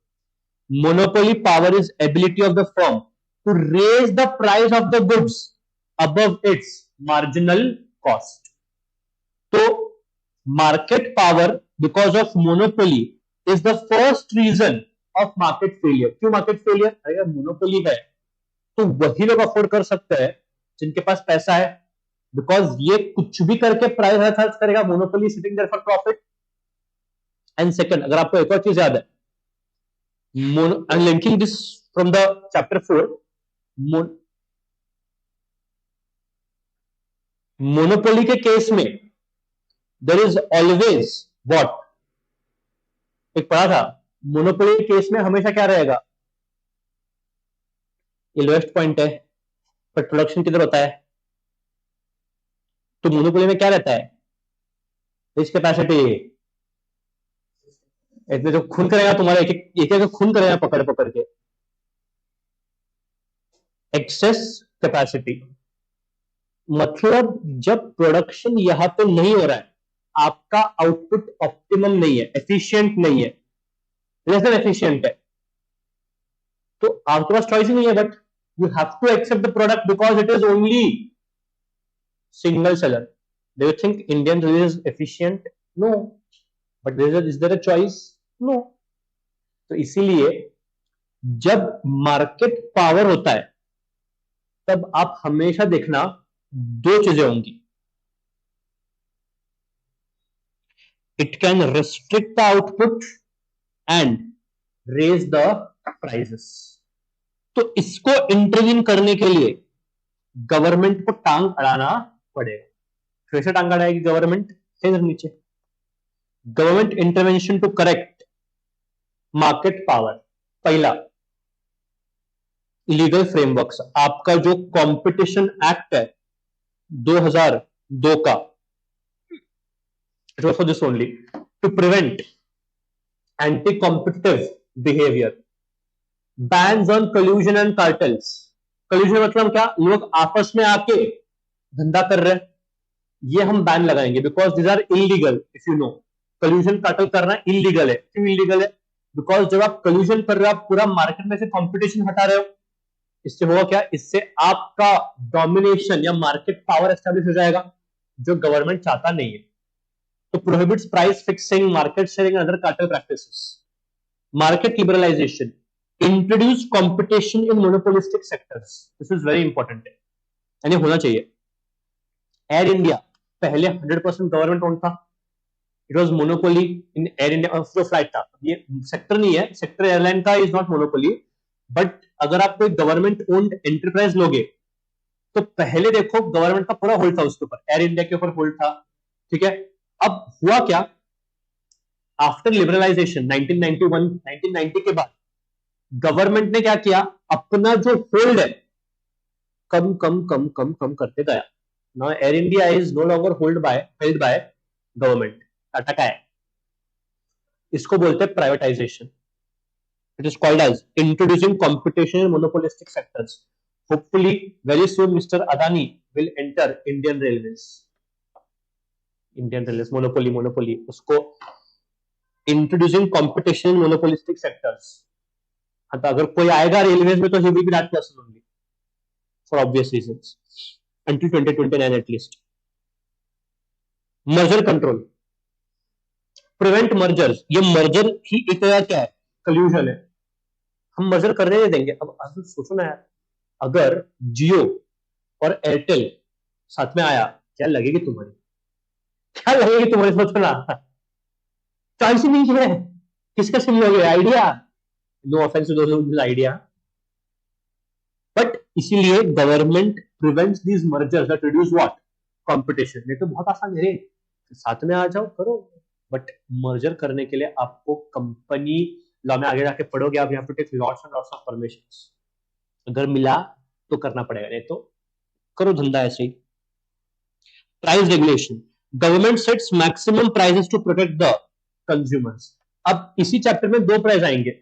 monopoly power is ability of the firm to raise the price of the goods above its marginal cost. तो market power because of monopoly is the first reason of market failure. क्यों market failure? अगर monopoly है तो वही लोग afford कर सकते हैं जिनके पास पैसा है, बिकॉज ये कुछ भी करके प्राइस खर्च करेगा. Monopoly sitting there for profit. And second, अगर आपको एक और चीज याद है, I'm linking this from the chapter 4. Monopoly के केस में देयर इज ऑलवेज व्हाट, एक पढ़ा था, मोनोपोली के केस में हमेशा क्या रहेगा, ये लोएस्ट पॉइंट है, पर प्रोडक्शन किधर होता है? तो मोनोपोली में क्या रहता है? Rich capacity. इतने जो खून करेगा तुम्हारा, एक एक खून करेगा पकड़ पकड़ के. एक्सेस कैपेसिटी मतलब जब प्रोडक्शन यहां पे नहीं हो रहा है, आपका आउटपुट ऑप्टिमम नहीं है, एफिशिएंट नहीं है, लेस देन एफिशिएंट है, तो आपके पास चॉइस ही नहीं है, but you have to accept the product because it is only single seller. Do you think Indian railway is efficient? No. But is there a choice? No. तो इसीलिए जब market power होता है तब आप हमेशा देखना दो चीजें होंगी. It can restrict the output and raise the prices. तो इसको इंटरवीन करने के लिए गवर्नमेंट को टांग अड़ाना पड़ेगा. कैसे टांग अड़ाएगी गवर्नमेंट? नीचे, government intervention to correct market power. पहला, लीगल फ्रेमवर्क्स. आपका जो कंपटीशन एक्ट है 2002 का, it was for this only to prevent anti-competitive behavior, bans on collusion and cartels. collusion मतलब क्या? लोग आपस में आके धंधा कर रहे हैं, ये हम बैन लगाएंगे because this are illegal. If you know, collusion cartel करना इलीगल है. क्यों इलीगल है? बिकॉज जब आप collusion कर रहे हो, आप पूरा मार्केट में से कंपटीशन हटा रहे हो. इससे होगा क्या? इससे आपका डोमिनेशन या मार्केट पावर एस्टेब्लिश हो जाएगा, जो गवर्नमेंट चाहता नहीं है. तो prohibits price fixing, market sharing and other cartel practices. Market liberalization, introduce competition in monopolistic sectors. This is very important, यानी होना चाहिए. एयर इंडिया पहले 100% गवर्नमेंट ओन था. It was monopoly in air India. जो फ्लाइट था, ये sector नहीं है, सेक्टर एयरलाइन का इज नॉट मोनोपोली. बट अगर आप कोई गवर्नमेंट ओन्ड एंटरप्राइज लोगे तो पहले देखो गवर्नमेंट का पूरा होल्ड था उसके ऊपर. एयर इंडिया के ऊपर होल्ड था, ठीक है. अब हुआ क्या? आफ्टर लिबरलाइजेशन 1990 के बाद गवर्नमेंट ने क्या किया? अपना जो होल्ड है कम कम कम कम कम करते गया. Now Air India is no longer held by government. Tata का है. इसको बोलते हैं privatisation. It is called as introducing competition in monopolistic sectors. Hopefully very soon Mr Adani will enter Indian railways. Indian railways monopoly उसको introducing competition in monopolistic sectors. हाँ, तो अगर कोई आएगा रेलवेज में तो he will be that person only for obvious reasons until 2029 at least. Merger control, prevent mergers. ये merger ही एक तरह क्या है? कल्यूजन है. हम मर्जर करने नहीं देंगे. अब सोचो ना यार, अगर जियो और एयरटेल साथ में आया, क्या लगेगी तुम्हारी? क्या लगेगी तुम्हारी? सोचो ना. चॉइस ही नहीं है. किसका सिम लोगे? Idea. No offence to those Idea, but इसीलिए government prevents these mergers that reduce what? Competition. नहीं तो बहुत आसान है, साथ में आ जाओ करो. बट मर्जर करने के लिए आपको कंपनी लॉ में आगे जाके पढ़ोगे आप, यहां पे take lots and lots of permissions. अगर मिला तो करना पड़ेगा, नहीं तो करो धंधा ऐसे ही. Price regulation, government sets maximum prices to protect the consumers. अब इसी चैप्टर में दो प्राइस आएंगे.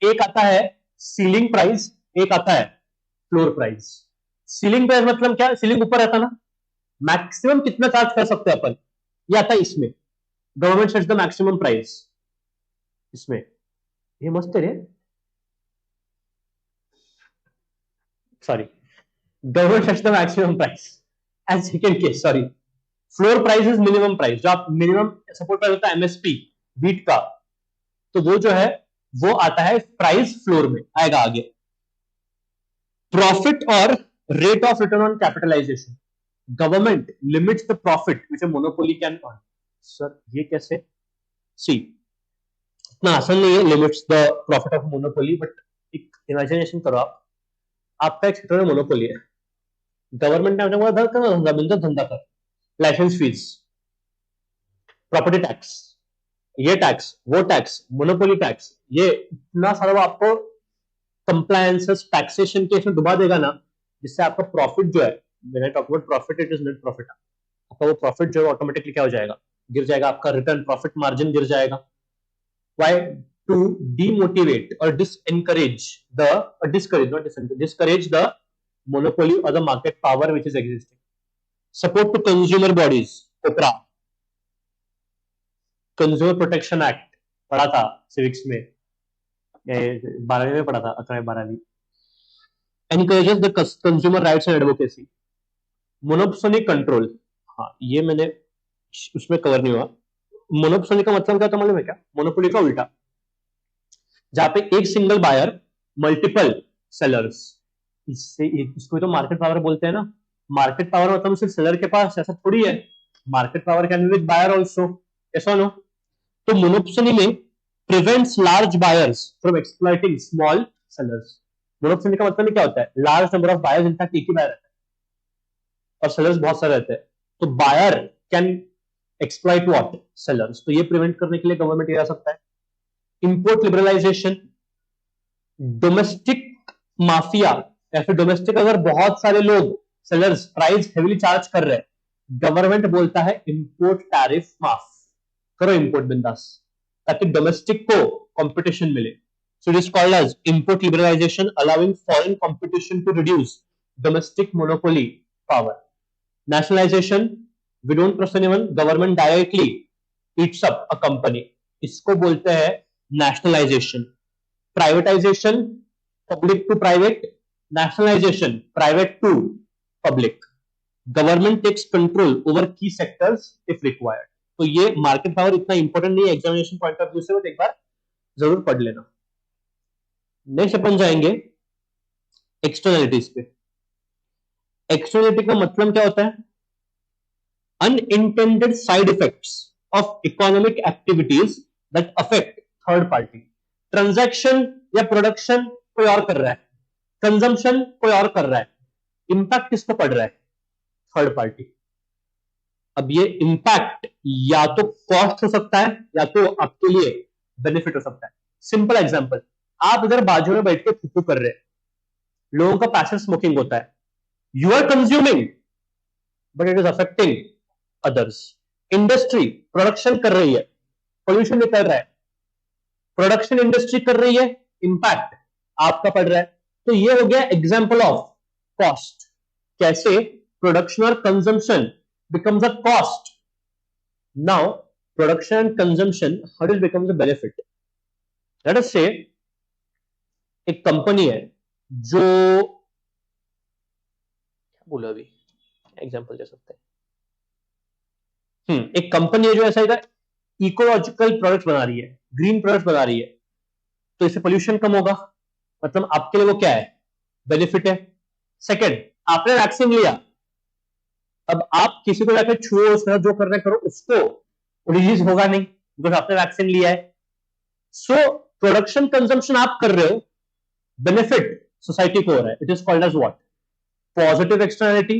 एक आता है सीलिंग प्राइस, एक आता है फ्लोर प्राइस. सीलिंग प्राइस मतलब क्या? सीलिंग ऊपर रहता ना, मैक्सिमम कितना चार्ज कर सकते हैं अपन, ये आता है इसमें, government sets the maximum price, इसमें ये मस्त है रे, sorry, government sets the maximum price as second case, sorry, floor price is minimum price, जो आप मिनिमम सपोर्ट प्राइस होता है एमएसपी वीट का, तो वो जो है वो आता है प्राइस फ्लोर में आएगा आगे। प्रॉफिट और rate of return on capitalization, government limits the profit which a monopoly can earn. Sir ये कैसे, सी इतना आसान नहीं है limits the profit of monopoly, but एक इमेजिनेशन करो आप, आपका एक क्षेत्र में मोनोपोली है, गवर्नमेंट ने आपने बोला धंधा धंधा धंधा कर, लाइसेंस फीस, प्रॉपर्टी टैक्स, ये टैक्स, वो टैक्स, मोनोपोली टैक्स, ये इतना सारा आपको कंप्लायंसेस टैक्सेशन के इसमें डुबा देगा ना, जिससे आपका प्रॉफिट जो है, when I talk about profit it is net profit, आपका वो प्रॉफिट जो है ऑटोमेटिकली क्या हो जाएगा, गिर जाएगा, आपका रिटर्न प्रॉफिट मार्जिन गिर जाएगा। Why, to demotivate or disencourage the discourage not disencourage discourage the monopoly or the market power which is existing. Support to consumer bodies, COPRA, consumer protection act पढ़ा था सिविक्स में, 12वीं में पढ़ा था, 11वीं 12वीं, encourages the consumer rights and advocacy, monopoly control, हाँ ये मैंने उसमें कवर नहीं हुआ, मोनोपोली का मतलब क्या था मालूम है क्या, मोनोपोली का उल्टा, जहां पे एक सिंगल बायर मल्टीपल सेलर्स, इससे इसको तो मार्केट पावर बोलते हैं ना, मार्केट पावर मतलब सिर्फ सेलर के पास, ऐसा थोड़ी है, market power can be with buyer also, ऐसा नो, तो मोनोपोली में prevents large buyers from exploiting small sellers. Monopoly का मतलब क्या होता है, large number of buyers, in fact एक ही बायर रहता है और सेलर्स बहुत सारे रहते हैं, तो buyer can exploit what, sellers, तो ये प्रिवेंट करने के लिए गवर्नमेंट ये आ सकता है। इंपोर्ट लिबरलाइजेशन, डोमेस्टिक माफिया या फिर डोमेस्टिक अगर बहुत सारे लोग सेलर्स प्राइस हेवीली चार्ज कर रहे हैं, गवर्नमेंट बोलता है इंपोर्ट टैरिफ माफ करो, इंपोर्ट बिंदास, ताकि डोमेस्टिक को कंपटीशन मिले, so it is called as import liberalization, allowing foreign competition to reduce domestic monopoly power. Nationalization, we don't trust anyone, government directly eats up a company, इसको बोलते हैं nationalization. Privatization, public to private, nationalization, private to public, government takes control over key sectors if required। तो ये market power इतना important नहीं है examination point of view से, but एक बार जरूर पढ़ लेना। नेक्स्ट अपन जाएंगे एक्सटर्नलिटीज पे। एक्सटर्नलिटी का मतलब क्या होता है, unintended side effects of economic activities that affect third party. Transaction या प्रोडक्शन कोई और कर रहा है, कंजम्पशन कोई और कर रहा है, इंपैक्ट किसको पड़ रहा है, थर्ड पार्टी। अब ये इंपैक्ट या तो कॉस्ट हो सकता है या तो आपके लिए बेनिफिट हो सकता है। सिंपल एग्जांपल, आप इधर बाजू में बैठ के फुफू कर रहे हैं, लोगों का पैसिव स्मोकिंग होता है, you are consuming but it is affecting others. Industry production कर रही है, पोल्यूशन निकल रहा है, प्रोडक्शन इंडस्ट्री कर रही है, इंपैक्ट आपका पड़ रहा है, तो ये हो गया एग्जांपल ऑफ कॉस्ट। कैसे प्रोडक्शन और consumption becomes a cost, now production and consumption how it becomes a benefit. Late us से एक कंपनी है जो, क्या बोला अभी, एग्जांपल दे सकते हैं, एक कंपनी है जो ऐसा इधर इकोलॉजिकल प्रोडक्ट बना रही है, ग्रीन प्रोडक्ट बना रही है, तो इससे पोल्यूशन कम होगा, मतलब आपके लिए वो क्या है, बेनिफिट है। सेकंड, आपने वैक्सीन लिया, अब आप किसी को जाकर छुओ, उसके जो करना करो, उसको रिलीज होगा नहीं बिकॉज आपने वैक्सीन लिया है। सो प्रोडक्शन कंजम्पशन आप कर रहे हो, बेनिफिट सोसाइटी को हो रहा है, it is called as what, positive externality.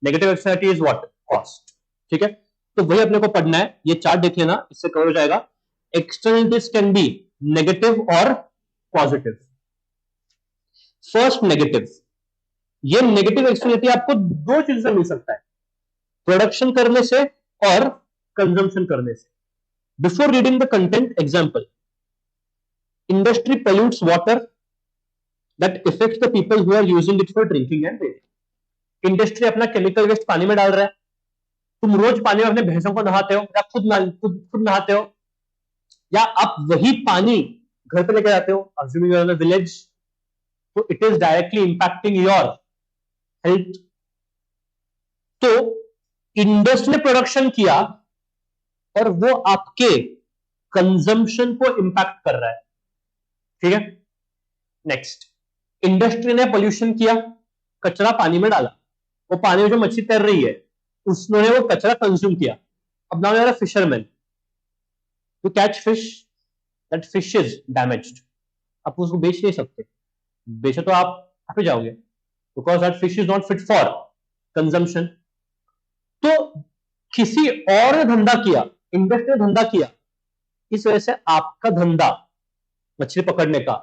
Negative externality is what, cost. ठीक है, तो वही अपने को पढ़ना है, ये चार्ट देख लेना, इससे कवर हो जाएगा। एक्सटर्नलिटीज कैन बी नेगेटिव और पॉजिटिव। फर्स्ट नेगेटिव, ये नेगेटिव एक्सटर्नलिटी आपको दो चीजों से मिल सकता है, प्रोडक्शन करने से और कंजम्पशन करने से। Before reading the content, example, industry pollutes water that affects the people who are using it for drinking and bathing। Industry अपना केमिकल वेस्ट पानी में डाल रहा है, तुम रोज पानी में अपने भैंसों को नहाते हो या खुद नहाते हो, या आप वही पानी घर पे लेके जाते हो, assuming you are in a village, तो it is directly impacting your health. तो इंडस्ट्री ने प्रोडक्शन किया और वो आपके कंजम्पशन को इंपैक्ट कर रहा है, ठीक है। नेक्स्ट, इंडस्ट्री ने पोल्यूशन किया, कचरा पानी में डाला, वो पानी में जो मछली तैर रही है उसने वो कचरा कंज्यूम किया। अब now you are a fisherman, to catch fish, that fish is damaged, आप उसको बेच नहीं सकते, बेचे तो आप कहाँ पे जाओगे, because that fish is not fit for consumption. तो किसी और ने धंधा किया, इंडस्ट्री ने धंधा किया, इस वजह से आपका धंधा मछली पकड़ने का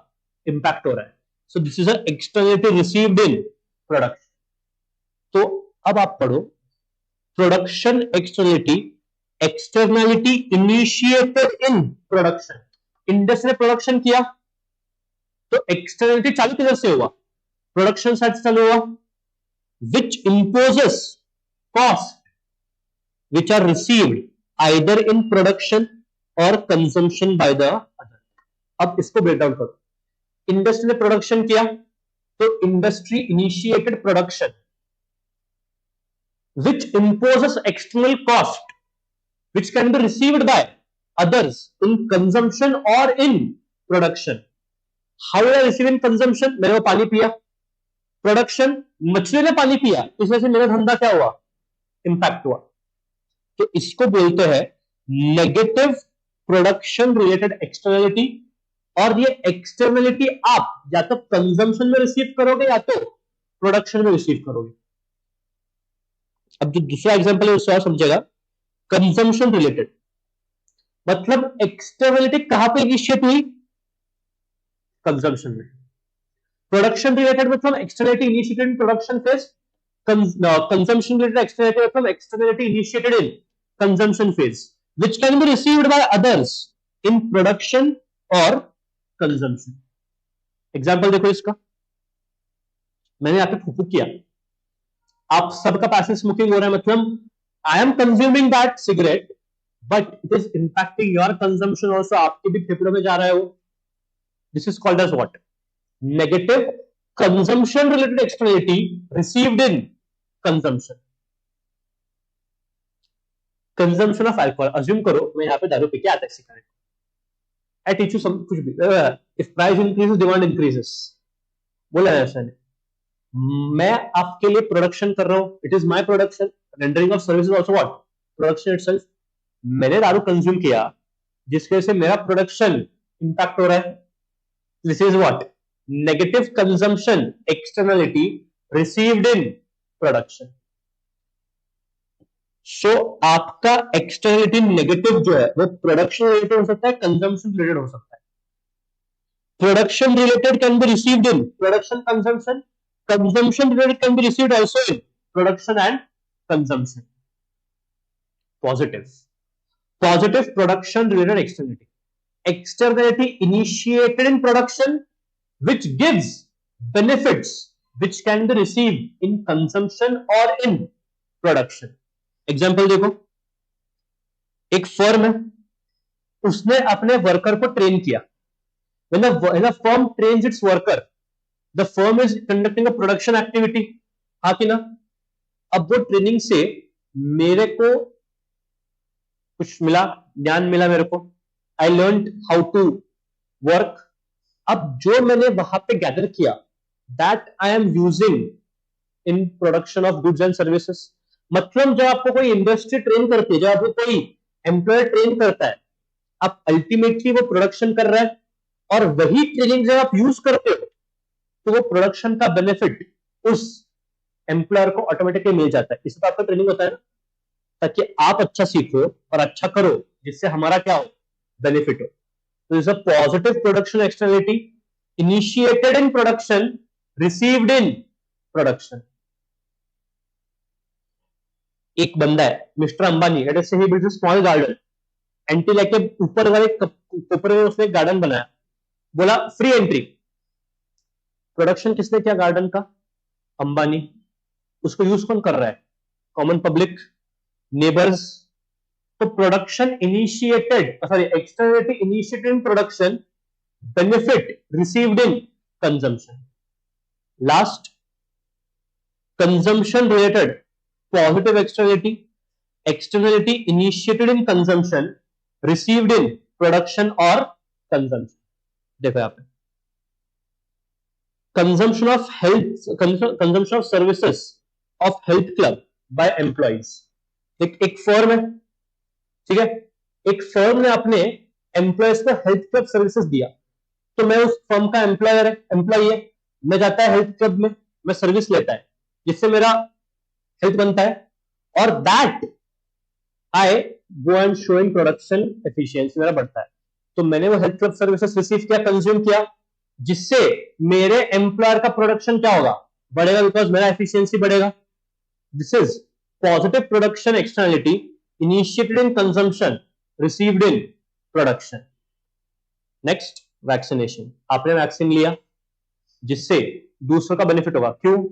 इंपैक्ट हो रहा है। So this is a externality received in production. तो अब आप पढ़ो, production externality, externality initiated in production. Industry ने प्रोडक्शन किया तो एक्सटर्नलिटी चालू किधर से हुआ, प्रोडक्शन साइड से चालू हुआ, which imposes cost which are received either in production or consumption by the other। अब इसको ब्रेक डाउन करो, इंडस्ट्री ने प्रोडक्शन किया तो industry initiated production which imposes external cost which can be received by others in consumption or in production। how did I receive in consumption, मैंने वो पानी पिया, प्रोडक्शन मछली ने पानी पिया, इस वजह से मेरा धंधा क्या हुआ, इंपैक्ट हुआ। तो इसको बोलते हैं नेगेटिव प्रोडक्शन रिलेटेड एक्सटर्नलिटी, और ये एक्सटर्नलिटी आप या तो कंजम्पशन में रिसीव करोगे या तो प्रोडक्शन में रिसीव करोगे। अब जो दूसरा एग्जांपल है उससे और समझेगा, कंजम्पशन रिलेटेड मतलब एक्सटर्नलिटी कहां पे इनिशिएट हुई, कंजम्पशन में। प्रोडक्शन रिलेटेड मतलब externality initiated in production phase, consumption related externality from externality initiated in consumption phase which can be received by others in production or consumption। Example देखो इसका, मैंने यहाँ पे फूफू किया, आप सबका पैसिव स्मोकिंग हो रहा है, मतलब I am consuming that cigarette but it is impacting your consumption also, आपके भी फेफड़ों में जा रहा है वो। This is called as what, negative consumption related externality received in consumption. Consumption of alcohol, assume करो मैं यहाँ पे दारू पी के आता है cigarette, I teach you some कुछ भी, if price increases demand increases, बोला है ऐसा नहीं, मैं आपके लिए प्रोडक्शन कर रहा हूँ, it is my production, rendering of service also what, production itself. मैंने दारू कंज्यूम किया जिसकी वजह से मेरा प्रोडक्शन इंपैक्ट हो रहा है, this is what, negative consumption externality received in production. So आपका एक्सटर्नलिटी नेगेटिव जो है वो प्रोडक्शन रिलेटेड हो सकता है, कंजम्पशन रिलेटेड हो सकता है। Production related can be received in production consumption, consumption related can be received also in production and consumption. Positive production related externality, externality initiated in production which gives benefits which can be received in consumption or in production। Example देखो, एक firm है, उसने अपने worker को train किया, when a firm trains its worker the firm is conducting a production activity, हाँ कि ना। अब वो ट्रेनिंग से मेरे को कुछ मिला, ज्ञान मिला मेरे को, I learned how to work। अब जो मैंने वहां पे गैदर किया that I am using in production of goods and services। मतलब जब आपको कोई इंडस्ट्री ट्रेन करती है, जब आपको कोई एम्प्लॉयर ट्रेन करता है, आप अल्टीमेटली वो प्रोडक्शन कर रहा है, और वही ट्रेनिंग जब आप यूज करते हो तो वो प्रोडक्शन का बेनिफिट उस एम्प्लॉयर को ऑटोमेटिकली मिल जाता है। इससे तो आपका ट्रेनिंग होता है ना, ताकि आप अच्छा सीखो और अच्छा करो, जिससे हमारा क्या हो, बेनिफिट हो। तो is a positive production externality initiated in production received in production. एक बंदा है Mr Ambani, let us say he build a small garden, entry लेके ऊपर वाले उसने गार्डन बनाया, बोला फ्री एंट्री, प्रोडक्शन किसने किया गार्डन का, अंबानी। उसको यूज कौन कर रहा है? Common public, neighbours. तो production initiated, sorry, externality initiated in production, benefit received in consumption. Last, consumption related positive externality initiated in consumption, received in production or consumption. देखो यहाँ पे consumption of services of health club by employees. एक firm है, ठीक है, एक firm ने अपने एम्प्लॉयज को हेल्थ क्लब सर्विसेज दिया, तो मैं उस फर्म का एम्प्लॉय है, मैं जाता है हेल्थ क्लब में, मैं सर्विस लेता है जिससे मेरा हेल्थ बनता है, और that I go and show in production efficiency, मेरा बढ़ता है. तो मैंने वो हेल्थ क्लब सर्विसेज रिसीव किया, कंज्यूम किया, जिससे मेरे एम्प्लॉयर का प्रोडक्शन क्या होगा? बढ़ेगा, बिकॉज मेरा एफिशिएंसी बढ़ेगा. This is positive production externality initiated in consumption, received in production. Next, vaccination. आपने वैक्सीन लिया जिससे दूसरों का बेनिफिट होगा. क्यों?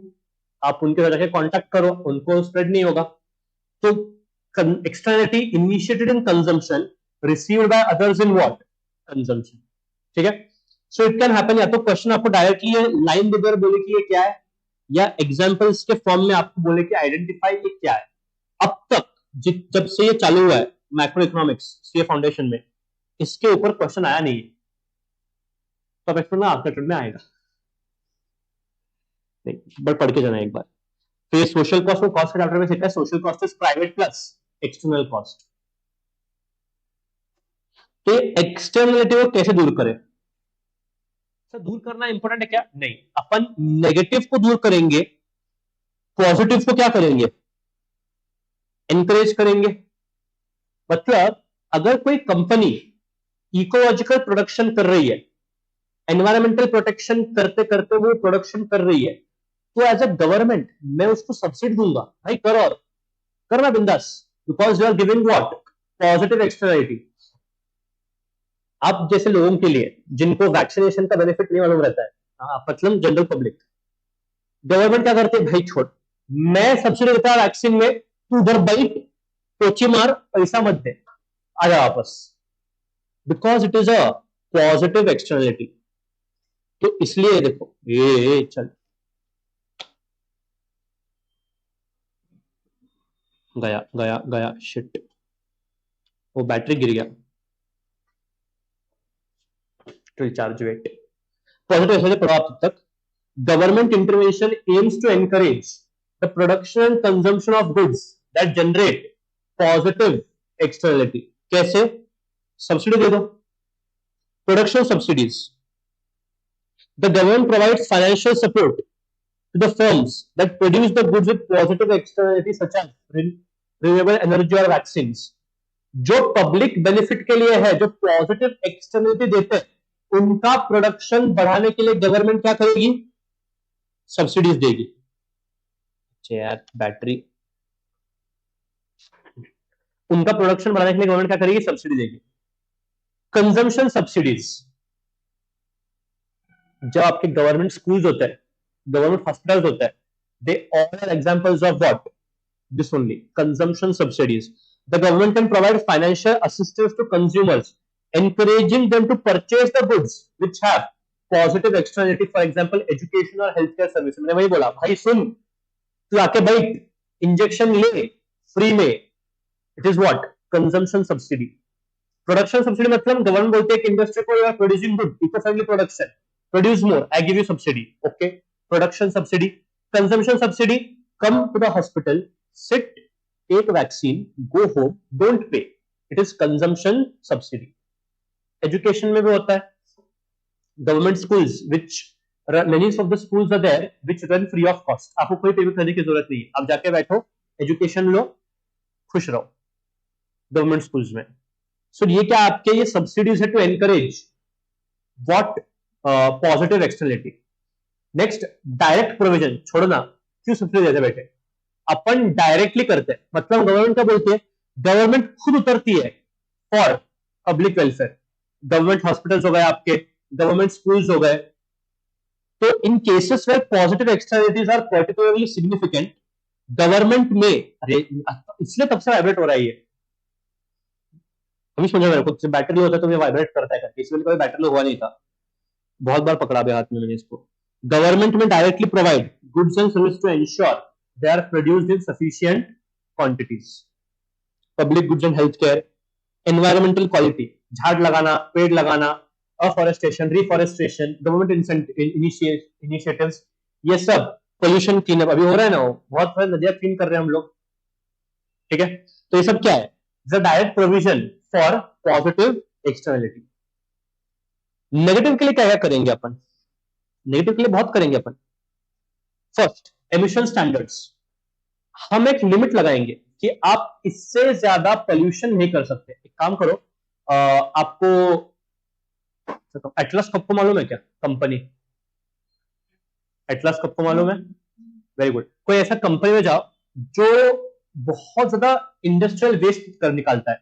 आप उनके साथ जाके कांटेक्ट करो, उनको स्प्रेड नहीं होगा. तो externality initiated in consumption, received by others in what? Consumption. ठीक है. सो इट कैन हैपन, या तो क्वेश्चन आपको डायरेक्टली ये लाइन देकर बोले कि ये क्या है, या एग्जांपल्स के फॉर्म में आपको बोले कि आइडेंटिफाई ये क्या है. अब तक जब से ये चालू हुआ है मैक्रो इकोनॉमिक्स सीए फाउंडेशन में, इसके ऊपर क्वेश्चन आया नहीं है. तो एक्सप्लेन आपके ट्रेड में आएगा, बट पढ़ के जाना एक बार. तो ये सोशल कॉस्ट को कॉस्ट के चैप्टर में सीखा है. Social cost is private plus external cost. तो एक्सटर्नलिटी को कैसे दूर करें? सर दूर करना इंपॉर्टेंट है क्या? नहीं, अपन नेगेटिव को दूर करेंगे, पॉजिटिव को क्या करेंगे? एनकरेज करेंगे. मतलब अगर कोई कंपनी इकोलॉजिकल प्रोडक्शन कर रही है, एनवायरमेंटल प्रोटेक्शन करते करते वो प्रोडक्शन कर रही है, तो एज अ गवर्नमेंट मैं उसको सब्सिडी दूंगा, भाई करो और करना बिंदास, because you are giving what? Positive externality. आप जैसे लोगों के लिए जिनको वैक्सीनेशन का बेनिफिट नहीं मालूम रहता है, मतलब जनरल पब्लिक, गवर्नमेंट क्या करती है? भाई छोड़, मैं सब्सिडी देता है वैक्सीन में, तू उधर बैठ, टोची मार, पैसा मत दे, आ जा वापस, because it is a positive externality. तो इसलिए देखो ये चल गया गया गया, शिट, वो बैटरी गिर गया. Recharge wait. पॉजिटिव एक्सटर्नलिटी पढ़ो आप तक. Government intervention aims to encourage the production and consumption of goods that generate positive externality. कैसे? सब्सिडी दे दो. Production subsidies. The government provides financial support to the firms that produce the goods with positive externality such as renewable energy or vaccines. जो public benefit के लिए है, जो positive externality देते हैं, उनका प्रोडक्शन बढ़ाने के लिए गवर्नमेंट क्या करेगी? सब्सिडीज देगी. यार बैटरी, उनका प्रोडक्शन बढ़ाने के लिए गवर्नमेंट क्या करेगी? सब्सिडी देगी. Consumption subsidies. जब आपके गवर्नमेंट स्कूल्स होते हैं, गवर्नमेंट हॉस्पिटल्स होते हैं, they all are examples of what? This only, consumption subsidies. The government can provide financial assistance to consumers, encouraging them to purchase the goods which have positive externality, for example education or healthcare services. मैंने वही बोला, भाई सुन, तू आके बैठ, injection ले free में. It is what? Consumption subsidy. Production subsidy मतलब गवर्नमेंट बोलते है कि इंडस्ट्री को, you are producing good, eco friendly production, produce more, I give you subsidy. Okay, production subsidy. Consumption subsidy, come to the hospital, sit, take vaccine, go home, don't pay. It is consumption subsidy. Education में भी होता है. Government schools which many of the schools are there which run free of cost. आपको कोई payment करने की जरूरत नहीं है, आप जाके बैठो, एजुकेशन लो, खुश रहो गवर्नमेंट स्कूल्स में. सो ये क्या आपके ये सब्सिडीज है to encourage what? Positive externality. Next, direct provision. छोड़ना, क्यों सब्सिडी देते बैठे? अपन डायरेक्टली करते हैं, मतलब गवर्नमेंट क्या बोलती है? गवर्नमेंट खुद उतरती है for public welfare. Government hospitals हो गए आपके, गवर्नमेंट स्कूल्स हो गए. तो in cases where positive externalities are particularly significant, government में, अरे इसलिए तब से वाइब्रेट हो रहा है ये, अभी समझ मेरे को, बैटरी होता है तो ये वाइब्रेट करता है करके, इसलिए कभी बैटरी हुआ नहीं था, बहुत बार पकड़ा भी हाथ में मैंने इसको। गवर्नमेंट में directly provide goods and service to ensure they are produced in sufficient quantities. Public goods and health care, environmental quality, झाड़ लगाना, पेड़ लगाना, अफॉरेस्टेशन, रिफॉरेस्टेशन, गवर्नमेंट इनिशिएटिव्स, ये सब पोल्यूशन क्लीन अप अभी हो रहा है ना, बहुत सारे नदियां क्लीन कर रहे हैं हम लोग, ठीक है। तो ये सब क्या है, the direct provision for positive externality. Negative के लिए क्या क्या करेंगे अपन, नेगेटिव के लिए बहुत करेंगे अपन। फर्स्ट, एमिशन स्टैंडर्ड्स, हम एक लिमिट लगाएंगे कि आप इससे ज्यादा पोल्यूशन नहीं कर सकते। एक काम करो, आपको एटलस कप को मालूम है क्या, कंपनी एटलस कप को मालूम है, वेरी गुड। कोई ऐसा कंपनी में जाओ जो बहुत ज्यादा इंडस्ट्रियल वेस्ट कर निकालता है,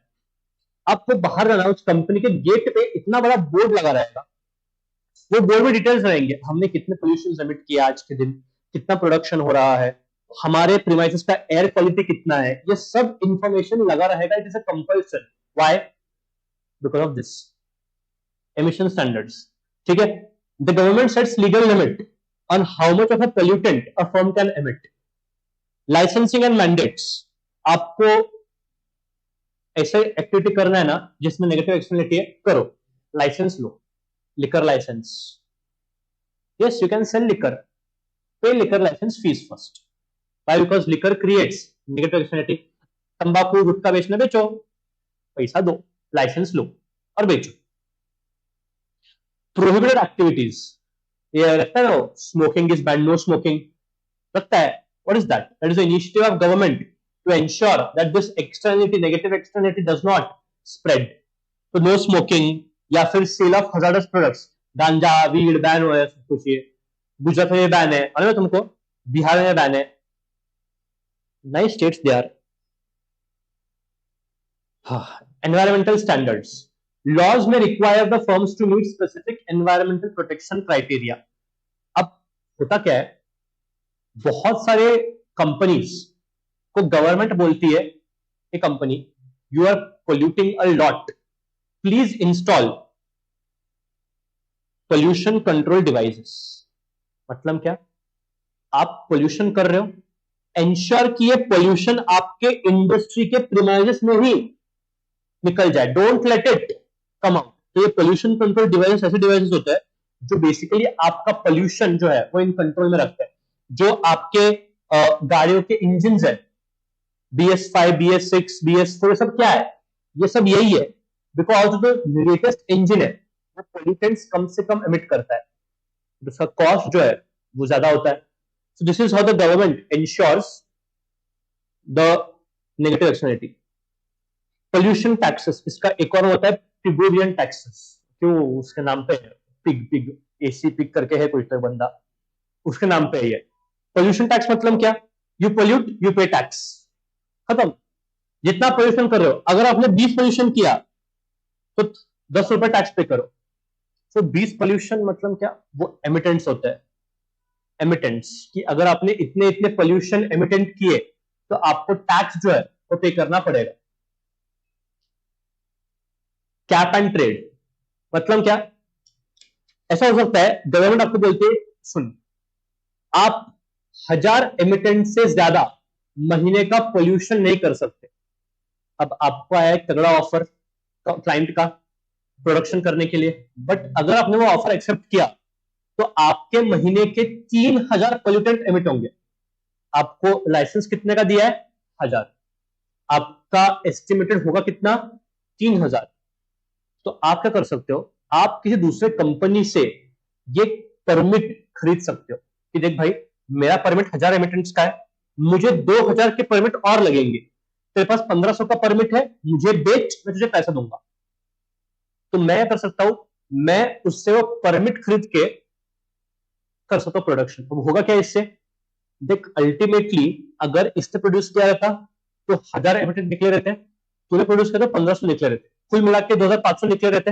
आपको बाहर जाना, उस कंपनी के गेट पे इतना बड़ा बोर्ड लगा रहेगा, वो बोर्ड में डिटेल्स रहेंगे, हमने कितने पोल्यूशन एमिट किया आज के दिन, कितना प्रोडक्शन हो रहा है, हमारे प्रीमाइसेस का एयर क्वालिटी कितना है, ये सब इंफॉर्मेशन लगा रहेगा। It is a compulsion, why, because of this emission standards, ठीक है। The government sets legal limit on how much of a pollutant a firm can emit. Licensing and mandates, आपको ऐसे एक्टिविटी करना है ना जिसमें नेगेटिव एक्सटर्नलिटी है, करो, लाइसेंस लो, liquor license, yes you can sell liquor, pay liquor license fees first, why, because liquor creates negative externality। तंबाकू गुटखा बेचना, बेचो, पैसा दो, लाइसेंस लो और बेचो। प्रोहिबिटेड एक्टिविटीज, ये लगता है ना, smoking is ban, no smoking, लगता है, what is that, that is the initiative of government to ensure that this externality, negative externality does not spread. तो नो स्मोकिंग, या फिर sale of hazardous products, ganja, weed ban हो, सब कुछ ये गुजरात में बैन है, मालूम है तुमको, बिहार में बैन है, नई states they are. Environmental standards, laws में require the firms to meet specific environmental protection criteria. अब होता क्या है, बहुत सारे कंपनीज को गवर्नमेंट बोलती है कि company, you are polluting a lot, please install pollution control devices. मतलब क्या, आप पोल्यूशन कर रहे हो, एंश्योर कि ये पोल्यूशन आपके इंडस्ट्री के प्रीमाइसेस में ही निकल जाए, don't let it come out. तो ये पोल्यूशन कंट्रोल डिवाइसेस ऐसे डिवाइसेस होते हैं जो बेसिकली आपका पोल्यूशन जो है वो इन कंट्रोल में रखते हैं। जो आपके गाड़ियों के इंजन है, BS5, BS6, BS4, सब क्या है, ये सब यही है, बिकॉज जो लेटेस्ट इंजन है वो पोल्यूटेंट्स कम से कम एमिट करता है, उसका कॉस्ट जो है वो ज्यादा होता है। So this is how the government ensures the negative externality. Pollution taxes, इसका एक और होता है पिगोरियन टैक्सेस, क्यों उसके नाम पे है, पिग पिग AC पिग करके है कोई तो बंदा, उसके नाम पे है ये। पोल्यूशन टैक्स मतलब क्या, यू पोल्यूट यू पे टैक्स, खत्म। जितना पोल्यूशन कर रहे हो, अगर आपने 20 पोल्यूशन किया तो 10 रुपए टैक्स पे करो। तो 20 पोल्यूशन मतलब क्या, वो एमिटेंट्स होते हैं, एमिटेंट्स की, अगर आपने इतने इतने पोल्यूशन एमिटेंट किए तो आपको टैक्स जो है वो पे करना पड़ेगा। कैप एंड ट्रेड मतलब क्या, ऐसा हो सकता है गवर्नमेंट आपको बोलती है, सुन आप 1000 एमिटेंट से ज्यादा महीने का पोल्यूशन नहीं कर सकते। अब आपको आया एक तगड़ा ऑफर क्लाइंट का प्रोडक्शन करने के लिए, बट अगर आपने वो ऑफर एक्सेप्ट किया तो आपके महीने के 3000 पोल्यूटेंट एमिट होंगे। आपको लाइसेंस कितने का दिया है, 1000, आपका एस्टिमेटेड होगा कितना, 3000। तो आप क्या कर सकते हो, आप किसी दूसरे कंपनी से ये परमिट खरीद सकते हो कि देख भाई, मेरा परमिट 1000 एमिटेंट्स का है, मुझे 2000 के परमिट और लगेंगे, तेरे पास 1500 का परमिट है, मुझे बेच, मैं तुझे पैसा दूंगा। तो मैं कर सकता हूं, मैं उससे वो परमिट खरीद के कर सकता हूं प्रोडक्शन। तो होगा क्या इससे, देख अल्टीमेटली अगर इससे प्रोड्यूस किया रहता तो 1000 एमिटेंट निकले रहते, तूने प्रोड्यूस किया तो 1500 निकले रहते, कुल मिला के 2500 निकले रहते।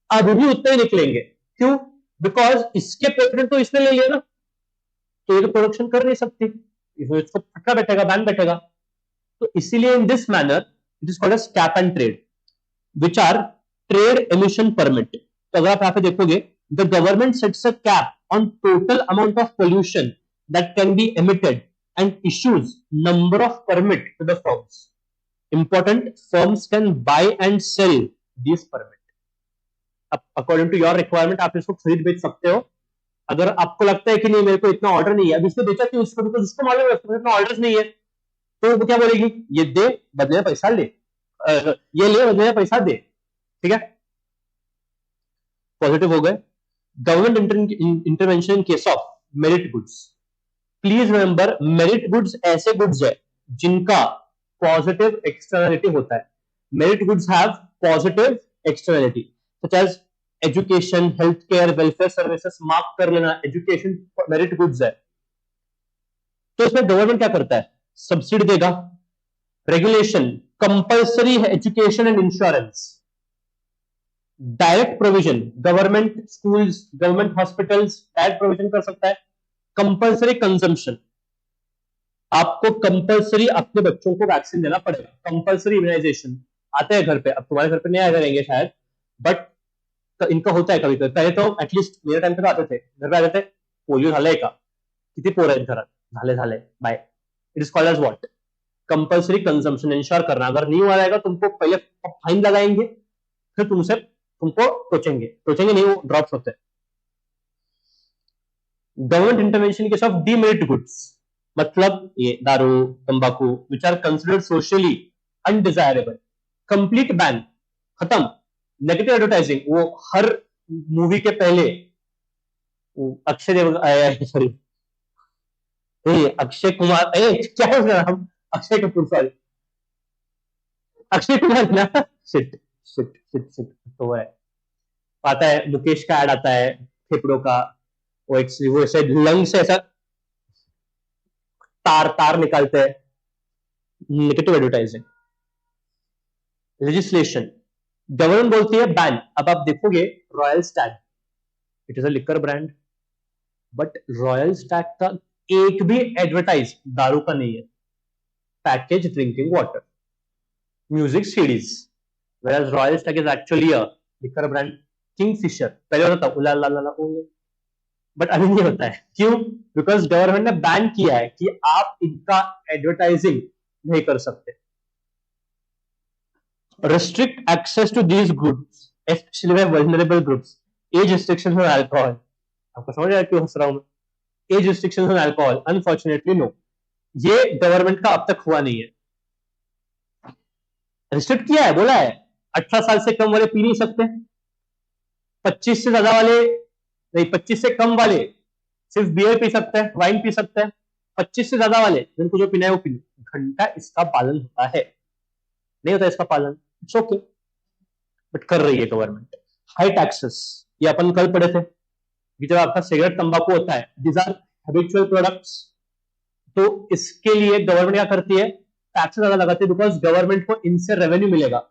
अभी भी उतने ही निकलेंगे, क्यों, बिकॉज इसके पेटेंट तो इसने ले लिया ना, तो ये तो प्रोडक्शन कर नहीं सकती, इसमें इसको फटका बैठेगा, बैन बैठेगा। तो इसीलिए in this manner it is called as cap and trade, which are trade emission permit. तो अगर आप यहाँ पे देखोगे, the government sets a cap on total amount of pollution that can be emitted and issues number of permit to the firms. Important, firms can buy and sell these permit. According to your requirement आप इसको खरीद बेच सकते हो। अगर आपको लगता है कि नहीं मेरे को इतना ऑर्डर नहीं है, अब इसको बेचा क्यों, उसको बिकॉज उसको मालूम है उसको इतना ऑर्डर नहीं है, तो वो क्या बोलेगी, ये दे बदले में पैसा ले, ये ले बदले में पैसा दे। ठीक है, पॉजिटिव हो गए। Government intervention in case of merit goods. Please remember, merit goods ऐसे गुड्स है जिनका पॉजिटिव एक्सटर्नलिटी होता है। Merit goods have positive externality such as education, health care, welfare services. Mark कर लेना, एजुकेशन मेरिट गुड्स है। तो इसमें गवर्नमेंट क्या करता है, सब्सिडी देगा। रेगुलेशन, कंपल्सरी है education and insurance. Direct provision, government schools, government hospitals direct provision कर सकता है। कंपल्सरी कंजम्पशन, आपको कंपल्सरी अपने बच्चों को वैक्सीन देना पड़ेगा। कंपल्सरी इम्यूनाइजेशन आते हैं घर पे, अब तुम्हारे घर पे नहीं आ करेंगे शायद, बट इनका होता है कभी कभी। पहले तो एटलीस्ट मेरे टाइम पे आते थे, घर पे आते थे, पोलियो झालंय का, किती पोरं आहेत घरात, झाले bye. It is called as what, compulsory consumption ensure करना। अगर नहीं हुआ रहेगा तुमको पहले फाइन लगाएंगे, फिर तुमको टोचेंगे नहीं, वो ड्रॉप्स होते हैं। Government intervention case of demerit goods, मतलब ये दारू, तंबाकू, which are considered socially undesirable. Complete ban, खत्म। नेगेटिव एडवर्टाइजिंग, वो हर मूवी के पहले अक्षय देव, सॉरी अक्षय कुमार, क्या है उसका नाम, अक्षय कपूर, सॉरी अक्षय कुमार ना, शिट शिट शिट शिट, तो है आता है, मुकेश का एड आता है फेफड़ों का, वो ऐसे लंग से ऐसा तार तार निकालते हैं। Negative advertising. लेजिस्लेशन, गवर्नमेंट बोलती है बैन। अब आप देखोगे royal Stag, it is a liquor brand, but royal Stag का एक भी एडवर्टाइज दारू का नहीं है। Package drinking water, music CDs, whereas royal Stag is actually a liquor brand. Kingfisher पहले होता था उला ला ला ला, बट अभी नहीं होता है। क्यों? बिकॉज गवर्नमेंट ने बैन किया है कि आप इनका एडवर्टाइजिंग नहीं कर सकते। restrict access to these groups, especially by vulnerable groups. Age restrictions on alcohol. आपको समझ आया क्यों हंस रहा हूं मैं? Age restrictions on alcohol. Unfortunately, no. ये गवर्नमेंट का अब तक हुआ नहीं है। रिस्ट्रिक्ट किया है, बोला है 18 साल से कम वाले पी नहीं सकते, 25 से ज्यादा वाले नहीं, 25 से कम वाले सिर्फ बियर पी सकते हैं, वाइन पी सकते हैं, 25 से ज्यादा वाले जिनको जो पीना है वो पी लो। घंटा इसका पालन होता है, नहीं होता इसका पालन, इट्स ओके, बट कर रही है गवर्नमेंट। हाई टैक्सेस, ये अपन कल पढ़े थे कि जब आपका सिगरेट तंबाकू होता है, दीज आर हैबिचुअल प्रोडक्ट्स, तो इसके लिए गवर्नमेंट क्या करती है, टैक्स ज्यादा लगाती है, बिकॉज गवर्नमेंट को इनसे रेवेन्यू मिलेगा।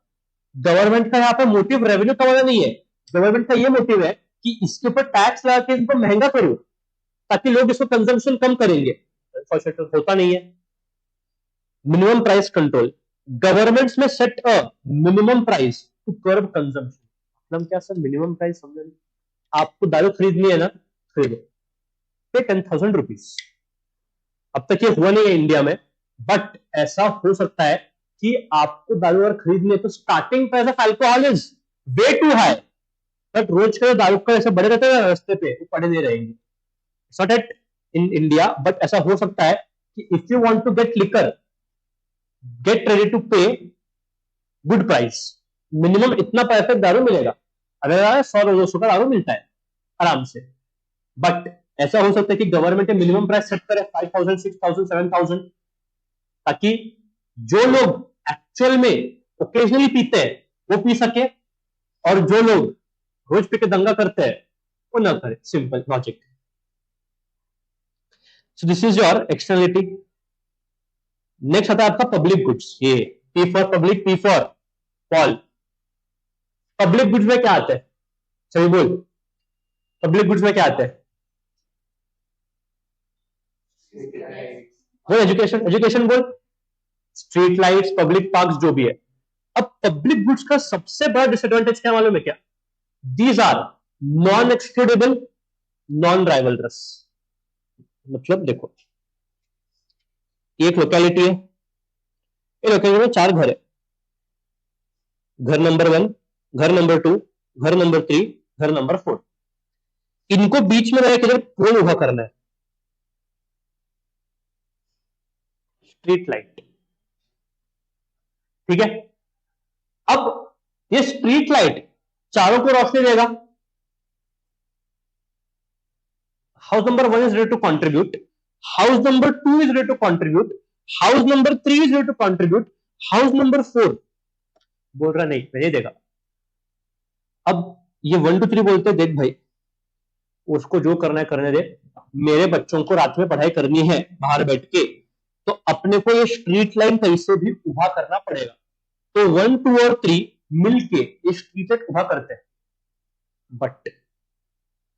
गवर्नमेंट का यहाँ पे मोटिव रेवेन्यू कमाना नहीं है, गवर्नमेंट का ये मोटिव है कि इसके ऊपर टैक्स लगा के इनको महंगा करो ताकि लोग इसको कंजम्पशन कम करेंगे। होता नहीं है। मिनिमम प्राइस कंट्रोल, गवर्नमेंट्स में set a minimum price to curb consumption. मतलब क्या सर, मिनिमम प्राइस समझ नहीं, आपको दारू खरीदनी है ना, खरीदो, पे 10,000 रुपीज। अब तक ये हुआ नहीं है इंडिया में, बट ऐसा हो सकता है कि आपको दारू और खरीदनी है तो starting price of alcohol is way too high, but रोज के दारू का ऐसे बड़े रहते हैं रास्ते पे, वो पड़े नहीं रहेंगे। Not at in India, but ऐसा हो सकता है कि if you want to get liquor, get ready to pay good price. Minimum इतना पैसे दारू मिलेगा, अगर 100-200 का दारू मिलता है आराम से। बट ऐसा हो सकता है कि गवर्नमेंट मिनिमम प्राइस सेट करे 5,000, 6,000, 7,000, ताकि जो लोग एक्चुअल में ओकेजनली पीते हैं वो पी सके, और जो लोग रोज पी के दंगा करते हैं वो ना करे। Simple logic. So this is your externality. Next आता है आपका पब्लिक गुड्स। ये P for public, P for Paul. Public goods में क्या आता है, सही बोल, पब्लिक गुड्स में क्या आता है? बोल एजुकेशन, एजुकेशन बोल, स्ट्रीट लाइट्स, पब्लिक पार्क्स, जो भी है। अब पब्लिक गुड्स का सबसे बड़ा डिसएडवांटेज क्या मालूम है क्या? These are non excludable, non rivalrous. मतलब देखो, एक लोकेलिटी है, ये लोकेलिटी में 4 घर है, घर नंबर 1, घर नंबर 2, घर नंबर 3, घर नंबर 4। इनको बीच में किधर पोल उभा करना है, स्ट्रीट लाइट, ठीक है। अब ये स्ट्रीट लाइट चारों को रोशनी देगा। House number 1 is ready to contribute, house number 2 is ready to contribute, house number 3 is ready to contribute, house number 4 बोल रहा नहीं, मैं नहीं देगा। अब ये 1 2 3 बोलते देख भाई, उसको जो करना है करने दे, मेरे बच्चों को रात में पढ़ाई करनी है बाहर बैठ के, तो अपने को ये स्ट्रीट लाइन कैसे भी उभा करना पड़ेगा। तो 1 2 और 3 मिलके ये स्ट्रीट लाइट उभा करते हैं। बट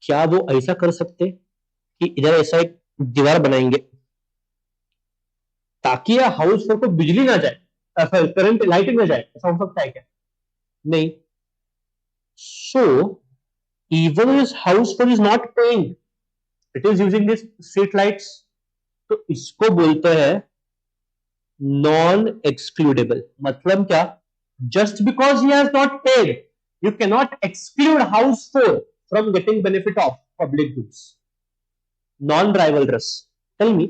क्या वो ऐसा कर सकते कि इधर ऐसा एक दीवार बनाएंगे ताकि यह हाउस को बिजली ना जाए, करंट लाइटिंग ना जाए? ऐसा हो सकता है क्या? नहीं। सो even his household is not paying, it is using this street lights, तो इसको बोलते हैं नॉन एक्सक्लूडेबल। मतलब क्या? Just because he has not paid, you cannot exclude house 4 from getting benefit of public goods. Non rivalrous. Tell me,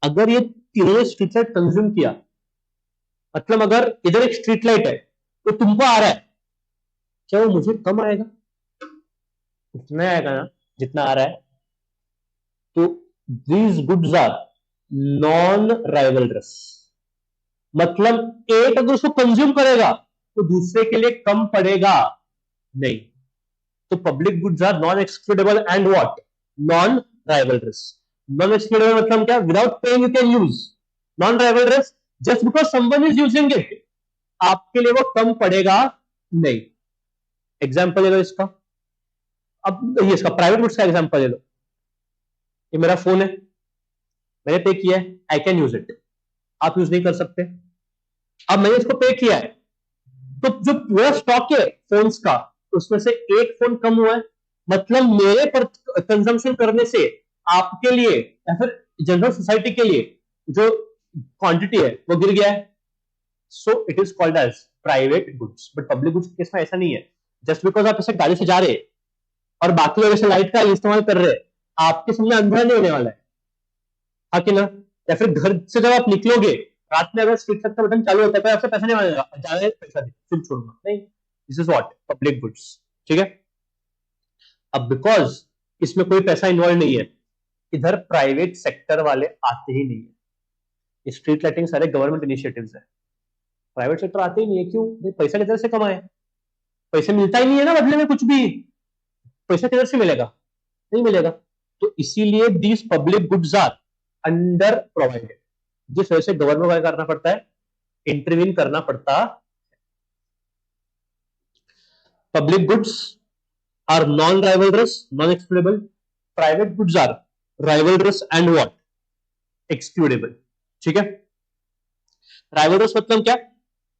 अगर ये तीनों street light consume किया, मतलब अगर इधर एक स्ट्रीट लाइट है तो तुमको आ रहा है, क्या वो मुझे कम आएगा? उतना आएगा ना जितना आ रहा है। तो these goods are non rivalrous. मतलब एक अगर उसको कंज्यूम करेगा तो दूसरे के लिए कम पड़ेगा नहीं। तो public goods are non excludable and what? Non rivalrous. Non excludable मतलब क्या? Without paying you can use. Non rivalrous, just because someone is using it, आपके लिए वो कम पड़ेगा नहीं। एग्जाम्पल ले लो इसका। अब ये इसका प्राइवेट गुड्स का एग्जाम्पल ले लो। ये मेरा फोन है, मैंने पे किया है, आई कैन यूज इट, आप यूज नहीं कर सकते। अब मैंने इसको पे किया है, तो जो पूरा स्टॉक है फोन्स का, उसमें से एक फोन कम हुआ है, मतलब मेरे पर कंजम्पशन करने से आपके लिए या फिर जनरल सोसाइटी के लिए जो क्वांटिटी है वो गिर गया है। So it is called as private goods. But public goods के केस में ऐसा नहीं है। जस्ट बिकॉज आप ऐसे गाड़ी से जा रहे और बाकी लोग ऐसे लाइट का इस्तेमाल कर रहे, आपके सामने अंधेरा नहीं होने वाला है, हाँ कि ना? या फिर घर से जब आप निकलोगे, रात में अगर स्ट्रीट लाइट का बटन चालू होता है, तो आपसे पैसा नहीं मांगेगा, जाने पैसा दे, फिर छोड़ूंगा नहीं। This is what? Public goods, ठीक है। अब बिकॉज इसमें कोई पैसा इन्वॉल्व नहीं है, इधर प्राइवेट सेक्टर वाले आते ही नहीं है। स्ट्रीट लाइटिंग सारे गवर्नमेंट इनिशिएटिव्स है, प्राइवेट सेक्टर आते ही नहीं है। क्यों? पैसा किधर से कमाए? पैसे मिलता ही नहीं है ना बदले में कुछ भी, पैसा किधर से मिलेगा? नहीं मिलेगा। तो इसीलिए these public goods are under provided, जिस वजह से गवर्नमेंट को करना पड़ता है, इंटरवीन करना पड़ता। Public goods are non rivalrous, non excludable. Private goods are rivalrous and what? Excludable, ठीक है। राइवलरस मतलब क्या?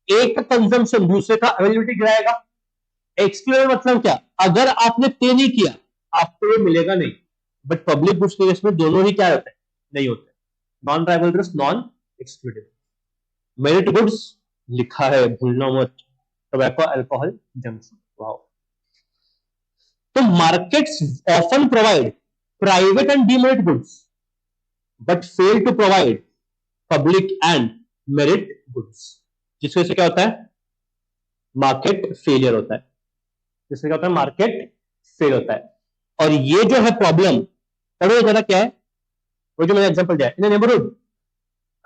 एक का कंजम्पशन दूसरे का अवेलेबिलिटी गिराएगा। एक्सक्लूडेबल मतलब क्या? अगर आपने पे नहीं किया, आपको ये मिलेगा नहीं। बट पब्लिक गुड्स के केस में दोनों ही क्या होते हैं? नहीं होते। Non rivalrous, non excludable. Merit goods लिखा है, भूलना मत, tobacco, alcohol, junk food. Wow. तो markets often provide private and demerit goods but fail to provide public and merit goods. जिस वजह से क्या होता है? मार्केट फेलियर होता है। जिससे क्या होता है? मार्केट फेल होता है। और ये जो है प्रॉब्लम, पढ़ो जरा क्या है वो जो मैंने एग्जांपल दिया। इन neighbourhood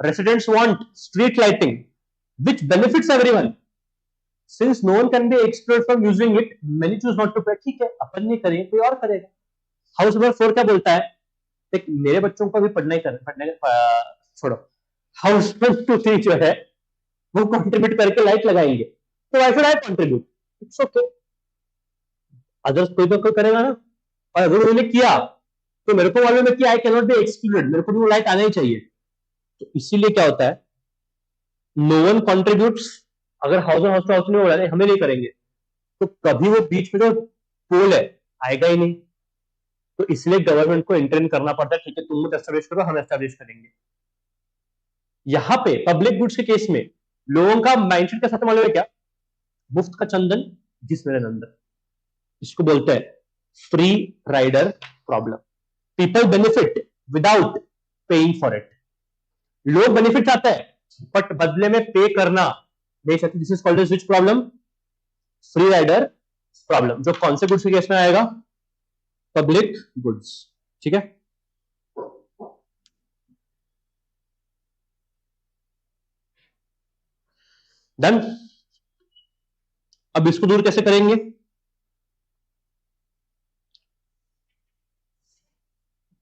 residents want street lighting which benefits everyone, since no one can be excluded from using it, many choose not to pay। ठीक है, अपन नहीं करेंगे, कोई और करेगा। हाउस नंबर 4 क्या बोलता है? देख, मेरे बच्चों को भी पढ़ने छोड़ो, हाउस नंबर 2 3 जो है वो कंट्रीब्यूट करके लाइट लगाएंगे, तो why should I contribute? It's okay, others कोई तो कोई करेगा ना। और अगर उन्होंने किया तो मेरे को मालूम है कि I can not be excluded, मेरे को भी वो लाइट आना ही चाहिए। तो इसीलिए क्या होता है, नो वन कॉन्ट्रीब्यूट्स, अगर हाउस एंड हाउस नहीं हो रहा है, हमें नहीं करेंगे, तो कभी वो बीच में जो पोल है आएगा ही नहीं। तो इसलिए गवर्नमेंट को इंटरवेन करना पड़ता है, ठीक है तुम मत एस्टैब्लिश करो, हम एस्टैब्लिश करेंगे। यहाँ पे पब्लिक गुड्स के केस में लोगों का माइंडसेट कैसा था मालूम है क्या? मुफ्त का चंदन जिस मेरे नंदन, इसको बोलते हैं free rider problem. People benefit without paying for it. लोग बेनिफिट चाहते हैं बट बदले में पे करना नहीं चाहते। This is called as which problem? Free rider problem, जो कौन से गुड्स के केस में आएगा? Public goods. ठीक है, डन। अब इसको दूर कैसे करेंगे?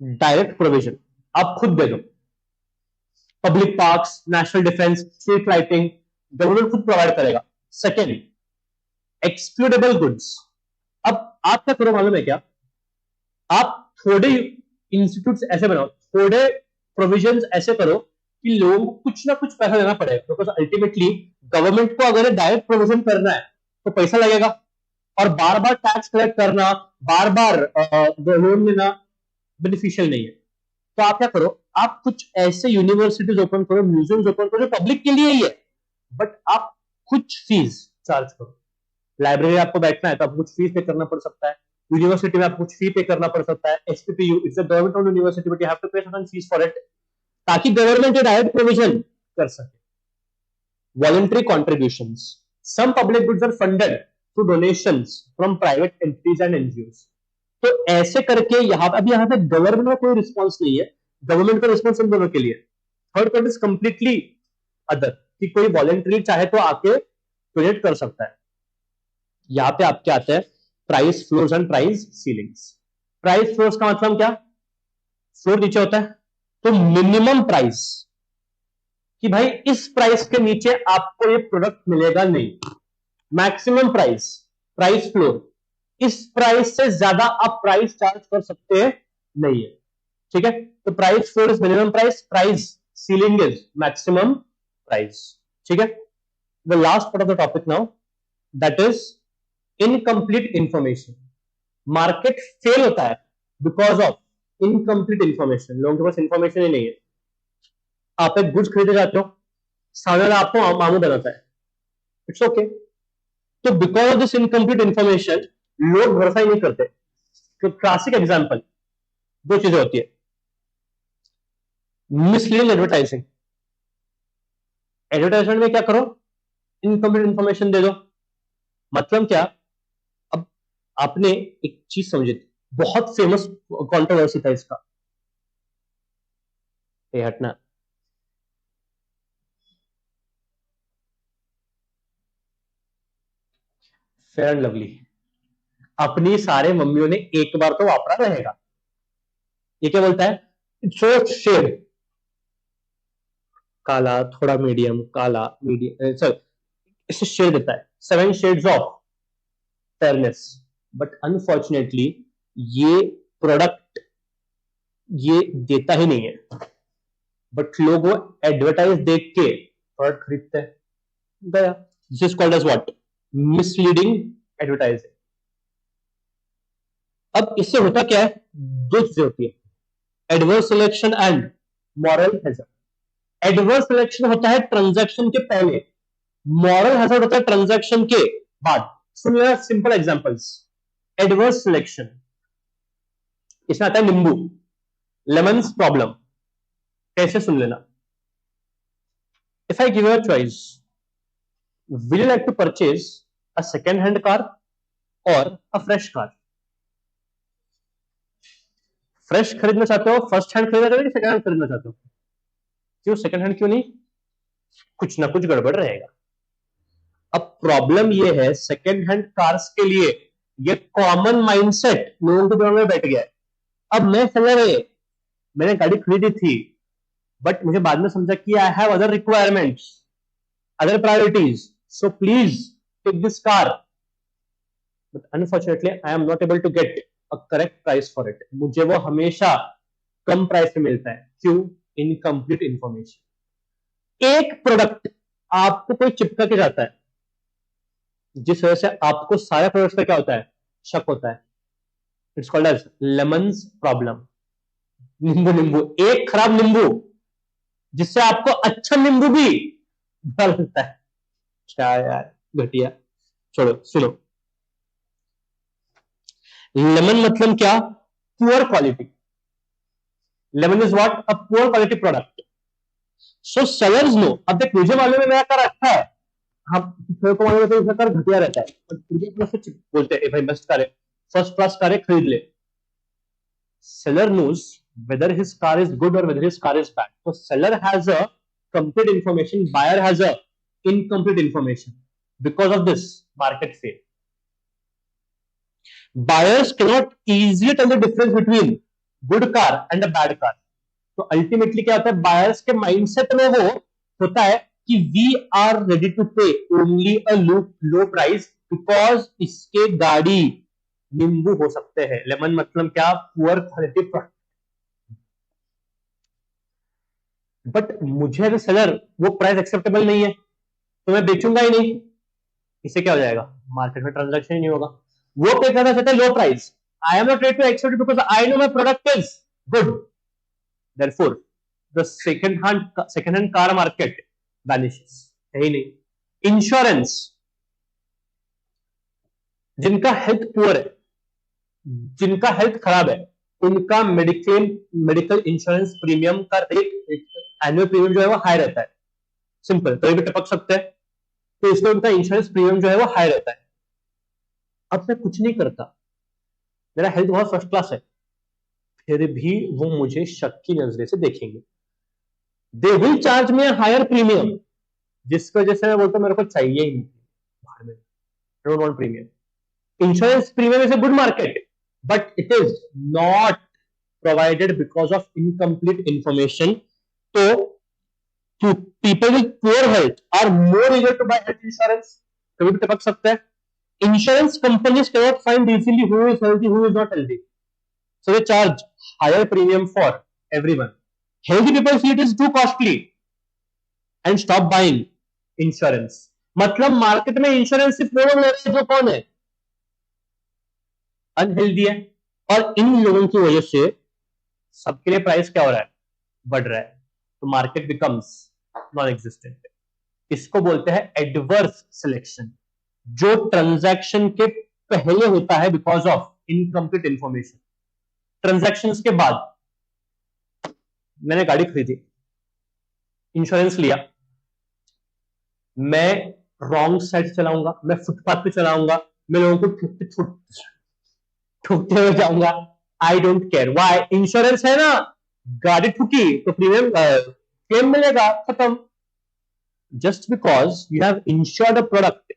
डायरेक्ट प्रोविजन आप खुद दे दो। Public parks, national defence, street lighting, government खुद प्रोवाइड करेगा। Second, excludable goods. अब आप क्या करो मालूम है क्या? आप थोड़े इंस्टीट्यूट ऐसे बनाओ, थोड़े प्रोविजंस ऐसे करो कि लोगों को कुछ ना कुछ पैसा देना पड़ेगा, बिकॉज अल्टीमेटली गवर्नमेंट को अगर डायरेक्ट प्रोविजन करना है तो पैसा लगेगा, और बार बार टैक्स कलेक्ट करना, बार बार लोन लेना बेनिफिशियल नहीं है। तो आप क्या करो, आप कुछ ऐसे यूनिवर्सिटीज ओपन करो, म्यूजियम्स ओपन करो जो पब्लिक के लिए ही है, बट आप कुछ फीस चार्ज करो। लाइब्रेरी आपको बैठना है तो आपको कुछ फीस पे करना पड़ सकता है, यूनिवर्सिटी में आपको कुछ फी पे करना पड़ सकता है। SPPU it's a government owned university but you have to pay certain fees for it, ताकि गवर्नमेंट डायरेक्ट प्रोविजन कर सके। Voluntary contributions, some public goods are funded through donations from private entities and NGOs. तो ऐसे करके यहाँ पे government का कोई रिस्पॉन्स नहीं है, गवर्नमेंट का रिस्पॉन्स इन दोनों के लिए। Third point is completely other, कि कोई वॉलंटरी चाहे तो आके डोनेट कर सकता है। यहाँ पे आपके आते हैं price floors and price ceilings. Price floors का मतलब क्या? फ्लोर नीचे होता है तो मिनिमम प्राइस, कि भाई इस प्राइस के नीचे आपको ये प्रोडक्ट मिलेगा नहीं। मैक्सिमम प्राइस, प्राइस फ्लोर, इस प्राइस से ज्यादा आप प्राइस चार्ज कर सकते हैं नहीं है। ठीक है, तो price floor is minimum price, price ceiling is maximum price. ठीक है, the last part of the topic now, that is incomplete information. Market fail होता है बिकॉज ऑफ इनकम्प्लीट इंफॉर्मेशन। लोगों के पास इंफॉर्मेशन ही नहीं है। आप एक गुड्स खरीदे जाते हो, सामने वाला आपको मामू बनाता है, इट्स ओके। तो because of this incomplete information लोग भरोसा ही नहीं करते। क्लासिक एग्जांपल दो चीजें होती है, मिसलीडिंग एडवर्टाइजिंग। एडवर्टाइजमेंट में क्या करो, इनकम्प्लीट इंफॉर्मेशन दे दो। मतलब क्या? अब आपने एक चीज समझी थी, बहुत फेमस कंट्रोवर्सी था इसका, ये हटना, फेयर एंड लवली। अपनी सारे मम्मियों ने एक बार तो वापरा रहेगा। ये क्या बोलता है? इट्स शेड, काला, थोड़ा मीडियम, काला मीडियम, सर इससे शेड देता है, 7 shades of fairness. But unfortunately ये प्रोडक्ट ये देता ही नहीं है, बट लोग वो एडवर्टाइज देख के प्रोडक्ट खरीदते हैं। गया, this is called as what? Misleading advertising. अब इससे होता क्या है? दो चीजें होती है, adverse selection and moral hazard. Adverse selection होता है ट्रांजैक्शन के पहले, मॉरल हैजर्ड होता है ट्रांजैक्शन के बाद। सुन लेना सिंपल एग्जांपल्स। एडवर्स सिलेक्शन, इसमें आता है नींबू, लेमन्स प्रॉब्लम। कैसे? सुन लेना। If I give you a choice, will you like to purchase a second hand car or a fresh car? Fresh खरीदना चाहते हो, फर्स्ट हैंड खरीदना चाहते हो, सेकंड हैंड खरीदना चाहते हो? क्यों सेकंड हैंड क्यों नहीं? कुछ ना कुछ गड़बड़ रहेगा। अब प्रॉब्लम ये है सेकंड हैंड कार्स के लिए, ये कॉमन माइंडसेट लोगों के दिमाग में बैठ गया है। अब मैं समझ रहे, मैंने गाड़ी खरीदी थी, बट मुझे बाद में समझा कि I have other requirements, other priorities, so please take this car, but unfortunately I am not able to get a correct price for it. मुझे वो हमेशा कम प्राइस में मिलता है। क्यों? Incomplete information. एक प्रोडक्ट आपको कोई चिपका के जाता है, जिस वजह से आपको सारे प्रोडक्ट्स का क्या होता है, शक होता है। It's called as lemons problem. नींबू नींबू, एक खराब नींबू जिससे आपको अच्छा नींबू भी बुरा लगता है। क्या यार, घटिया। छोड़ो, सुनो। लेमन मतलब क्या, poor quality. Lemon is what, a poor quality product. So sellers know, अब देख मुझे मालूम है मेरा कर अच्छा है, हाँ थोड़े को मालूम है तो इसका कर घटिया रहता है, बट फिर भी अपने से बोलते हैं भाई बेस्ट कार है, फर्स्ट क्लास कार है, खरीद ले। seller knows whether his car is good or whether his car is bad. So seller has a complete information, buyer has a incomplete information. Because of this market fail, buyers cannot easily tell the difference between good car and a bad car. तो ultimately क्या होता है, buyers के mindset में वो होता है कि वी आर रेडी टू पे only a low price because इसके गाड़ी नींबू हो सकते हैं। लेमन मतलब क्या, पुअर क्वालिटी प्रोडक्ट। बट मुझे एज सेलर वो प्राइस एक्सेप्टेबल नहीं है, तो मैं बेचूंगा ही नहीं। इससे क्या हो जाएगा, मार्केट में ट्रांजैक्शन ही नहीं होगा। वो पे करना चाहता है low price, I am not ready to accept because I know my product is good. Therefore the second hand car market vanishes, है ही नहीं। इंश्योरेंस, जिनका हेल्थ पुअर है, जिनका हेल्थ खराब है, उनका मेडिकल इंश्योरेंस प्रीमियम का रेट, एनुअल प्रीमियम जो है वो हाई रहता है। सिंपल, कहीं भी टपक सकते हैं, तो इसमें उनका इंश्योरेंस प्रीमियम जो है वो हाई रहता है। अब मैं कुछ नहीं करता, मेरा हेल्थ बहुत फर्स्ट क्लास है, फिर भी वो मुझे शक की नजरे से देखेंगे। They will charge me higher premium, जिसकी वजह से मैं बोलता हूं मेरे को चाहिए ही नहीं, बाहर में don't want premium. Insurance premium is a good market, but it is not provided because of incomplete information. So people with poor health are more eager to buy health insurance, कभी भी टपक सकता है। Insurance companies cannot find easily who is healthy, who is not healthy, so they charge higher premium for everyone. Healthy people feel it is too costly and stop buying insurance. मतलब market में insurance सिर्फ वो लोग ले रहे हैं जो कौन है, अनहेल्दी है। और इन लोगों की वजह से सबके लिए प्राइस क्या हो रहा है, बढ़ रहा है। तो मार्केट बिकम्स नॉन एग्जिस्टेंट। इसको बोलते हैं एडवर्स सिलेक्शन, जो ट्रांजैक्शन के पहले होता है because of incomplete information. Transaction के बाद मैंने गाड़ी खरीदी, इंश्योरेंस लिया, मैं रॉन्ग साइड चलाऊंगा, मैं फुटपाथ पे चलाऊंगा, मैं लोगों को ठुकते हुए जाऊंगा, I don't care. Why, insurance है ना, गाड़ी ठुकी तो प्रीमियम क्लेम मिलेगा, खत्म। Just because you have insured a product,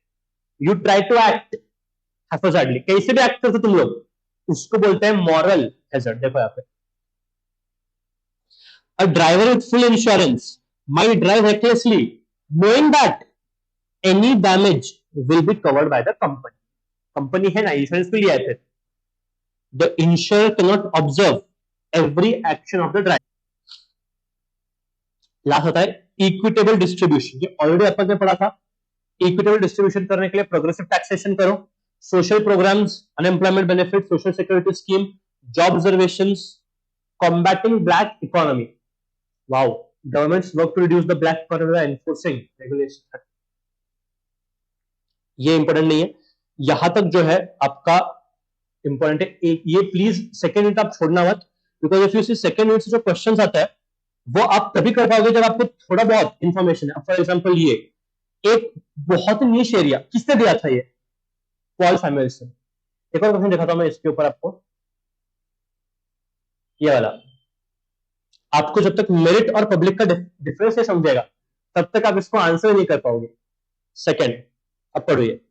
you try to act haphazardly, कैसे भी एक्ट करते तुम लोग, उसको बोलते हैं मॉरल हैजर्ड। देखो यहाँ पे, a driver with full insurance might drive recklessly knowing that any damage will be covered by the company. Company है ना, इंश्योरेंस भी लिया है फिर। The insurer cannot observe every action of the driver. Last होता है इक्विटेबल डिस्ट्रीब्यूशन, ये already अपन ने पढ़ा था। इक्विटेबल डिस्ट्रीब्यूशन करने के लिए प्रोग्रेसिव टैक्सेशन करो, social programs, unemployment benefit, social security scheme, job observation, combating black economy. Wow, governments work to reduce the black economy by enforcing regulation. ये इंपॉर्टेंट नहीं है, यहां तक जो है आपका इंपॉर्टेंट है। एक ये प्लीज सेकंड यूनिट आप छोड़ना मत, because if you see second unit से जो क्वेश्चन आता है वो आप तभी कर पाओगे जब आपको थोड़ा बहुत इंफॉर्मेशन है। फॉर एग्जाम्पल ये एक बहुत नीश एरिया, किसने दिया था ये, पॉल सैमुएल्सन। एक और क्वेश्चन दिखाता हूं मैं इसके ऊपर आपको, ये वाला। आपको जब तक मेरिट और पब्लिक का डिफरेंस नहीं समझेगा तब तक आप इसको आंसर नहीं कर पाओगे। सेकंड, अब पढ़िए,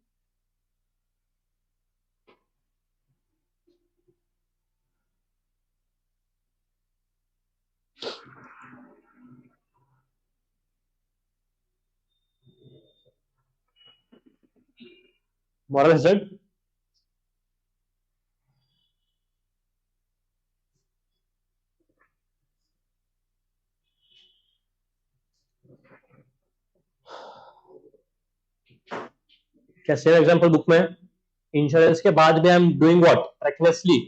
मॉरल रिजल्ट। क्या सेम एग्जांपल बुक में? इंश्योरेंस के बाद में I am doing what? Recklessly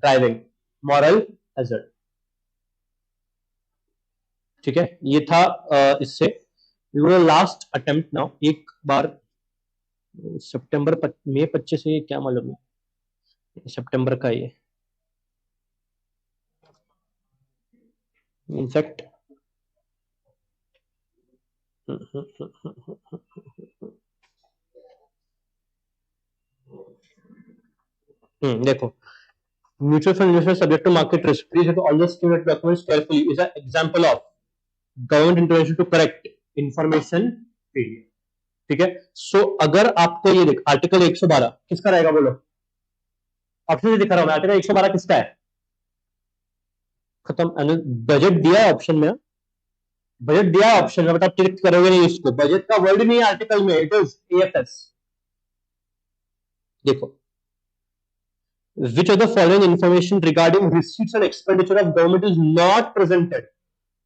driving, moral hazard. ठीक है, ये था इससे लास्ट अटेम्प्ट नाउ। एक बार सितंबर मई 25 है, क्या मालूम है सितंबर का ये इनफैक्ट। देखो, mutual fund investment subject to market risk. Please have all the scheme documents carefully is an example of government intervention to correct information failure. ठीक है, सो अगर आपको ये देख आर्टिकल 112 किसका रहेगा बोलो? ऑप्शन दिखा रहा हूं मैं, आर्टिकल 112 किसका है? खत्म। बजट दिया है ऑप्शन में, बजट दिया है ऑप्शन में, बट आप क्लिक करोगे नहीं इसको, बजट का वर्ड नहीं है आर्टिकल में, इट इज एएफएस। देखो, which of the following information regarding receipts and expenditure of government is not presented?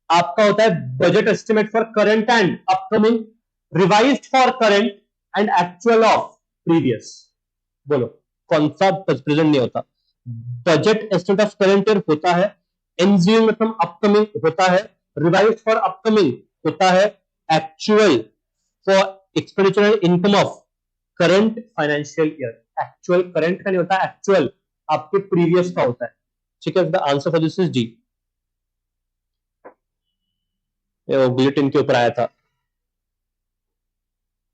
आपका होता है budget estimate for current and upcoming, revised for current and actual of previous. बोलो कौन सा present नहीं होता? Budget estimate of current year होता है, एनजीओ मतलब अपकमिंग होता है, रिवाइज्ड फॉर अपकमिंग होता है, actual for expenditure and income of current financial year. Actual current का नहीं होता, एक्चुअल आपके प्रीवियस का होता है। ठीक है, the answer for this is D. ये बुलेटिन के ऊपर आया था,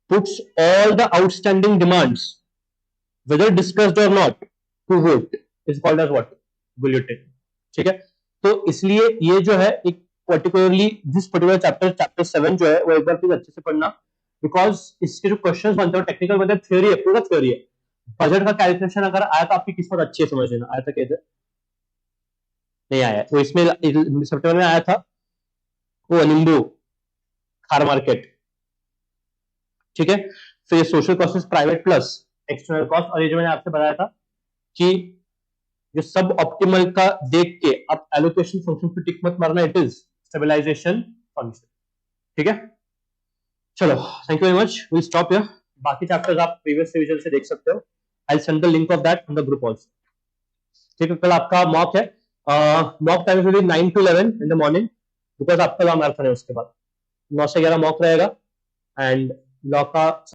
puts all the outstanding demands whether discussed or not to vote is called as what? Bulletin। ठीक है, तो इसलिए ये जो है एक पर्टिकुलरली दिस पर्टिकुलर चैप्टर 7 जो है वो एक बार प्लीज अच्छे से पढ़ना, बिकॉज इसके जो क्वेश्चंस बनते हैं टेक्निकल बनते हैं, थ्योरी है, पूरा थ्योरी है। बजट का कैलकुलेशन अगर आया तो आपकी किस्मत अच्छी है, समझ लेना। आया था कैसे? नहीं आया वो, इसमें सितंबर में आया था वो नींबू खार मार्केट। ठीक है, फिर ये social cost private plus external cost, और ये जो मैंने आपसे बताया था कि जो सब ऑप्टिमल का देख के अब एलोकेशन फंक्शन पे टिक मत मारना, इट इज स्टेबलाइजेशन फंक्शन। ठीक है, चलो thank you very much, we stop here. बाकी चैप्टर्स आप प्रीवियस रिवीजन से देख सकते हो, I send the link of that in the group also. ठीक है, कल आपका मॉक है, mock time will be 9 to 11 in the morning, because आपका लॉ मैराथन है, उसके बाद 9 से 11 मॉक रहेगा एंड लॉ का